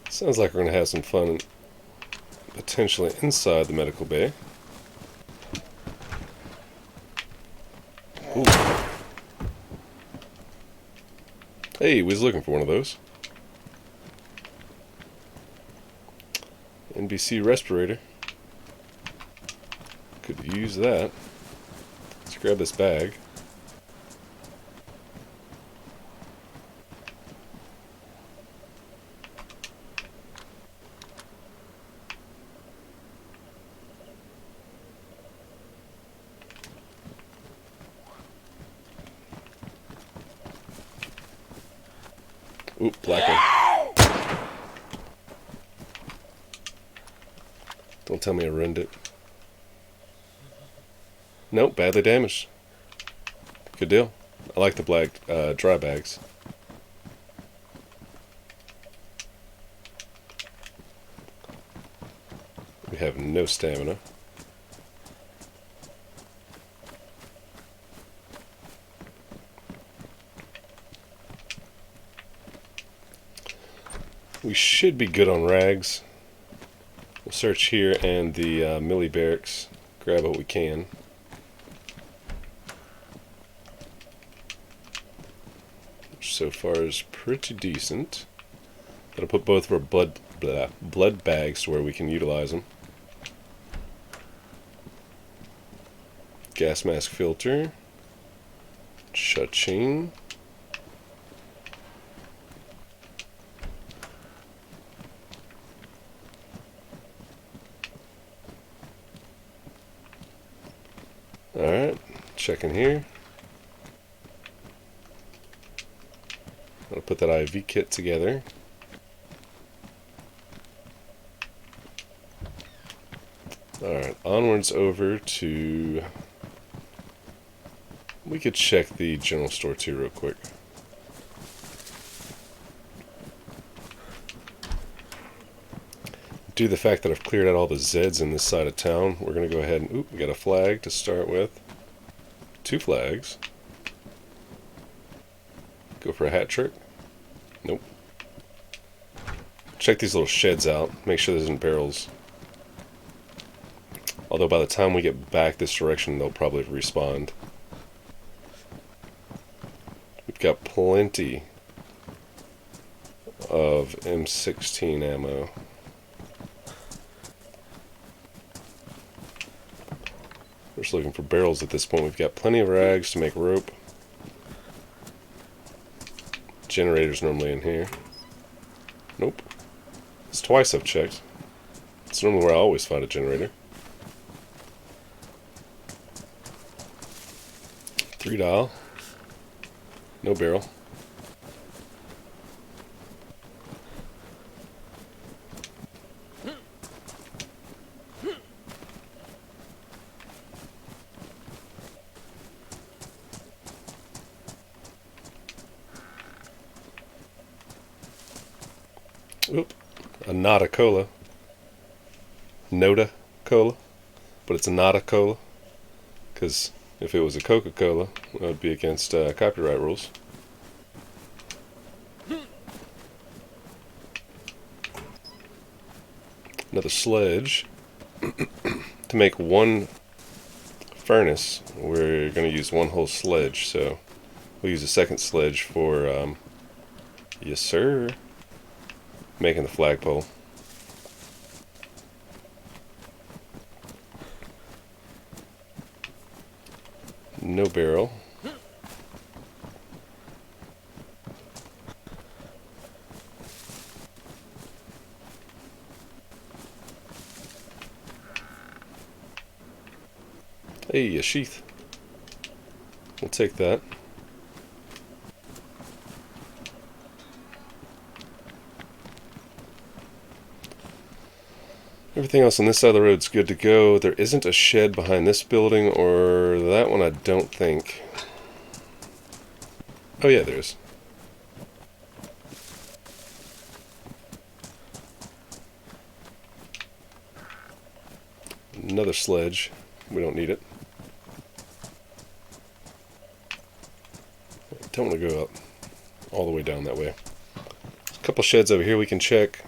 Speaker 1: Sounds like we're going to have some fun potentially inside the medical bay. Ooh. Hey, we was looking for one of those. NBC respirator. Could use that. Let's grab this bag. Oop, black one. Don't tell me I ruined it. Nope, badly damaged. Good deal. I like the black dry bags. We have no stamina. We should be good on rags. We'll search here and the Millie barracks, grab what we can. Which so far is pretty decent. Gotta put both of our blood bags to where we can utilize them. Gas mask filter. Cha-ching. Alright, checking here. I'll put that IV kit together. Alright, onwards over to... We could check the general store too real quick. Due to the fact that I've cleared out all the Zeds in this side of town, we're going to go ahead and... Oop, we got a flag to start with. 2 flags. Go for a hat trick. Nope. Check these little sheds out. Make sure there isn't barrels. Although by the time we get back this direction, they'll probably respawn. We've got plenty of M16 ammo. We're just looking for barrels at this point. We've got plenty of rags to make rope. Generator's normally in here. Nope. It's twice I've checked. It's normally where I always find a generator. $3. No barrel. Oop. A Nada Cola. Noda Cola. But it's a Nada Cola. Because if it was a Coca-Cola, it would be against copyright rules. Another sledge. To make one furnace, we're going to use one whole sledge. So we'll use a second sledge for, yes sir, making the flagpole. No barrel. Hey, a sheath. We'll take that. Everything else on this side of the road is good to go. There isn't a shed behind this building, or that one I don't think. Oh yeah, there is. Another sledge. We don't need it. Don't want to go up all the way down that way. A couple sheds over here we can check.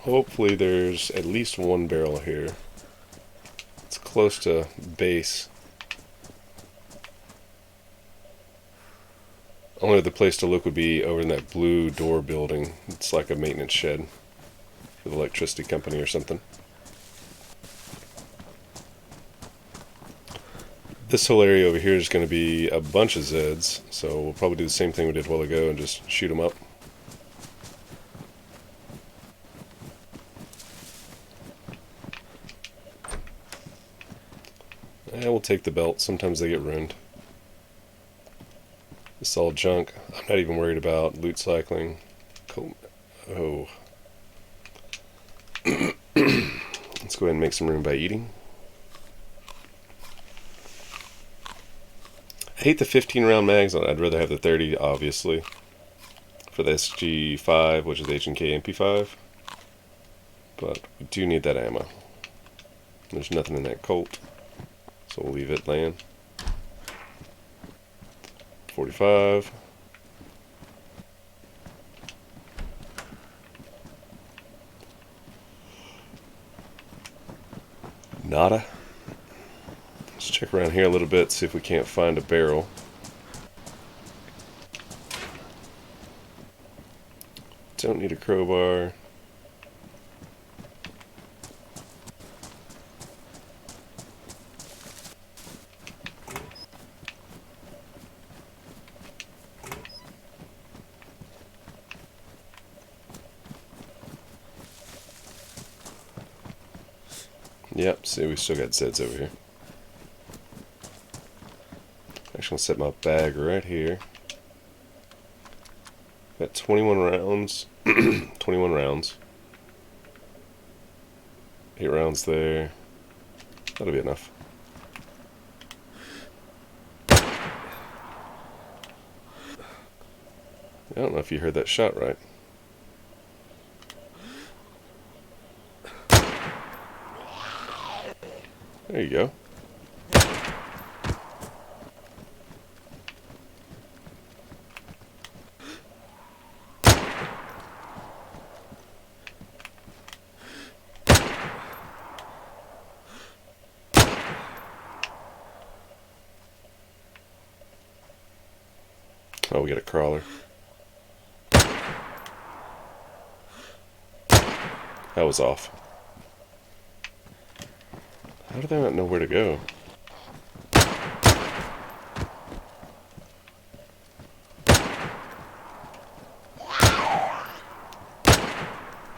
Speaker 1: Hopefully there's at least one barrel here. It's close to base. Only other place to look would be over in that blue door building. It's like a maintenance shed for the electricity company or something. This whole area over here is going to be a bunch of Zeds, so we'll probably do the same thing we did a while ago and just shoot them up. And we'll take the belt. Sometimes they get ruined. This is all junk. I'm not even worried about loot cycling. Oh. Let's go ahead and make some room by eating. I hate the 15 round mags. I'd rather have the 30, obviously, for the SG5, which is H&K MP5. But we do need that ammo. There's nothing in that Colt, so we'll leave it laying. 45. Nada. Let's check around here a little bit, see if we can't find a barrel. Don't need a crowbar. Yep, see, we still got Zeds over here. Actually, I'll set my bag right here. Got 21 rounds. 21 rounds. 8 rounds there. That'll be enough. I don't know if you heard that shot right. There you go. Oh, we got a crawler. That was off. How do they not know where to go?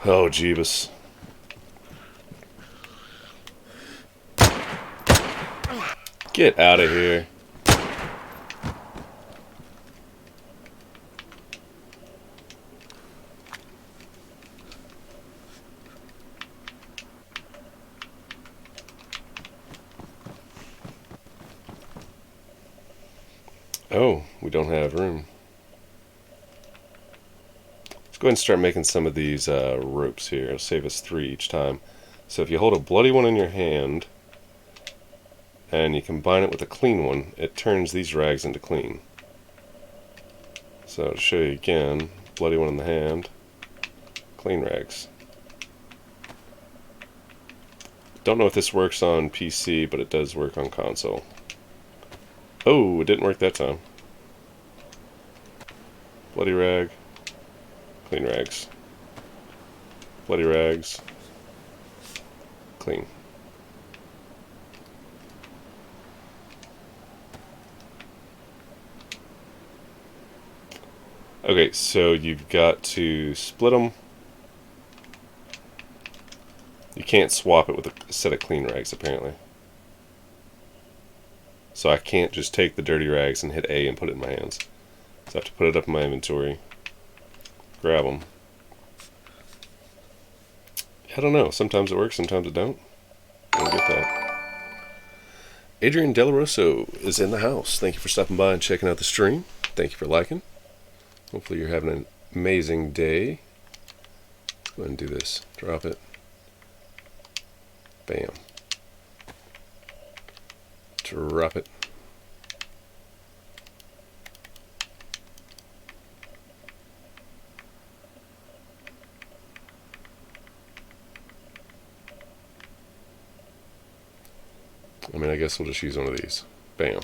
Speaker 1: Oh, Jeebus. Get out of here. Oh, we don't have room. Let's go ahead and start making some of these ropes here. It'll save us 3 each time. So if you hold a bloody one in your hand and you combine it with a clean one, it turns these rags into clean. So to show you again, bloody one in the hand, clean rags. Don't know if this works on PC, but it does work on console. Oh, it didn't work that time. Bloody rag, clean rags. Bloody rags, clean. Okay, so you've got to split them. You can't swap it with a set of clean rags, apparently. So I can't just take the dirty rags and hit A and put it in my hands. So I have to put it up in my inventory, grab them. I don't know, sometimes it works, sometimes it don't. I don't get that. Adrian Delaroso is in the house. Thank you for stopping by and checking out the stream. Thank you for liking. Hopefully you're having an amazing day. Go ahead and do this. Drop it. Bam. Drop it. I mean, I guess we'll just use one of these. Bam.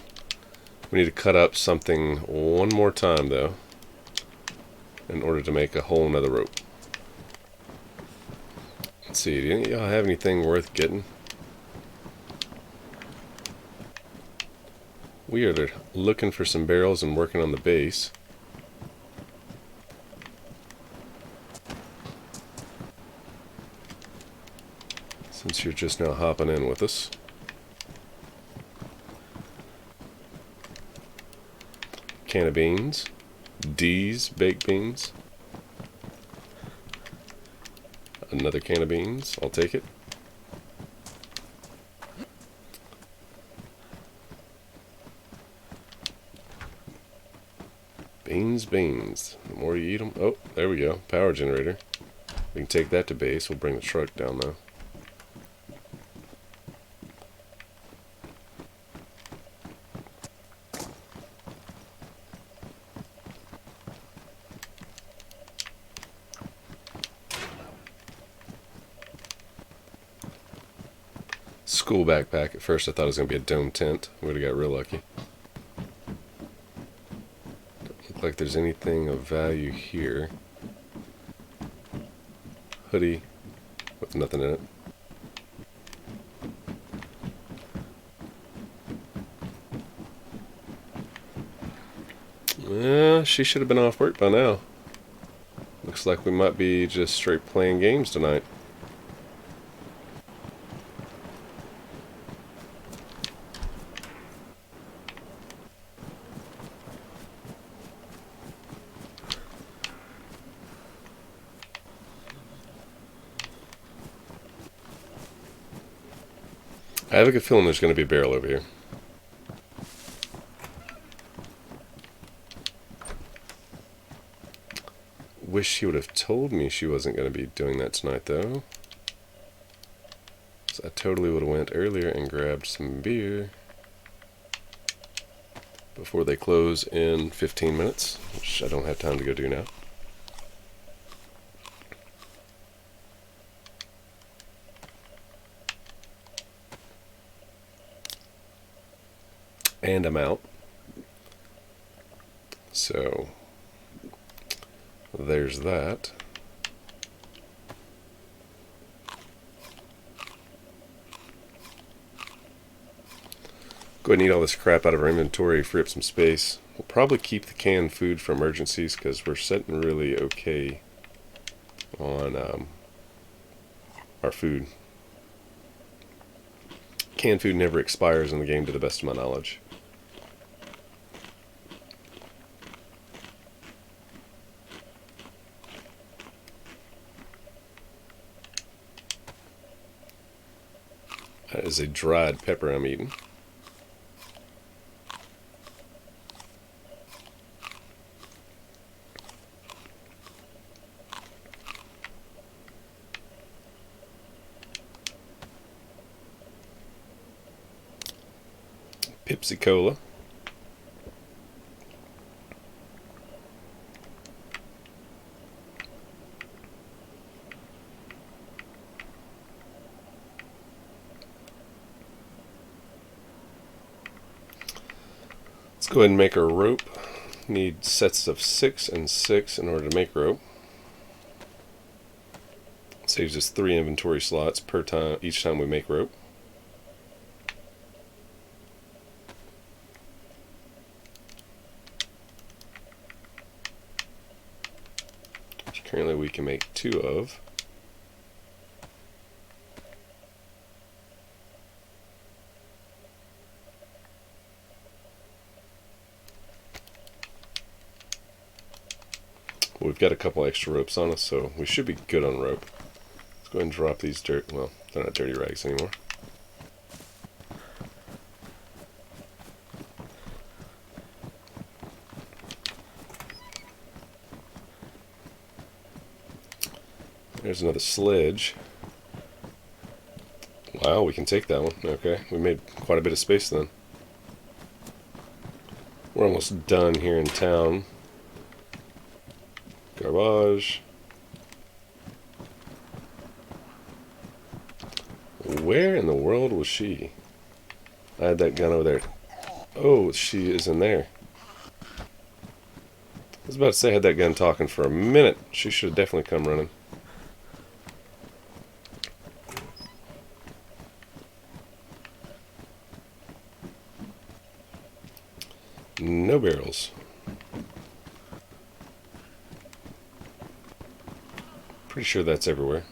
Speaker 1: We need to cut up something one more time, though, in order to make a whole nother rope. Let's see, do any of y'all have anything worth getting? We are looking for some barrels and working on the base. Since you're just now hopping in with us. Can of beans. DayZ baked beans. Another can of beans. I'll take it. Beans, beans. The more you eat them... Oh, there we go. Power generator. We can take that to base. We'll bring the truck down, though. School backpack. At first I thought it was going to be a dome tent. We would have got real lucky. Don't look like there's anything of value here. Hoodie with nothing in it. Yeah, she should have been off work by now. Looks like we might be just straight playing games tonight. I have a good feeling there's going to be a barrel over here. Wish she would have told me she wasn't going to be doing that tonight, though. So I totally would have went earlier and grabbed some beer before they close in 15 minutes, which I don't have time to go do now. And I'm out. So there's that. Go ahead and eat all this crap out of our inventory, free up some space. We'll probably keep the canned food for emergencies because we're sitting really okay on our food. Canned food never expires in the game to the best of my knowledge. That is a dried pepper I'm eating. Pepsi Cola. Let's go ahead and make our rope. Need sets of 6 and 6 in order to make rope. Saves us 3 inventory slots per time each time we make rope. Which currently we can make 2 of. We've got a couple extra ropes on us, so we should be good on rope. Let's go ahead and drop these well, they're not dirty rags anymore. There's another sledge. Wow, we can take that one. Okay, we made quite a bit of space then. We're almost done here in town. Garbage. Where in the world was she? I had that gun over there. Oh, she is in there. I was about to say I had that gun talking for a minute. She should have definitely come running. No barrels. Pretty sure that's everywhere.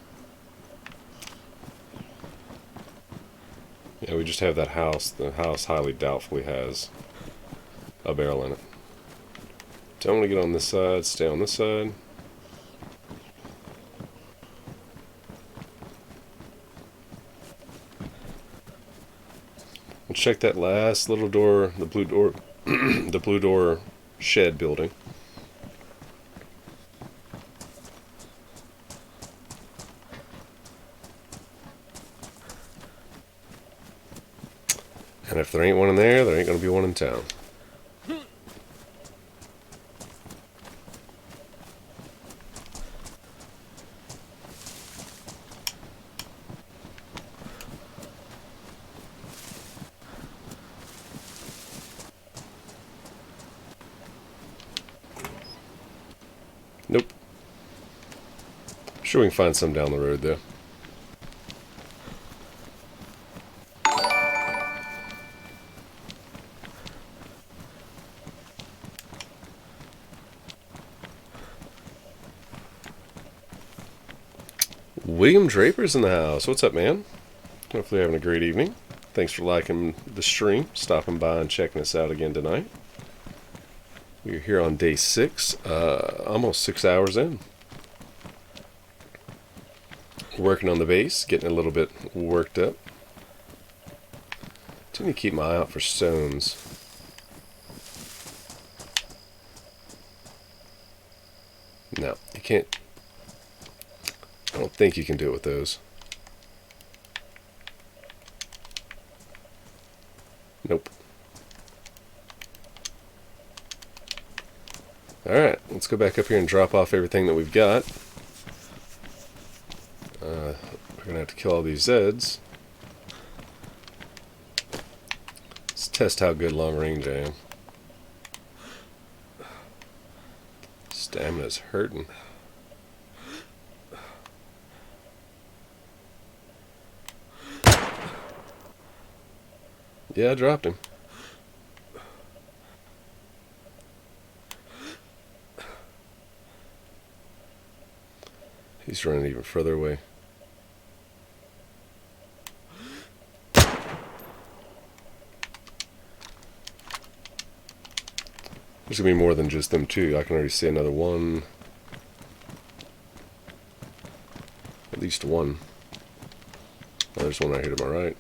Speaker 1: Yeah, we just have that house. The house highly doubtfully has a barrel in it. Don't want to get on this side, stay on this side. We'll check that last little door, the blue door, the blue door shed building. And if there ain't one in there, there ain't going to be one in town. Nope. Sure we can find some down the road though. William Draper's in the house. What's up, man? Hopefully you're having a great evening. Thanks for liking the stream, stopping by and checking us out again tonight. We're here on day 6, almost 6 hours in. Working on the base, getting a little bit worked up. I need to keep my eye out for stones. No, you can't. I don't think you can do it with those. Nope. Alright, let's go back up here and drop off everything that we've got. We're going to have to kill all these Zeds. Let's test how good long range I am. Stamina's hurting. Yeah, I dropped him. He's running even further away. There's going to be more than just them two. I can already see another one. At least one. Oh, there's one right here to my right.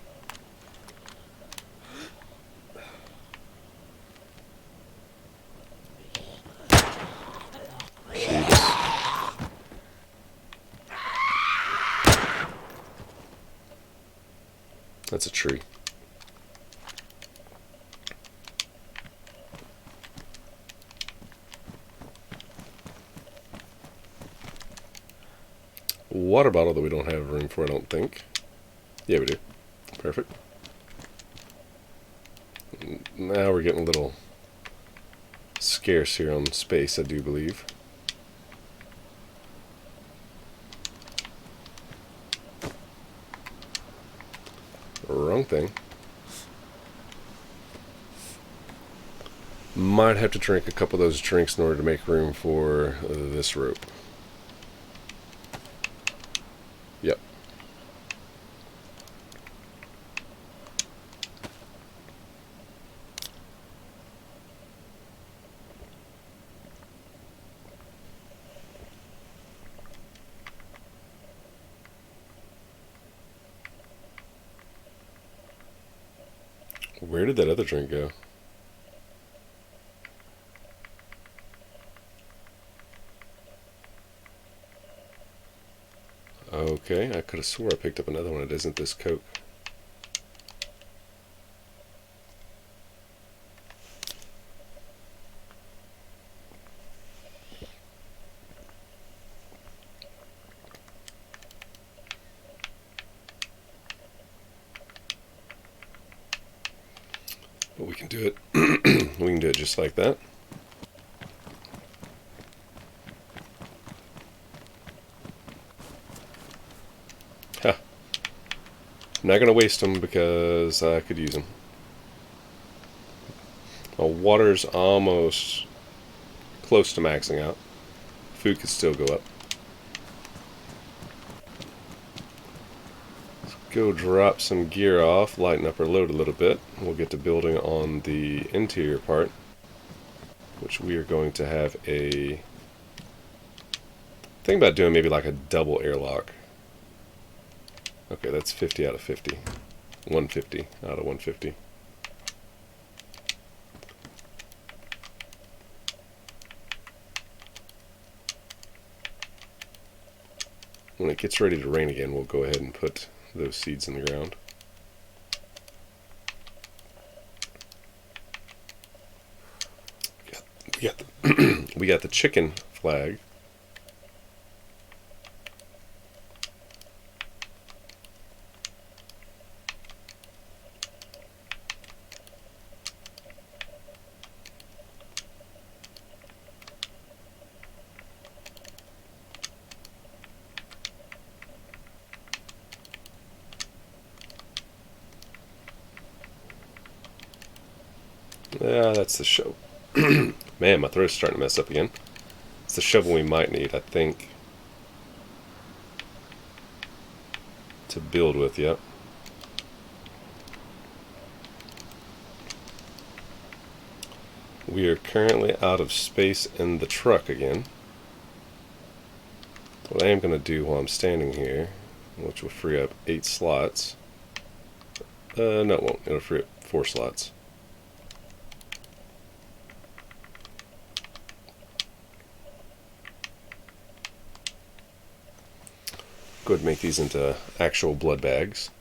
Speaker 1: That's a tree. Water bottle that we don't have room for, I don't think. Yeah, we do. Perfect. Now we're getting a little scarce here on space, I do believe. Wrong thing. Might have to drink a couple of those drinks in order to make room for this rope. Yep. Where did that other drink go? Okay, I could have swore I picked up another one. It isn't this Coke. But we can do it. We can do it just like that. Huh. I'm not going to waste them because I could use them. My water's almost close to maxing out. Food could still go up. Let's go drop some gear off, lighten up our load a little bit. We'll get to building on the interior part, which we are going to have a... Think about doing maybe like a double airlock. Okay, that's 50 out of 50. 150 out of 150. When it gets ready to rain again, we'll go ahead and put those seeds in the ground. We got the chicken flag. Yeah, that's the shovel. Man, my throat's starting to mess up again. It's the shovel we might need, I think, to build with, yep. We are currently out of space in the truck again. What I am going to do while I'm standing here, which will free up 8 slots. No, it won't. It'll free up 4 slots. Go ahead and make these into actual blood bags.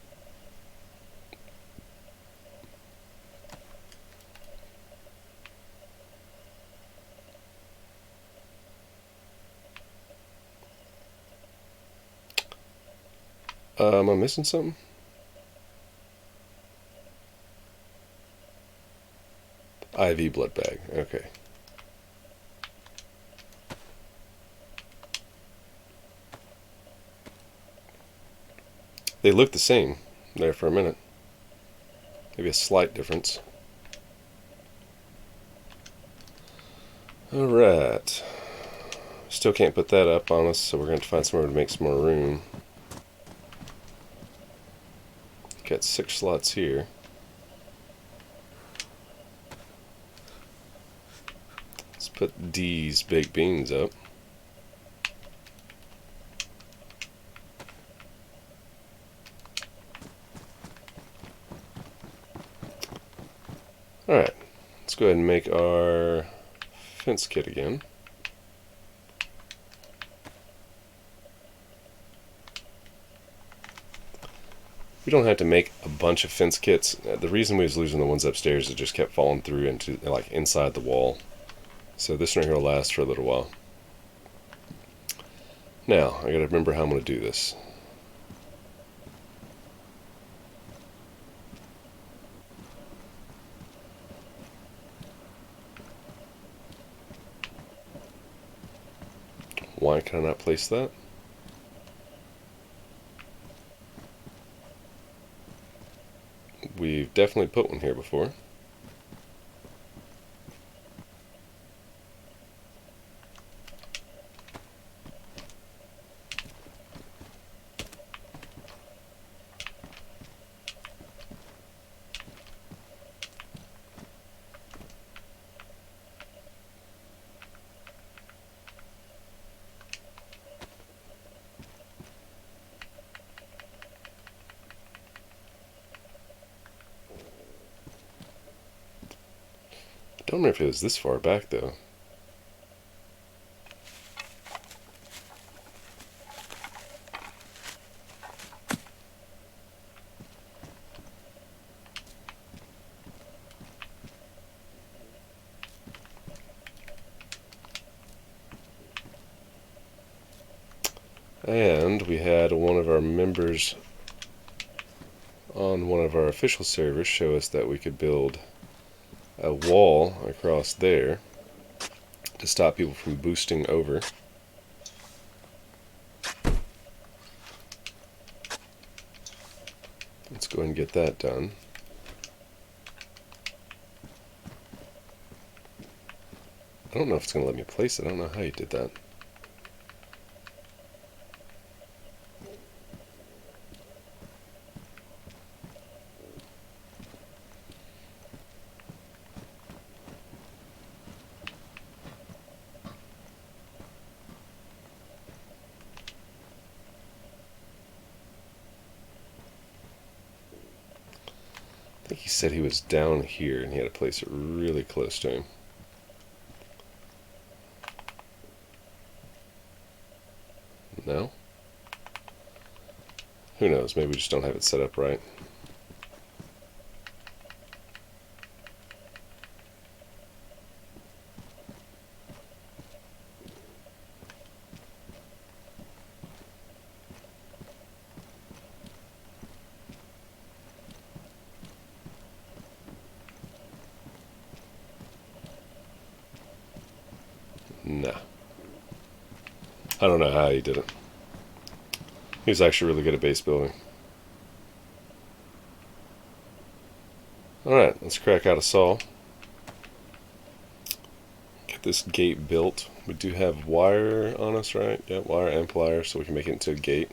Speaker 1: Am I missing something? IV blood bag. Okay. They look the same there for a minute. Maybe a slight difference. Alright. Still can't put that up on us, so we're going to find somewhere to make some more room. Got 6 slots here. Let's put D's baked beans up. Alright, let's go ahead and make our fence kit again. We don't have to make a bunch of fence kits. The reason we was losing the ones upstairs is it just kept falling through into, like, inside the wall. So this one here will last for a little while. Now, I gotta remember how I'm gonna do this. Why can I not place that? We've definitely put one here before. Don't remember if it was this far back though. And we had one of our members on one of our official servers show us that we could build a wall across there to stop people from boosting over. Let's go ahead and get that done. I don't know if it's going to let me place it. I don't know how you did that. I think he said he was down here and he had to place it really close to him. No? Who knows? Maybe we just don't have it set up right. Nah. I don't know how he did it. He was actually really good at base building. Alright, let's crack out a saw. Get this gate built. We do have wire on us, right? Yeah, wire and pliers, so we can make it into a gate.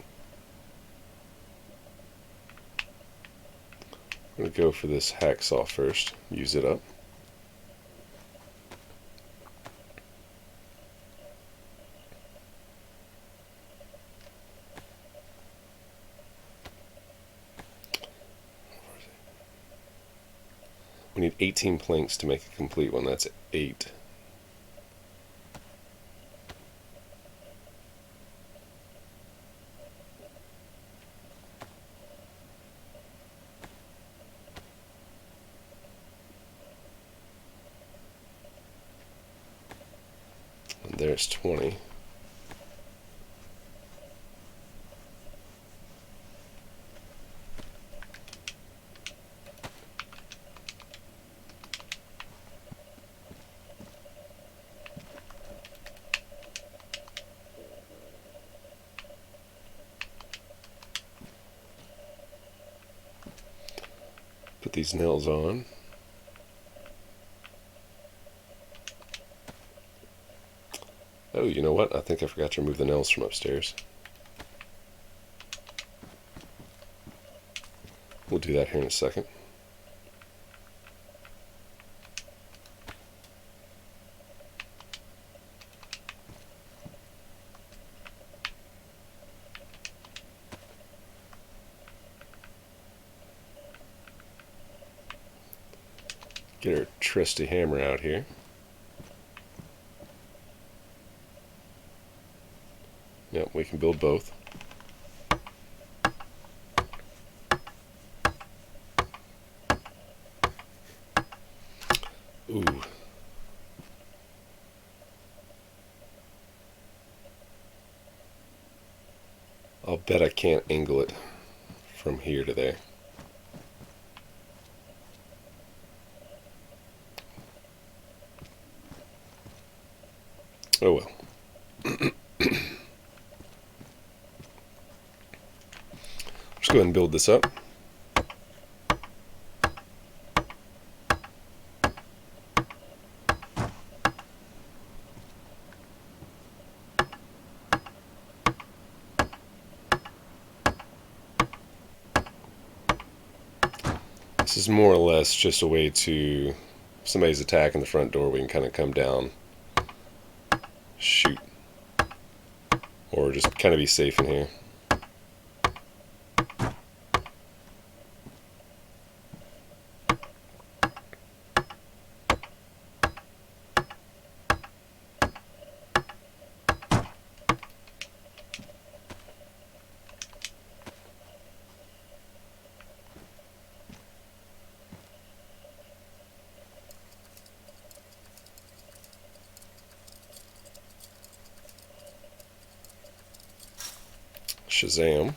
Speaker 1: I'm going to go for this hacksaw first. Use it up. We need 18 planks to make a complete one. That's 8. And there's 20. these nails on. Oh, you know what? I think I forgot to remove the nails from upstairs. We'll do that here in a second. Get our trusty hammer out here. Yep, we can build both. Ooh. I'll bet I can't angle it from here to there. Oh well. Let's go ahead and build this up. This is more or less just a way to, if somebody's attacking the front door, we can kind of come down, shoot, or just kind of be safe in here. Shazam.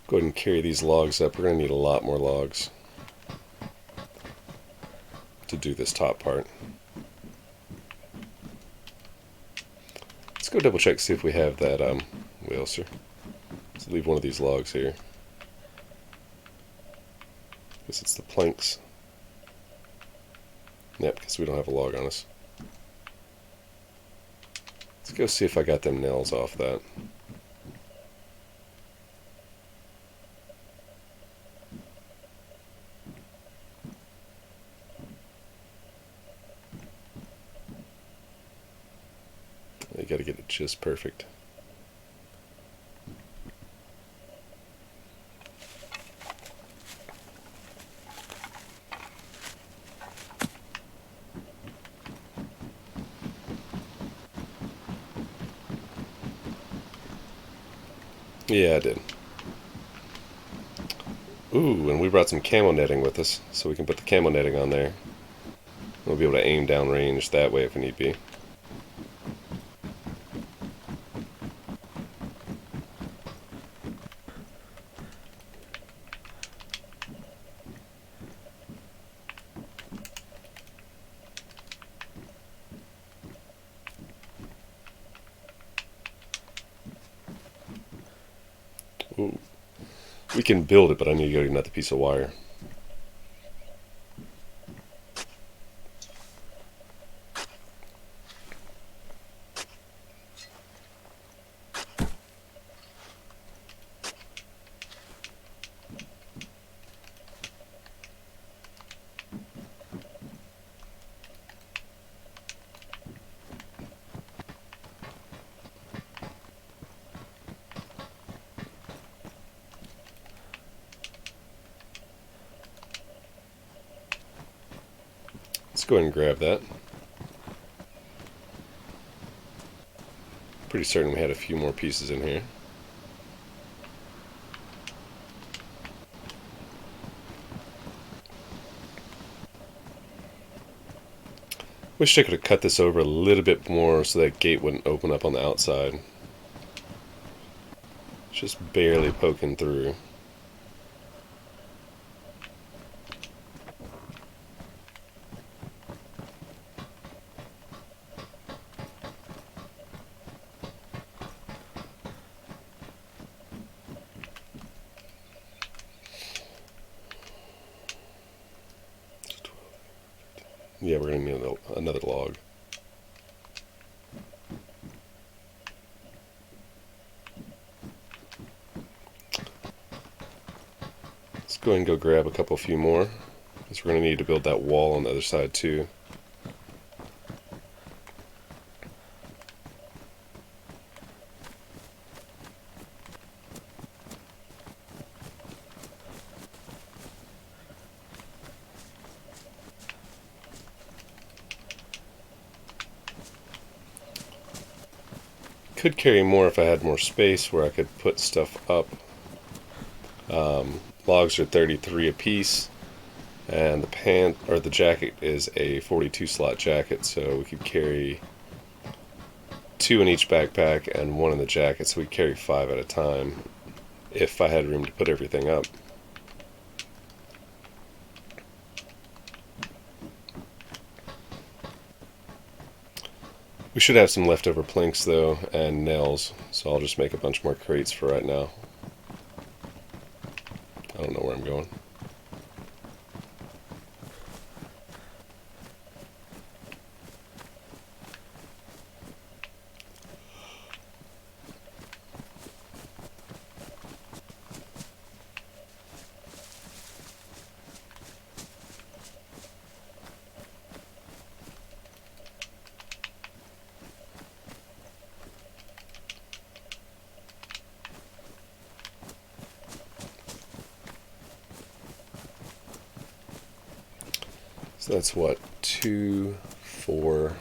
Speaker 1: Go ahead and carry these logs up. We're going to need a lot more logs to do this top part. Let's go double check, see if we have that, wheel, sir. Let's leave one of these logs here. Guess it's the planks. Yep, because we don't have a log on us. Let's go see if I got them nails off that. You gotta get it just perfect. Yeah, I did. Ooh, and we brought some camo netting with us, so we can put the camo netting on there. We'll be able to aim down range that way if we need be. Ooh. We can build it, but I need to go get another piece of wire. Let's go ahead and grab that. Pretty certain we had a few more pieces in here. Wish I could have cut this over a little bit more so that gate wouldn't open up on the outside. Just barely poking through. Yeah, we're going to need another log. Let's go ahead and go grab a few more, because we're going to need to build that wall on the other side too. Could carry more if I had more space where I could put stuff up. Logs are 33 a piece, and the jacket is a 42 slot jacket, so we could carry 2 in each backpack and 1 in the jacket, so we carry 5 at a time if I had room to put everything up. We should have some leftover planks though, and nails, so I'll just make a bunch more crates for right now. I don't know where I'm going. So that's what, 2, 4.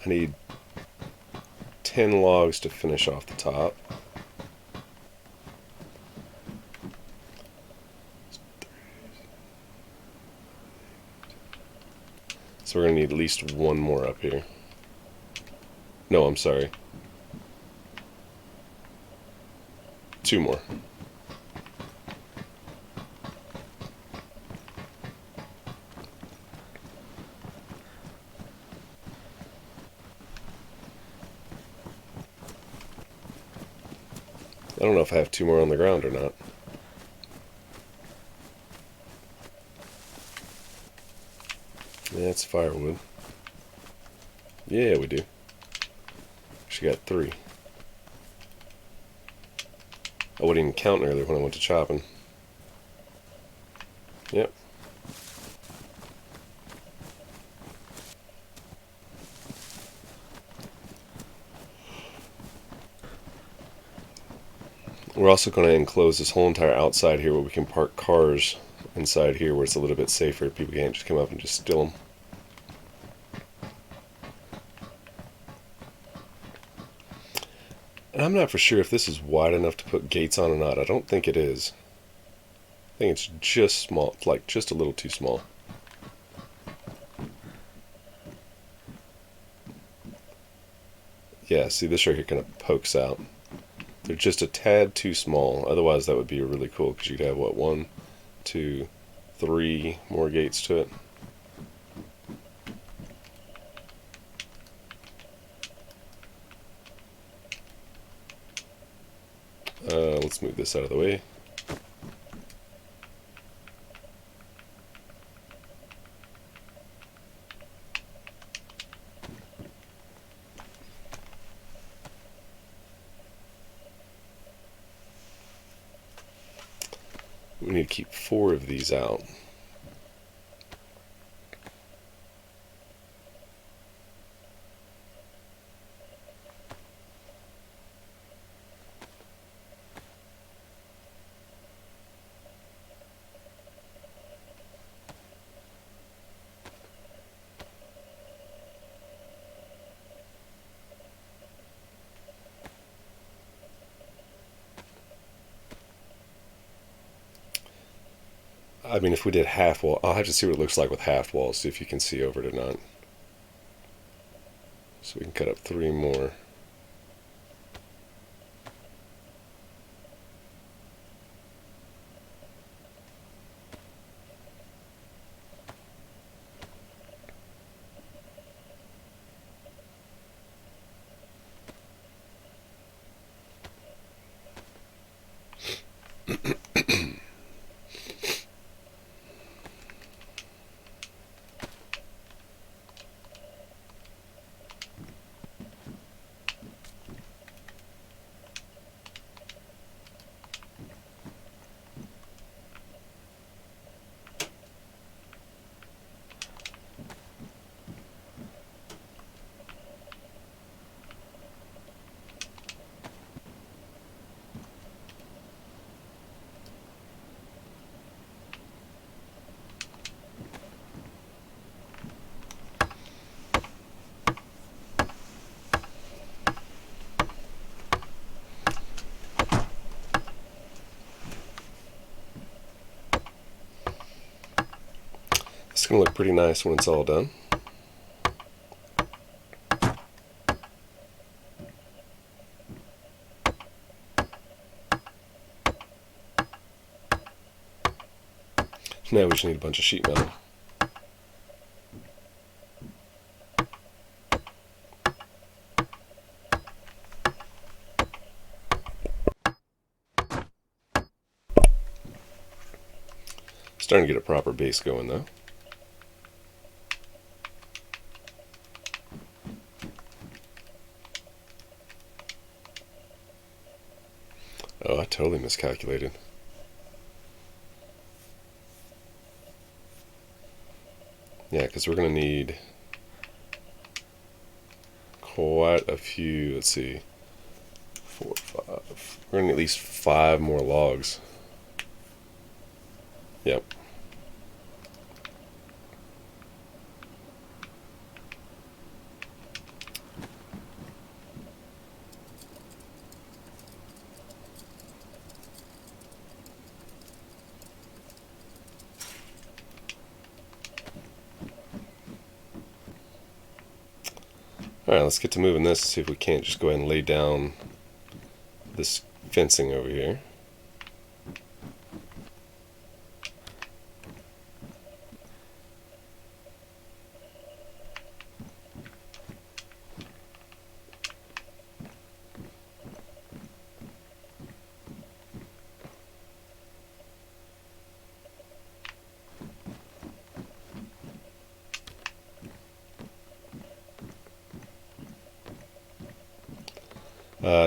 Speaker 1: I need 10 logs to finish off the top. So we're going to need at least 1 more up here. No, I'm sorry. 2 more. I don't know if I have 2 more on the ground or not. Yeah, it's firewood. Yeah, we do. She got 3. I wouldn't even count earlier when I went to chopping. Yep. We're also going to enclose this whole entire outside here where we can park cars inside here where it's a little bit safer. People can't just come up and just steal them. And I'm not for sure if this is wide enough to put gates on or not. I don't think it is. I think it's just small, like just a little too small. Yeah, see, this right here kind of pokes out. They're just a tad too small. Otherwise, that would be really cool because you'd have, what, 1, 2, 3 more gates to it. Let's move this out of the way. We need to keep 4 of these out. I mean, if we did half wall, I'll have to see what it looks like with half walls, see if you can see over it or not. So we can cut up 3 more. It's going to look pretty nice when it's all done. Now we just need a bunch of sheet metal. Starting to get a proper base going though. Oh, I totally miscalculated. Yeah, because we're going to need quite a few, let's see, 4, 5. We're going to need at least 5 more logs. Yep. Alright, let's get to moving this, see if we can't just go ahead and lay down this fencing over here.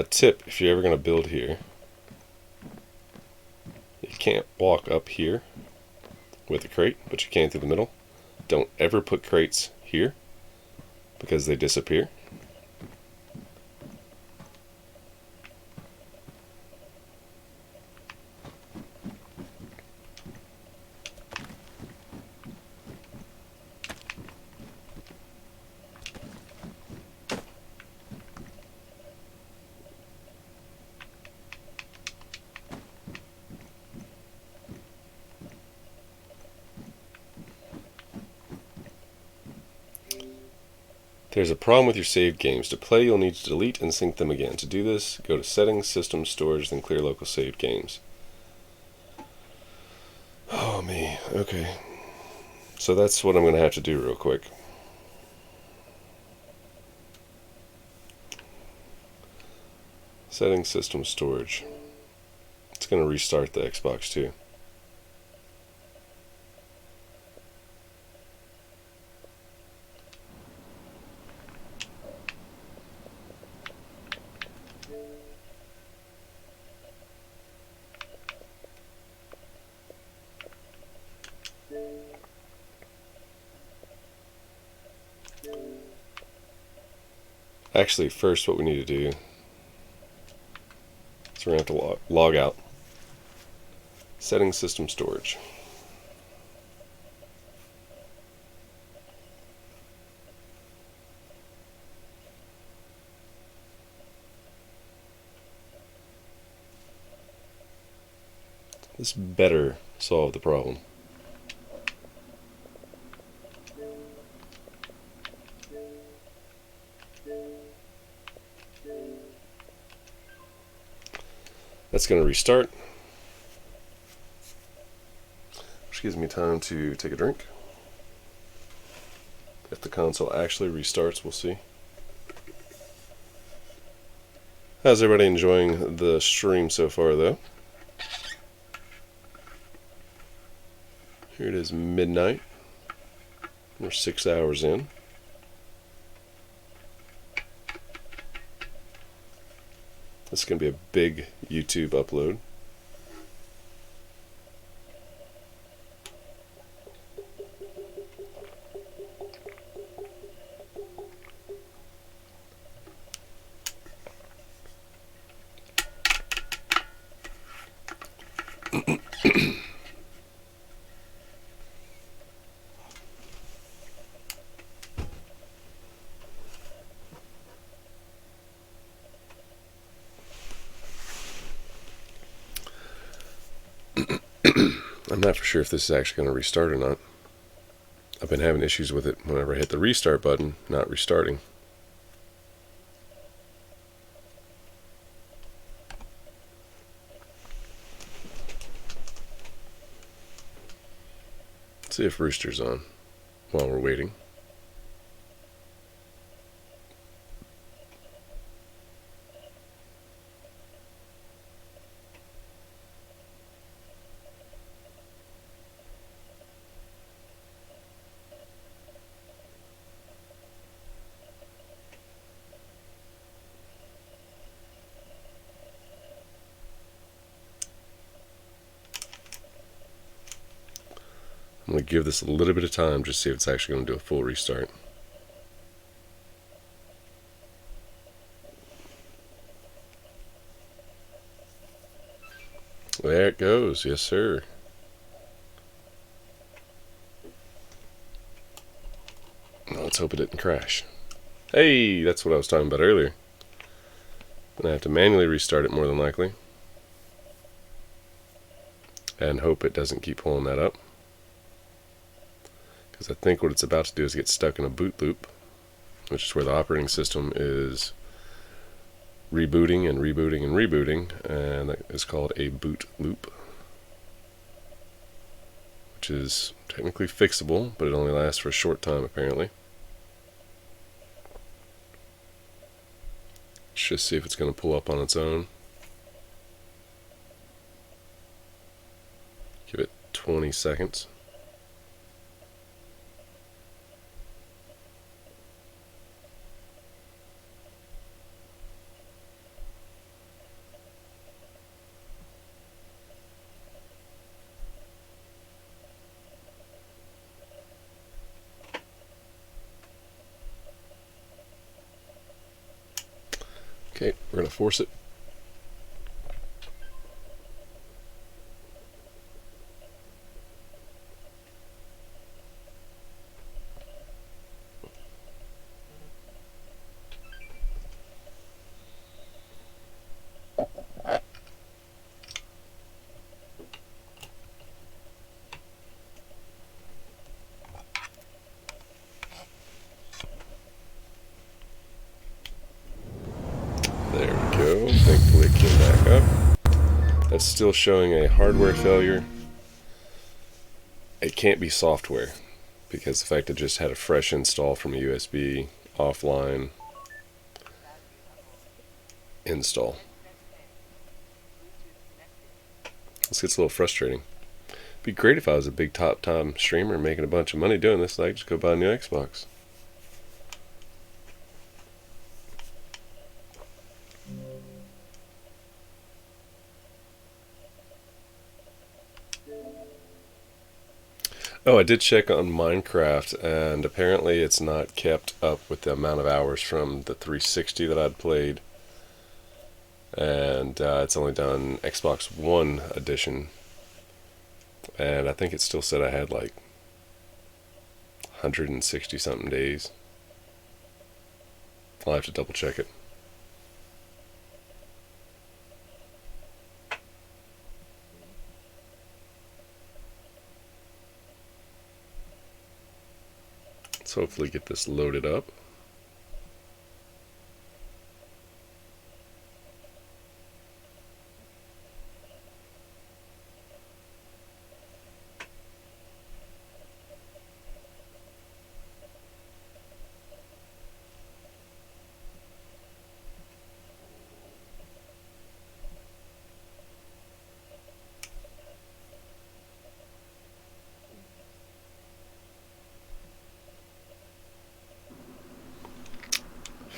Speaker 1: Tip, if you're ever going to build here, you can't walk up here with a crate, but you can through the middle. Don't ever put crates here because they disappear. There's a problem with your saved games. To play, you'll need to delete and sync them again. To do this, go to Settings, System, Storage, then clear local saved games. Oh, me. Okay. So that's what I'm going to have to do real quick. Settings, System, Storage. It's going to restart the Xbox too. Actually, first what we need to do is we're going to have to log out. Settings, System, Storage. This better solve the problem. That's going to restart, which gives me time to take a drink. If the console actually restarts, we'll see. How's everybody enjoying the stream so far, though? Here it is, midnight. We're 6 hours in. This is going to be a big YouTube upload. I'm not for sure if this is actually going to restart or not. I've been having issues with it whenever I hit the restart button, not restarting. Let's see if Rooster's on while we're waiting. I'm going to give this a little bit of time just to see if it's actually going to do a full restart. There it goes. Yes, sir. Now let's hope it didn't crash. Hey, that's what I was talking about earlier. I'm going to have to manually restart it more than likely. And hope it doesn't keep pulling that up. Because I think what it's about to do is get stuck in a boot loop, which is where the operating system is rebooting and rebooting and rebooting, and that is called a boot loop, which is technically fixable, but it only lasts for a short time apparently. Let's just see if it's going to pull up on its own. Give it 20 seconds. Okay, we're going to force it. There we go. Thankfully it came back up. That's still showing a hardware failure. It can't be software because the fact it just had a fresh install from a USB offline install. This gets a little frustrating. It'd be great if I was a big top-time streamer making a bunch of money doing this, and I could just go buy a new Xbox. Oh, I did check on Minecraft, and apparently it's not kept up with the amount of hours from the 360 that I'd played. And it's only done Xbox One edition. And I think it still said I had like 160 something days. I'll have to double check it. Let's hopefully get this loaded up.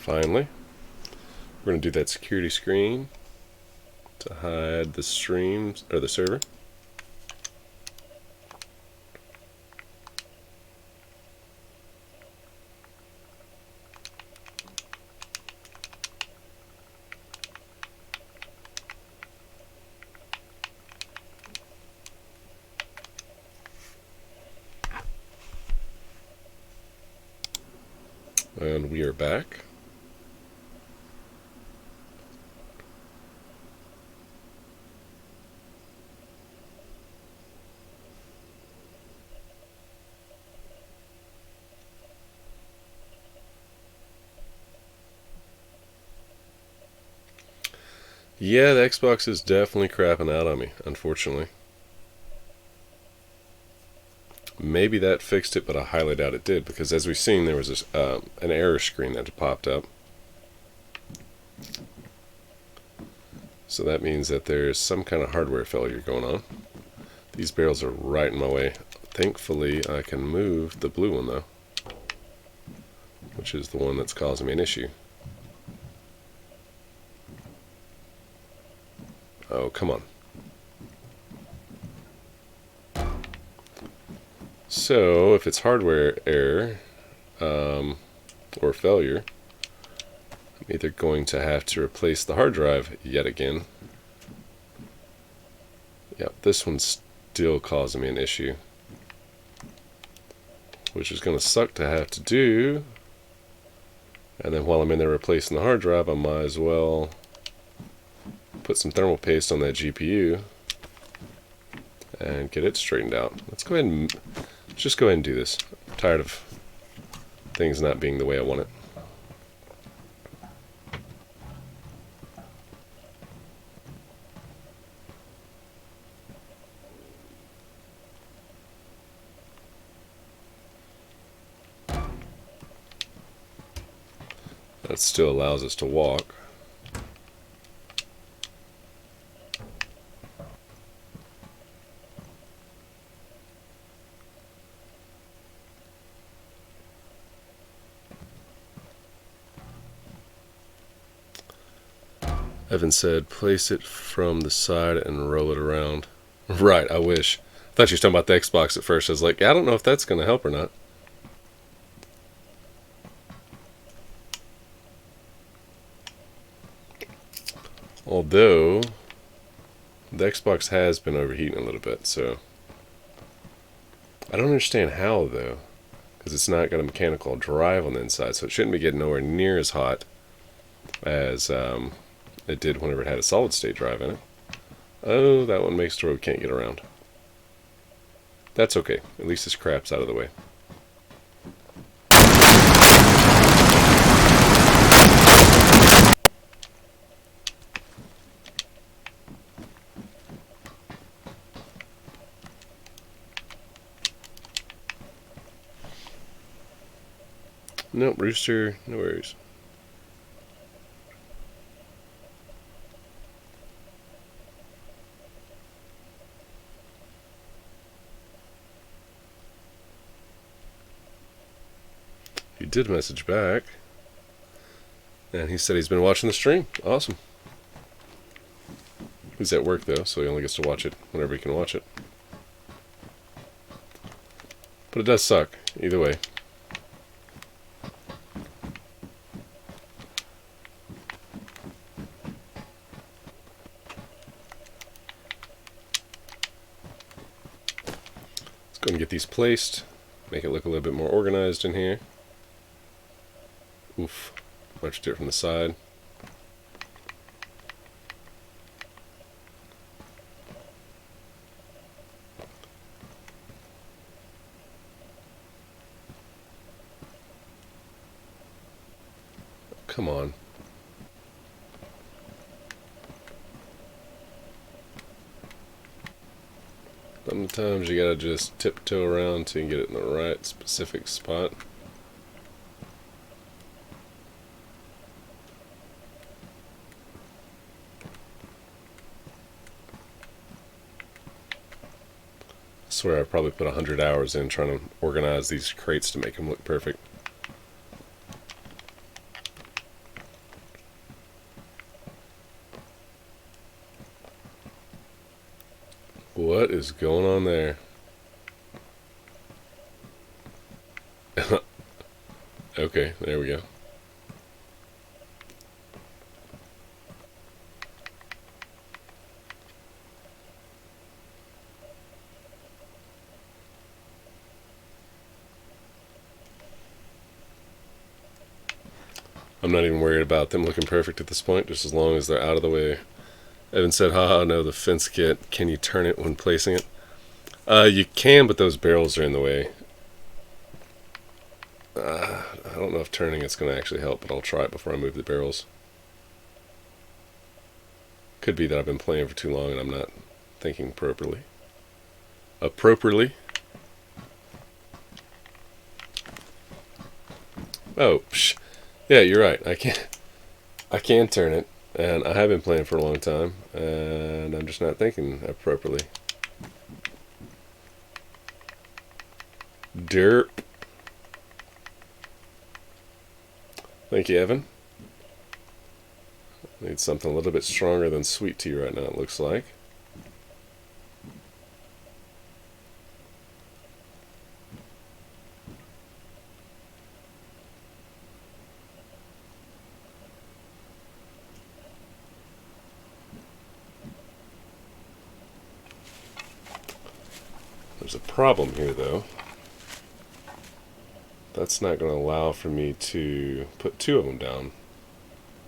Speaker 1: Finally, we're going to do that security screen to hide the streams or the server. And we are back. Yeah, the Xbox is definitely crapping out on me, unfortunately. Maybe that fixed it, but I highly doubt it did, because as we've seen, there was this, an error screen that popped up. So that means that there's some kind of hardware failure going on. These barrels are right in my way. Thankfully, I can move the blue one, though, which is the one that's causing me an issue. Oh, come on. So, if it's hardware error or failure, I'm either going to have to replace the hard drive yet again. Yep, this one's still causing me an issue, which is going to suck to have to do. And then while I'm in there replacing the hard drive, I might as well put some thermal paste on that GPU and get it straightened out. Let's just go ahead and do this. I'm tired of things not being the way I want it. That still allows us to walk. Evan said, place it from the side and roll it around. Right, I wish. I thought you were talking about the Xbox at first. I was like, I don't know if that's going to help or not. Although, the Xbox has been overheating a little bit, so... I don't understand how, though. Because it's not got a mechanical drive on the inside, so it shouldn't be getting nowhere near as hot as it did whenever it had a solid-state drive in it. Oh, that one makes it where we can't get around. That's okay. At least this crap's out of the way. Nope, Rooster, no worries. He did message back, and he said he's been watching the stream. Awesome. He's at work, though, so he only gets to watch it whenever he can watch it. But it does suck, either way. Let's go and get these placed, make it look a little bit more organized in here. Oof. Might have to do it from the side. Come on. Sometimes you gotta just tiptoe around till you get it in the right specific spot. I swear I've probably put 100 hours in trying to organize these crates to make them look perfect. What is going on there? Okay, there we go. I'm not even worried about them looking perfect at this point, just as long as they're out of the way. Evan said, haha, no, the fence kit. Can you turn it when placing it? You can, but those barrels are in the way. I don't know if turning it's going to actually help, but I'll try it before I move the barrels. Could be that I've been playing for too long and I'm not thinking appropriately. Oh, psh. Yeah, you're right. I can turn it, and I have been playing for a long time, and I'm just not thinking appropriately. Derp. Thank you, Evan. Need something a little bit stronger than sweet tea right now, it looks like. There's a problem here, though. That's not going to allow for me to put two of them down.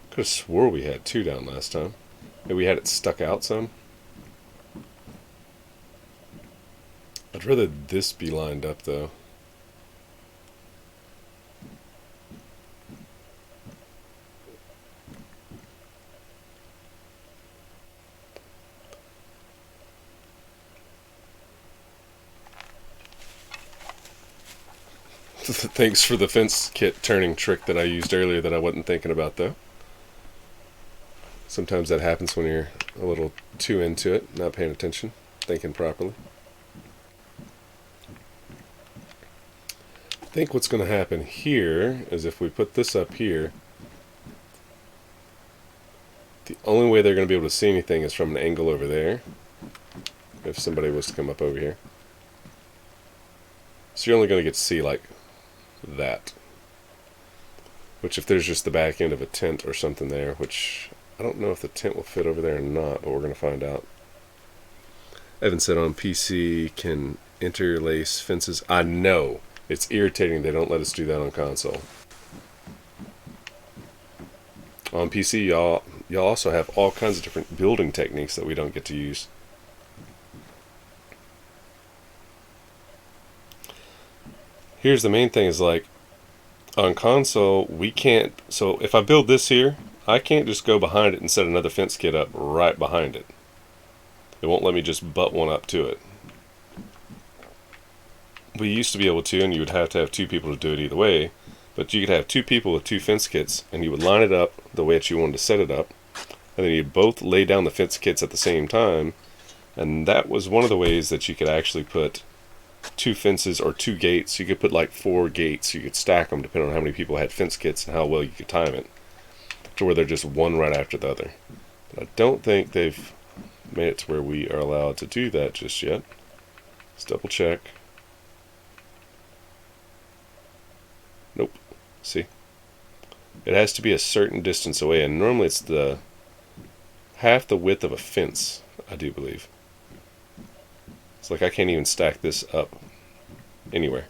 Speaker 1: Could have swore we had two down last time. Maybe we had it stuck out some. I'd rather this be lined up, though. Thanks for the fence kit turning trick that I used earlier that I wasn't thinking about, though. Sometimes that happens when you're a little too into it, not paying attention, thinking properly. I think what's going to happen here is if we put this up here, the only way they're going to be able to see anything is from an angle over there, if somebody was to come up over here. So you're only going to get to see like that. Which if there's just the back end of a tent or something there, which I don't know if the tent will fit over there or not, but we're going to find out. Evan said on PC can interlace fences. I know. It's irritating they don't let us do that on console. On PC, y'all also have all kinds of different building techniques that we don't get to use. Here's the main thing is like, on console, we can't, so if I build this here, I can't just go behind it and set another fence kit up right behind it. It won't let me just butt one up to it. We used to be able to, and you would have to have two people to do it either way, but you could have two people with two fence kits, and you would line it up the way that you wanted to set it up, and then you'd both lay down the fence kits at the same time, and that was one of the ways that you could actually put two fences or two gates. You could put like 4 gates. You could stack them depending on how many people had fence kits and how well you could time it, to where they're just one right after the other. But I don't think they've made it to where we are allowed to do that just yet. Let's double check. Nope. See? It has to be a certain distance away, and normally it's the half the width of a fence, I do believe. It's like I can't even stack this up anywhere.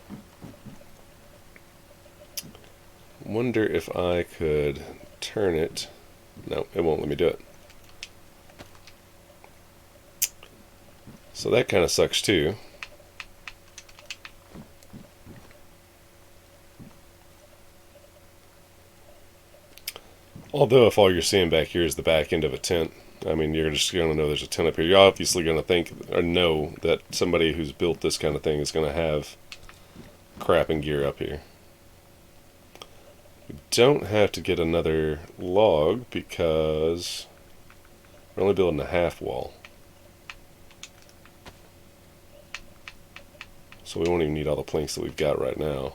Speaker 1: Wonder if I could turn it. No, it won't let me do it. So that kind of sucks too. Although if all you're seeing back here is the back end of a tent, I mean, you're just going to know there's a tent up here. You're obviously going to think or know that somebody who's built this kind of thing is going to have crap and gear up here. We don't have to get another log because we're only building a half wall. So we won't even need all the planks that we've got right now.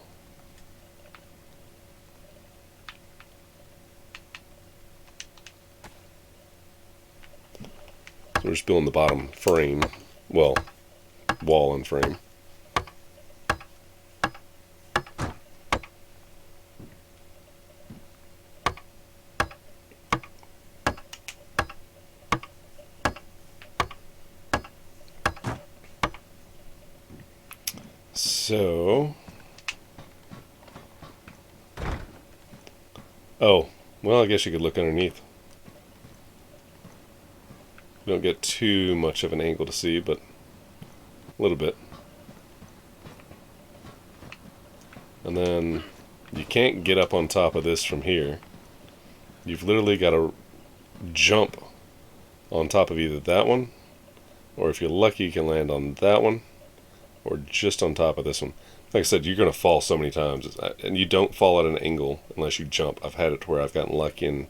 Speaker 1: So we're just building the bottom frame, well, wall and frame. So, oh, well, I guess you could look underneath. You don't get too much of an angle to see, but a little bit. And then you can't get up on top of this from here. You've literally got to jump on top of either that one, or if you're lucky, you can land on that one, or just on top of this one. Like I said, you're going to fall so many times, and you don't fall at an angle unless you jump. I've had it to where I've gotten lucky and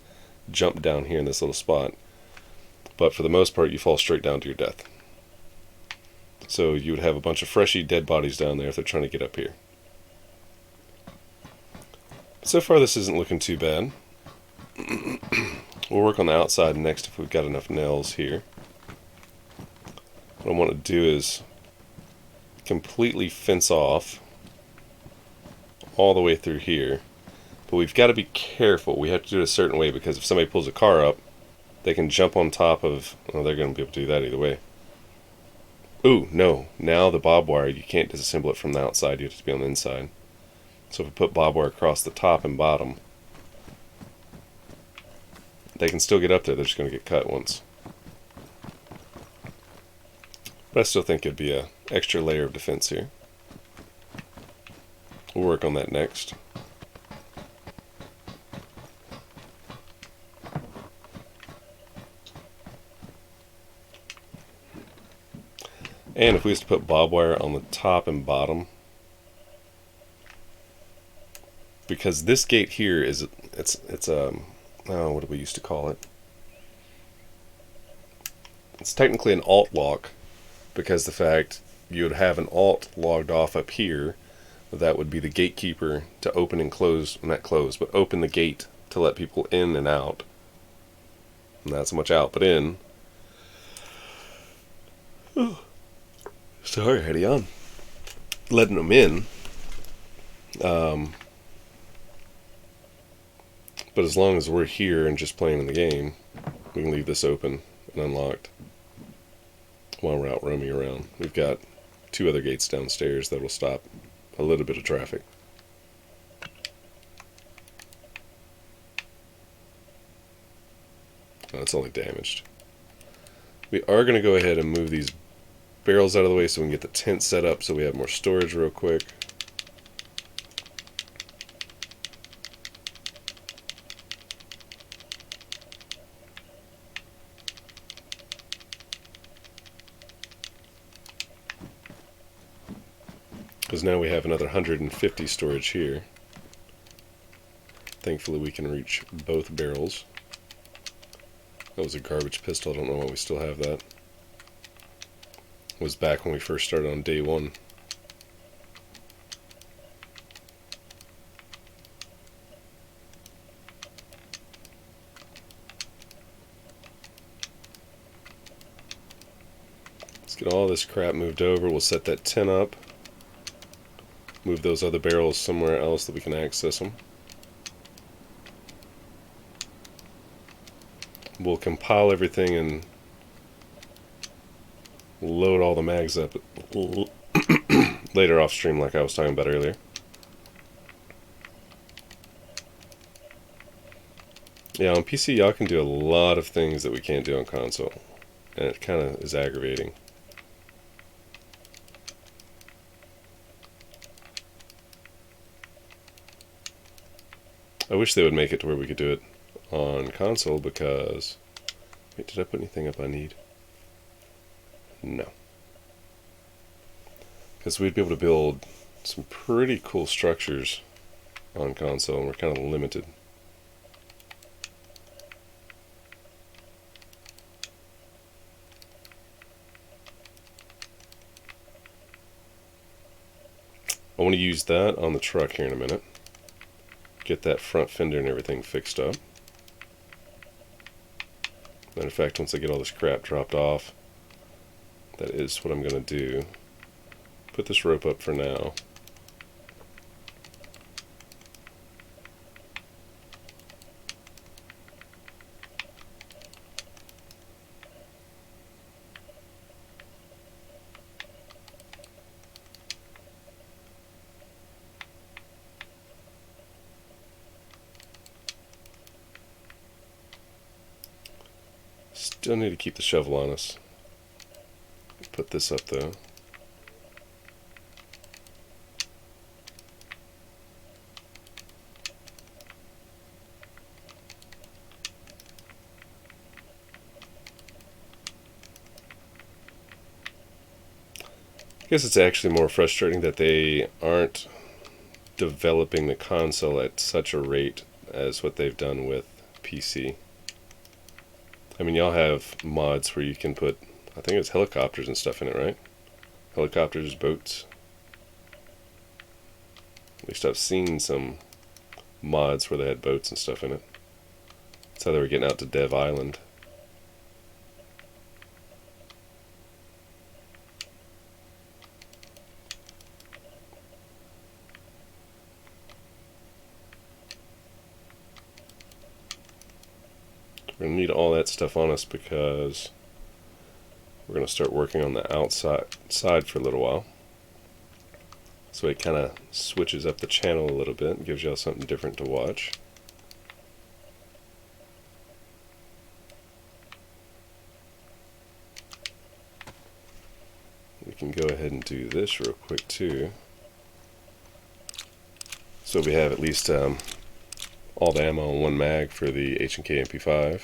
Speaker 1: jumped down here in this little spot, but for the most part, you fall straight down to your death. So you would have a bunch of freshy dead bodies down there if they're trying to get up here. So far, this isn't looking too bad. We'll work on the outside next if we've got enough nails here. What I want to do is completely fence off all the way through here. But we've got to be careful. We have to do it a certain way because if somebody pulls a car up, they can jump on top of... Well, they're going to be able to do that either way. Ooh, no. Now the barbed wire, you can't disassemble it from the outside. You have to be on the inside. So if we put barbed wire across the top and bottom, they can still get up there. They're just going to get cut once. But I still think it'd be an extra layer of defense here. We'll work on that next. And if we used to put barbed wire on the top and bottom, because this gate here is it's oh, what do we used to call it? It's technically an alt lock, because the fact you would have an alt logged off up here, that would be the gatekeeper to open and close, not close, but open the gate to let people in and out. Not so much out, but in. Sorry, heady on. Letting them in. But as long as we're here and just playing in the game, we can leave this open and unlocked while we're out roaming around. We've got 2 other gates downstairs that will stop a little bit of traffic. Oh, it's only damaged. We are going to go ahead and move these barrels out of the way so we can get the tent set up so we have more storage real quick. Because now we have another 150 storage here. Thankfully we can reach both barrels. That was a garbage pistol, I don't know why we still have that. It was back when we first started on day 1. Let's get all this crap moved over, we'll set that tent up. Move those other barrels somewhere else that we can access them. We'll compile everything and load all the mags up later off stream like I was talking about earlier. Yeah, on PC y'all can do a lot of things that we can't do on console, and it kind of is aggravating. I wish they would make it to where we could do it on console because... Wait, did I put anything up I need? No. Because we'd be able to build some pretty cool structures on console, and we're kind of limited. I want to use that on the truck here in a minute. Get that front fender and everything fixed up. Matter of fact, once I get all this crap dropped off, that is what I'm going to do. Put this rope up for now. Still need to keep the shovel on us. Put this up though. I guess it's actually more frustrating that they aren't developing the console at such a rate as what they've done with PC. I mean, y'all have mods where you can put, I think it's helicopters and stuff in it, right? Helicopters, boats. At least I've seen some mods where they had boats and stuff in it. That's how they were getting out to Dev Island. We're going to need all that stuff on us because we're going to start working on the outside for a little while. So it kind of switches up the channel a little bit and gives y'all something different to watch. We can go ahead and do this real quick too. So we have at least all the ammo in one mag for the H&K MP5.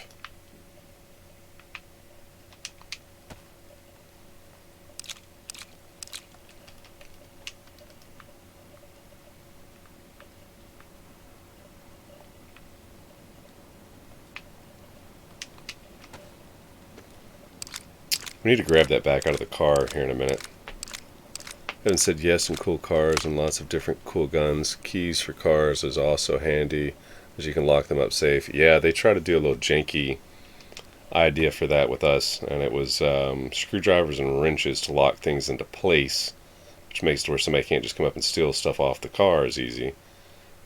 Speaker 1: We need to grab that back out of the car here in a minute. Evan said yes, some cool cars and lots of different cool guns. Keys for cars is also handy, as you can lock them up safe. Yeah, they try to do a little janky idea for that with us, and it was screwdrivers and wrenches to lock things into place, which makes it where somebody can't just come up and steal stuff off the car as easy.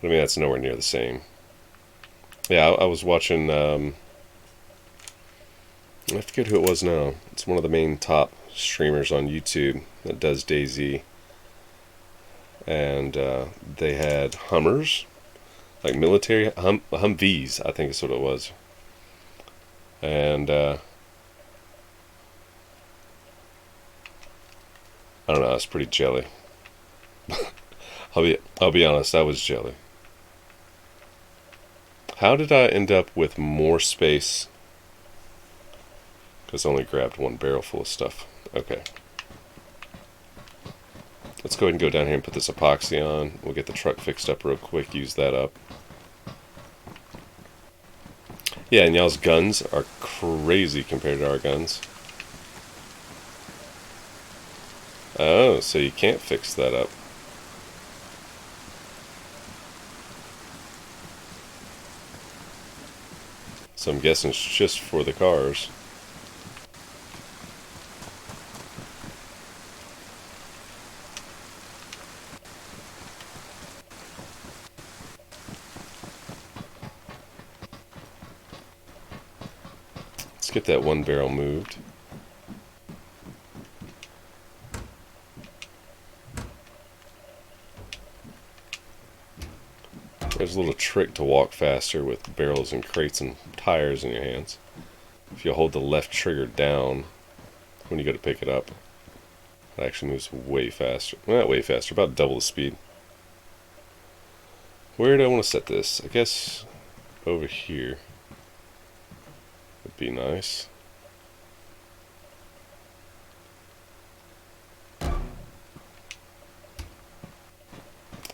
Speaker 1: But I mean, that's nowhere near the same. Yeah, I was watching, I forget who it was now. It's one of the main top streamers on YouTube that does DayZ. And they had Hummers, like military Humvees, I think is what it was. And I don't know, I was pretty jelly. I'll be honest, I was jelly. How did I end up with more space? Because I only grabbed one barrel full of stuff. Okay. Let's go ahead and go down here and put this epoxy on. We'll get the truck fixed up real quick, use that up. Yeah, and y'all's guns are crazy compared to our guns. Oh, so you can't fix that up. So I'm guessing it's just for the cars. Let's get that one barrel moved. There's a little trick to walk faster with barrels and crates and tires in your hands. If you hold the left trigger down when you go to pick it up, it actually moves way faster. Well, not way faster, about double the speed. Where do I want to set this? I guess over here would be nice.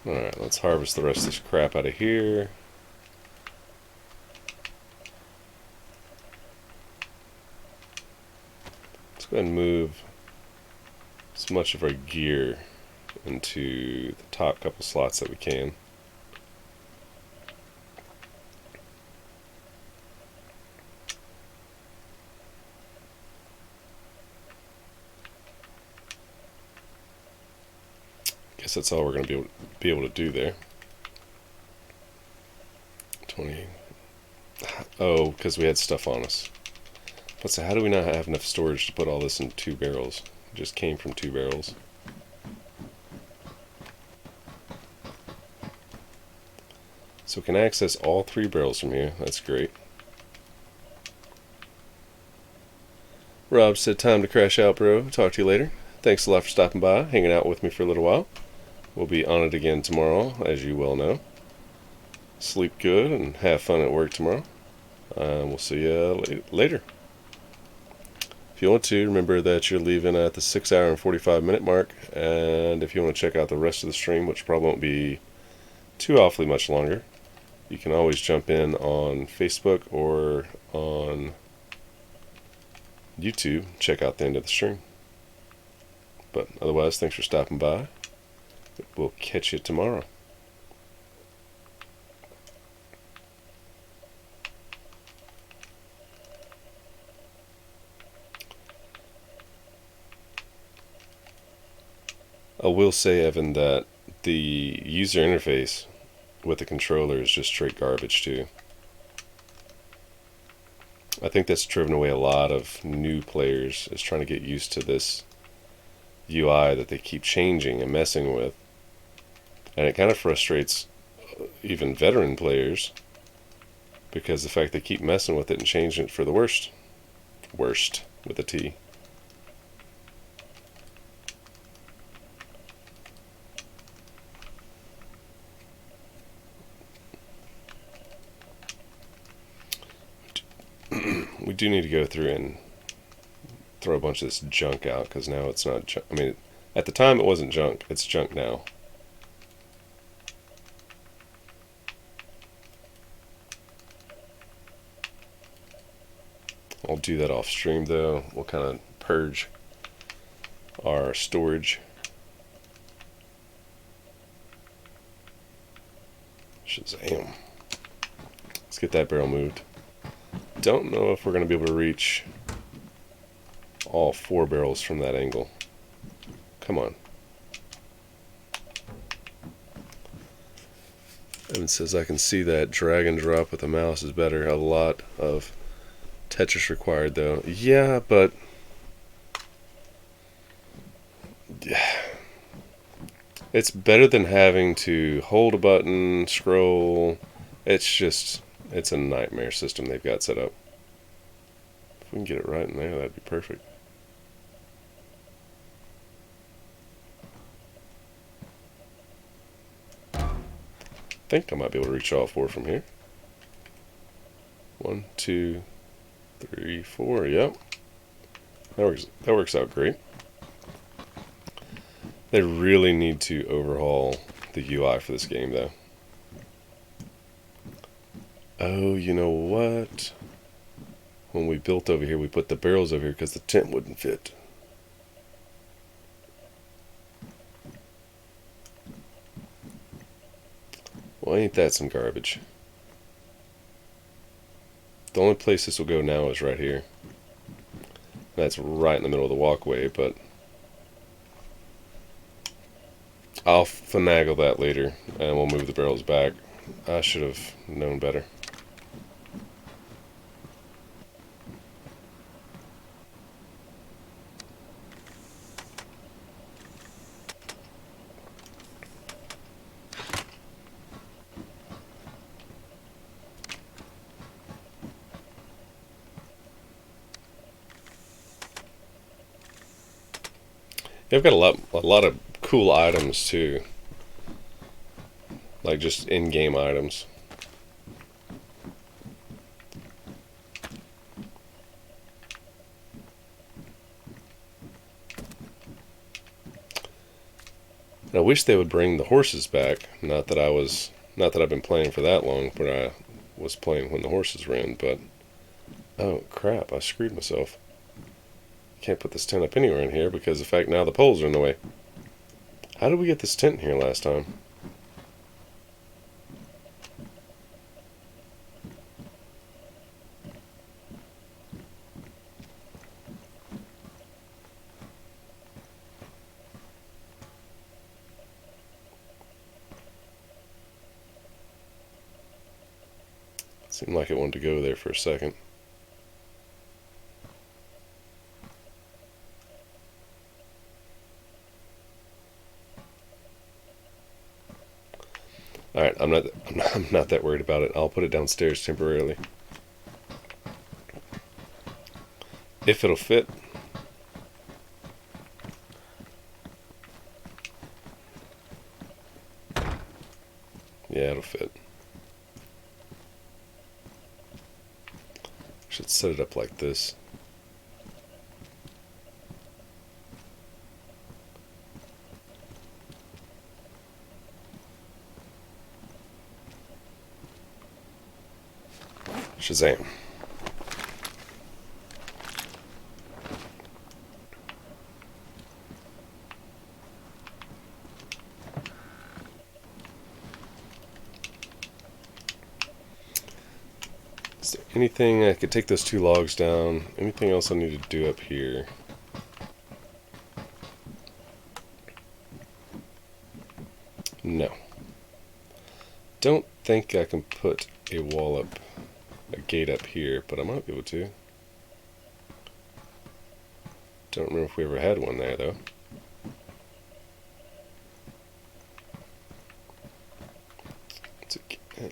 Speaker 1: Alright, let's harvest the rest of this crap out of here. Let's go ahead and move as much of our gear into the top couple slots that we can. Guess that's all we're going to be able to do there. 20. Oh, because we had stuff on us. But so how do we not have enough storage to put all this in 2 barrels? It just came from 2 barrels. So we can access all 3 barrels from here. That's great. Rob said, time to crash out, bro. Talk to you later. Thanks a lot for stopping by, hanging out with me for a little while. We'll be on it again tomorrow, as you well know. Sleep good and have fun at work tomorrow. We'll see you later. If you want to, remember that you're leaving at the 6 hour and 45-minute mark, and if you want to check out the rest of the stream, which probably won't be too awfully much longer, you can always jump in on Facebook or on YouTube, check out the end of the stream. But otherwise, thanks for stopping by. We'll catch you tomorrow. I will say, Evan, that the user interface with the controller is just straight garbage too. I think that's driven away a lot of new players, is trying to get used to this UI that they keep changing and messing with. And it kind of frustrates even veteran players, because the fact they keep messing with it and changing it for the worst with a T. We do need to go through and throw a bunch of this junk out, because now it's not junk. I mean, at the time it wasn't junk. It's junk now. I'll do that off stream though. We'll kind of purge our storage. Shazam. Let's get that barrel moved. Don't know if we're going to be able to reach all 4 barrels from that angle. Come on. Evan says, I can see that drag and drop with the mouse is better. A lot of Tetris required though. Yeah, but it's better than having to hold a button, scroll. It's a nightmare system they've got set up. If we can get it right in there, that'd be perfect. I think I might be able to reach all 4 from here. 1, 2, 3, 4. Yep. That works out great. They really need to overhaul the UI for this game though. Oh, you know what? When we built over here, we put the barrels over here because the tent wouldn't fit. Well, ain't that some garbage? The only place this will go now is right here. That's right in the middle of the walkway, but I'll finagle that later, and we'll move the barrels back. I should have known better. They've got a lot of cool items too, like just in-game items. And I wish they would bring the horses back. Not that I've been playing for that long, but I was playing when the horses were in. But oh crap! I screwed myself. Can't put this tent up anywhere in here because of the fact now the poles are in the way. How did we get this tent in here last time? Seemed like it wanted to go there for a second. Alright, I'm not that worried about it. I'll put it downstairs temporarily. If it'll fit. Yeah, it'll fit. Should set it up like this. Shazam. Is there anything I could take those 2 logs down? Anything else I need to do up here? No. Don't think I can put a wall up, a gate up here, but I might be able to. Don't remember if we ever had one there, though.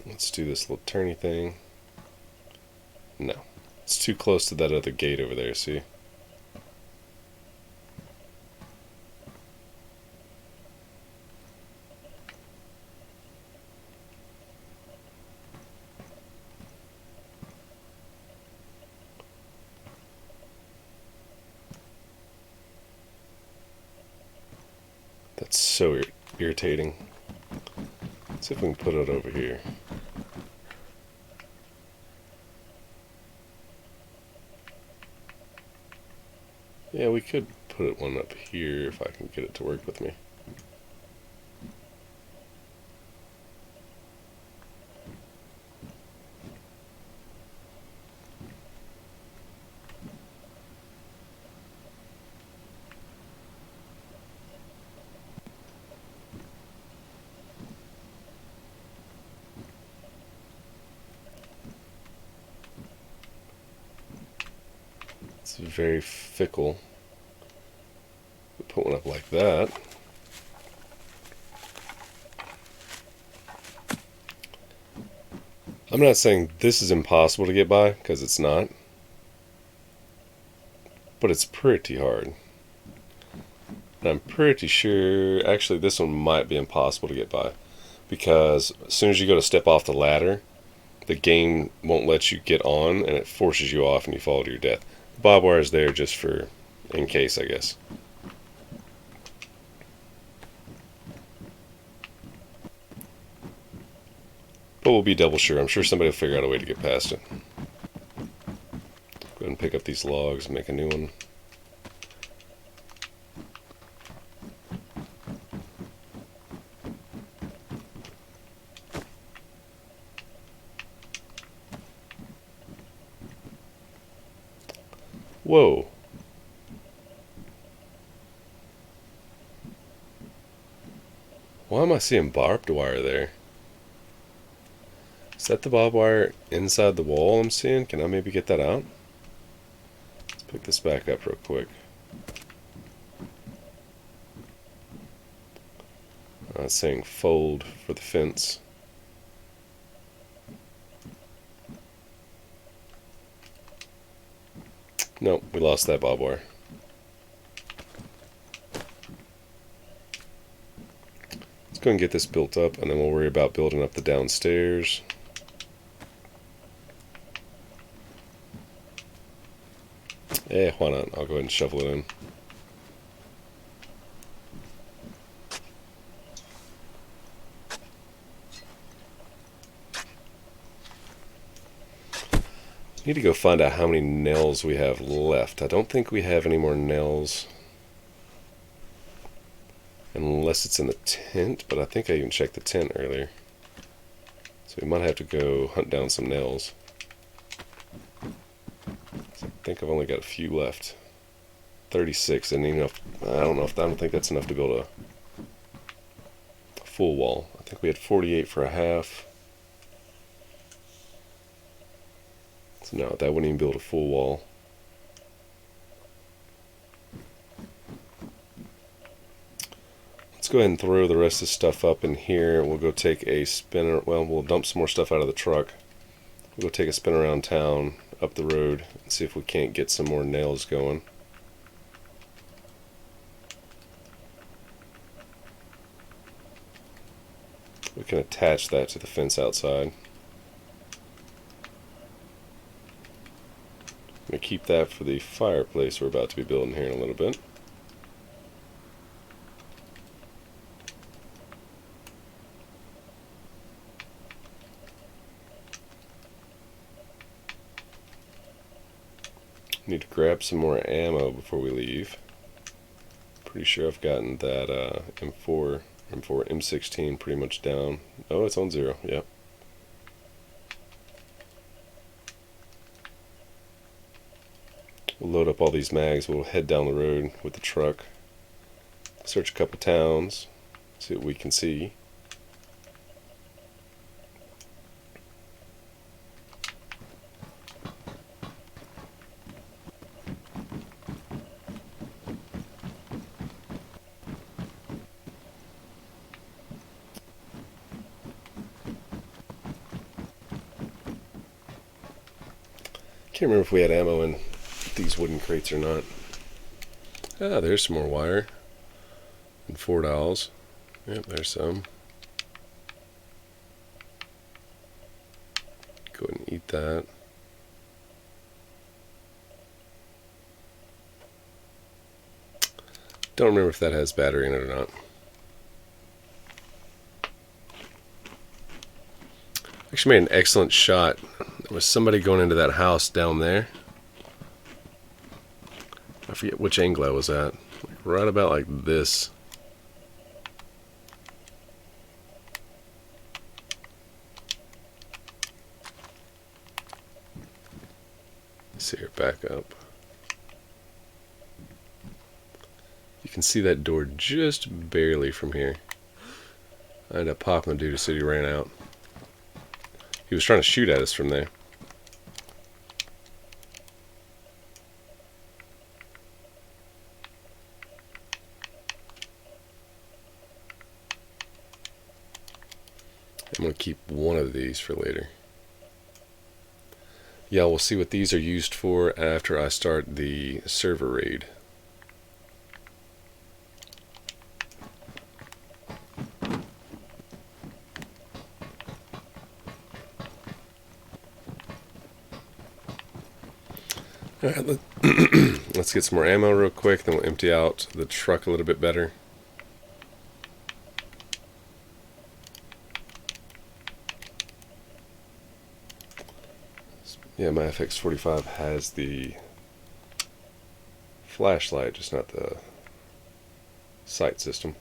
Speaker 1: Let's do this little turny thing. No. It's too close to that other gate over there, see? That's so irritating. Let's see if we can put it over here. Yeah, we could put one up here if I can get it to work with me. It's very fickle. Put one up like that. I'm not saying this is impossible to get by, because it's not. But it's pretty hard. And I'm pretty sure, actually this one might be impossible to get by. Because as soon as you go to step off the ladder, the game won't let you get on, and it forces you off and you fall to your death. The barbed wire is there just for, in case, I guess. But we'll be double sure. I'm sure somebody will figure out a way to get past it. Go ahead and pick up these logs and make a new one. Whoa. Why am I seeing barbed wire there? Is that the barbed wire inside the wall I'm seeing? Can I maybe get that out? Let's pick this back up real quick. It's saying fold for the fence. Nope, we lost that barbed wire. Let's go and get this built up, and then we'll worry about building up the downstairs. Eh, why not? I'll go ahead and shovel it in. Need to go find out how many nails we have left. I don't think we have any more nails. Unless it's in the tent, but I think I even checked the tent earlier. So we might have to go hunt down some nails. So I think I've only got a few left. 36, and even if, I don't think that's enough to build a full wall. I think we had 48 for a half. So no, that wouldn't even build a full wall. Let's go ahead and throw the rest of the stuff up in here. We'll go take a spin. Well, we'll dump some more stuff out of the truck. We'll go take a spin around town, up the road, and see if we can't get some more nails going. We can attach that to the fence outside. I'm going to keep that for the fireplace we're about to be building here in a little bit. Need to grab some more ammo before we leave. Pretty sure I've gotten that M16 pretty much down. Oh, it's on 0, yep. We'll load up all these mags, we'll head down the road with the truck. Search a couple towns, see what we can see. Can't remember if we had ammo in these wooden crates or not. Ah, there's some more wire. And $4. Yep, there's some. Go ahead and eat that. Don't remember if that has battery in it or not. Actually made an excellent shot. There was somebody going into that house down there. I forget which angle I was at. Like right about like this. Let's see here, back up. You can see that door just barely from here. I ended up popping the dude as soon as he ran out. He was trying to shoot at us from there. I'm going to keep one of these for later. Yeah, we'll see what these are used for after I start the server raid. Alright, let's get some more ammo real quick, then we'll empty out the truck a little bit better. Yeah, my FX45 has the flashlight, just not the sight system.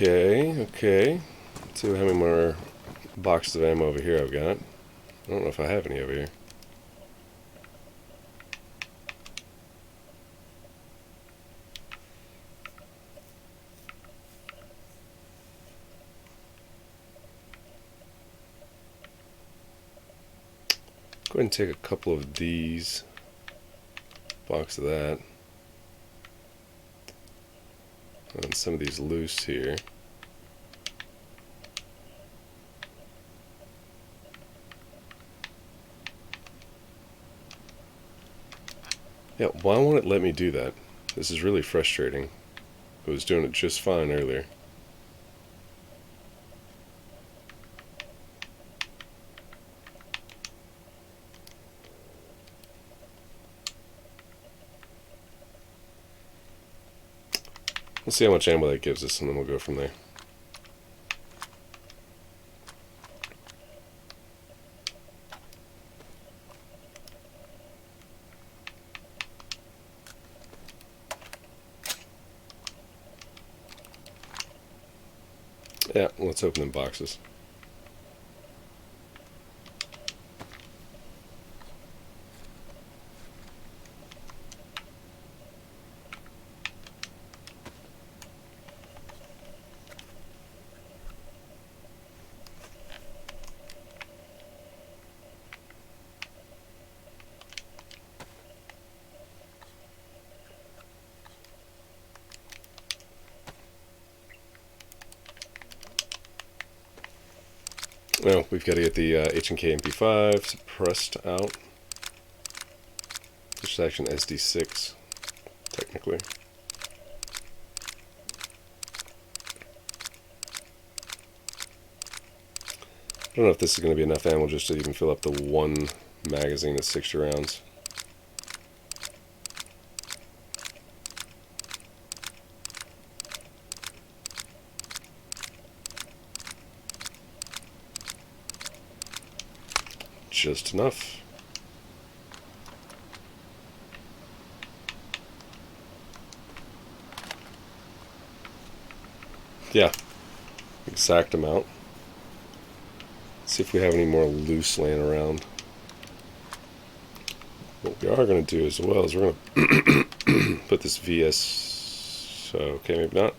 Speaker 1: Okay. Let's see how many more boxes of ammo over here I've got. I don't know if I have any over here. Go ahead and take a couple of these. Box of that. And some of these loose here. Yeah, why won't it let me do that? This is really frustrating. I was doing it just fine earlier. We'll see how much ammo that gives us, and then we'll go from there. Yeah, let's open them boxes. Well, we've got to get the H&K MP5 suppressed out. Push action SD6, technically. I don't know if this is going to be enough ammo just to even fill up the one magazine at 60 rounds. Just enough. Yeah, exact amount. Let's see if we have any more loose laying around. What we are going to do as well is we're going to put this VS. Okay, maybe not.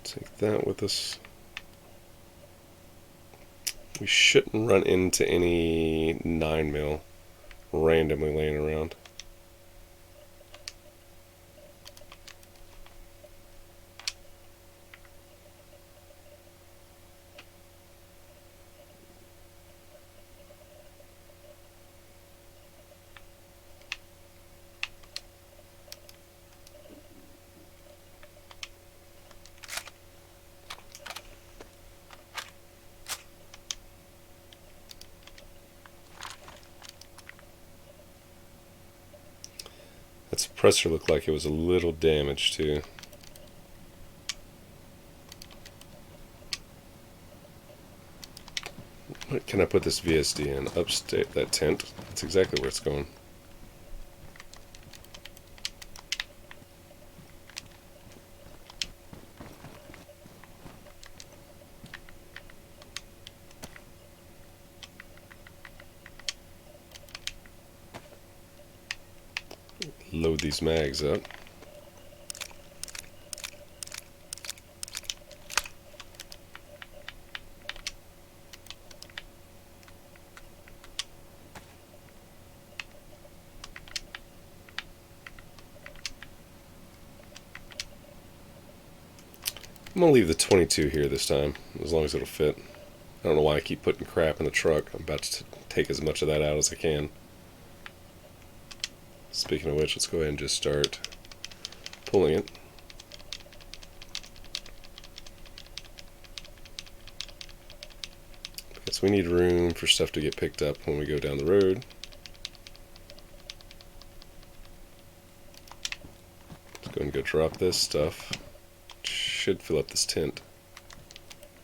Speaker 1: Take that with us. We shouldn't run into any 9mm randomly laying around. That suppressor looked like it was a little damaged too. What can I put this VSD in? Upstate that tent. That's exactly where it's going. Load these mags up. I'm going to leave the 22 here this time, as long as it'll fit. I don't know why I keep putting crap in the truck. I'm about to take as much of that out as I can. Speaking of which, let's go ahead and just start pulling it. Because we need room for stuff to get picked up when we go down the road. Let's go ahead and go drop this stuff. Should fill up this tent.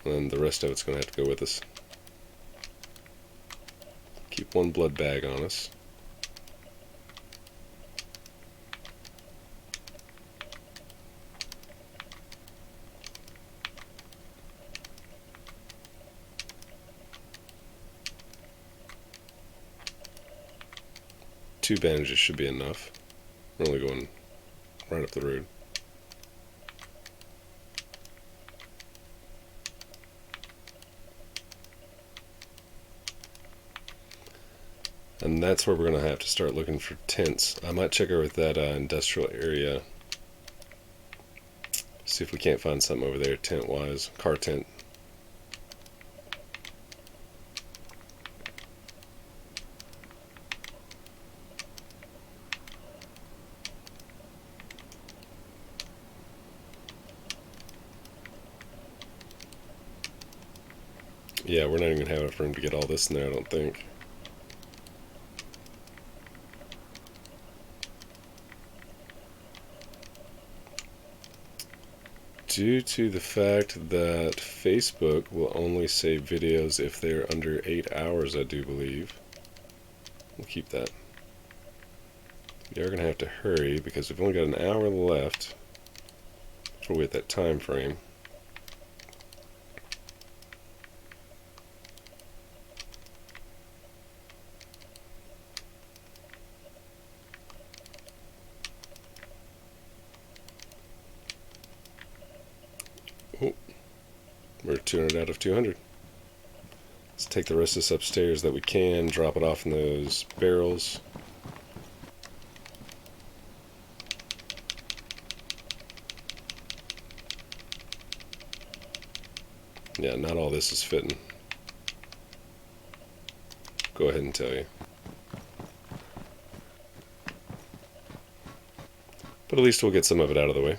Speaker 1: And then the rest of it's going to have to go with us. Keep one blood bag on us. Two bandages should be enough. We're only going right up the road. And that's where we're going to have to start looking for tents. I might check over at that industrial area. See if we can't find something over there tent-wise. Car tent. Yeah, we're not even going to have enough room to get all this in there, I don't think. Due to the fact that Facebook will only save videos if they're under 8 hours, I do believe. We'll keep that. We are going to have to hurry because we've only got an hour left before we hit that time frame. Oh, we're 200 out of 200. Let's take the rest of this upstairs that we can, drop it off in those barrels. Yeah, not all this is fitting. Go ahead and tell you. But at least we'll get some of it out of the way.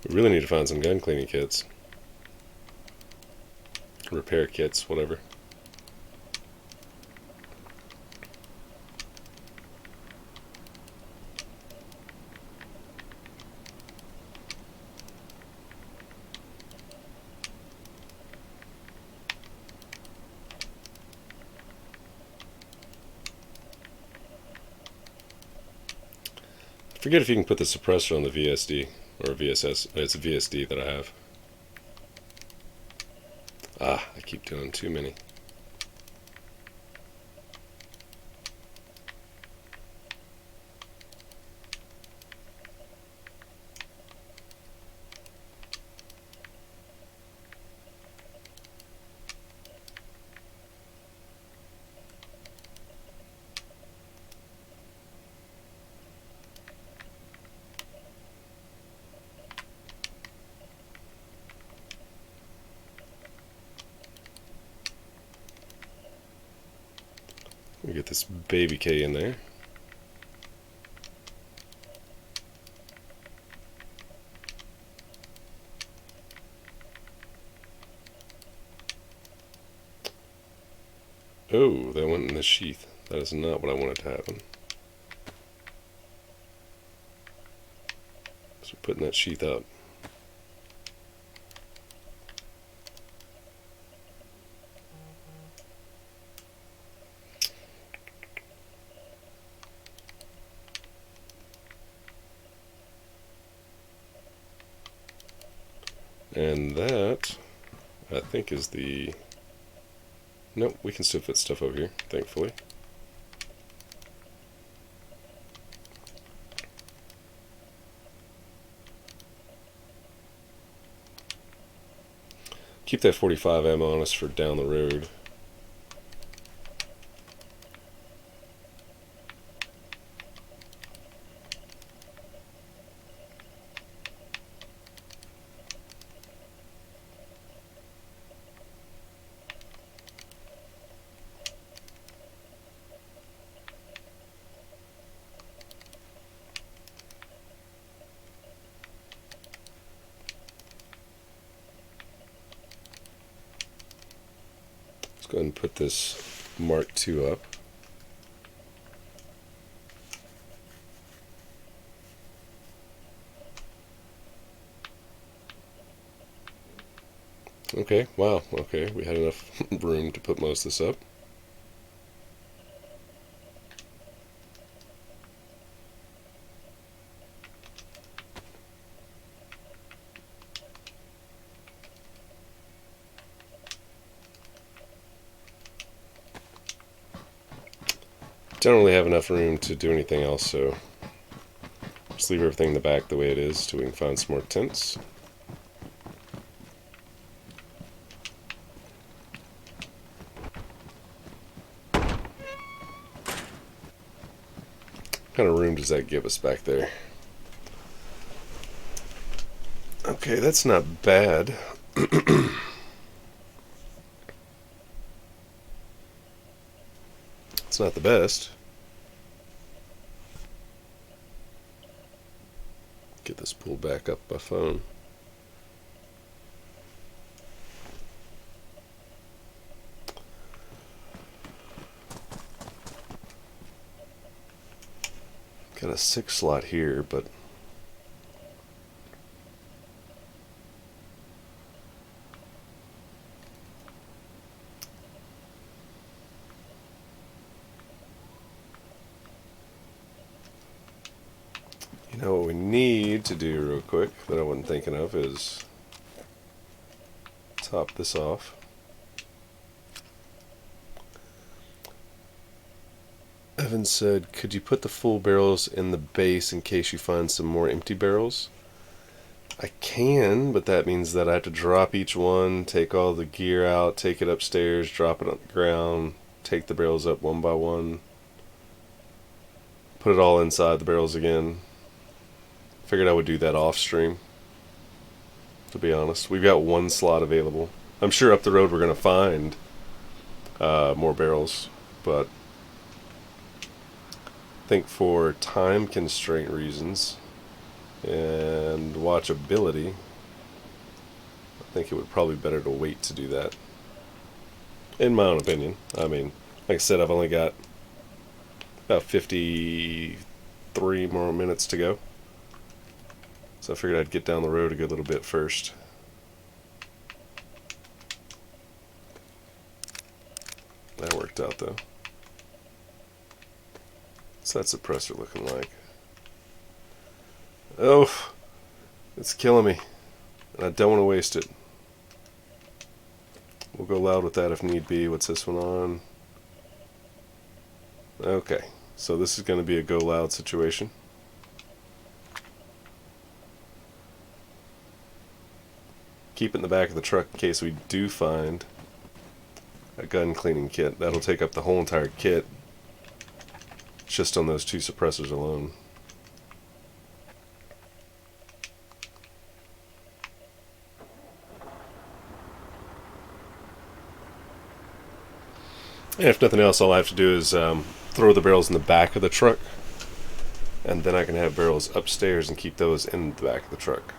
Speaker 1: We really need to find some gun cleaning kits. Repair kits, whatever. I forget if you can put the suppressor on the VSD or VSS. It's a VSD that I have. Ah, I keep doing too many. We get this baby K in there. Oh, that went in the sheath. That is not what I wanted to happen. So we're putting that sheath up. And that, I think, is the... Nope, we can still fit stuff over here, thankfully. Keep that 45 ammo on us for down the road. Let's go ahead and put this Mark II up. Okay, wow, okay, we had enough room to put most of this up. Don't really have enough room to do anything else, so just leave everything in the back the way it is till we can find some more tents. What kind of room does that give us back there? Okay, that's not bad. It's not the best. Get this pulled back up by phone. Got a 6 slot here, but you Now what we need to do real quick that I wasn't thinking of is top this off. Evan said, could you put the full barrels in the base in case you find some more empty barrels? I can, but that means that I have to drop each one, take all the gear out, take it upstairs, drop it on the ground, take the barrels up one by one, put it all inside the barrels again. Figured I would do that off stream, to be honest. We've got one slot available. I'm sure up the road we're going to find more barrels, but I think for time constraint reasons and watchability, I think it would probably be better to wait to do that. In my own opinion. I mean, like I said, I've only got about 53 more minutes to go. So I figured I'd get down the road a good little bit first. That worked out though. What's that suppressor looking like? Oh, it's killing me. And I don't want to waste it. We'll go loud with that if need be. What's this one on? Okay, so this is going to be a go loud situation. Keep it in the back of the truck in case we do find a gun cleaning kit. That'll take up the whole entire kit just on those two suppressors alone. And if nothing else, all I have to do is throw the barrels in the back of the truck, and then I can have barrels upstairs and keep those in the back of the truck.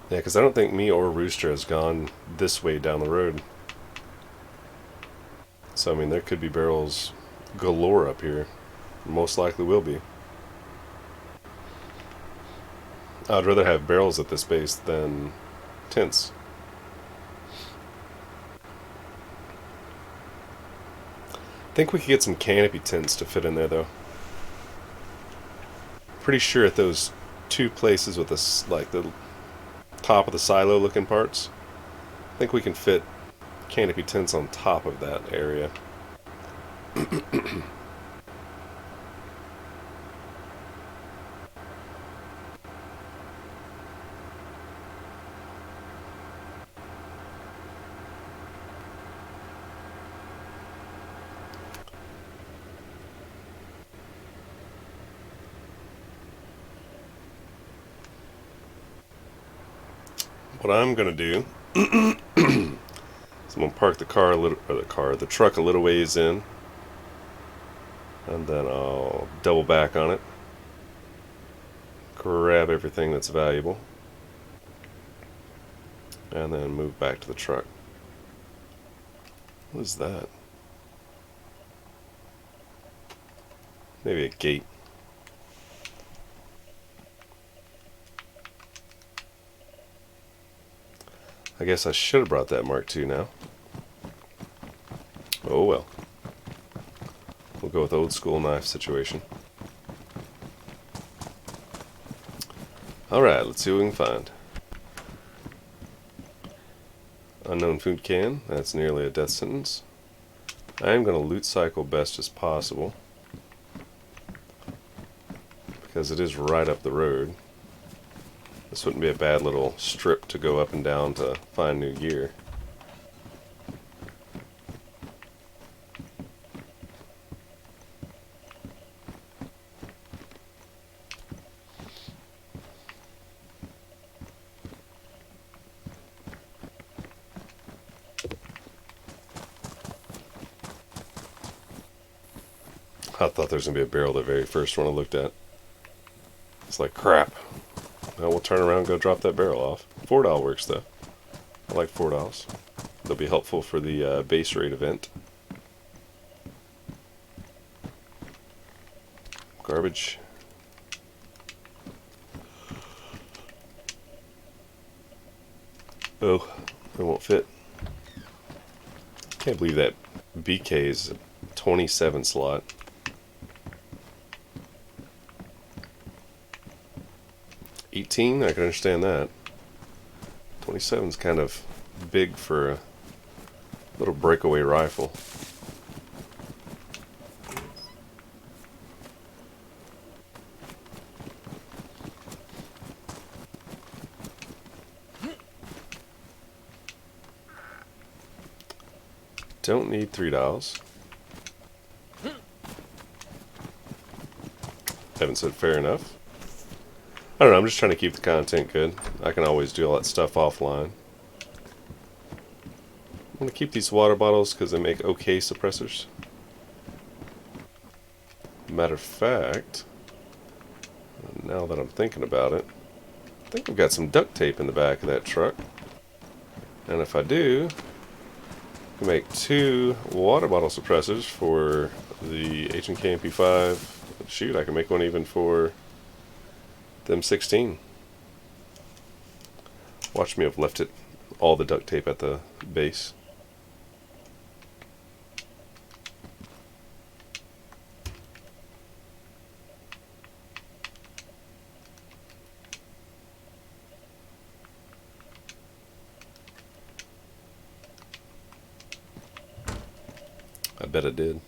Speaker 1: Yeah, because I don't think me or Rooster has gone this way down the road. So, I mean, there could be barrels galore up here. Most likely will be. I'd rather have barrels at this base than tents. I think we could get some canopy tents to fit in there, though. Pretty sure at those two places with this, like the top of the silo looking parts, I think we can fit canopy tents on top of that area. What I'm gonna do is I'm gonna park the car a little, or the truck a little ways in, and then I'll double back on it, grab everything that's valuable, and then move back to the truck. What is that? Maybe a gate. I guess I should have brought that Mark II now. Oh well. We'll go with old school knife situation. Alright, let's see what we can find. Unknown food can. That's nearly a death sentence. I am going to loot cycle best as possible, because it is right up the road. This wouldn't be a bad little strip to go up and down to find new gear. I thought there was going to be a barrel the very first one I looked at. It's like, crap. Well, we'll turn around and go drop that barrel off. $4 works though. I like $4. They'll be helpful for the base rate event. Garbage. Oh, it won't fit. Can't believe that BK is a 27 slot. $18, I can understand that. 27 is kind of big for a little breakaway rifle. Don't need $3. Haven't said fair enough. I don't know, I'm just trying to keep the content good. I can always do all that stuff offline. I'm going to keep these water bottles because they make okay suppressors. Matter of fact, now that I'm thinking about it, I think I've got some duct tape in the back of that truck. And if I do, I can make 2 water bottle suppressors for the H&K MP5. Shoot, I can make one even for the M16. Watch me have left it all the duct tape at the base. I bet it did.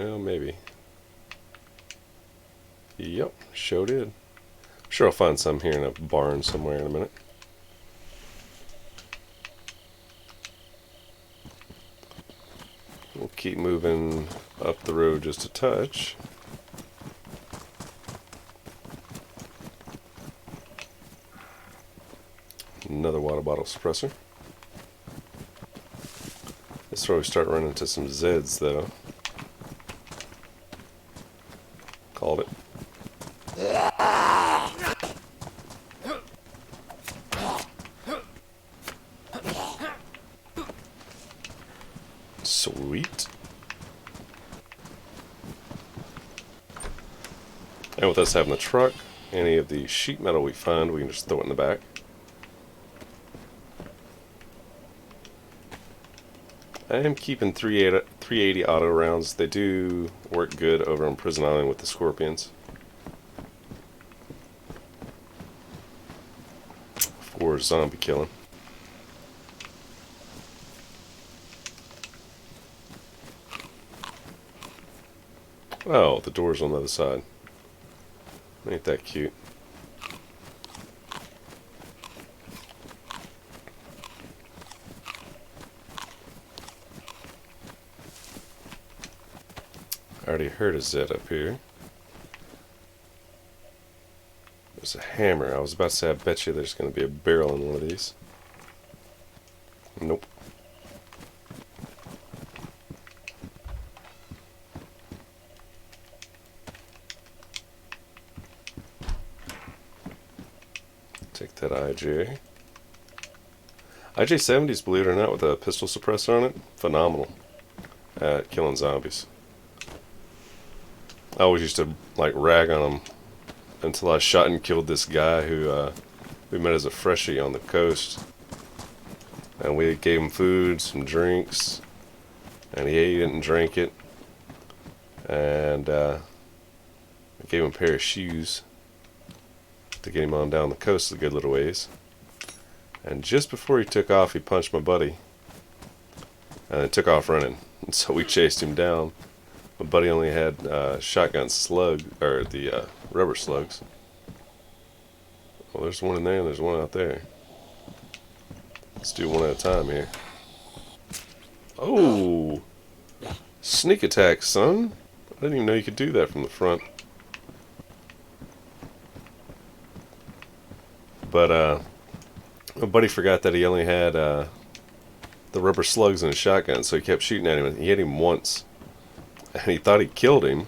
Speaker 1: Well, maybe. Yep, sure did. I'm sure I'll find some here in a barn somewhere in a minute. We'll keep moving up the road just a touch. Another water bottle suppressor. This is where we start running into some Zeds, though. Called it. Sweet. And with us having the truck, any of the sheet metal we find, we can just throw it in the back. I am keeping 380 auto rounds. They do work good over on Prison Island with the Scorpions. For zombie killing. Oh, the door's on the other side. Ain't that cute. I already heard a Zed up here. There's a hammer. I was about to say, I bet you there's going to be a barrel in one of these. Nope. Take that IJ. IJ-70s, believe it or not, with a pistol suppressor on it, phenomenal at killing zombies. I always used to like rag on them until I shot and killed this guy who we met as a freshie on the coast, and we gave him food, some drinks, and he ate it and drank it, and I gave him a pair of shoes to get him on down the coast a good little ways. And just before he took off, he punched my buddy and then took off running, and so we chased him down. My buddy only had shotgun slug, or the rubber slugs. Well, there's one in there and there's one out there. Let's do one at a time here. Oh! Sneak attack, son! I didn't even know you could do that from the front. But my buddy forgot that he only had the rubber slugs in his shotgun, so he kept shooting at him. And he hit him once, and he thought he killed him,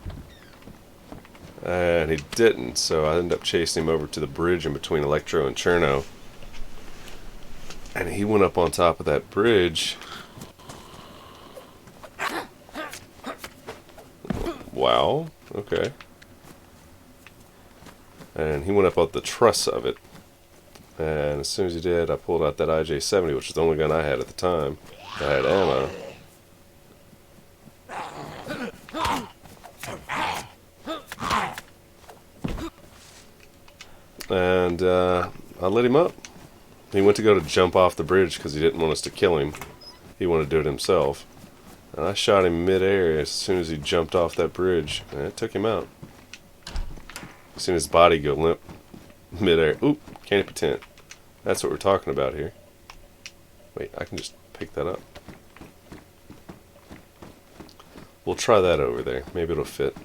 Speaker 1: and he didn't. So I ended up chasing him over to the bridge in between Electro and Cherno, and he went up on top of that bridge. Wow. Okay. And he went up the truss of it. And as soon as he did, I pulled out that IJ-70, which was the only gun I had at the time. I had ammo. And I lit him up. He went to go to jump off the bridge because he didn't want us to kill him. He wanted to do it himself. And I shot him mid-air as soon as he jumped off that bridge. And it took him out. I seen his body go limp mid-air. Oop, canopy tent. That's what we're talking about here. Wait, I can just pick that up. We'll try that over there. Maybe it'll fit.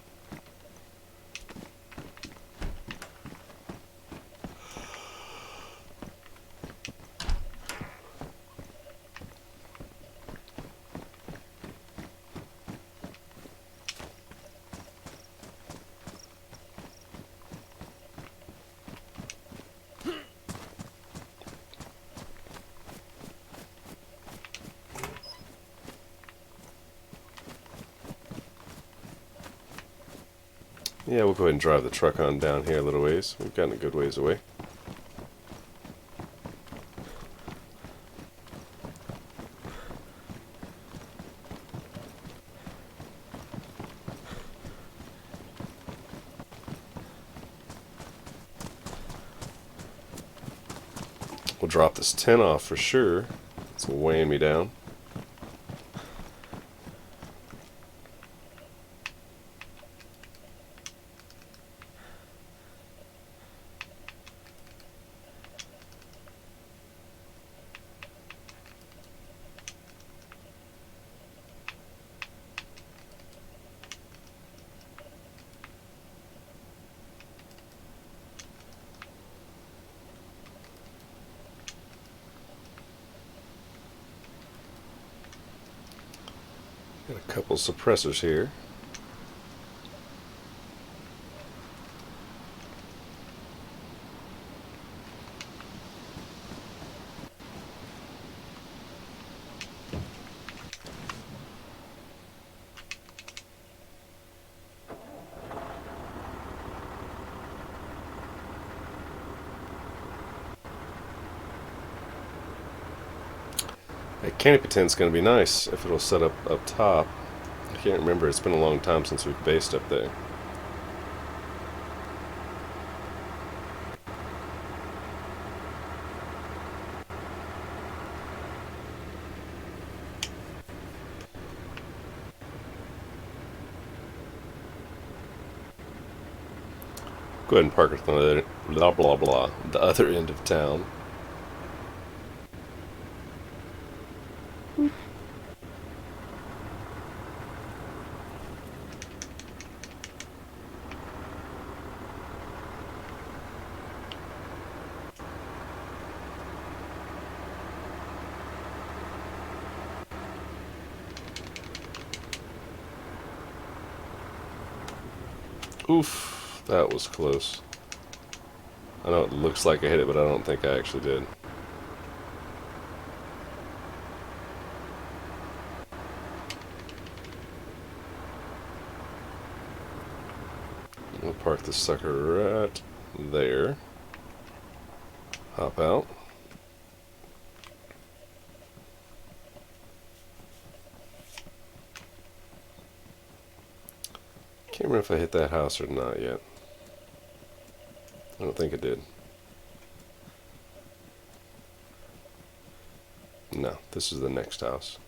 Speaker 1: Yeah, we'll go ahead and drive the truck on down here a little ways. We've gotten a good ways away. We'll drop this tent off for sure. It's weighing me down. Got a couple suppressors here. That canopy tent's going to be nice if it'll set up top. I can't remember. It's been a long time since we've based up there. Go ahead and park it on the the other end of town. Oof, that was close. I know it looks like I hit it, but I don't think I actually did. We'll park this sucker right there. Hop out. Can't remember if I hit that house or not yet. I don't think it did. No, this is the next house.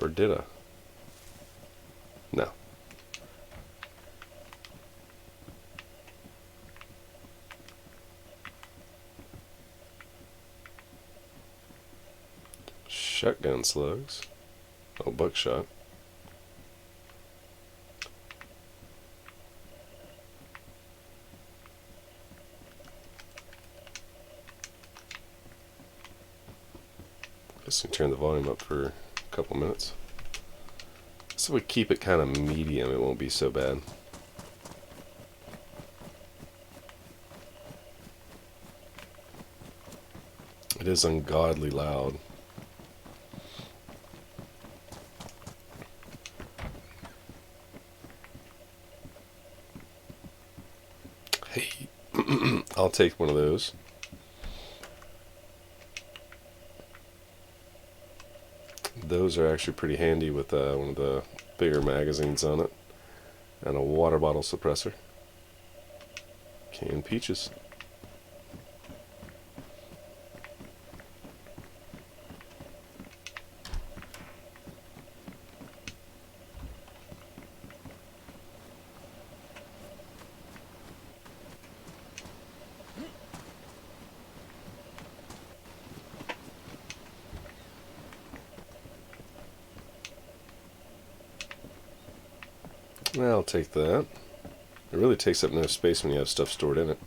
Speaker 1: Or did I? No. Shotgun slugs. Oh, buckshot. Just gonna turn the volume up for a couple minutes. So we keep it kind of medium, it won't be so bad. It is ungodly loud. Hey, I'll take one of those. Those are actually pretty handy with one of the bigger magazines on it. And a water bottle suppressor. Canned peaches. I'll take that. It really takes up no space when you have stuff stored in it.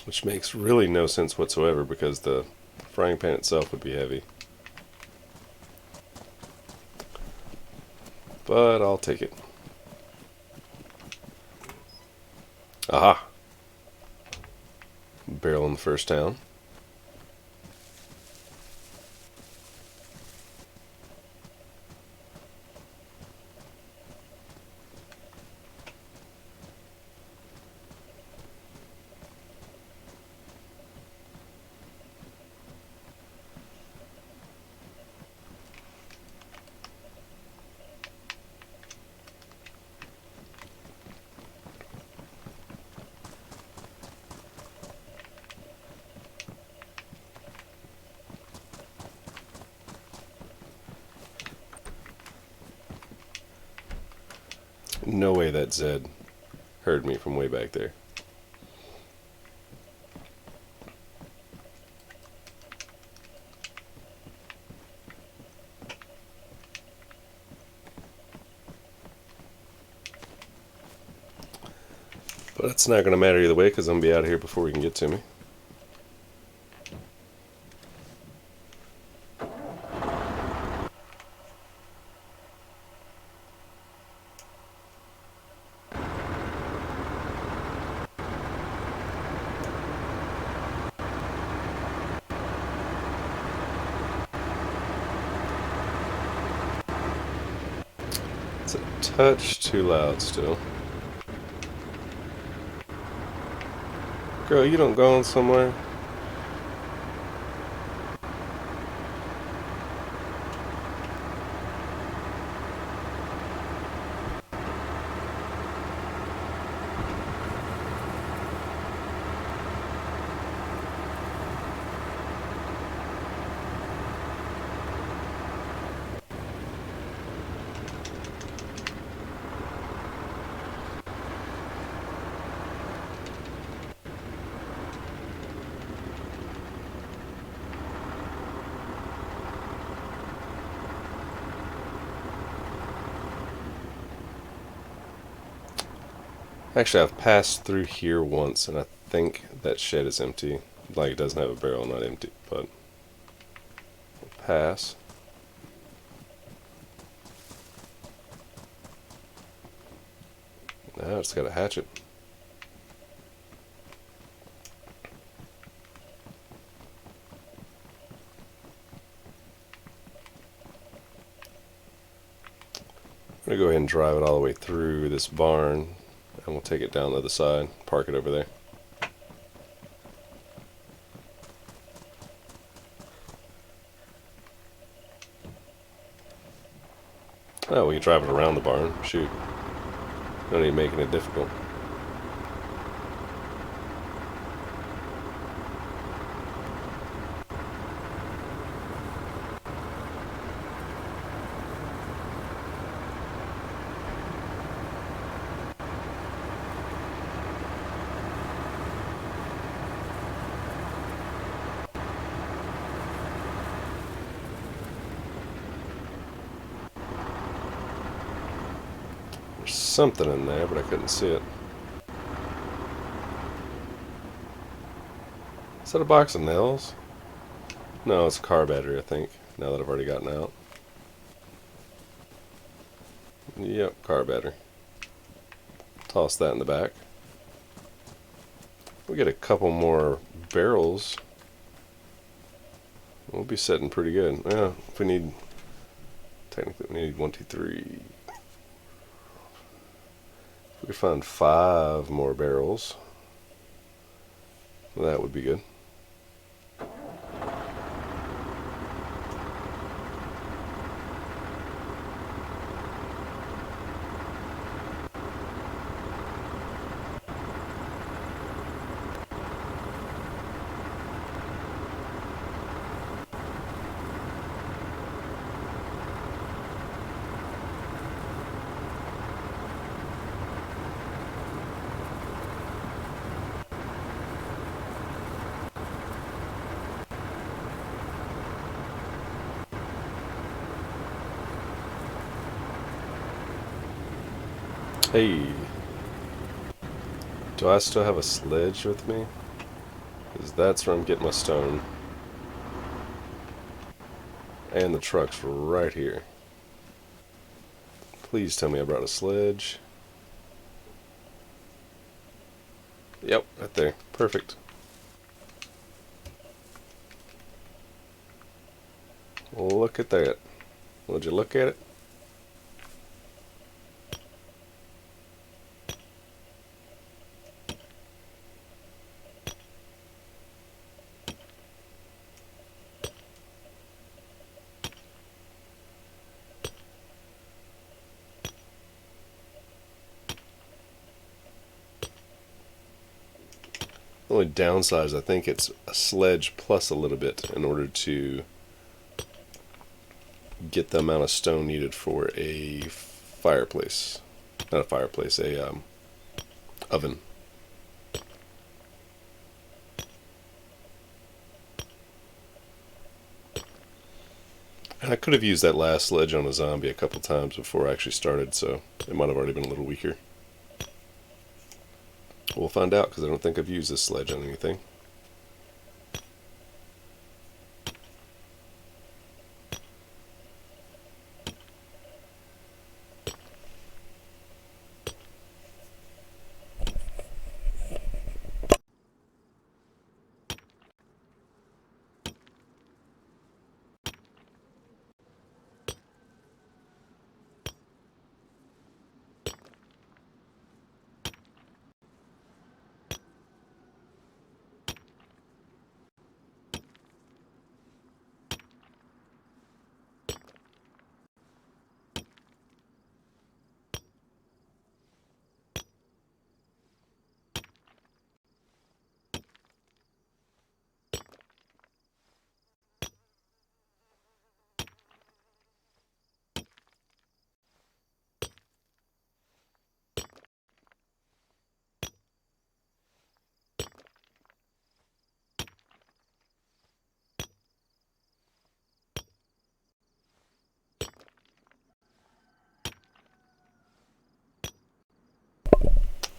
Speaker 1: Which makes really no sense whatsoever because the frying pan itself would be heavy. But I'll take it. Aha! Barrel in the first town. No way that Zed heard me from way back there. But it's not going to matter either way because I'm going to be out of here before he can get to me. It's a touch too loud still. Girl, you don't go on somewhere? Actually, I've passed through here once, and I think that shed is empty. Like, it doesn't have a barrel, not empty, but we'll pass. Now it's got a hatchet. I'm going to go ahead and drive it all the way through this barn, and we'll take it down the other side, park it over there. Oh, we can drive it around the barn. Shoot. Not even making it difficult. There's something in there, but I couldn't see it. Is that a box of nails? No, it's a car battery, I think, now that I've already gotten out. Yep, car battery. Toss that in the back. We get a couple more barrels. We'll be sitting pretty good. Yeah, if we need... Technically, we need 1, 2, 3... If we could find 5 more barrels, that would be good. Hey, do I still have a sledge with me? Because that's where I'm getting my stone. And the truck's right here. Please tell me I brought a sledge. Yep, right there. Perfect. Look at that. Would you look at it? The only downside is I think it's a sledge plus a little bit in order to get the amount of stone needed for a fireplace. Not a fireplace, a oven. And I could have used that last sledge on a zombie a couple times before I actually started, so it might have already been a little weaker. We'll find out, because I don't think I've used this sledge on anything.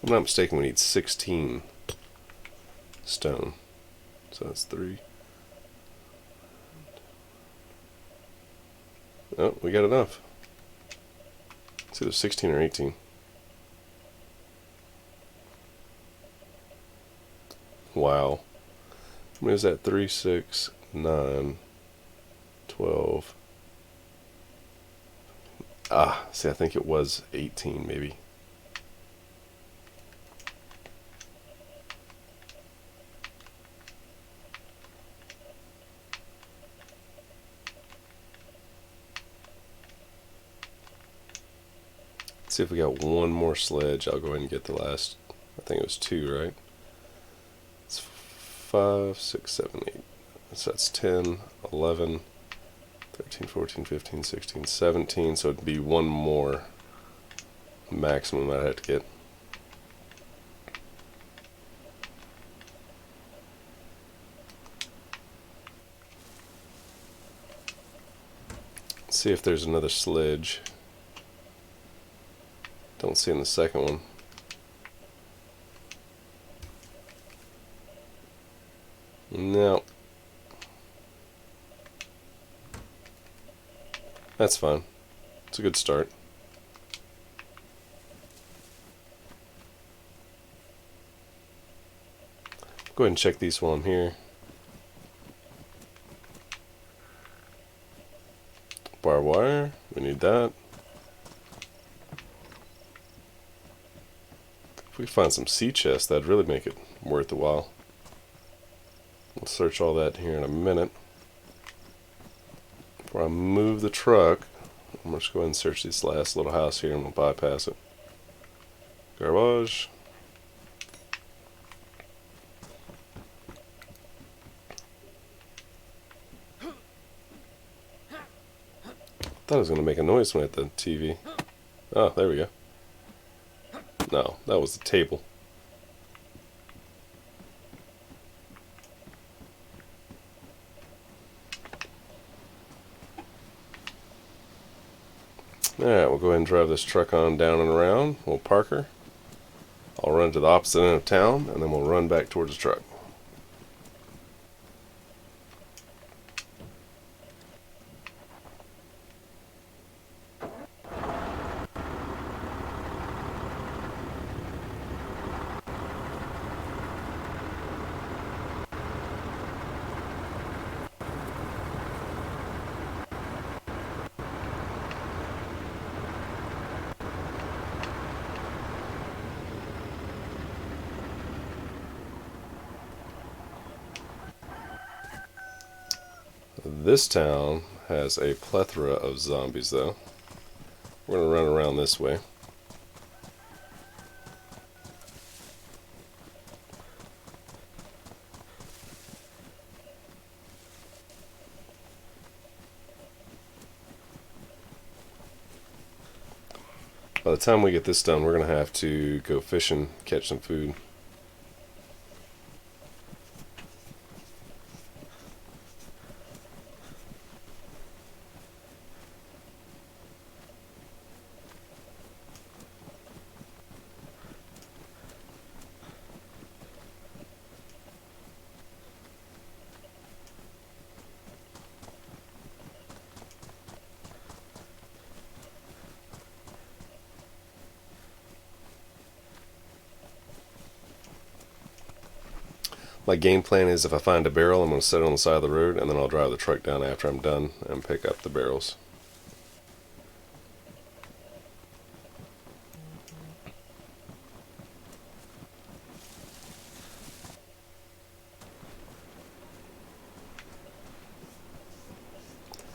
Speaker 1: If I'm not mistaken, we need 16 stone. So that's 3. Oh, we got enough. It's either 16 or 18. Wow. What is that? 3, 6, 9, 12. Ah, see, I think it was 18 maybe. See if we got one more sledge. I'll go ahead and get the last. I think it was 2, right? It's 5, 6, 7, 8. So that's 10, 11, 13, 14, 15, 16, 17. So it'd be one more maximum I'd have to get. Let's see if there's another sledge. Don't see in the second one. No. That's fine. It's a good start. Go ahead and check these while I'm here. Barbed wire, we need that. If we find some sea chests, that'd really make it worth the while. We'll search all that here in a minute. Before I move the truck, I'm just go ahead and search this last little house here and we'll bypass it. Garbage. Thought it was going to make a noise when I hit the TV. Oh, there we go. No, that was the table. Alright, we'll go ahead and drive this truck on down and around. We'll park her. I'll run to the opposite end of town, and then we'll run back towards the truck. This town has a plethora of zombies, though. We're going to run around this way. By the time we get this done, we're going to have to go fishing, catch some food. My game plan is if I find a barrel, I'm going to set it on the side of the road, and then I'll drive the truck down after I'm done and pick up the barrels.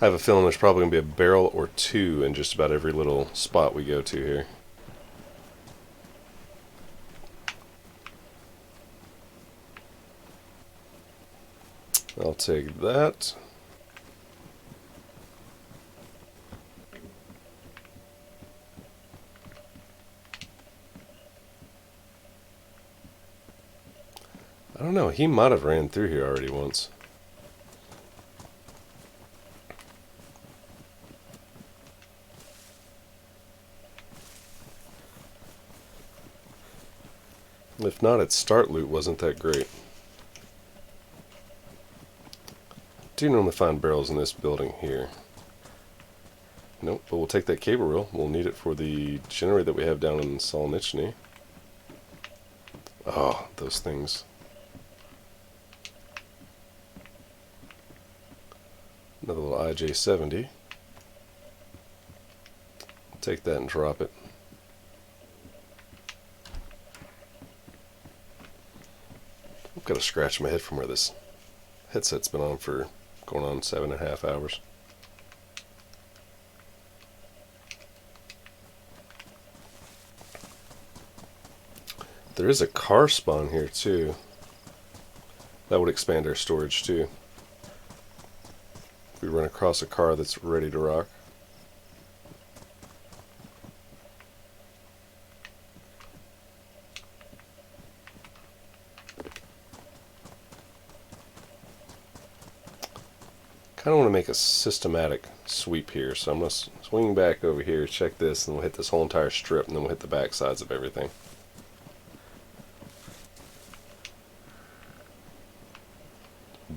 Speaker 1: I have a feeling there's probably going to be a barrel or two in just about every little spot we go to here. I'll take that. I don't know, he might have ran through here already once. If not, its start loot wasn't that great. I do normally find barrels in this building here. Nope, but we'll take that cable reel. We'll need it for the generator that we have down in Solnichny. Oh, those things. Another little IJ-70. Take that and drop it. I've got to scratch my head from where this headset's been on for going on 7.5 hours. There is a car spawn here too. That would expand our storage too. If we run across a car that's ready to rock. Kind of want to make a systematic sweep here, so I'm going to swing back over here, check this, and we'll hit this whole entire strip, and then we'll hit the back sides of everything.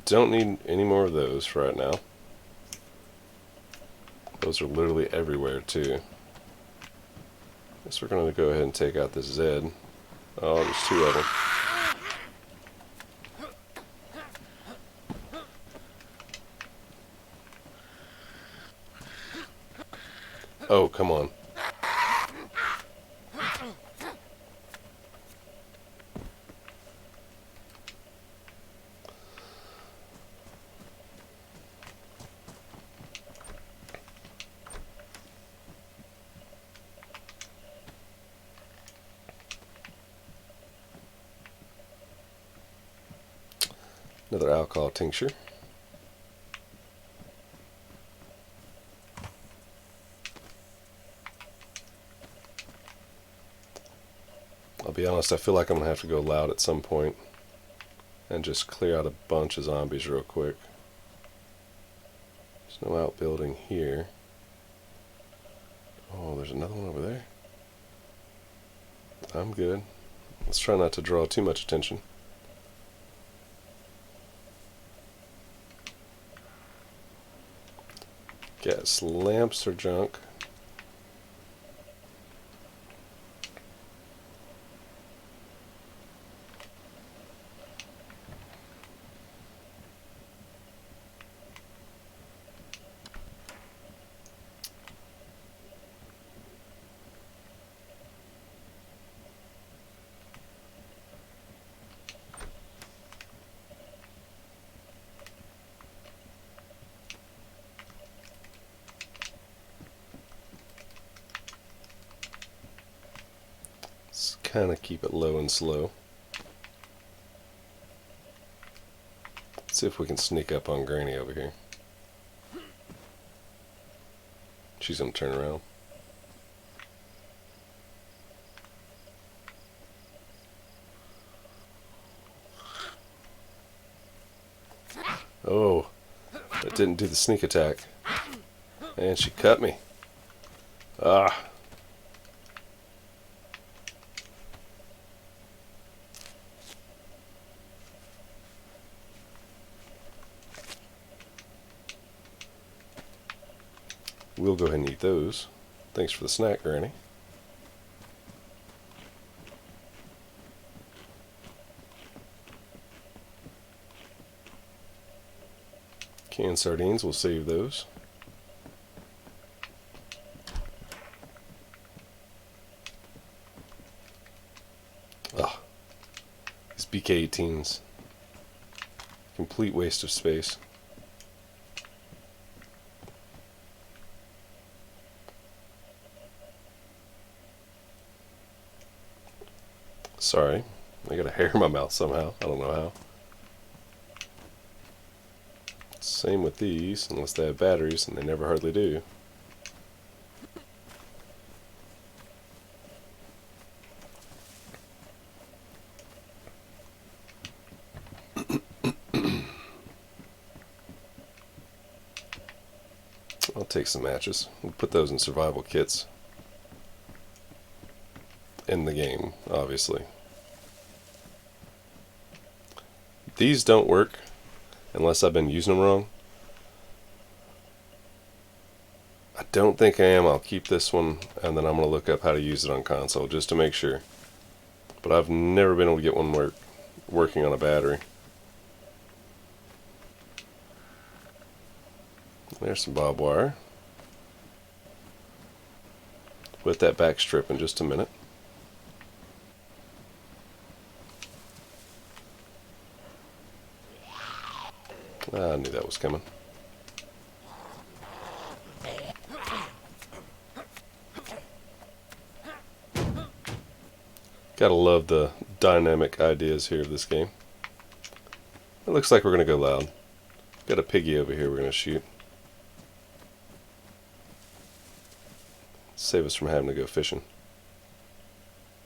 Speaker 1: Don't need any more of those for right now. Those are literally everywhere too. Guess we're going to go ahead and take out this Z. Oh, there's two of them. Oh, come on. Another alcohol tincture. I'll be honest, I feel like I'm going to have to go loud at some point and just clear out a bunch of zombies real quick. There's no outbuilding here. Oh, there's another one over there. I'm good. Let's try not to draw too much attention. Gas lamps are junk. Kind of keep it low and slow. Let's see if we can sneak up on Granny over here. She's gonna turn around. Oh, that didn't do the sneak attack. And she cut me. Ah. We'll go ahead and eat those. Thanks for the snack, Granny. Canned sardines, we'll save those. Ah, these BK-18s. Complete waste of space. Sorry, I got a hair in my mouth somehow. I don't know how. Same with these, unless they have batteries, and they never hardly do. I'll take some matches. We'll put those in survival kits. In the game, obviously. These don't work unless I've been using them wrong. I don't think I am. I'll keep this one and then I'm going to look up how to use it on console just to make sure. But I've never been able to get one working on a battery. There's some barbed wire. Put that back strip in just a minute. I knew that was coming. Gotta love the dynamic ideas here of this game. It looks like we're gonna go loud. Got a piggy over here we're gonna shoot. Save us from having to go fishing.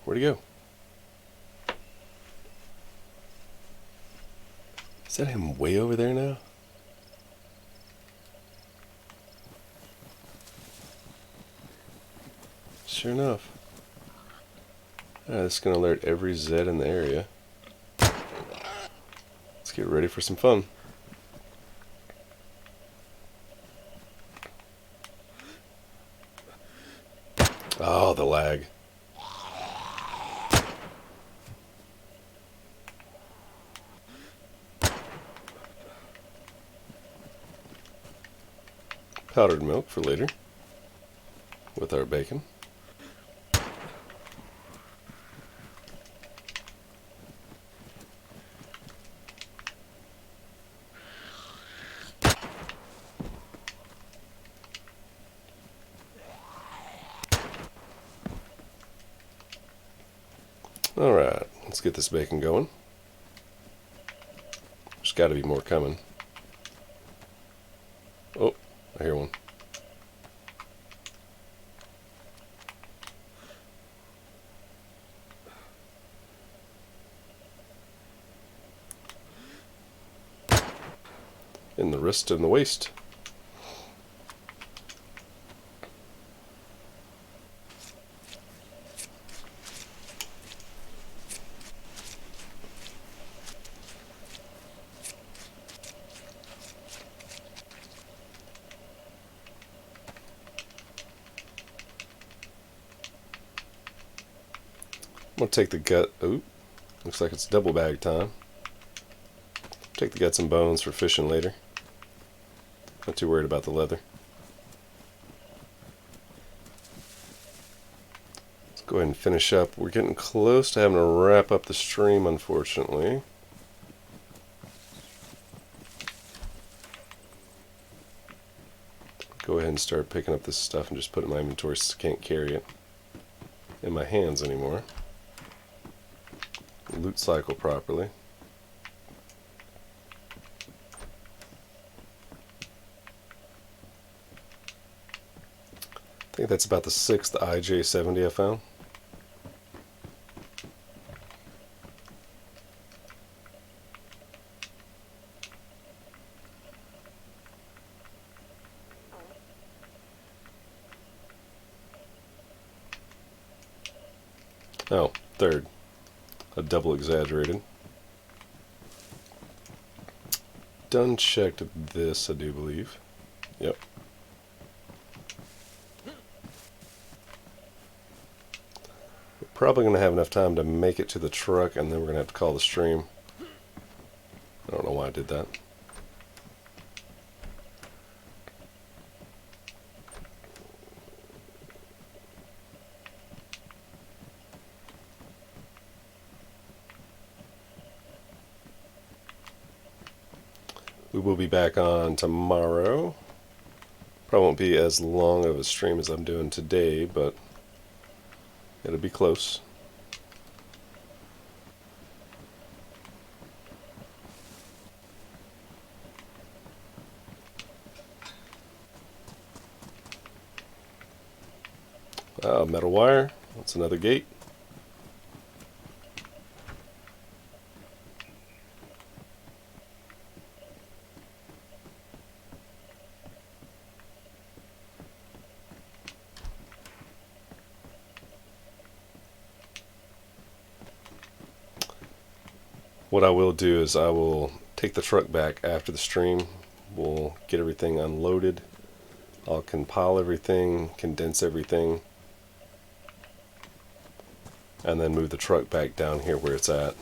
Speaker 1: Where'd he go? Is that him way over there now? Sure enough. Alright, this is going to alert every Z in the area. Let's get ready for some fun. Oh, the lag. Powdered milk for later with our bacon. Alright, let's get this bacon going. There's got to be more coming. Oh, I hear one. In the wrist and the waist. I'm going to take the gut. Oop, looks like it's double bag time. Take the guts and bones for fishing later. Not too worried about the leather. Let's go ahead and finish up. We're getting close to having to wrap up the stream, unfortunately. Go ahead and start picking up this stuff and just put it in my inventory so I can't carry it in my hands anymore. Loot cycle properly. I think that's about the 6th IJ70 I found. Oh, 3rd. A double exaggerated. Done checked this, I do believe. Yep. We're probably going to have enough time to make it to the truck, and then we're going to have to call the stream. I don't know why I did that. We will be back on tomorrow. Probably won't be as long of a stream as I'm doing today, but it'll be close. Metal wire. That's another gate. What I will do is I will take the truck back after the stream. We'll get everything unloaded. I'll compile everything, condense everything, and then move the truck back down here where it's at.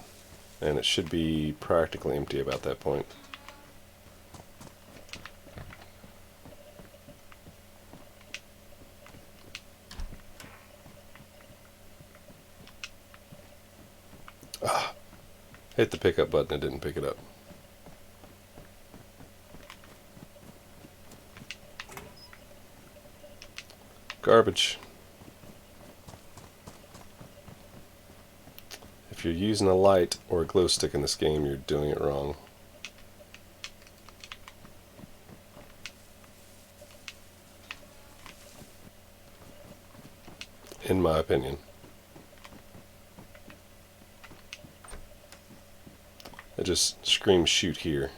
Speaker 1: And it should be practically empty about that point. Hit the pickup button, it didn't pick it up. Garbage. If you're using a light or a glow stick in this game, you're doing it wrong. In my opinion. It just screams shoot here.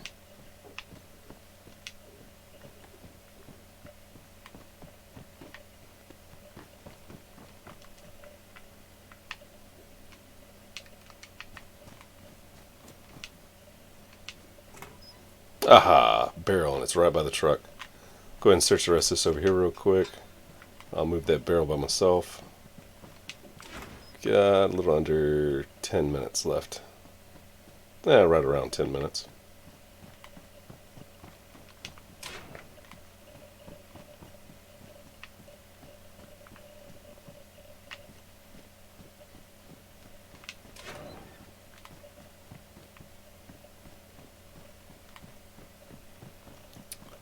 Speaker 1: Aha! Barrel, and it's right by the truck. Go ahead and search the rest of this over here real quick. I'll move that barrel by myself. Got a little under 10 minutes left. Right around 10 minutes.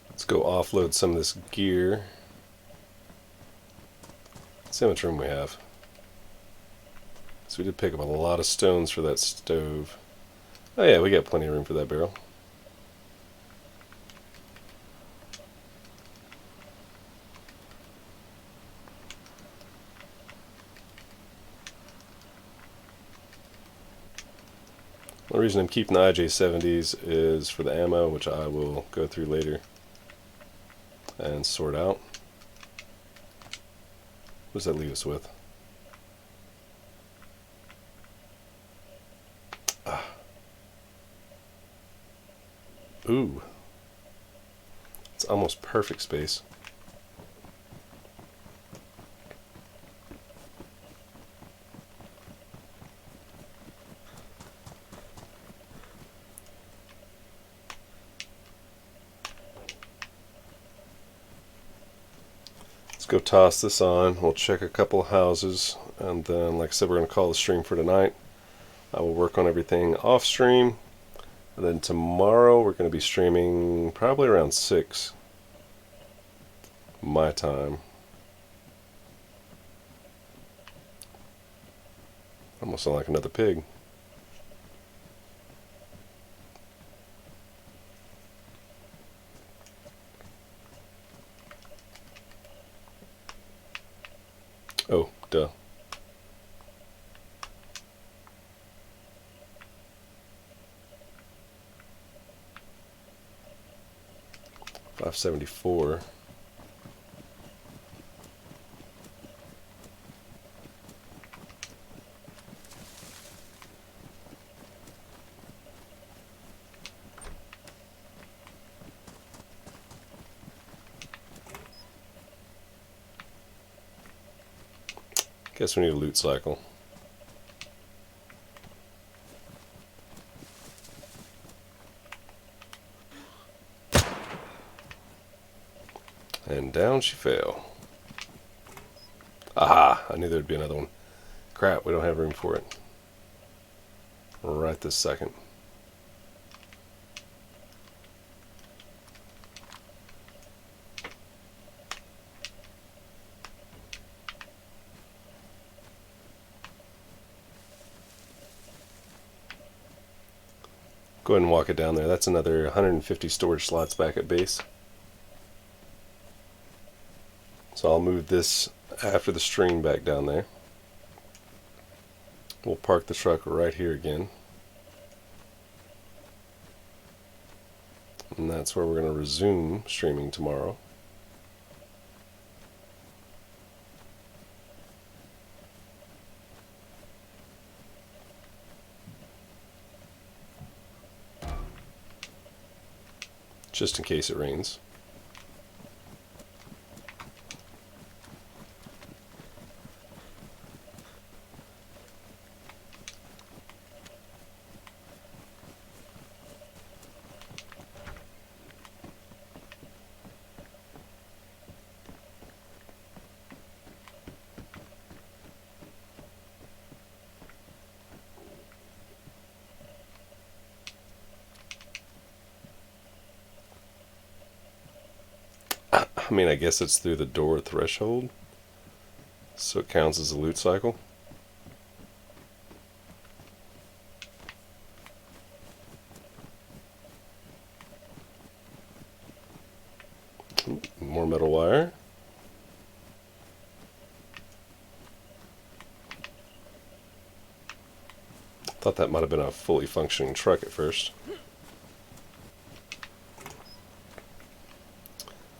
Speaker 1: Let's go offload some of this gear. Let's see how much room we have. So we did pick up a lot of stones for that stove. Oh yeah, we got plenty of room for that barrel. The reason I'm keeping the IJ70s is for the ammo, which I will go through later and sort out. What does that leave us with? Ooh. It's almost perfect space. Let's go toss this on. We'll check a couple of houses, and then, like I said, we're going to call the stream for tonight. I will work on everything off stream, and then tomorrow we're going to be streaming probably around 6 my time. Almost sound like another pig. Oh, duh. $574. Guess we need a loot cycle. And down she fell. Aha! I knew there'd be another one. Crap, we don't have room for it. Right this second. Go ahead and walk it down there. That's another 150 storage slots back at base. So I'll move this after the stream back down there. We'll park the truck right here again. And that's where we're going to resume streaming tomorrow. Just in case it rains. I mean, I guess it's through the door threshold, so it counts as a loot cycle. Ooh, more metal wire. Thought that might have been a fully functioning truck at first.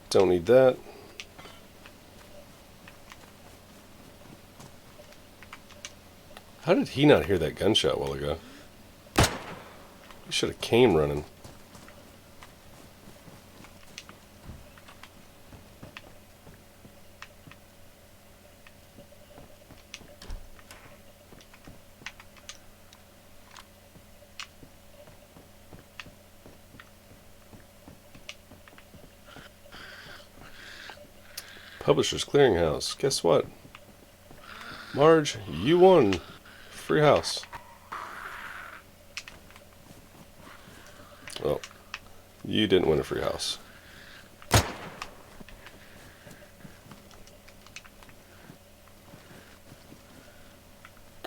Speaker 1: Don't need that. How did he not hear that gunshot a while ago? He should have came running. Publishers Clearinghouse. Guess what? Marge, you won. Free house. Well, you didn't win a free house.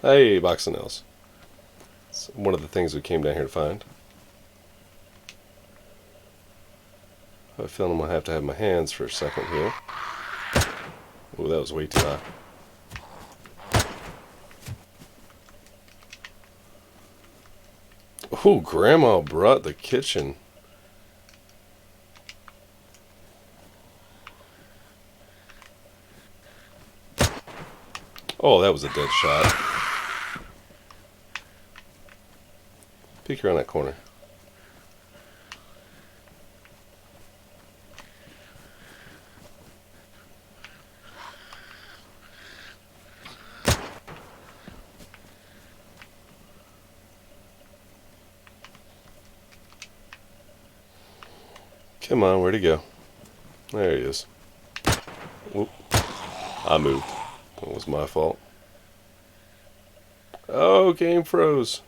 Speaker 1: Hey, box of nails. It's one of the things we came down here to find. I have a feeling I'm going to have my hands for a second here. Oh, that was way too high. Oh, Grandma brought the kitchen. Oh, that was a dead shot. Peek around that corner. Come on, where'd he go? There he is. Whoop. I moved. It was my fault. Oh, game froze.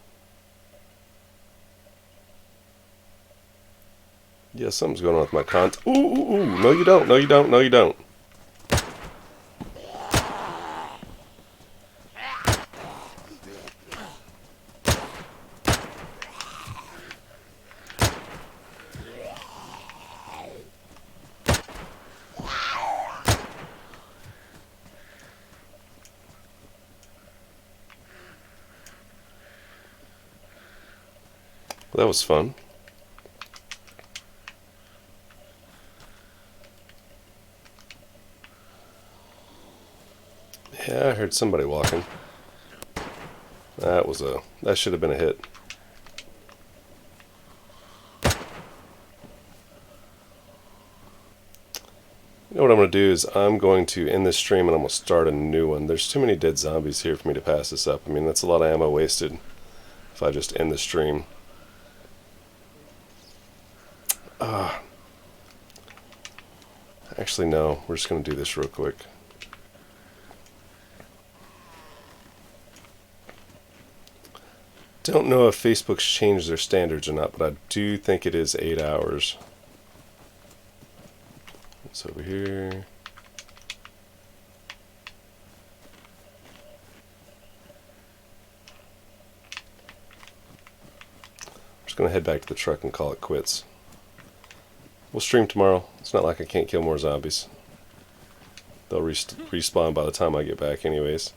Speaker 1: Yeah, something's going on with my ooh, ooh, ooh. No, you don't. No, you don't. No, you don't. That was fun. Yeah, I heard somebody walking. That should have been a hit. You know what I'm going to do is I'm going to end this stream and I'm going to start a new one. There's too many dead zombies here for me to pass this up. I mean, that's a lot of ammo wasted if I just end the stream. Actually, no. We're just going to do this real quick. Don't know if Facebook's changed their standards or not, but I do think it is 8 hours. It's over here. I'm just going to head back to the truck and call it quits. We'll stream tomorrow. It's not like I can't kill more zombies. They'll respawn by the time I get back anyways.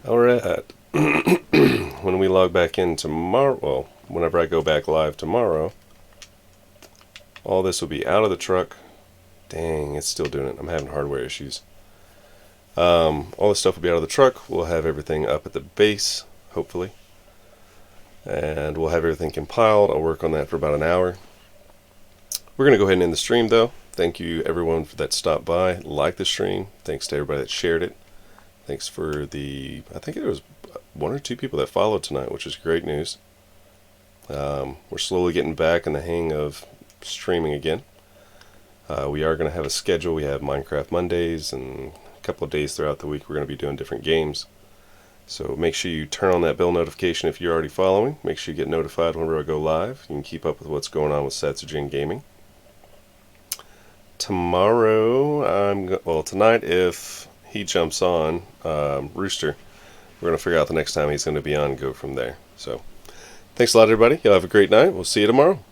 Speaker 1: Alright. When we log back in tomorrow, well, whenever I go back live tomorrow, all this will be out of the truck. Dang, it's still doing it. I'm having hardware issues. All this stuff will be out of the truck. We'll have everything up at the base, hopefully. And we'll have everything compiled. I'll work on that for about an hour. We're going to go ahead and end the stream, though. Thank you, everyone, that stopped by. Like the stream. Thanks to everybody that shared it. Thanks for I think there was 1 or 2 people that followed tonight, which is great news. We're slowly getting back in the hang of streaming again. We are going to have a schedule. We have Minecraft Mondays, and a couple of days throughout the week we're going to be doing different games. So make sure you turn on that bell notification if you're already following. Make sure you get notified whenever I go live. You can keep up with what's going on with Satsujin Gaming. Tomorrow, tonight if he jumps on, Rooster, we're going to figure out the next time he's going to be on and go from there. So thanks a lot, everybody. Y'all have a great night. We'll see you tomorrow.